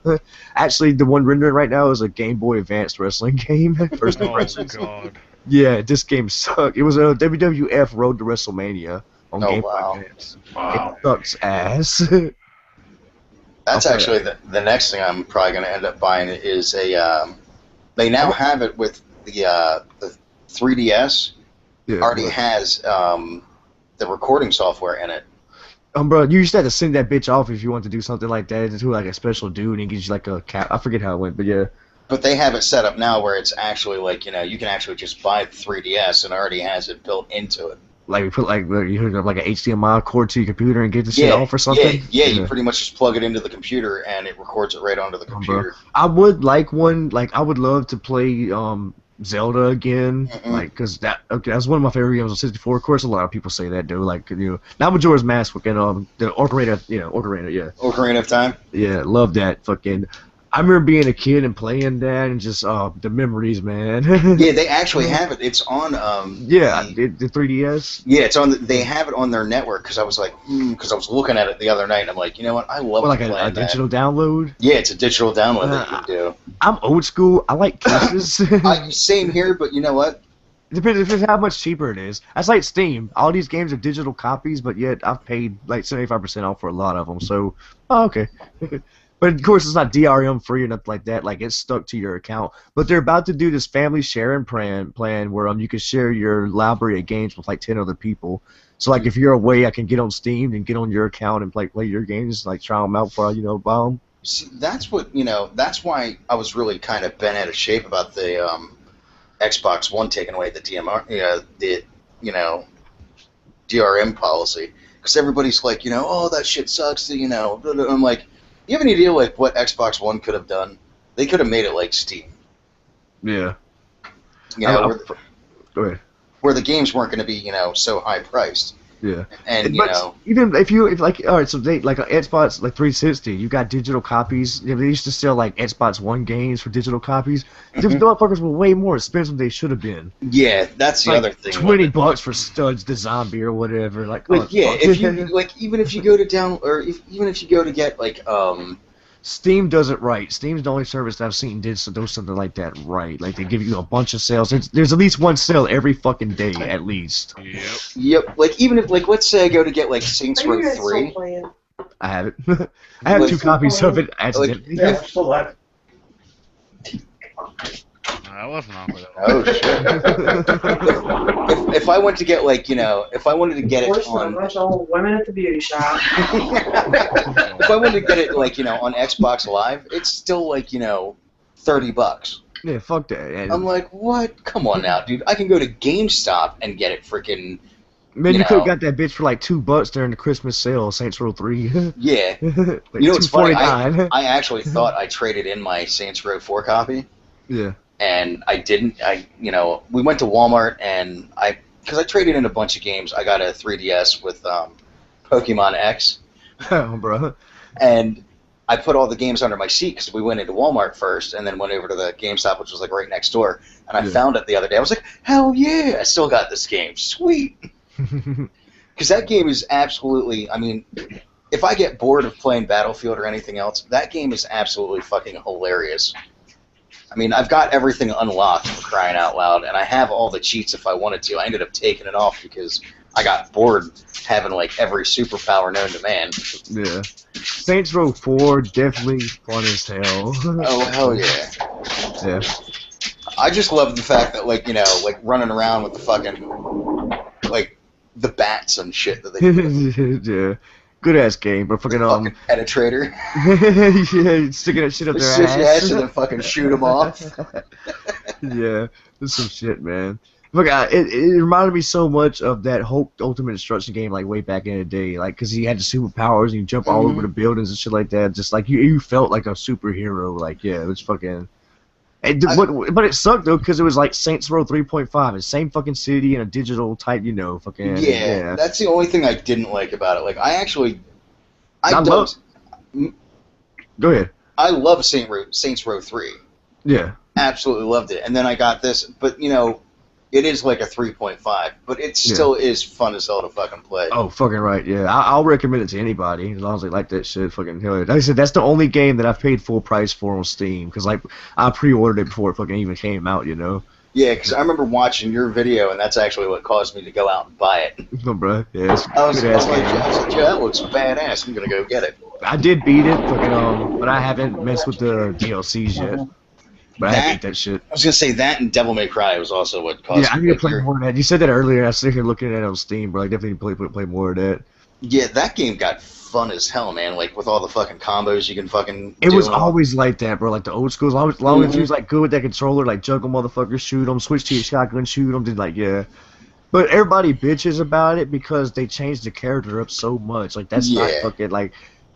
Speaker 6: Actually, the one rendering right now is a Game Boy Advanced wrestling game. First
Speaker 2: Oh
Speaker 6: impressions.
Speaker 2: god.
Speaker 6: Yeah, this game sucked. It was a WWF Road to WrestleMania on
Speaker 1: Oh,
Speaker 6: Game Boy
Speaker 1: wow.
Speaker 6: Advance.
Speaker 3: Wow.
Speaker 6: It sucks ass.
Speaker 1: That's
Speaker 6: Okay.
Speaker 1: actually the next thing I'm probably going to end up buying is a. They now have it with the 3DS.
Speaker 6: Yeah,
Speaker 1: Already
Speaker 6: but-
Speaker 1: has the recording software in it.
Speaker 6: Bro, you used to have to send that bitch off if you want to do something like that to like a special dude and he gives you like a cap. I forget how it went, but yeah.
Speaker 1: But they have it set up now where it's actually like, you can actually just buy the 3DS and it already has it built into it.
Speaker 6: Like, you put like, you hook up like an HDMI cord to your computer and get the shit off or something?
Speaker 1: Yeah, you pretty much just plug it into the computer and it records it right onto the computer.
Speaker 6: I would like one, like, I would love to play Zelda again, like, because that's one of my favorite games on 64. Of course, a lot of people say that, though. Like, not Majora's Mask, fucking, the Ocarina,
Speaker 1: Ocarina of Time?
Speaker 6: Yeah, love that fucking. I remember being a kid and playing that and just, the memories, man.
Speaker 1: Yeah, they actually have it. It's on,
Speaker 6: the 3DS.
Speaker 1: Yeah, it's on. They have it on their network because I was like, because I was looking at it the other night and I'm like, you know what? I love
Speaker 6: Like
Speaker 1: playing
Speaker 6: a
Speaker 1: that.
Speaker 6: digital download.
Speaker 1: Yeah, it's a digital download that you can do.
Speaker 6: I'm old school. I like kisses.
Speaker 1: Same here, but you know what?
Speaker 6: Depends how much cheaper it is. That's like Steam. All these games are digital copies, but yet I've paid like 75% off for a lot of them. So, okay. But of course, it's not DRM free or nothing like that. Like, it's stuck to your account. But they're about to do this family sharing plan where you can share your library of games with like 10 other people. So like, if you're away, I can get on Steam and get on your account and play your games, like try them out before I buy them.
Speaker 1: See, that's what that's why I was really kind of bent out of shape about the Xbox One taking away the DRM policy, because everybody's like, oh, that shit sucks. I'm like, you have any idea like what Xbox One could have done? They could have made it like Steam.
Speaker 6: Yeah. Go ahead.
Speaker 1: Where the games weren't going to be so high priced.
Speaker 6: Yeah.
Speaker 1: And
Speaker 6: even if all right, so they like Xbox like 360, you got digital copies. They used to sell like Xbox One games for digital copies. Those motherfuckers were way more expensive than they should have been.
Speaker 1: Yeah, that's the
Speaker 6: like
Speaker 1: other thing.
Speaker 6: $20 for Studs the Zombie or whatever. Like,
Speaker 1: if you even if you go to even if you go to get like
Speaker 6: Steam does it right. Steam's the only service that I've seen do something like that right. Like, they give you a bunch of sales. There's at least one sale every fucking day, at least.
Speaker 1: Yep. Like, even if, like, let's say I go to get, like, Saints Row 3.
Speaker 6: I have it. I have 2 copies of it, accidentally.
Speaker 2: I wasn't on with it.
Speaker 1: Oh, shit. if I went to get, like, if I wanted to get it on...
Speaker 8: a bunch of old women at the beauty shop.
Speaker 1: If I wanted to get it, like, on Xbox Live, it's still, like, $30.
Speaker 6: Yeah, fuck that. And
Speaker 1: I'm like, what? Come on now, dude. I can go to GameStop and get it freaking...
Speaker 6: Man, you could have got that bitch for like $2 during the Christmas sale, Saints Row 3.
Speaker 1: Yeah.
Speaker 6: Like
Speaker 1: It's funny.
Speaker 6: $2.49.
Speaker 1: I actually thought I traded in my Saints Row 4 copy.
Speaker 6: Yeah.
Speaker 1: And I didn't. We went to Walmart and because I traded in a bunch of games. I got a 3DS with Pokemon X.
Speaker 6: Oh, bro.
Speaker 1: And I put all the games under my seat because we went into Walmart first and then went over to the GameStop, which was like right next door. And I found it the other day. I was like, hell yeah, I still got this game. Sweet. Because that game is absolutely, if I get bored of playing Battlefield or anything else, that game is absolutely fucking hilarious. I've got everything unlocked, for crying out loud, and I have all the cheats if I wanted to. I ended up taking it off because I got bored having, like, every superpower known to man.
Speaker 6: Yeah. Saints Row 4, definitely fun as hell.
Speaker 1: Oh, hell yeah.
Speaker 6: Yeah.
Speaker 1: I just love the fact that, like, like, running around with the fucking, like, the bats and shit that they do.
Speaker 6: Yeah. Good ass game, but fucking
Speaker 1: fucking penetrator.
Speaker 6: Yeah, sticking that shit up their ass.
Speaker 1: And then fucking shoot them off.
Speaker 6: Yeah, that's some shit, man. Look, it reminded me so much of that Hulk Ultimate Destruction game, like way back in the day, like because he had the superpowers and you jump all over the buildings and shit like that. Just like you felt like a superhero. Like, yeah, it was fucking. But it sucked though because it was like Saints Row 3.5, the same fucking city and a digital type, fucking.
Speaker 1: Yeah, that's the only thing I didn't like about it. Like,
Speaker 6: Go ahead.
Speaker 1: I love Saints Row 3.
Speaker 6: Yeah.
Speaker 1: Absolutely loved it. And then I got this, but it is like a 3.5, but it still is fun as hell to fucking play.
Speaker 6: Oh, fucking right, yeah. I'll recommend it to anybody as long as they like that shit. Fucking hell. Like I said, that's the only game that I've paid full price for on Steam because like I pre-ordered it before it fucking even came out,
Speaker 1: Yeah, because I remember watching your video, and that's actually what caused me to go out and buy it.
Speaker 6: No, bro. Yeah, it's
Speaker 1: I was
Speaker 6: good ass
Speaker 1: like,
Speaker 6: game.
Speaker 1: Joe, that looks badass. I'm gonna go get it.
Speaker 6: I did beat it, fucking but I haven't messed with the DLCs yet. But I beat that shit.
Speaker 1: I was gonna say that, and Devil May Cry was also what caused.
Speaker 6: Yeah, I need to play more of that. You said that earlier. I was sitting here looking at it on Steam, bro. I definitely need to play more of that.
Speaker 1: Yeah, that game got fun as hell, man. Like with all the fucking combos you can fucking.
Speaker 6: It was
Speaker 1: do.
Speaker 6: always like that, bro. Like the old school. As long as you was like good with that controller, like juggle motherfuckers, shoot them, switch to your shotgun, shoot them. Just like yeah. But everybody bitches about it because they changed the character up so much. Like that's not fucking like.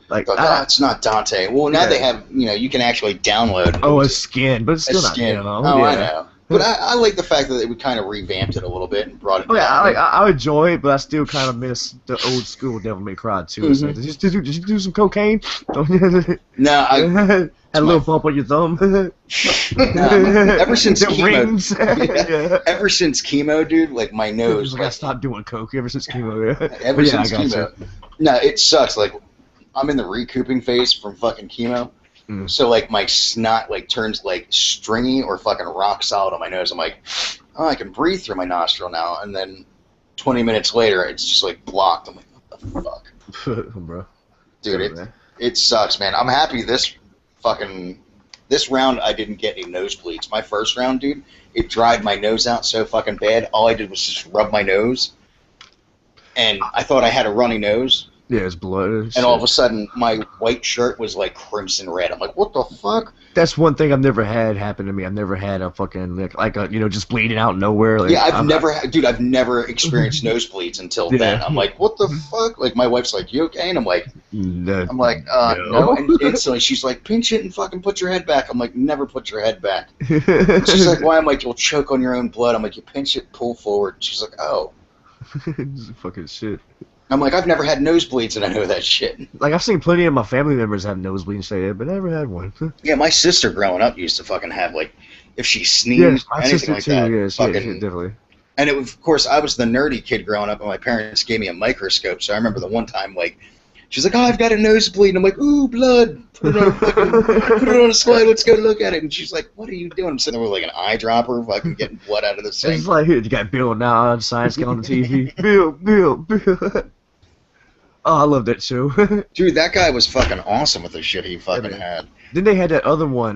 Speaker 1: It's not Dante. Well, now they have, you can actually download.
Speaker 6: Oh, a skin, but it's still not.
Speaker 1: Skin. I know. But I like the fact that we kind of revamped it a little bit and brought it.
Speaker 6: I enjoy it, but I still kind of miss the old school Devil May Cry too. Mm-hmm. Did you do some cocaine?
Speaker 1: No, I
Speaker 6: had a little bump on your thumb.
Speaker 1: Ever since
Speaker 6: the
Speaker 1: chemo,
Speaker 6: rings.
Speaker 1: Ever since chemo, dude, like my nose.
Speaker 6: I stopped doing coke ever since chemo.
Speaker 1: Ever since chemo. No, it sucks. Like I'm in the recouping phase from fucking chemo. So like my snot like turns like stringy or fucking rock solid on my nose. I'm like, oh, I can breathe through my nostril now. And then 20 minutes later, it's just like blocked. I'm like, what the fuck,
Speaker 6: bro?
Speaker 1: Dude, it sucks, man. I'm happy this round I didn't get any nosebleeds. My first round, dude, it dried my nose out so fucking bad. All I did was just rub my nose, and I thought I had a runny nose.
Speaker 6: Yeah, it's blood.
Speaker 1: And all of a sudden, my white shirt was like crimson red. I'm like, what the fuck?
Speaker 6: That's one thing I've never had happen to me. I've never had a fucking like a just bleeding out nowhere. Like,
Speaker 1: yeah, I've never experienced nosebleeds until then. I'm like, what the fuck? Like my wife's like, you okay? And I'm like, no. And instantly she's like, pinch it and fucking put your head back. I'm like, never put your head back. She's like, why? I'm like, you'll choke on your own blood. I'm like, you pinch it, pull forward. She's like, oh.
Speaker 6: Fucking shit.
Speaker 1: I'm like, I've never had nosebleeds, and I know that shit.
Speaker 6: Like, I've seen plenty of my family members have nosebleeds, say but I never had one.
Speaker 1: Yeah, my sister growing up used to fucking have, like, if she sneezed or anything like that.
Speaker 6: Yeah, definitely.
Speaker 1: And of course, I was the nerdy kid growing up, and my parents gave me a microscope, so I remember the one time, like, she's like, oh, I've got a nosebleed, and I'm like, ooh, blood. Put it on a slide, let's go look at it. And she's like, what are you doing? I'm sitting there with, like, an eyedropper, fucking getting blood out of the sink.
Speaker 6: It's like, you got Bill Nye on Science Guy on the TV. Bill. Oh, I love that show.
Speaker 1: Dude, that guy was fucking awesome with the shit he fucking had.
Speaker 6: Then they had that other one,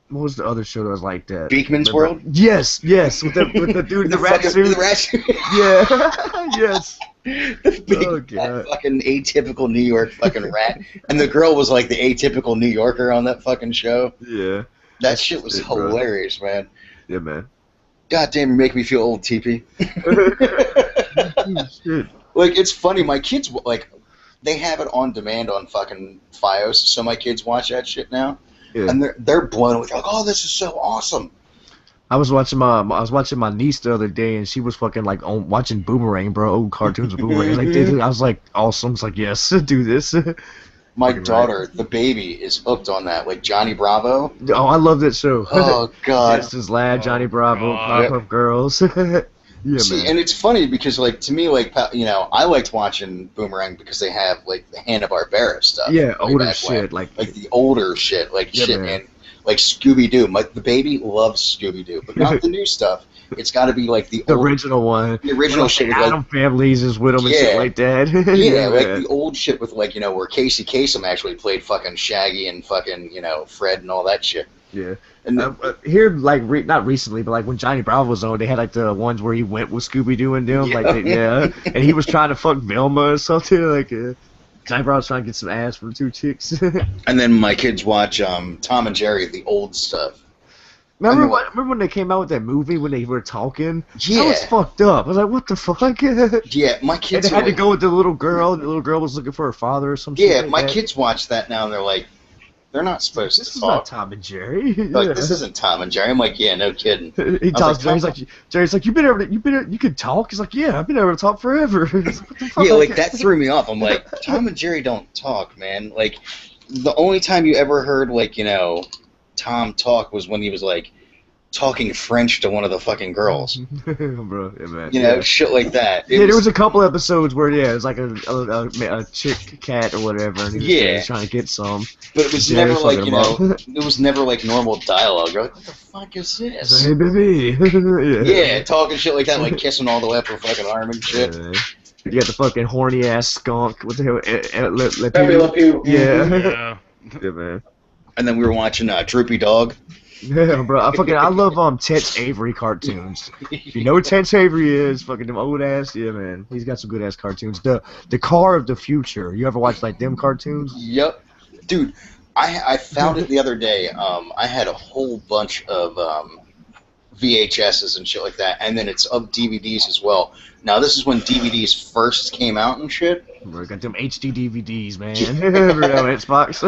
Speaker 6: what was the other show that was like that?
Speaker 1: Beekman's World?
Speaker 6: Yes, with the dude in the rat suit.
Speaker 1: The rat suit.
Speaker 6: Yeah, yes.
Speaker 1: The big fucking atypical New York fucking rat. And the girl was like the atypical New Yorker on that fucking show.
Speaker 6: Yeah.
Speaker 1: That shit was hilarious, man.
Speaker 6: Yeah, man.
Speaker 1: God damn, you make me feel old, TP.
Speaker 6: Shit.
Speaker 1: Like, it's funny, my kids, like, they have it on demand on fucking Fios, so my kids watch that shit now. Yeah. And they're blown away. They're like, oh, this is so awesome.
Speaker 6: I was watching my niece the other day, and she was fucking like watching Boomerang, bro, old cartoons of Boomerang. Like, I was like, awesome. It's like, yes, do this.
Speaker 1: My daughter, the baby, is hooked on that. Like Johnny Bravo.
Speaker 6: Oh, I love that show.
Speaker 1: Oh God.
Speaker 6: Justice Lad, Johnny Bravo, Powerpuff Girls. Yeah,
Speaker 1: see,
Speaker 6: man.
Speaker 1: And it's funny because, like, to me, like, I liked watching Boomerang because they have, like, the Hanna-Barbera stuff.
Speaker 6: Yeah, older shit. Like
Speaker 1: the older shit. Like, shit, man. Like, Scooby-Doo. The baby loves Scooby-Doo, but not the new stuff. It's got to be, like, the
Speaker 6: original one.
Speaker 1: The original shit.
Speaker 6: With, Adam Families is with them and shit like that.
Speaker 1: Yeah, like, the old shit with, like, where Casey Kasem actually played fucking Shaggy and fucking, Fred and all that shit.
Speaker 6: Yeah. And here, like, not recently, but like when Johnny Bravo was on, they had like the ones where he went with Scooby Doo and them, and he was trying to fuck Velma or something. Like, Johnny Bravo's trying to get some ass from 2 chicks.
Speaker 1: And then my kids watch Tom and Jerry, the old stuff.
Speaker 6: Remember when they came out with that movie when they were talking?
Speaker 1: Yeah.
Speaker 6: That was fucked up. I was like, what the fuck?
Speaker 1: Yeah, my kids.
Speaker 6: And they had to go with the little girl. And the little girl was looking for her father or something.
Speaker 1: Yeah, my kids watch that now, and they're like, they're not supposed to talk.
Speaker 6: This is not Tom and Jerry.
Speaker 1: Like, this isn't Tom and Jerry. I'm like, yeah, no kidding.
Speaker 6: He talks to Jerry. Jerry's like, you could talk. He's like, yeah, I've been able to talk forever. What the fuck?
Speaker 1: Yeah, like that threw me off. I'm like, Tom and Jerry don't talk, man. Like, the only time you ever heard, like, Tom talk was when he was like talking French to one of the fucking girls.
Speaker 6: Bro, yeah, man.
Speaker 1: You know,
Speaker 6: yeah.
Speaker 1: shit like that.
Speaker 6: Yeah, there was a couple episodes where it was like a chick cat or whatever, and he was trying to get some.
Speaker 1: But it was
Speaker 6: Yeah,
Speaker 1: never like,
Speaker 6: fucking
Speaker 1: you
Speaker 6: him
Speaker 1: know,
Speaker 6: up.
Speaker 1: it was never like normal dialogue. You're like, what the fuck is this?
Speaker 6: Hey, baby.
Speaker 1: Yeah, talking shit like that, like kissing all the way up her fucking arm and shit.
Speaker 6: Yeah. You got the fucking horny ass skunk. What the hell?
Speaker 3: Pepe Le Pew.
Speaker 6: Yeah. Yeah, man.
Speaker 1: And then we were watching Droopy Dog.
Speaker 6: Yeah, bro. I love Tex Avery cartoons. If you know what Tex Avery is, fucking them old ass, yeah, man. He's got some good ass cartoons. The Car of the Future. You ever watch like them cartoons?
Speaker 1: Yep. Dude, I found it the other day. I had a whole bunch of VHSs and shit like that, and then it's of DVDs as well. Now, this is when DVDs first came out and shit.
Speaker 6: Bro, got them HD DVDs, man. Remember that on Xbox?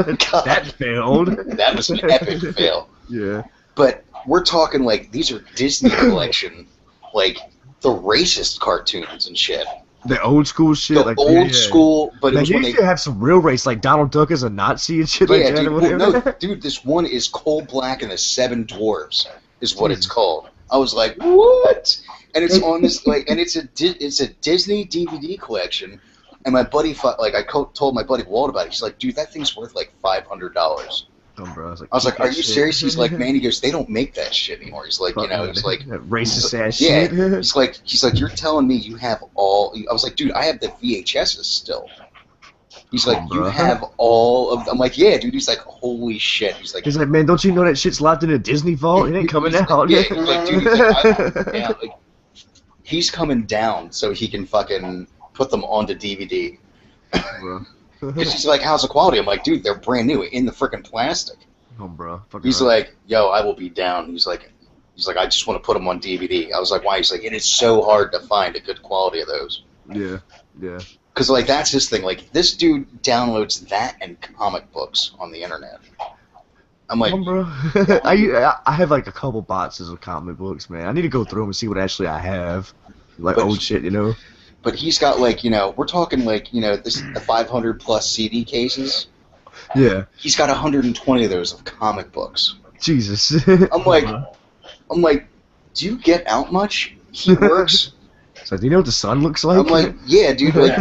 Speaker 6: That failed.
Speaker 1: That was an epic fail.
Speaker 6: Yeah.
Speaker 1: But we're talking like these are Disney collection, like the racist cartoons and shit.
Speaker 6: The old school shit,
Speaker 1: The
Speaker 6: like
Speaker 1: old school, but it
Speaker 6: Like,
Speaker 1: was
Speaker 6: you
Speaker 1: when
Speaker 6: used
Speaker 1: they
Speaker 6: to have some real race, like Donald Duck as a Nazi and shit like that.
Speaker 1: dude,
Speaker 6: or
Speaker 1: well,
Speaker 6: whatever.
Speaker 1: no, dude, this one is Coal Black and the Seven Dwarves is what it's called. I was like, what? And it's on this and it's a Disney DVD collection. And my buddy, told my buddy Walt about it. He's like, dude, that thing's worth like $500.
Speaker 6: Oh, bro,
Speaker 1: I was like, are you serious? He's like, man, he goes, they don't make that shit anymore. He's like, you know, it's like
Speaker 6: racist ass
Speaker 1: yeah.
Speaker 6: shit.
Speaker 1: He's like, you're telling me you have all? I was like, dude, I have the VHSs still. He's like, you have all of them. I'm like, yeah, dude. He's like, holy shit. He's like,
Speaker 6: man, don't you know that shit's locked in a Disney vault? It ain't coming out.
Speaker 1: Yeah, he's like, dude, he's coming down so he can fucking put them onto DVD.
Speaker 6: Bro.
Speaker 1: Because he's like, how's the quality? I'm like, dude, they're brand new in the freaking plastic.
Speaker 6: Oh, bro.
Speaker 1: He's like, yo, I will be down. He's like, I just want to put them on DVD. I was like, why? He's like, it is so hard to find a good quality of those.
Speaker 6: Yeah.
Speaker 1: Because, like, that's his thing. Like, this dude downloads that and comic books on the internet. I'm like,
Speaker 6: bro. I have, like, a couple boxes of comic books, man. I need to go through them and see what actually I have. Like, old shit, you know?
Speaker 1: But he's got, like, you know, we're talking, like, you know, the 500-plus CD cases.
Speaker 6: Yeah.
Speaker 1: He's got 120 of those of comic books.
Speaker 6: Jesus.
Speaker 1: I'm like, do you get out much? He works.
Speaker 6: So do you know what the sun looks like?
Speaker 1: I'm like, yeah, dude. Like,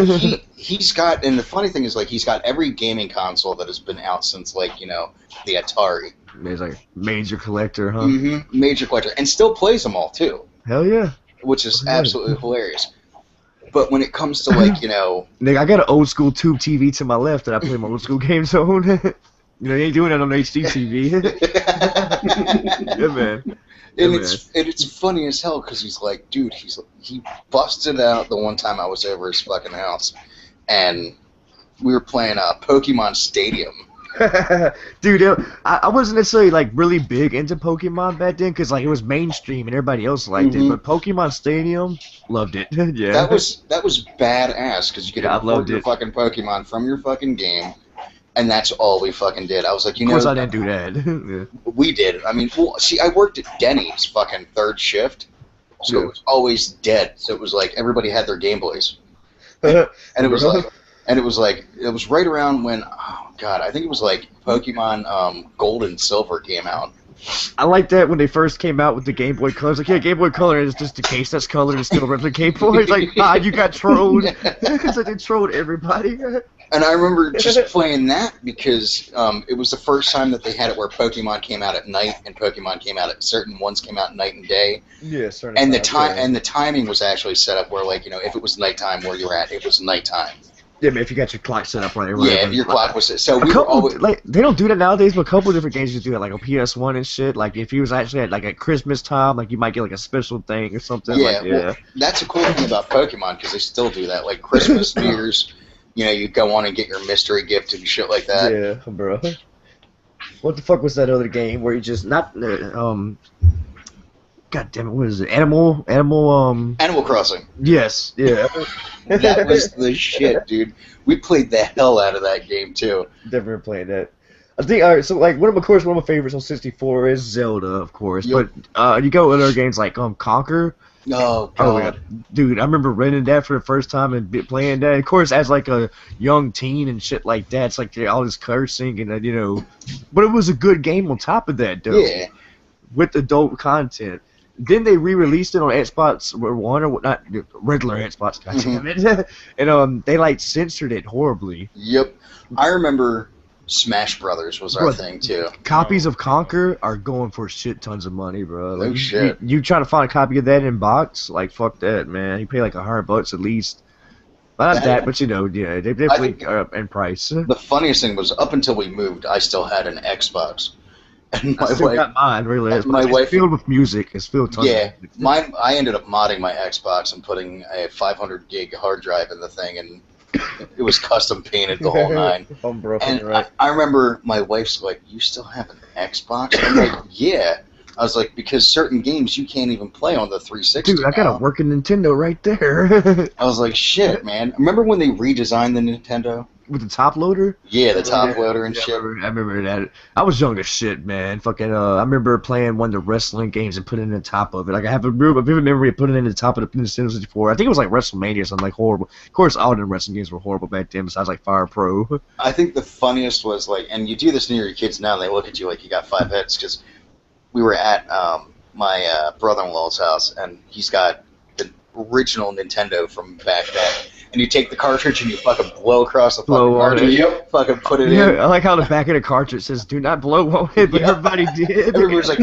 Speaker 1: he's got, and the funny thing is, like, he's got every gaming console that has been out since, like, you know, the Atari.
Speaker 6: He's like major collector, huh?
Speaker 1: Mm-hmm. Major collector, and still plays them all too.
Speaker 6: Hell yeah.
Speaker 1: Which is absolutely hilarious. But when it comes to, like, you know...
Speaker 6: Nigga, I got an old school tube TV to my left that I play my old school games on. You know, you ain't doing that on HD TV. Yeah, man.
Speaker 1: And it's funny as hell because he's like, dude, he busted out the one time I was over his fucking house, and we were playing Pokemon Stadium.
Speaker 6: Dude, I wasn't necessarily like really big into Pokemon back then because like it was mainstream and everybody else liked it. But Pokemon Stadium, loved it. Yeah,
Speaker 1: that was badass because you could import your
Speaker 6: it.
Speaker 1: fucking Pokemon from your fucking game, and that's all we fucking did. I was like, you know,
Speaker 6: of course I didn't do that. Yeah.
Speaker 1: We did. I mean, well, see, I worked at Denny's fucking third shift, so it was always dead. So it was like everybody had their Game Boys, and it was like, it was right around when, oh god, I think it was like Pokemon Gold and Silver came out.
Speaker 6: I like that when they first came out with the Game Boy Color. It's like, yeah, Game Boy Color is just a case that's colored and still replicate Boy. It's like, ah, you got trolled. It's like they trolled everybody.
Speaker 1: And I remember just playing that because it was the first time that they had it where Pokemon came out at night and Pokemon came out at certain ones came out night and day.
Speaker 6: Yeah, certain.
Speaker 1: And the timing was actually set up where, like, you know, if it was nighttime where you were at, it was nighttime.
Speaker 6: Yeah, man, if you got your clock set up right.
Speaker 1: Yeah, if your clock was set. So we were always,
Speaker 6: like, they don't do that nowadays, but a couple of different games just do that, like on PS1 and shit. Like, if you was actually at, like, at Christmas time, like, you might get, like, a special thing or something.
Speaker 1: Yeah,
Speaker 6: like,
Speaker 1: well, that's a cool thing about Pokemon, because they still do that. Like, Christmas, New Year's, you know, you go on and get your mystery gift and shit like that.
Speaker 6: Yeah, bro. What the fuck was that other game where you just, God damn it, what is it? Animal
Speaker 1: Crossing.
Speaker 6: Yes, yeah.
Speaker 1: That was the shit, dude. We played the hell out of that game, too.
Speaker 6: Never played that. I think, alright, so, like, one of my favorites on 64 is Zelda, of course. Yep. But, you go with other games like, Conquer.
Speaker 1: Oh, God.
Speaker 6: Dude, I remember renting that for the first time and playing that. Of course, as, like, a young teen and shit like that, it's like all this cursing and, you know. But it was a good game on top of that, though.
Speaker 1: Yeah.
Speaker 6: with adult content. Then they re-released it on Xbox One or not regular Xbox, goddammit. And they like censored it horribly.
Speaker 1: Yep. I remember Smash Brothers was our thing too.
Speaker 6: Copies of Conquer are going for shit tons of money, bro. Like,
Speaker 1: Oh, shit.
Speaker 6: You try to find a copy of that in box? Like, fuck that, man. You pay like $100 at least. Well, not that, but yeah, they definitely are up in price.
Speaker 1: The funniest thing was up until we moved, I still had an Xbox. And
Speaker 6: I
Speaker 1: my
Speaker 6: still
Speaker 1: wife,
Speaker 6: got mine, really. It's
Speaker 1: wife-
Speaker 6: filled with music. It's filled tons
Speaker 1: yeah,
Speaker 6: of music.
Speaker 1: mine. I ended up modding my Xbox and putting a 500 gig hard drive in the thing, and it was custom painted the whole nine.
Speaker 6: I'm broke,
Speaker 1: And
Speaker 6: right.
Speaker 1: I remember my wife's like, "You still have an Xbox?" I'm like, "Yeah." I was like, "Because certain games you can't even play on the 360."
Speaker 6: Dude, I got
Speaker 1: now."
Speaker 6: a working Nintendo right there.
Speaker 1: I was like, "Shit, man!" Remember when they redesigned the Nintendo?
Speaker 6: With the top loader?
Speaker 1: Yeah, the top loader and shit.
Speaker 6: I remember that. I was young as shit, man. Fucking, I remember playing one of the wrestling games and putting it in the top of it. Like, I have a vivid memory of putting it in the top of the Nintendo 64. I think it was like WrestleMania or something, like horrible. Of course, all the wrestling games were horrible back then, besides like Fire Pro.
Speaker 1: I think the funniest was like, and you do this near your kids now, and they look at you like you got 5 heads, because we were at my brother-in-law's house, and he's got the original Nintendo from back then. And you take the cartridge and you fucking blow across the fucking
Speaker 6: Blow on
Speaker 1: cartridge.
Speaker 6: it.
Speaker 1: Yep. Fucking put it
Speaker 6: Yeah,
Speaker 1: in.
Speaker 6: I like how the back of the cartridge says, "Do not blow on it," but everybody did.
Speaker 1: Everybody's like,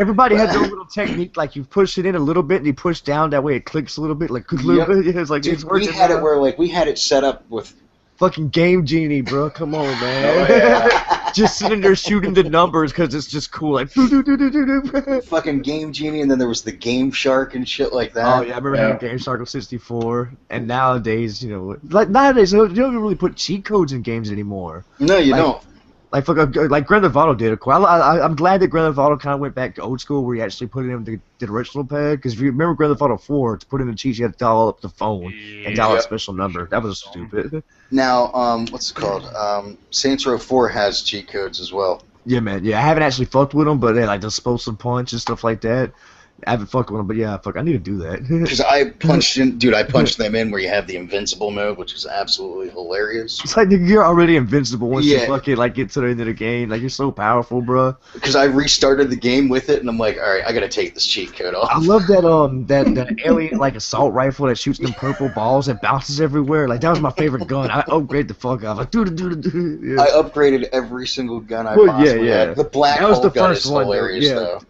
Speaker 6: Everybody had their little technique, like you push it in a little bit and you push down, that way it clicks a little bit, like a little
Speaker 1: Yep.
Speaker 6: bit. Yeah, it's like,
Speaker 1: dude,
Speaker 6: it's
Speaker 1: we
Speaker 6: working.
Speaker 1: had it
Speaker 6: now.
Speaker 1: where like we had it set up with.
Speaker 6: Fucking Game Genie, bro. Come on, man.
Speaker 1: Oh, yeah.
Speaker 6: Just sitting there shooting the numbers because it's just cool. Like, doo-doo-doo-doo-doo-doo.
Speaker 1: Fucking Game Genie, and then there was the Game Shark and shit like that.
Speaker 6: Oh, yeah, I remember having Game Shark on 64. And nowadays, you know, like nowadays, you don't even really put cheat codes in games anymore.
Speaker 1: No, you
Speaker 6: Like-
Speaker 1: don't.
Speaker 6: Like Grand Theft Auto did. I'm glad that Grand Theft Auto kind of went back to old school where you actually put it in the original pad. Because if you remember Grand Theft Auto 4, to put in the cheats, you had to dial up the phone and dial a
Speaker 1: Yep.
Speaker 6: special number. That was stupid.
Speaker 1: Now, what's it called? Saints Row 4 has cheat codes as well.
Speaker 6: Yeah, man. Yeah, I haven't actually fucked with them, but they like the explosive punch and stuff like that. I haven't fucked with them, but yeah, I need to do that.
Speaker 1: Because I punched them in where you have the invincible mode, which is absolutely hilarious.
Speaker 6: It's like, nigga, you're already invincible once you
Speaker 1: Yeah.
Speaker 6: fucking like get to the end of the game. Like, you're so powerful, bro.
Speaker 1: Because I restarted the game with it, and I'm like, all right, I gotta take this cheat code
Speaker 6: I
Speaker 1: off.
Speaker 6: love that alien like assault rifle that shoots them purple balls that bounces everywhere. Like, that was my favorite gun. I upgraded the fuck out. Like, do. Yeah.
Speaker 1: I upgraded every single gun I
Speaker 6: Well,
Speaker 1: possibly
Speaker 6: yeah.
Speaker 1: had. The black
Speaker 6: That was
Speaker 1: hole
Speaker 6: the
Speaker 1: gun
Speaker 6: first
Speaker 1: is
Speaker 6: one, though,
Speaker 1: hilarious,
Speaker 6: yeah.
Speaker 1: though.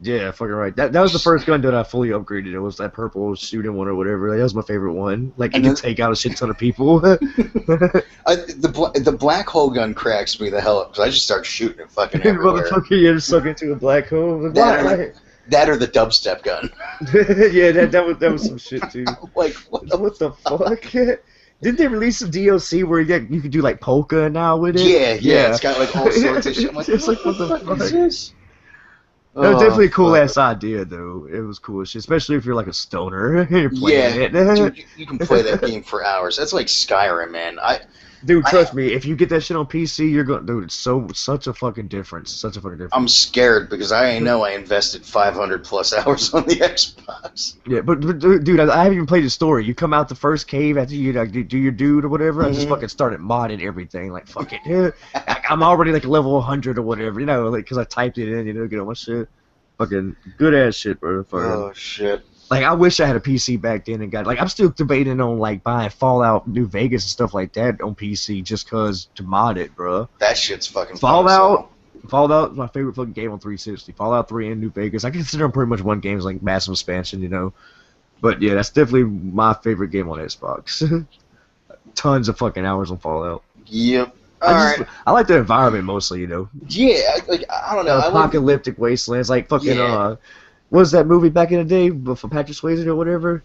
Speaker 6: Yeah, fucking right. That was the first gun that I fully upgraded. It was that purple shooting one or whatever. Like, that was my favorite one. Like, you
Speaker 1: And
Speaker 6: can
Speaker 1: then-
Speaker 6: take out a shit ton of people.
Speaker 1: The black hole gun cracks me the hell up, because I just start shooting it fucking everywhere.
Speaker 6: Motherfucker, you're sucked into a black hole. Like,
Speaker 1: That
Speaker 6: why?
Speaker 1: or, that or the dubstep gun.
Speaker 6: Yeah, that was some shit too.
Speaker 1: Like, what the
Speaker 6: What the fuck? Didn't they release some DLC where you could do like polka now with it?
Speaker 1: Yeah, it's got like all sorts of shit. I'm like,
Speaker 6: It's like, what the fuck?
Speaker 1: is this?
Speaker 6: That was
Speaker 1: Oh,
Speaker 6: definitely a cool
Speaker 1: fuck.
Speaker 6: ass idea though. It was cool as shit, especially if you're like a stoner and you're playing
Speaker 1: Yeah,
Speaker 6: it.
Speaker 1: dude, you can play that game for hours. That's like Skyrim, man.
Speaker 6: Dude, trust me, if you get that shit on PC, you're going, dude. It's such a fucking difference. Such a fucking difference.
Speaker 1: I'm scared because I know I invested 500 plus hours on the Xbox.
Speaker 6: Yeah, but dude, I haven't even played the story. You come out the first cave after you like, do your dude or whatever. I just fucking started modding everything. Like, fuck it. I'm already like level 100 or whatever, you know, like because I typed it in, you know, get all my shit. Fucking good ass shit, bro. Fucking.
Speaker 1: Oh shit.
Speaker 6: Like, I wish I had a PC back then and got, like, I'm still debating on, like, buying Fallout New Vegas and stuff like that on PC just cause to mod it, bro.
Speaker 1: That shit's fucking fun as
Speaker 6: Fallout
Speaker 1: hell.
Speaker 6: is my favorite fucking game on 360. Fallout 3 and New Vegas. I consider them pretty much one game as, like, massive expansion, you know. But, yeah, that's definitely my favorite game on Xbox. Tons of fucking hours on Fallout.
Speaker 1: Yep.
Speaker 6: I
Speaker 1: Alright.
Speaker 6: like the environment mostly, you know.
Speaker 1: Yeah, like, I don't know. I like,
Speaker 6: Apocalyptic wastelands, like fucking,
Speaker 1: Yeah.
Speaker 6: what was that movie back in the day for Patrick Swayze or whatever?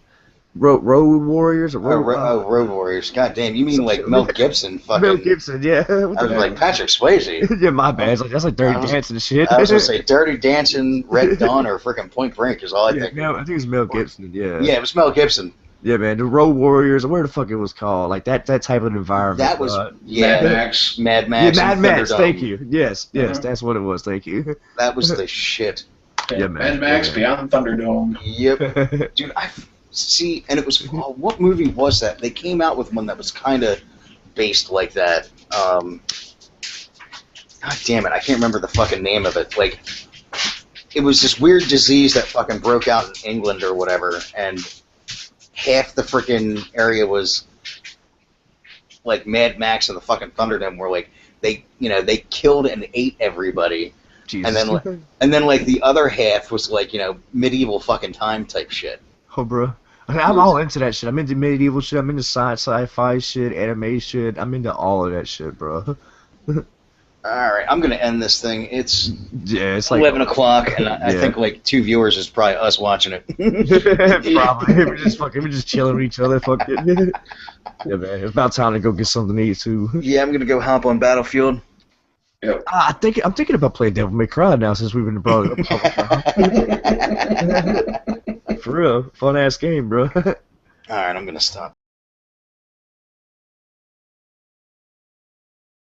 Speaker 6: Road Warriors or
Speaker 1: Road Warriors. God damn, you mean like Mel Gibson fucking...
Speaker 6: Mel Gibson, yeah. What
Speaker 1: I
Speaker 6: the
Speaker 1: was like, Patrick Swayze.
Speaker 6: yeah, my bad. That's like Dirty
Speaker 1: I was-
Speaker 6: Dancing and shit.
Speaker 1: I was gonna say Dirty Dancing, Red Dawn, or freaking Point Break is all I
Speaker 6: yeah,
Speaker 1: think.
Speaker 6: I think it was Mel Gibson. Yeah.
Speaker 1: Yeah, it was Mel Gibson.
Speaker 6: Yeah, man. The Road Warriors, or where the fuck it was called, like that type of environment.
Speaker 1: That was
Speaker 3: Mad
Speaker 1: yeah,
Speaker 3: Max.
Speaker 1: Mad Max.
Speaker 6: yeah, Mad
Speaker 1: and
Speaker 6: Max.
Speaker 1: Thunderdome.
Speaker 6: Thank you. Yes,
Speaker 3: Uh-huh.
Speaker 6: that's what it was. Thank you.
Speaker 1: That was the shit.
Speaker 6: Yeah, man.
Speaker 3: Mad Max
Speaker 6: Yeah.
Speaker 3: Beyond Thunderdome.
Speaker 1: Yep, dude. I see, and it was what movie was that? They came out with one that was kind of based like that. God damn it, I can't remember the fucking name of it. Like, it was this weird disease that fucking broke out in England or whatever, and half the freaking area was like Mad Max and the fucking Thunderdome, where like they killed and ate everybody,
Speaker 6: Jesus.
Speaker 1: and then like the other half was like medieval fucking time type shit.
Speaker 6: Oh, bro. I'm all into that shit. I'm into medieval shit. I'm into sci-fi shit, anime shit. I'm into all of that shit, bro.
Speaker 1: All right, I'm gonna end this thing. It's
Speaker 6: It's like
Speaker 1: 11 o'clock, and I think like 2 viewers is probably us watching it.
Speaker 6: Probably. We're just chilling with each other. Fuck it. Yeah, man. It's about time to go get something to eat too.
Speaker 1: Yeah, I'm gonna go hop on Battlefield.
Speaker 3: Yep.
Speaker 6: I'm thinking about playing Devil May Cry now since we've been brought it up. For real, fun ass game, bro.
Speaker 1: All right, I'm gonna stop.